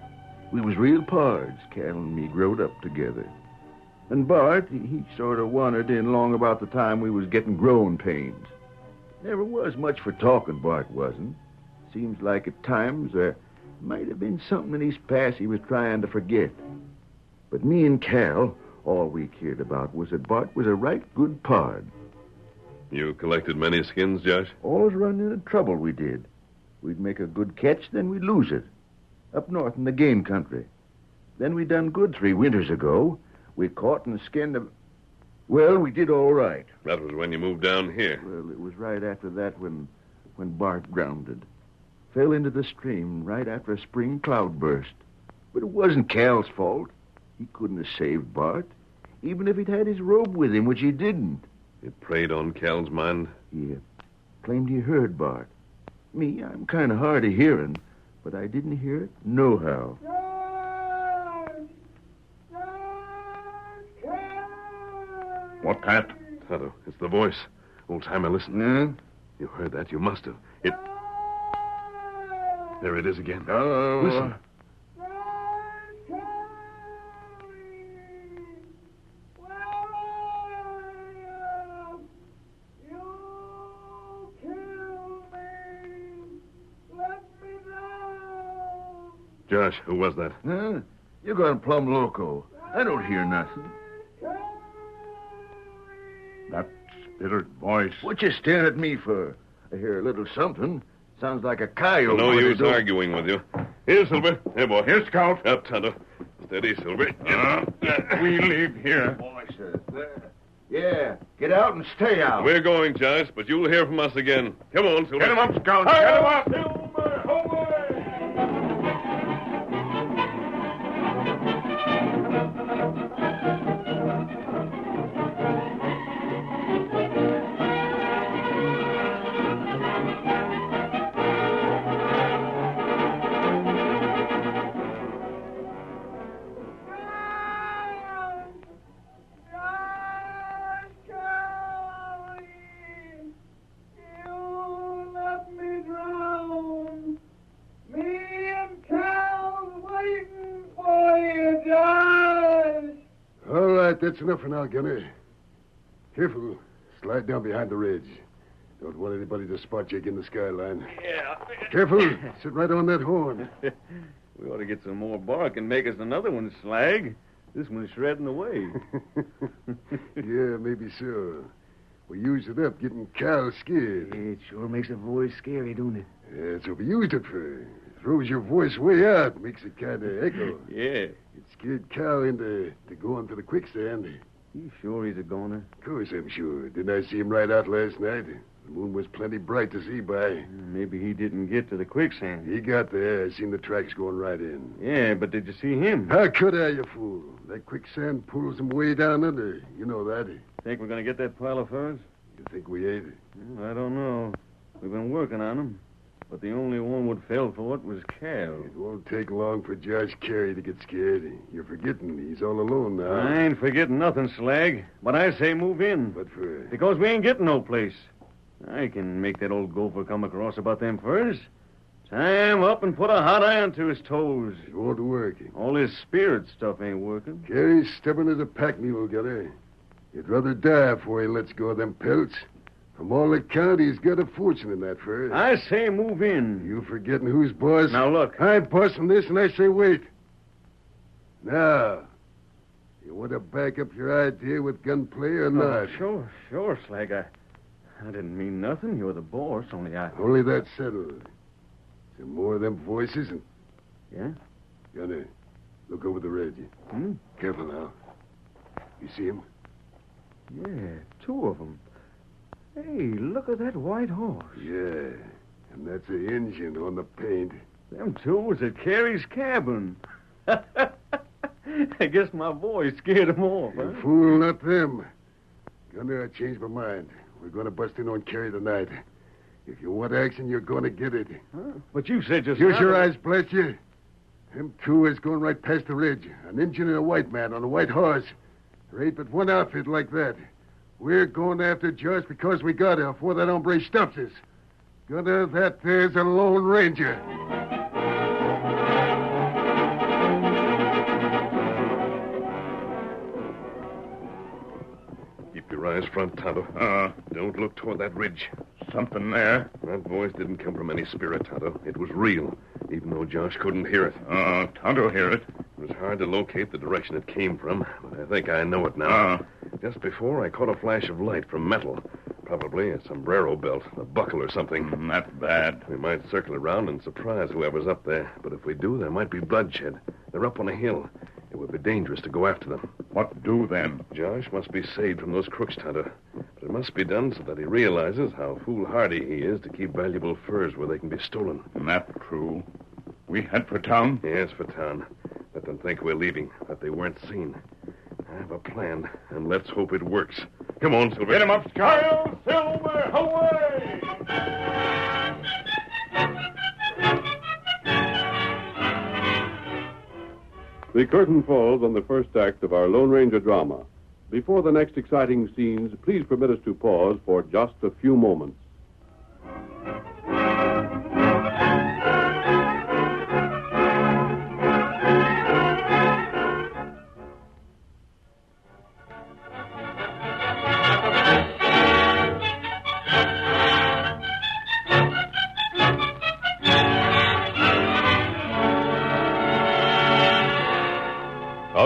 We was real pards, Cal and me growed up together. And Bart, he sort of wandered in long about the time we was getting growing pains. Never was much for talking, Bart wasn't. Seems like at times there might have been something in his past he was trying to forget. But me and Cal, all we cared about was that Bart was a right good pard. You collected many skins, Josh? Always run into trouble, we did. We'd make a good catch, then we'd lose it. Up north in the game country. Then we done good 3 winters ago. We caught and skinned a... Well, we did all right. That was when you moved down here. Well, it was right after that when Bart grounded. Fell into the stream right after a spring cloudburst. But it wasn't Cal's fault. He couldn't have saved Bart, even if he'd had his robe with him, which he didn't. It preyed on Cal's mind? Yeah. Claimed he heard Bart. Me, I'm kind of hard of hearing, but I didn't hear it nohow. What's that? Tonto, it's the voice. Old timer, listen. Yeah? You heard that. You must have. It... There it is again. Oh. Listen. Josh, who was that? Huh? You gone plumb loco. I don't hear nothing. That spirit voice. What you staring at me for? I hear a little something. Sounds like a coyote. No use arguing with you. Here, Silver. Here, boy. Here, Scout. Up, Tonto. Steady, Silver. We leave here. Voices. Yeah, get out and stay out. We're going, Josh, but you'll hear from us again. Come on, Silver. Get him up, Scout. Get him up. That's enough for now, Gunner. Careful. Slide down behind the ridge. Don't want anybody to spot you against the skyline. Yeah. Careful. Sit right on that horn. We ought to get some more bark and make us another one, Slag. This one's shredding away. Yeah, maybe so. We used it up getting Cal scared. It sure makes a voice scary, don't it? Yeah, that's what we used it for. It throws your voice way out, makes it kind of echo. Yeah. It scared Cal into going to the quicksand. You sure he's a goner? Of course I'm sure. Didn't I see him right out last night? The moon was plenty bright to see by. Maybe he didn't get to the quicksand. He got there. I seen the tracks going right in. Yeah, but did you see him? How could I, you fool? That quicksand pulls him way down under. You know that. Think we're going to get that pile of furs? You think we ain't? I don't know. We've been working on them. But the only one would fell for it was Cal. It won't take long for Josh Carey to get scared. You're forgetting he's all alone now. I ain't forgetting nothing, Slag. But I say move in. But for... Because we ain't getting no place. I can make that old gopher come across about them furs. Time up and put a hot iron to his toes. It won't work. All his spirit stuff ain't working. Carey's stubborn as a pack mule, Gunner. He'd rather die before he lets go of them pelts. From all accounts, he's got a fortune in that fur. I say move in. You forgetting who's boss? Now, look. I'm boss on this, and I say wait. Now, you want to back up your idea with gunplay or not? Sure, Slag. I didn't mean nothing. You're the boss, only that's settled. Some more of them voices and... Yeah? Gunner, look over the ridge. Careful now. You see him? Yeah, two of them. Hey, look at that white horse. Yeah, and that's the engine on the paint. Them two was at Carey's cabin. I guess my boy scared them off, You fool, not them. Gunner, I changed my mind. We're going to bust in on Carey tonight. If you want action, you're going to get it. Huh? But you said just Use your eyes, bless you. Them two is going right past the ridge. An Injun and a white man on a white horse. There ain't but one outfit like that. We're going after Josh because we got her before that hombre stops us. Gunner, that there's a Lone Ranger. Keep your eyes front, Tonto. Don't look toward that ridge. Something there. That voice didn't come from any spirit, Tonto. It was real, even though Josh couldn't hear it. Tonto hear it. It was hard to locate the direction it came from, but I think I know it now. Just before, I caught a flash of light from metal. Probably a sombrero belt, a buckle or something. That's bad. We might circle around and surprise whoever's up there. But if we do, there might be bloodshed. They're up on a hill. It would be dangerous to go after them. What do then? Josh must be saved from those crooks, Tonto. But it must be done so that he realizes how foolhardy he is to keep valuable furs where they can be stolen. That's true. We head for town? Yes, for town. Let them think we're leaving, that they weren't seen. I have a plan, and let's hope it works. Come on, Silver. Get him up, Kyle! Silver, away! The curtain falls on the first act of our Lone Ranger drama. Before the next exciting scenes, please permit us to pause for just a few moments.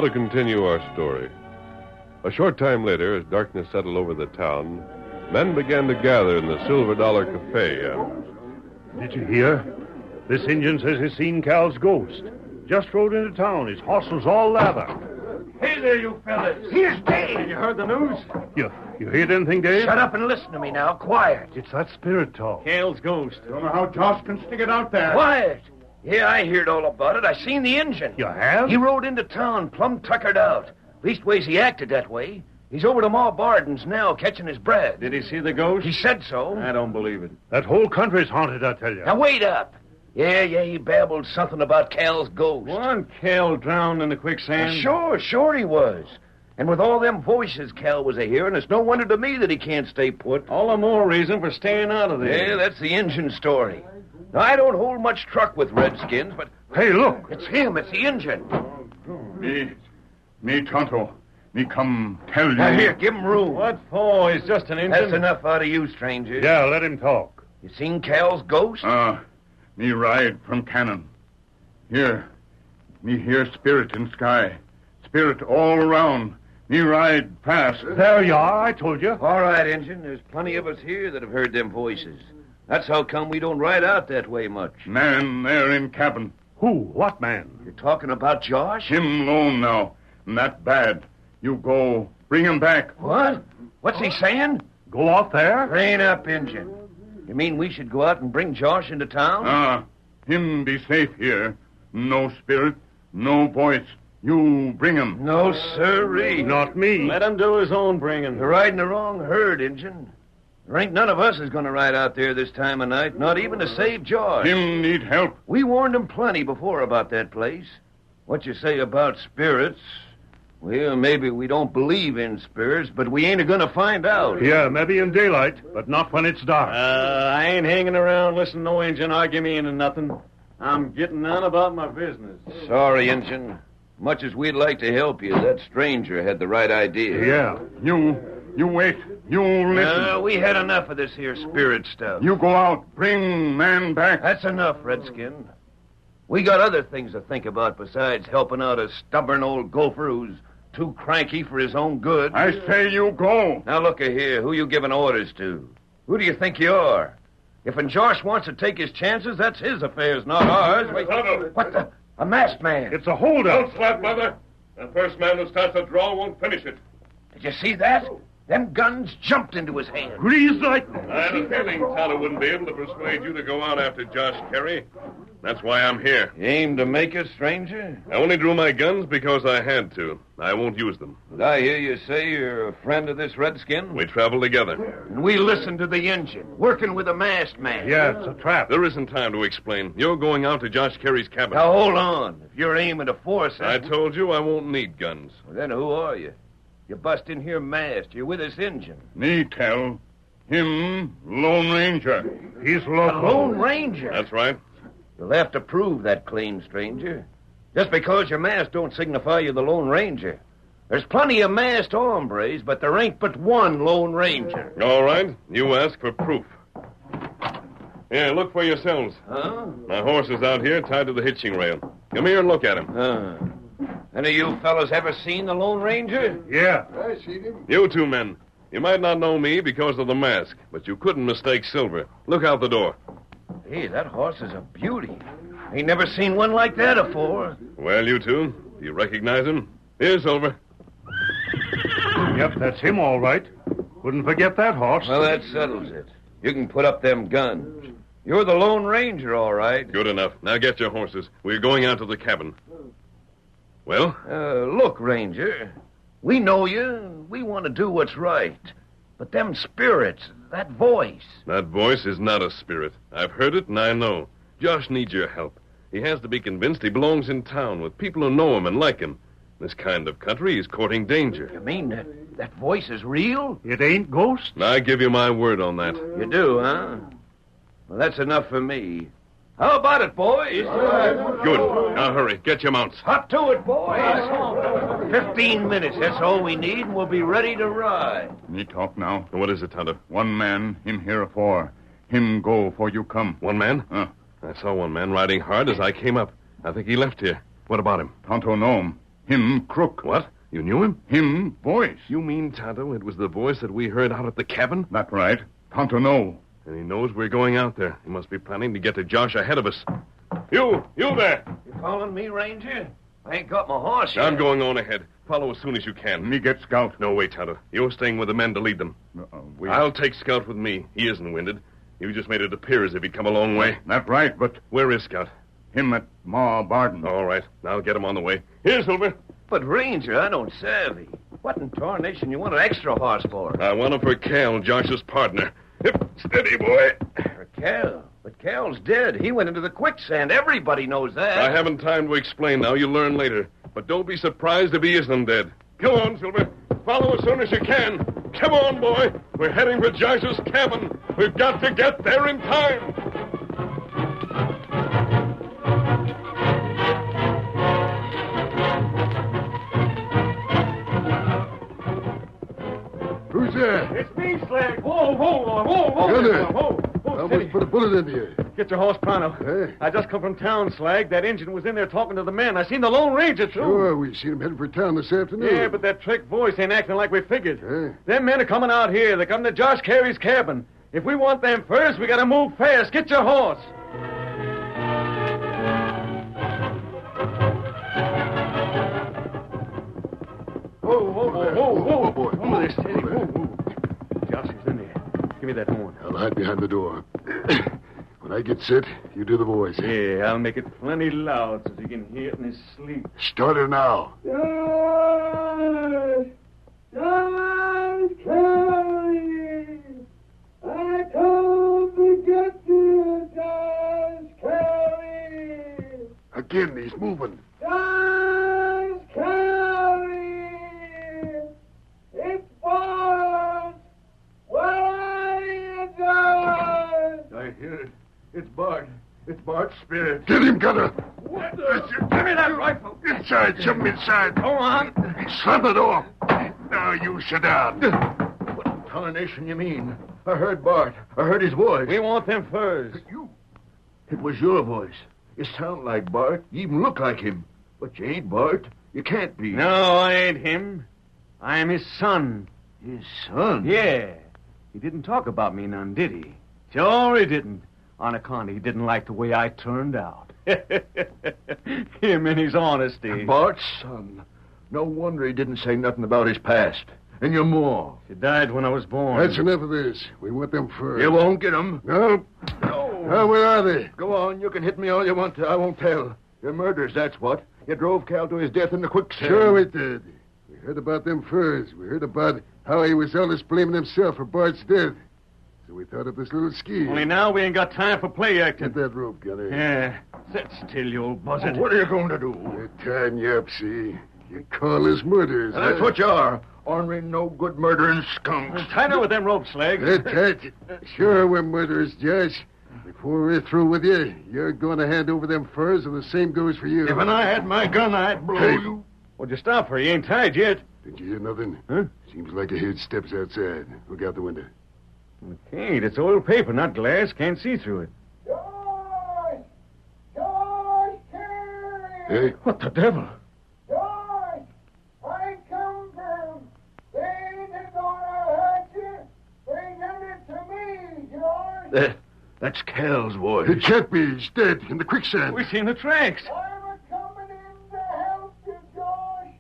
Now to continue our story. A short time later, as darkness settled over the town, men began to gather in the Silver Dollar Cafe. Did you hear? This Indian says he's seen Cal's ghost. Just rode into town. His horse was all lather. Hey there, you fellas. Here's Dave. You heard the news? You heard anything, Dave? Shut up and listen to me now. Quiet. It's that spirit talk. Cal's ghost. Don't know how Josh can stick it out there. Quiet. Yeah, I heard all about it. I seen the engine. You have? He rode into town plumb tuckered out. Leastways, he acted that way. He's over to Ma Barden's now, catching his breath. Did he see the ghost? He said so. I don't believe it. That whole country's haunted, I tell you. Now, wait up. Yeah, he babbled something about Cal's ghost. Wasn't Cal drowned in the quicksand? Sure he was. And with all them voices Cal was a-hearing, it's no wonder to me that he can't stay put. All the more reason for staying out of there. Yeah, that's the engine story. Now, I don't hold much truck with redskins, but... Hey, look! It's him. It's the engine. Me, Tonto. Me come tell you. Now, here, give him room. What for? He's just an engine. That's enough out of you, stranger. Yeah, let him talk. You seen Cal's ghost? Me ride from Cannon. Here. Me hear spirit in sky. Spirit all around. Me ride fast. There you are, I told you. All right, Injun. There's plenty of us here that have heard them voices. That's how come we don't ride out that way much. Man there in cabin. Who? What man? You're talking about Josh? Him alone now. Not bad. You go. Bring him back. What? What's he saying? Go out there? Train up, Injun. You mean we should go out and bring Josh into town? Him be safe here. No spirit, no voice. You bring him. No, sirree. Not me. Let him do his own bringing. You're riding the wrong herd, Injun. There ain't none of us is going to ride out there this time of night, not even to save Josh. Him need help. We warned him plenty before about that place. What you say about spirits... Well, maybe we don't believe in spirits, but we ain't going to find out. Yeah, maybe in daylight, but not when it's dark. I ain't hanging around listening to no Injun argue me into nothing. I'm getting on about my business. Sorry, Injun. Much as we'd like to help you, that stranger had the right idea. Yeah. You wait. You listen. We had enough of this here spirit stuff. You go out. Bring man back. That's enough, Redskin. We got other things to think about besides helping out a stubborn old gopher who's too cranky for his own good. I say you go. Now, look here. Who you giving orders to? Who do you think you are? If Josh wants to take his chances, that's his affairs, not ours. What the? A masked man. It's a holdup. Don't slap, Mother. The first man who starts a draw won't finish it. Did you see that? Them guns jumped into his hand. Grease lightning. I had a feeling Tonto wouldn't be able to persuade you to go out after Josh Carey. That's why I'm here. You aim to make us, stranger? I only drew my guns because I had to. I won't use them. Did I hear you say you're a friend of this redskin? We travel together. And we listened to the engine, working with a masked man. Yeah, it's a trap. There isn't time to explain. You're going out to Josh Carey's cabin. Now, hold on. If you're aiming to force us... I told you I won't need guns. Well, then who are you? You bust in here masked. You're with this engine. Me tell. Him, Lone Ranger. He's local. A Lone Ranger? That's right. You'll have to prove that claim, stranger. Just because you're masked don't signify you're the Lone Ranger. There's plenty of masked hombres, but there ain't but one Lone Ranger. All right. You ask for proof. Here, look for yourselves. Huh? My horse is out here tied to the hitching rail. Come here and look at him. Any of you fellas ever seen the Lone Ranger? Yeah. I seen him. You two men. You might not know me because of the mask, but you couldn't mistake Silver. Look out the door. Hey, that horse is a beauty. Ain't never seen one like that afore. Well, you two, do you recognize him? Here's Silver. Yep, that's him all right. Wouldn't forget that horse. Well, that settles it. You can put up them guns. You're the Lone Ranger, all right. Good enough. Now get your horses. We're going out to the cabin. Well? Look, Ranger. We know you. We want to do what's right. But them spirits, that voice... That voice is not a spirit. I've heard it, and I know. Josh needs your help. He has to be convinced he belongs in town with people who know him and like him. This kind of country is courting danger. You mean that voice is real? It ain't ghost? I give you my word on that. You do, huh? Well, that's enough for me. How about it, boys? Good. Now hurry. Get your mounts. Hop to it, boys. 15 minutes. That's all we need, and we'll be ready to ride. Me talk now. What is it, Tonto? One man, him here afore. Him go for you come. One man? I saw one man riding hard as I came up. I think he left here. What about him? Tonto know him. Him crook. What? You knew him? Him voice. You mean, Tonto, it was the voice that we heard out at the cabin? That right. Tonto know. And he knows we're going out there. He must be planning to get to Josh ahead of us. You there. You following me, Ranger? I ain't got my horse yet. I'm going on ahead. Follow as soon as you can. Me get Scout. No, wait, Tonto. You're staying with the men to lead them. I'll take Scout with me. He isn't winded. You just made it appear as if he'd come a long way. That right, but... Where is Scout? Him at Ma Barden. All right. Now get him on the way. Here, Silver. But, Ranger, I don't savvy. What in tarnation you want an extra horse for? I want him for Cal, Josh's partner. Steady, boy. For Cal? But Cal's dead. He went into the quicksand. Everybody knows that. I haven't time to explain now. You'll learn later. But don't be surprised if he isn't dead. Come on, Silver. Follow as soon as you can. Come on, boy. We're heading for Josh's cabin. We've got to get there in time. Who's there? It's me, Slag. Whoa. Gunner. almost put a bullet into you. Get your horse pronto. Hey. I just come from town, Slag. That engine was in there talking to the men. I seen the Lone Ranger, too. Sure, we seen him heading for town this afternoon. Yeah, but that trick voice ain't acting like we figured. Hey. Them men are coming out here. They're coming to Josh Carey's cabin. If we want them first, we gotta move fast. Get your horse. Whoa, boy. Whoa there, steady. Whoa. Josh is in there. Give me that horn. I'll hide behind the door. When I get set, you do the voice. Yeah, I'll make it plenty loud so he can hear it in his sleep. Start it now. Josh Carey! I come to get you, Josh Carey! Again, he's moving. Josh Carey! It's Bart! Where are you, Josh? I hear it. It's Bart. It's Bart's spirit. Get him, Gunner. What the... Give me that rifle. Inside. Shove him inside. Go on. Slam the door. Now you sit down. What tarnation you mean? I heard Bart. I heard his voice. We want them furs. It was your voice. You sound like Bart. You even look like him. But you ain't Bart. You can't be. No, I ain't him. I am his son. His son? Yeah. He didn't talk about me none, did he? Sure he didn't. On account he didn't like the way I turned out. Him and his honesty. Bart's son. No wonder he didn't say nothing about his past. And your ma. She died when I was born. That's enough of this. We want them first. You won't get them. No. No. Where are they? Go on. You can hit me all you want to. I won't tell. You're murderers, that's what. You drove Cal to his death in the quicksand. Sure we did. We heard about them furs. We heard about how he was always blaming himself for Bart's death. So we thought of this little scheme. Only now we ain't got time for play acting. Get that rope, Gunner. Yeah. Sit still, you old buzzard. What are you going to do? You're tying you up, see? You call us murderers. And that's what you are. Ornery, no good murdering skunks. Tie her with them ropes, Slag. Sure, we're murderers, Josh. Before we're through with you, you're going to hand over them furs, and the same goes for you. If I had my gun, I'd blow you. What'd you stop for? You ain't tied yet. Did you hear nothing? Huh? Seems like I heard steps outside. Look out the window. Okay, it's oil paper, not glass. Can't see through it. Josh Carey! Hey? What the devil? Josh! I come from. They ain't gonna hurt you. They done it to me, George. That's Cal's voice. It can't be. He's dead in the quicksand. We've seen the tracks. I'm coming in to help you, George.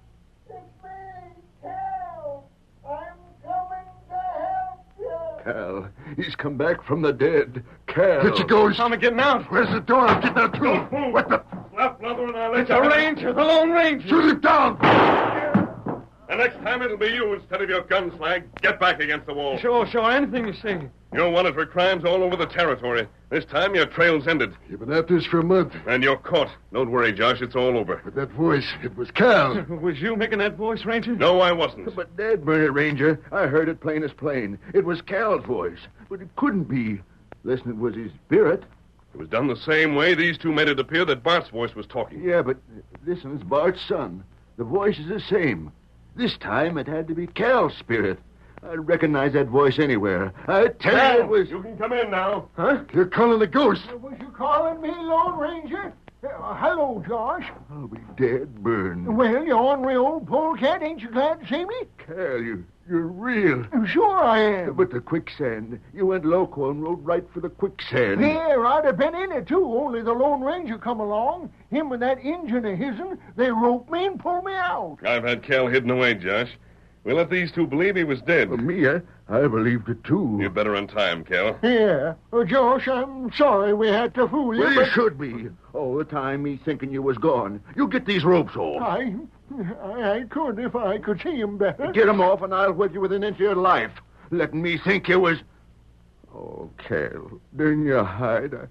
It's me, Cal. I'm coming to help you. Cal. He's come back from the dead. Cal. Get your ghost. I'm getting out. Where's the door? I'm getting out, too. What the... Slap leather and I'll let you... The Ranger, the Lone Ranger. Shoot him down. The next time it'll be you instead of your gun, Slag. Get back against the wall. Sure. Anything you say. You're wanted for crimes all over the territory. This time your trail's ended. You've been after us for a month. And you're caught. Don't worry, Josh. It's all over. But that voice, it was Cal. Was you making that voice, Ranger? No, I wasn't. But Dad burned it, Ranger. I heard it plain as plain. It was Cal's voice. But it couldn't be. Listen, it was his spirit. It was done the same way these two made it appear that Bart's voice was talking. Yeah, but listen, it's Bart's son. The voice is the same. This time it had to be Cal's spirit. I'd recognize that voice anywhere. I tell you it was... You can come in now. Huh? You're calling a ghost. Was you calling me Lone Ranger? Hello, Josh. I'll be dead burned. Well, you ornery old polecat, ain't you glad to see me? Cal, you're real. Sure I am. But the quicksand. You went loco and rode right for the quicksand. Yeah, I'd have been in it, too, only the Lone Ranger come along. Him and that engine of his'n, they roped me and pulled me out. I've had Cal hidden away, Josh. We let these two believe he was dead. Me, I believed it, too. You better untie him, Cal. Yeah. Josh, I'm sorry we had to fool you. Well, you should be. All the time me thinking you was gone. You get these ropes off. I could if I could see him better. Get them off and I'll whip you within an inch of your life. Letting me think you was... Oh, Cal, then you hide.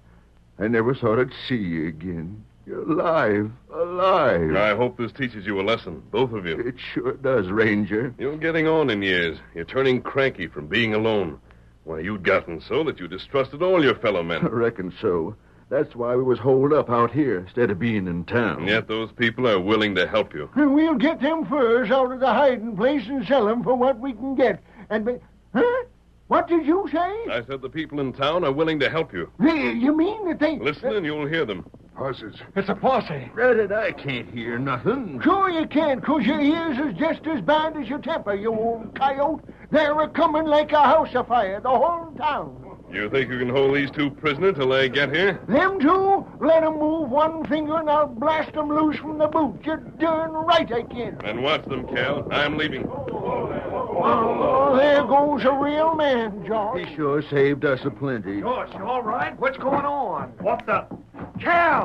I never thought I'd see you again. You're alive. I hope this teaches you a lesson, both of you. It sure does, Ranger. You're getting on in years. You're turning cranky from being alone. Why, you'd gotten so that you distrusted all your fellow men. I reckon so. That's why we was holed up out here instead of being in town. And yet those people are willing to help you. We'll get them furs out of the hiding place and sell them for what we can get. Huh? What did you say? I said the people in town are willing to help you. You mean that they... Listen and you'll hear them. Horses. It's a posse. Reddit, I can't hear nothing. Sure you can, 'cause your ears is just as bad as your temper, you old coyote. They're a-coming like a house afire, the whole town. You think you can hold these two prisoners till they get here? Them two? Let 'em move one finger and I'll blast 'em loose from the boot. You're darn right I can. Then watch them, Cal. I'm leaving. Oh, there goes a real man, George. He sure saved us a plenty. George, you all right? What's going on? What the... Cal!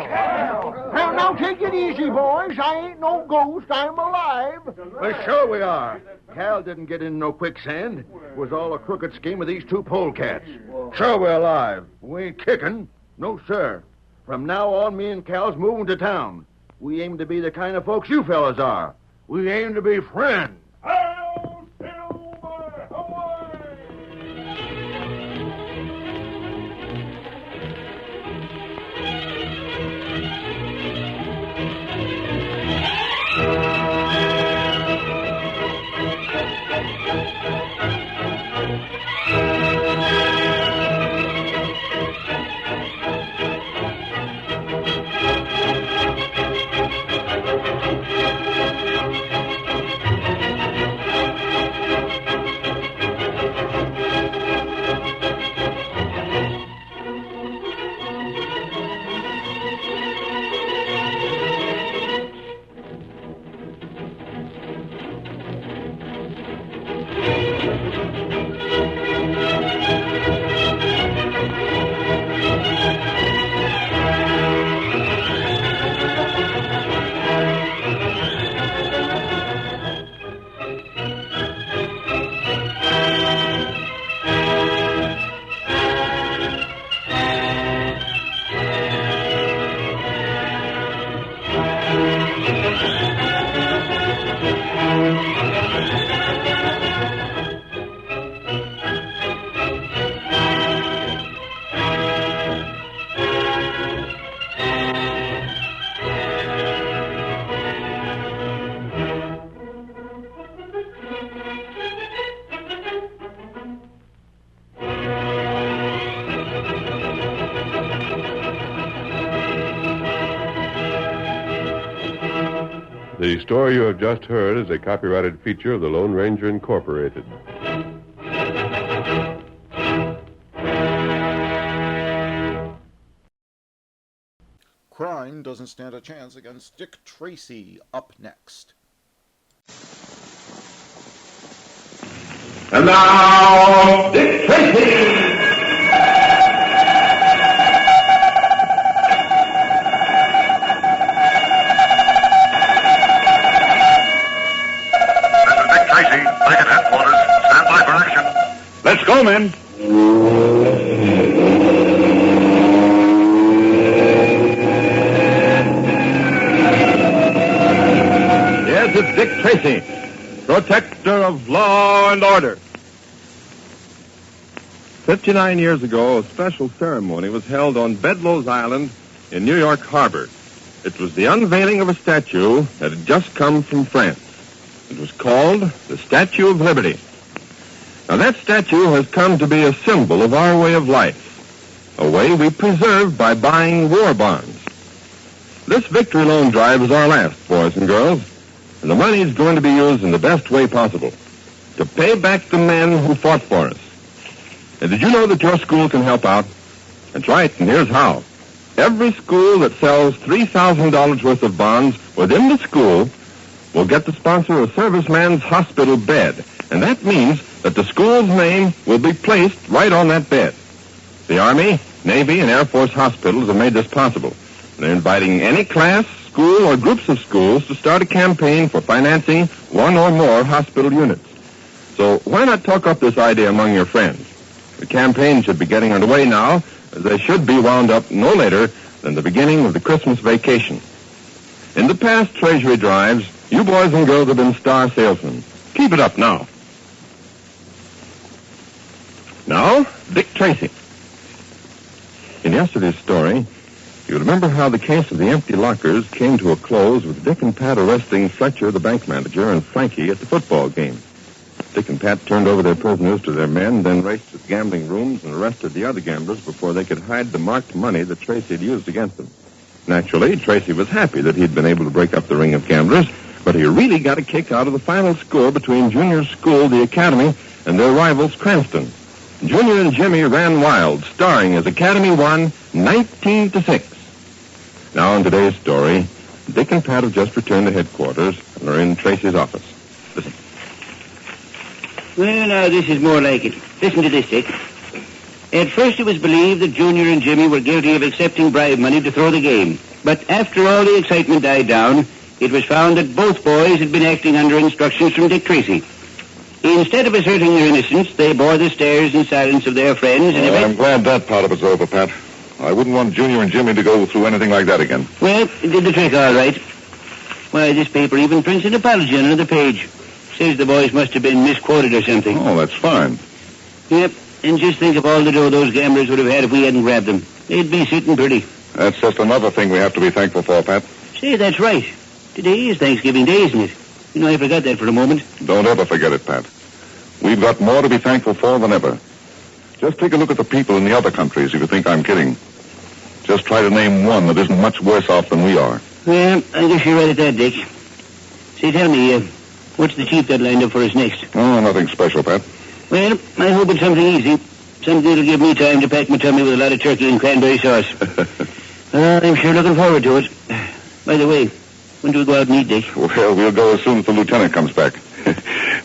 Now take it easy, boys. I ain't no ghost. I'm alive. Well, sure we are. Cal didn't get in no quicksand. It was all a crooked scheme of these two polecats. Sure we're alive. We ain't kicking. No, sir. From now on, me and Cal's moving to town. We aim to be the kind of folks you fellas are. We aim to be friends. The story you have just heard is a copyrighted feature of the Lone Ranger Incorporated. Crime doesn't stand a chance against Dick Tracy. Up next. And now, Dick Tracy! Second headquarters. Stand by for action. Let's go, men. Yes, it's Dick Tracy, protector of law and order. 59 years ago, a special ceremony was held on Bedloe's Island in New York Harbor. It was the unveiling of a statue that had just come from France. It was called the Statue of Liberty. Now, that statue has come to be a symbol of our way of life, a way we preserve by buying war bonds. This victory loan drive is our last, boys and girls, and the money is going to be used in the best way possible to pay back the men who fought for us. And did you know that your school can help out? That's right, and here's how. Every school that sells $3,000 worth of bonds within the school will get to sponsor a serviceman's hospital bed. And that means that the school's name will be placed right on that bed. The Army, Navy, and Air Force hospitals have made this possible. They're inviting any class, school, or groups of schools to start a campaign for financing one or more hospital units. So why not talk up this idea among your friends? The campaign should be getting underway now, as they should be wound up no later than the beginning of the Christmas vacation. In the past Treasury drives, you boys and girls have been star salesmen. Keep it up now. Now, Dick Tracy. In yesterday's story, you remember how the case of the empty lockers came to a close with Dick and Pat arresting Fletcher, the bank manager, and Frankie at the football game. Dick and Pat turned over their prisoners to their men, then raced to the gambling rooms and arrested the other gamblers before they could hide the marked money that Tracy had used against them. Naturally, Tracy was happy that he'd been able to break up the ring of gamblers, but he really got a kick out of the final score between Junior School, the Academy, and their rivals, Cranston. Junior and Jimmy ran wild, starring as Academy won 19-6. Now, in today's story, Dick and Pat have just returned to headquarters and are in Tracy's office. Listen. Well, now, this is more like it. Listen to this, Dick. At first, it was believed that Junior and Jimmy were guilty of accepting bribe money to throw the game. But after all the excitement died down, it was found that both boys had been acting under instructions from Dick Tracy. Instead of asserting their innocence, they bore the stares and silence of their friends. And I'm glad that part of it's over, Pat. I wouldn't want Junior and Jimmy to go through anything like that again. Well, it did the trick all right. Why, this paper even prints an apology on another page. Says the boys must have been misquoted or something. Oh, that's fine. Yep, and just think of all the dough those gamblers would have had if we hadn't grabbed them. They'd be sitting pretty. That's just another thing we have to be thankful for, Pat. Say, that's right. Today is Thanksgiving Day, isn't it? You know, I forgot that for a moment. Don't ever forget it, Pat. We've got more to be thankful for than ever. Just take a look at the people in the other countries if you think I'm kidding. Just try to name one that isn't much worse off than we are. Well, I guess you're right at that, Dick. Say, tell me, what's the chief got lined up for us next? Oh, nothing special, Pat. Well, I hope it's something easy. Something that'll give me time to pack my tummy with a lot of turkey and cranberry sauce. I'm sure looking forward to it. By the way, when do we go out and eat, Dick? Well, we'll go as soon as the lieutenant comes back.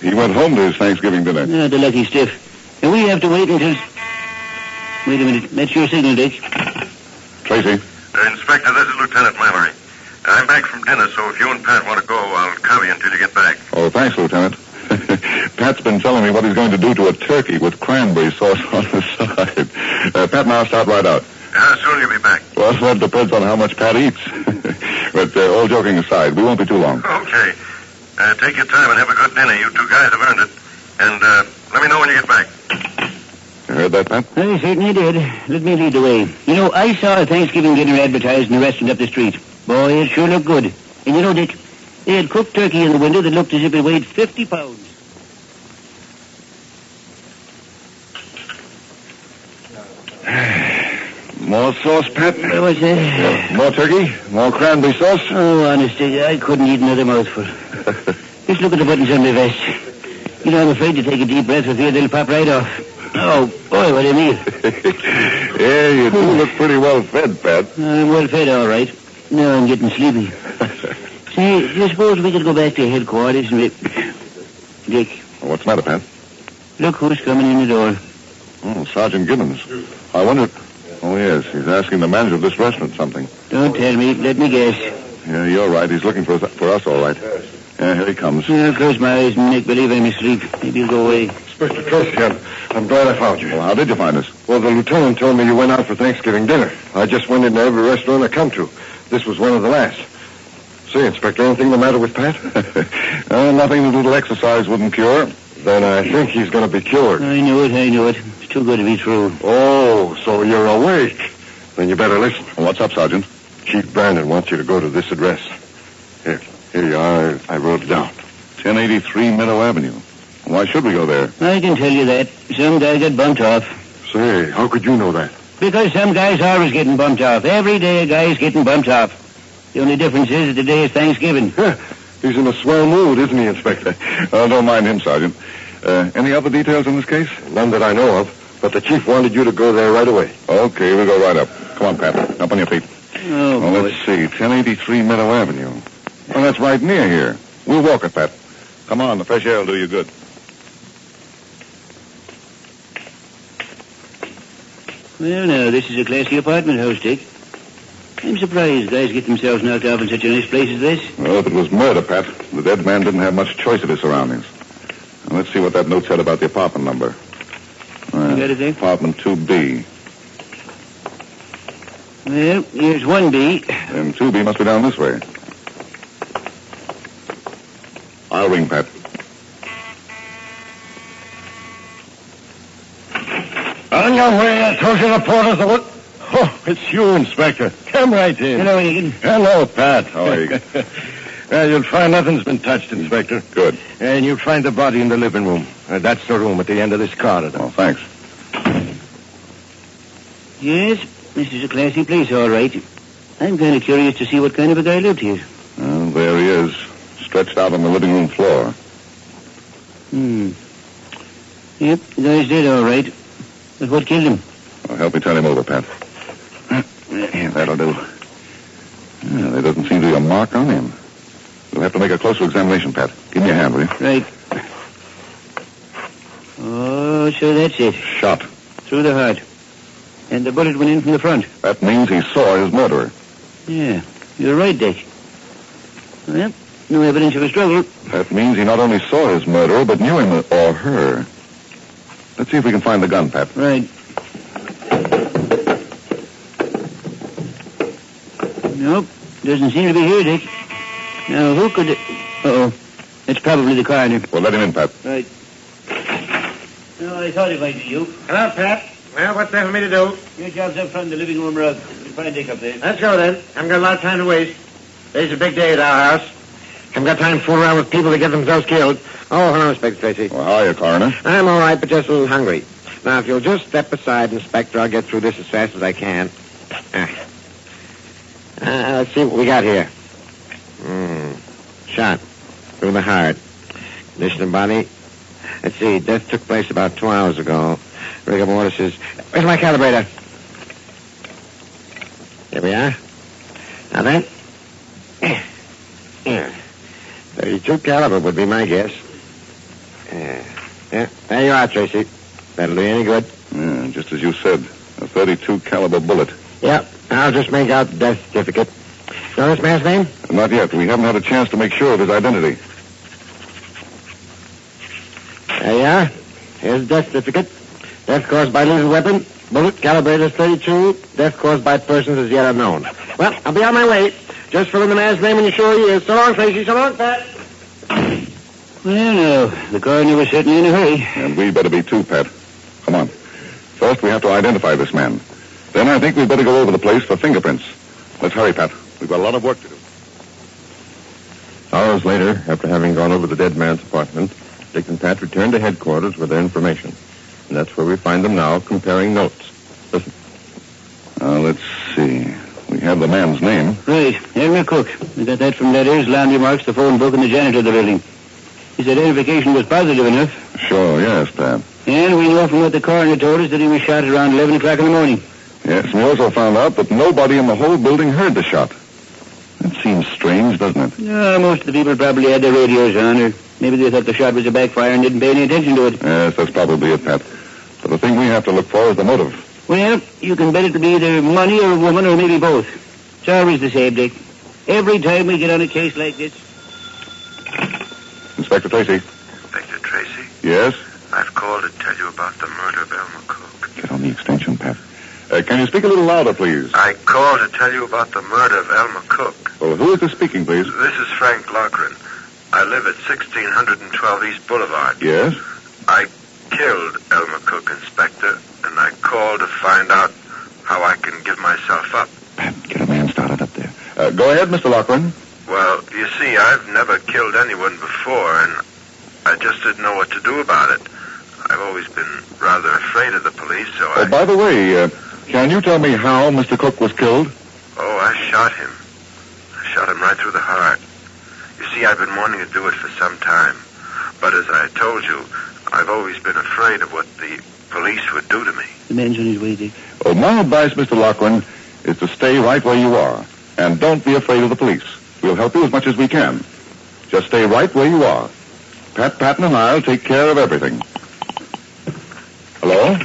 He went home to his Thanksgiving dinner. The lucky stiff. And we have to wait until... Wait a minute. That's your signal, Dick. Tracy. Inspector, this is Lieutenant Mallory. I'm back from dinner, so if you and Pat want to go, I'll cover you until you get back. Oh, thanks, Lieutenant. Pat's been telling me what he's going to do to a turkey with cranberry sauce on the side. Pat and I'll start right out. How soon you'll be back? Well, that depends on how much Pat eats. But all joking aside, we won't be too long. Okay. Take your time and have a good dinner. You two guys have earned it. And let me know when you get back. You heard that, Pat? I certainly did. Let me lead the way. You know, I saw a Thanksgiving dinner advertised in a restaurant up the street. Boy, it sure looked good. And you know, Dick, they had cooked turkey in the window that looked as if it weighed 50 pounds. More sauce, Pat? What's that? More turkey? More cranberry sauce? Oh, honestly, I couldn't eat another mouthful. Just look at the buttons on my vest. You know, I'm afraid to take a deep breath for fear they'll pop right off. Oh, boy, what do you mean? Yeah, you do look pretty well fed, Pat. I'm well fed, all right. Now I'm getting sleepy. Say, do you suppose we could go back to headquarters and... Dick. What's the matter, Pat? Look who's coming in the door. Oh, Sergeant Gibbons. I wonder... Oh, yes, he's asking the manager of this restaurant something. Don't tell me. Let me guess. Yeah, you're right. He's looking for us, all right. Yeah, here he comes. I'll close my eyes and make believe I'm asleep. Maybe he'll go away. Inspector Tracy, I'm glad I found you. Well, how did you find us? Well, the lieutenant told me you went out for Thanksgiving dinner. I just went into every restaurant I come to. This was one of the last. Say, Inspector, anything the matter with Pat? Nothing a little exercise wouldn't cure. Then I think he's going to be cured. I knew it. It's too good to be true. Oh, so you're awake. Then you better listen. What's up, Sergeant? Chief Brandon wants you to go to this address. Here you are. I wrote it down. 1083 Meadow Avenue. Why should we go there? I can tell you that. Some guy got bumped off. Say, how could you know that? Because some guy's always getting bumped off. Every day a guy's getting bumped off. The only difference is that today is Thanksgiving. He's in a swell mood, isn't he, Inspector? Don't mind him, Sergeant. Any other details in this case? None that I know of, but the chief wanted you to go there right away. Okay, we'll go right up. Come on, Pat. Up on your feet. Oh, well, let's see. 1083 Meadow Avenue. Well, that's right near here. We'll walk it, Pat. Come on, the fresh air will do you good. Well, now, this is a classy apartment house, Dick. I'm surprised guys get themselves knocked off in such a nice place as this. Well, if it was murder, Pat, the dead man didn't have much choice of his surroundings. Now, let's see what that note said about the apartment number. You got it there? Apartment 2B. Well, here's 1B. Then 2B must be down this way. I'll ring, Pat. On your way, I told you the porter's the what? Oh, it's you, Inspector. Come right in. Hello, Egan. Hello, Pat. How are you? Well, you'll find nothing's been touched, Inspector. Good. And you'll find the body in the living room. That's the room at the end of this corridor. Oh, thanks. Yes, this is a classy place, all right. I'm kind of curious to see what kind of a guy lived here. Well, there he is, stretched out on the living room floor. Yep, the guy's dead, all right. But what killed him? Well, help me turn him over, Pat. Yeah, that'll do. Yeah, there doesn't seem to be a mark on him. We'll have to make a closer examination, Pat. Give me a hand, will you? Right. Oh, so that's it. Shot. Through the heart. And the bullet went in from the front. That means he saw his murderer. Yeah, you're right, Dick. Well, no evidence of a struggle. That means he not only saw his murderer, but knew him or her. Let's see if we can find the gun, Pat. Right. Nope, doesn't seem to be here, Dick. Now, who could... Uh-oh, it's probably the coroner. Well, let him in, Pat. Right. No, I thought it might be you. Hello, Pat. Well, what's there for me to do? Your job's up front in the living room rug. We'll find Dick up there. Let's go, then. Haven't got a lot of time to waste. Today's a big day at our house. Haven't got time to fool around with people to get themselves killed. Oh, hello, Inspector Tracy. Well, how are you, Coroner? I'm all right, but just a little hungry. Now, if you'll just step aside, Inspector, I'll get through this as fast as I can. Let's see what we got here. Shot through the heart. Condition of body. Let's see, death took place about 2 hours ago. Rigor mortis is... Where's my calibrator? Here we are. Now then. 32 caliber would be my guess. Yeah, there you are, Tracy. That'll do you any good. Yeah, just as you said. A 32 caliber bullet. Yep, I'll just make out the death certificate. Know this man's name? Not yet. We haven't had a chance to make sure of his identity. There you are. Here's the death certificate. Death caused by lethal weapon. Bullet calibrated 32. Death caused by persons as yet unknown. Well, I'll be on my way. Just fill in the man's name when you're sure he is. So long, Tracy. So long, Pat. Well, no. The coroner was certainly in a hurry. And we better be too, Pat. Come on. First, we have to identify this man. Then I think we'd better go over the place for fingerprints. Let's hurry, Pat. We've got a lot of work to do. Hours later, after having gone over the dead man's apartment, Dick and Pat returned to headquarters with their information. And that's where we find them now, comparing notes. Listen. Let's see. We have the man's name. Right, Elmer Cook. We got that from letters, landmarks, the phone book, and the janitor of the building. His identification was positive enough. Sure, yes, Pat. And we know from what the coroner told us that he was shot around 11 o'clock in the morning. Yes, and we also found out that nobody in the whole building heard the shot. That seems strange, doesn't it? Most of the people probably had their radios on, or maybe they thought the shot was a backfire and didn't pay any attention to it. Yes, that's probably it, Pat. But the thing we have to look for is the motive. Well, you can bet it'll be either money or a woman or maybe both. It's always the same, Dick. Every time we get on a case like this. Inspector Tracy. Inspector Tracy? Yes? I've called to tell you about the murder of Elmer Cook. Get on the extension, Pat. Can you speak a little louder, please? I called to tell you about the murder of Elmer Cook. Well, who is this speaking, please? This is Frank Loughran. I live at 1612 East Boulevard. Yes? I killed Elmer Cook, Inspector, and I called to find out how I can give myself up. Pat, get a man started up there. Go ahead, Mr. Loughran. Well, you see, I've never killed anyone before, and I just didn't know what to do about it. I've always been rather afraid of the police, so By the way, can you tell me how Mr. Cook was killed? Oh, I shot him. I shot him right through the heart. You see, I've been wanting to do it for some time. But as I told you, I've always been afraid of what the police would do to me. The man's on his way, Dick. Well, my advice, Mr. Loughran, is to stay right where you are. And don't be afraid of the police. We'll help you as much as we can. Just stay right where you are. Pat Patton and I'll take care of everything. Hello?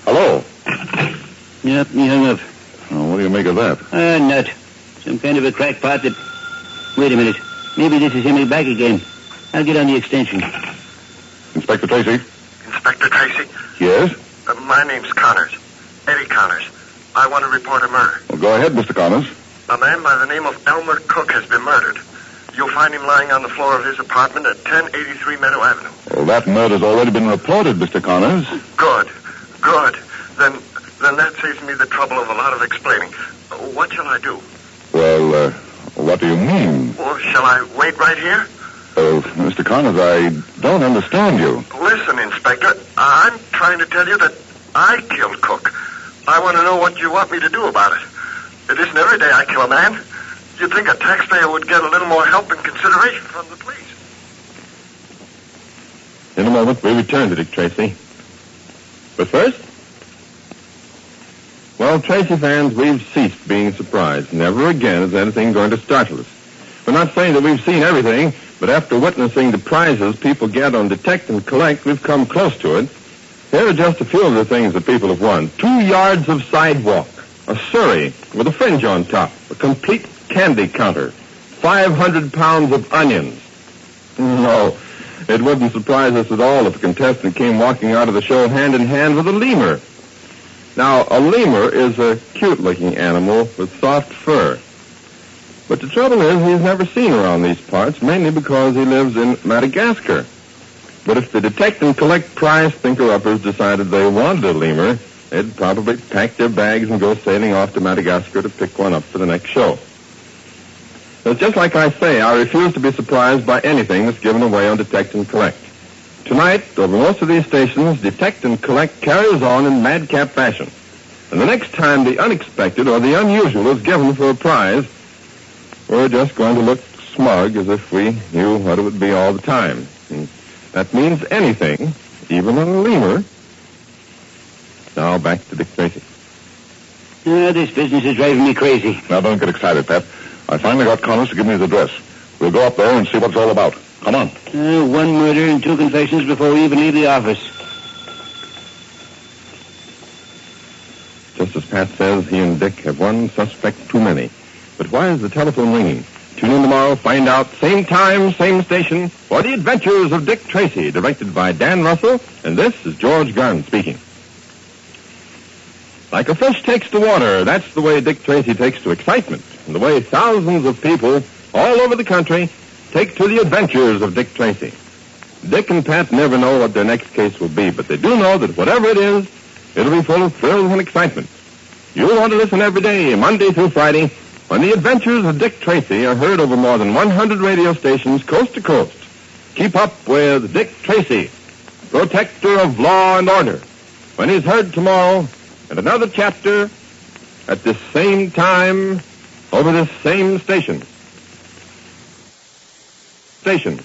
Hello? Yep, he hung up. Oh, what do you make of that? Nut. Some kind of a crackpot that... Wait a minute. Maybe this is him back again. I'll get on the extension. Inspector Tracy? Inspector Tracy? Yes? My name's Connors. Eddie Connors. I want to report a murder. Well, go ahead, Mr. Connors. A man by the name of Elmer Cook has been murdered. You'll find him lying on the floor of his apartment at 1083 Meadow Avenue. Well, that murder's already been reported, Mr. Connors. Good. Then that saves me the trouble of a lot of explaining. What shall I do? Well, What do you mean? Well, shall I wait right here? Mr. Connors, I don't understand you. Listen, Inspector, I'm trying to tell you that I killed Cook. I want to know what you want me to do about it. It isn't every day I kill a man. You'd think a taxpayer would get a little more help and consideration from the police. In a moment, we return to Dick Tracy. But first, well, Tracy fans, we've ceased being surprised. Never again is anything going to startle us. We're not saying that we've seen everything, but after witnessing the prizes people get on Detect and Collect, we've come close to it. Here are just a few of the things that people have won. 2 yards of sidewalk, a Surrey with a fringe on top, a complete candy counter, 500 pounds of onions. No, it wouldn't surprise us at all if a contestant came walking out of the show hand in hand with a lemur. Now, a lemur is a cute-looking animal with soft fur. But the trouble is he's never seen around these parts, mainly because he lives in Madagascar. But if the Detect and Collect prize thinker-uppers decided they wanted a lemur, they'd probably pack their bags and go sailing off to Madagascar to pick one up for the next show. It's just like I say, I refuse to be surprised by anything that's given away on Detect and Collect. Tonight, over most of these stations, Detect and Collect carries on in madcap fashion. And the next time the unexpected or the unusual is given for a prize, we're just going to look smug as if we knew what it would be all the time. And that means anything, even a lemur. Now back to Dick Tracy. This business is driving me crazy. Now, don't get excited, Pat. I finally got Connors to give me his address. We'll go up there and see what it's all about. Come on. 1 murder and 2 confessions before we even leave the office. Just as Pat says, he and Dick have one suspect too many. But why is the telephone ringing? Tune in tomorrow, find out, same time, same station, for The Adventures of Dick Tracy, directed by Dan Russell, and this is George Gunn speaking. Like a fish takes to water, that's the way Dick Tracy takes to excitement, and the way thousands of people all over the country take to The Adventures of Dick Tracy. Dick and Pat never know what their next case will be, but they do know that whatever it is, it'll be full of thrills and excitement. You'll want to listen every day, Monday through Friday, when The Adventures of Dick Tracy are heard over more than 100 radio stations coast to coast. Keep up with Dick Tracy, protector of law and order, when he's heard tomorrow in another chapter at this same time over this same station. Station.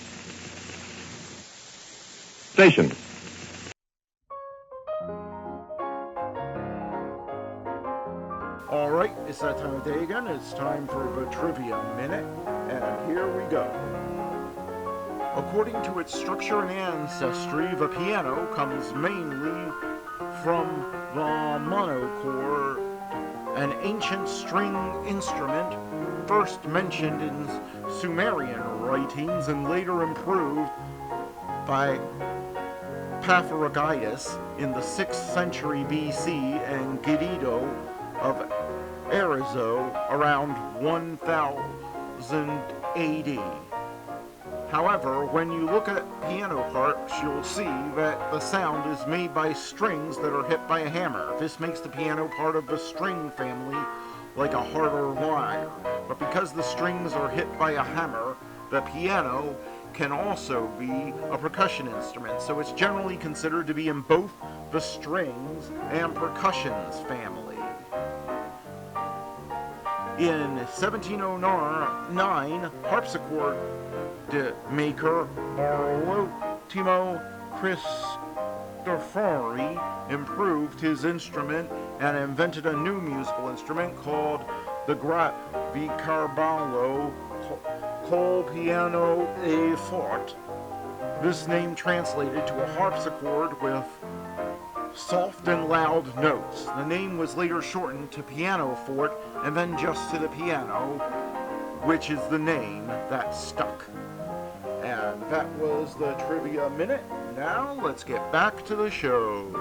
All right, it's that time of day again. It's time for the Trivia Minute, and here we go. According to its structure and ancestry, the piano comes mainly from the monochord, an ancient string instrument first mentioned in Sumerian writings and later improved by Paphroditus in the 6th century BC and Guido of Arezzo around 1000 AD. However, when you look at piano parts, you'll see that the sound is made by strings that are hit by a hammer. This makes the piano part of the string family, like a harder wire. But because the strings are hit by a hammer, the piano can also be a percussion instrument, so it's generally considered to be in both the strings and percussions family. In 1709, harpsichord maker Bartolomeo Cristofori improved his instrument and invented a new musical instrument called the Gravicarballo col piano e forte. This name translated to a harpsichord with soft and loud notes. The name was later shortened to pianoforte and then just to the piano, which is the name that stuck. And that was the Trivia Minute. Now let's get back to the shows.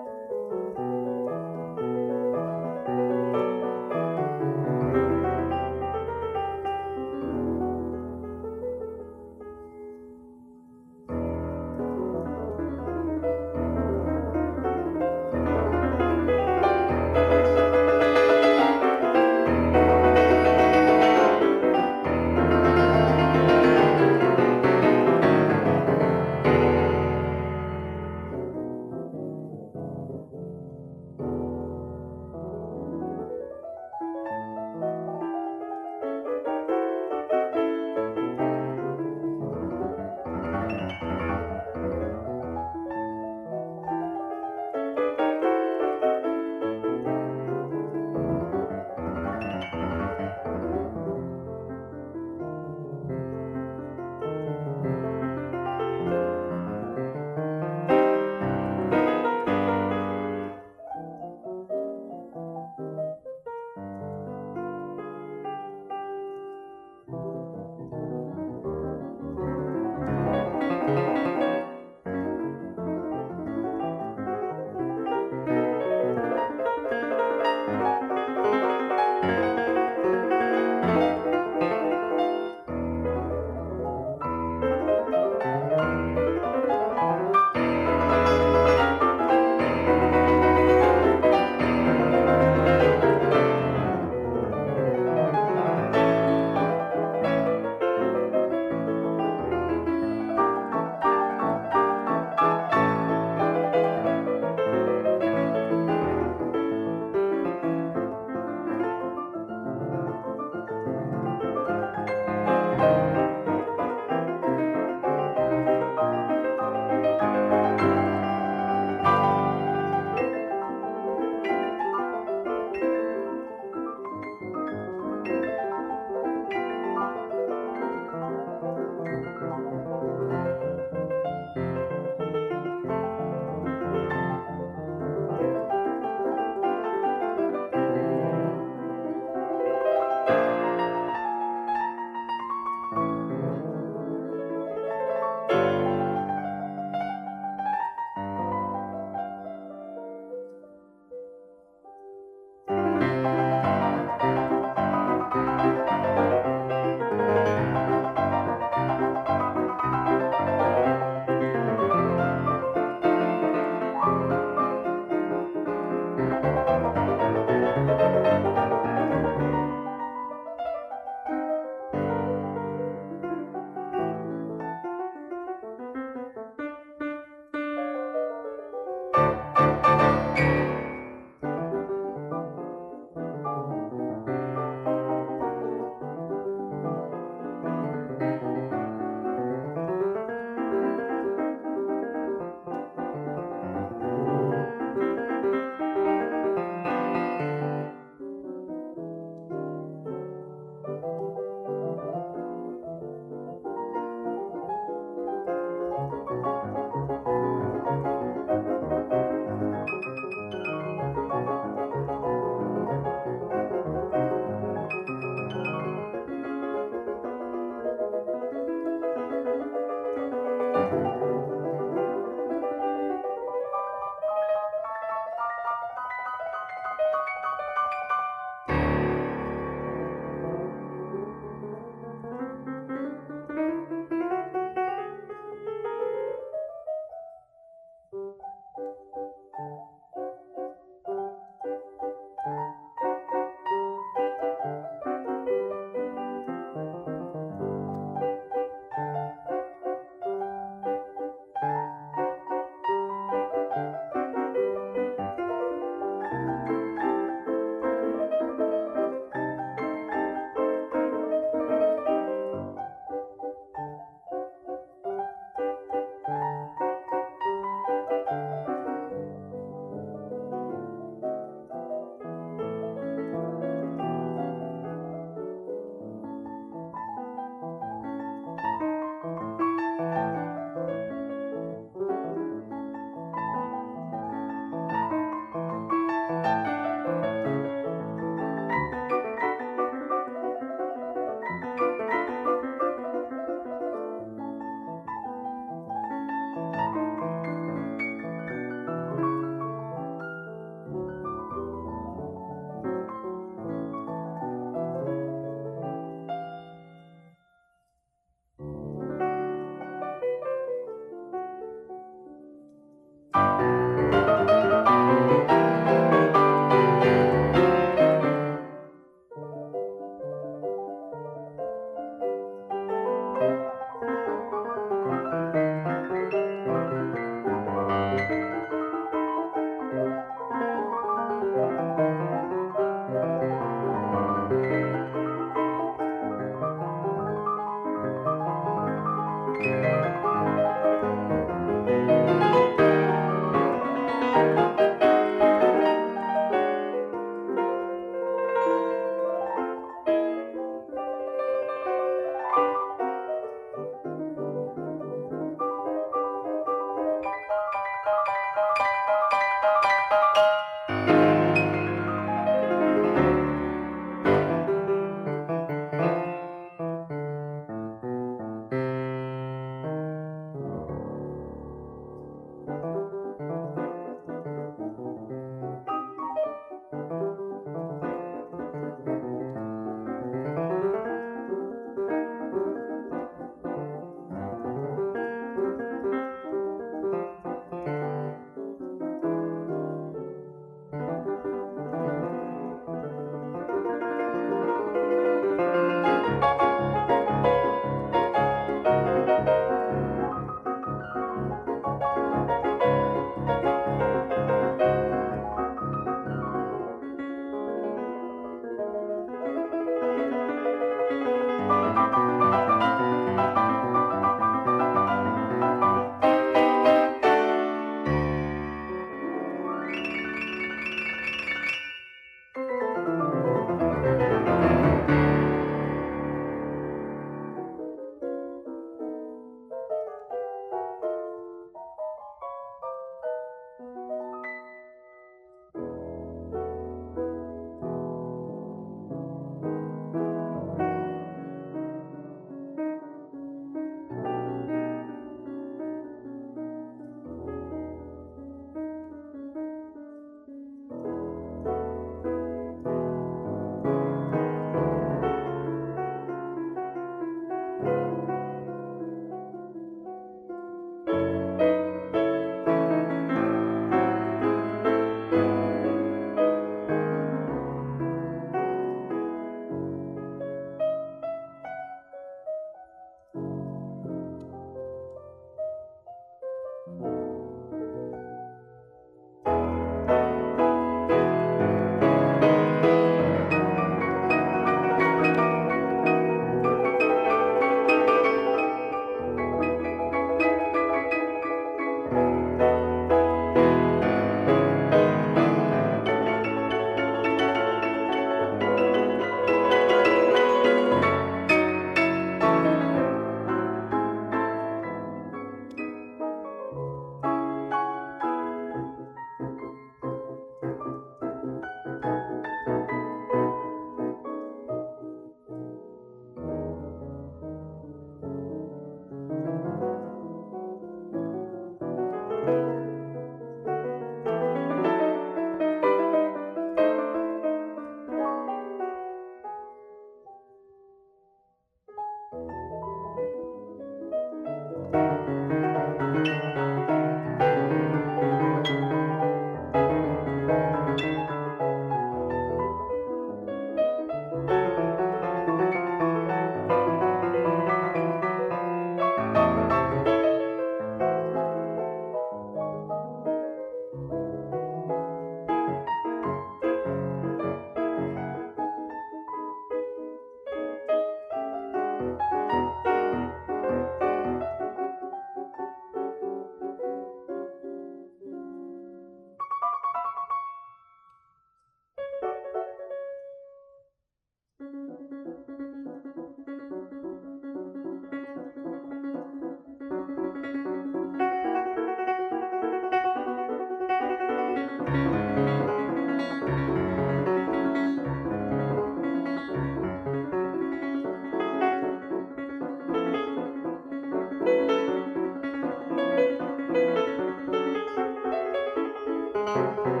Thank you.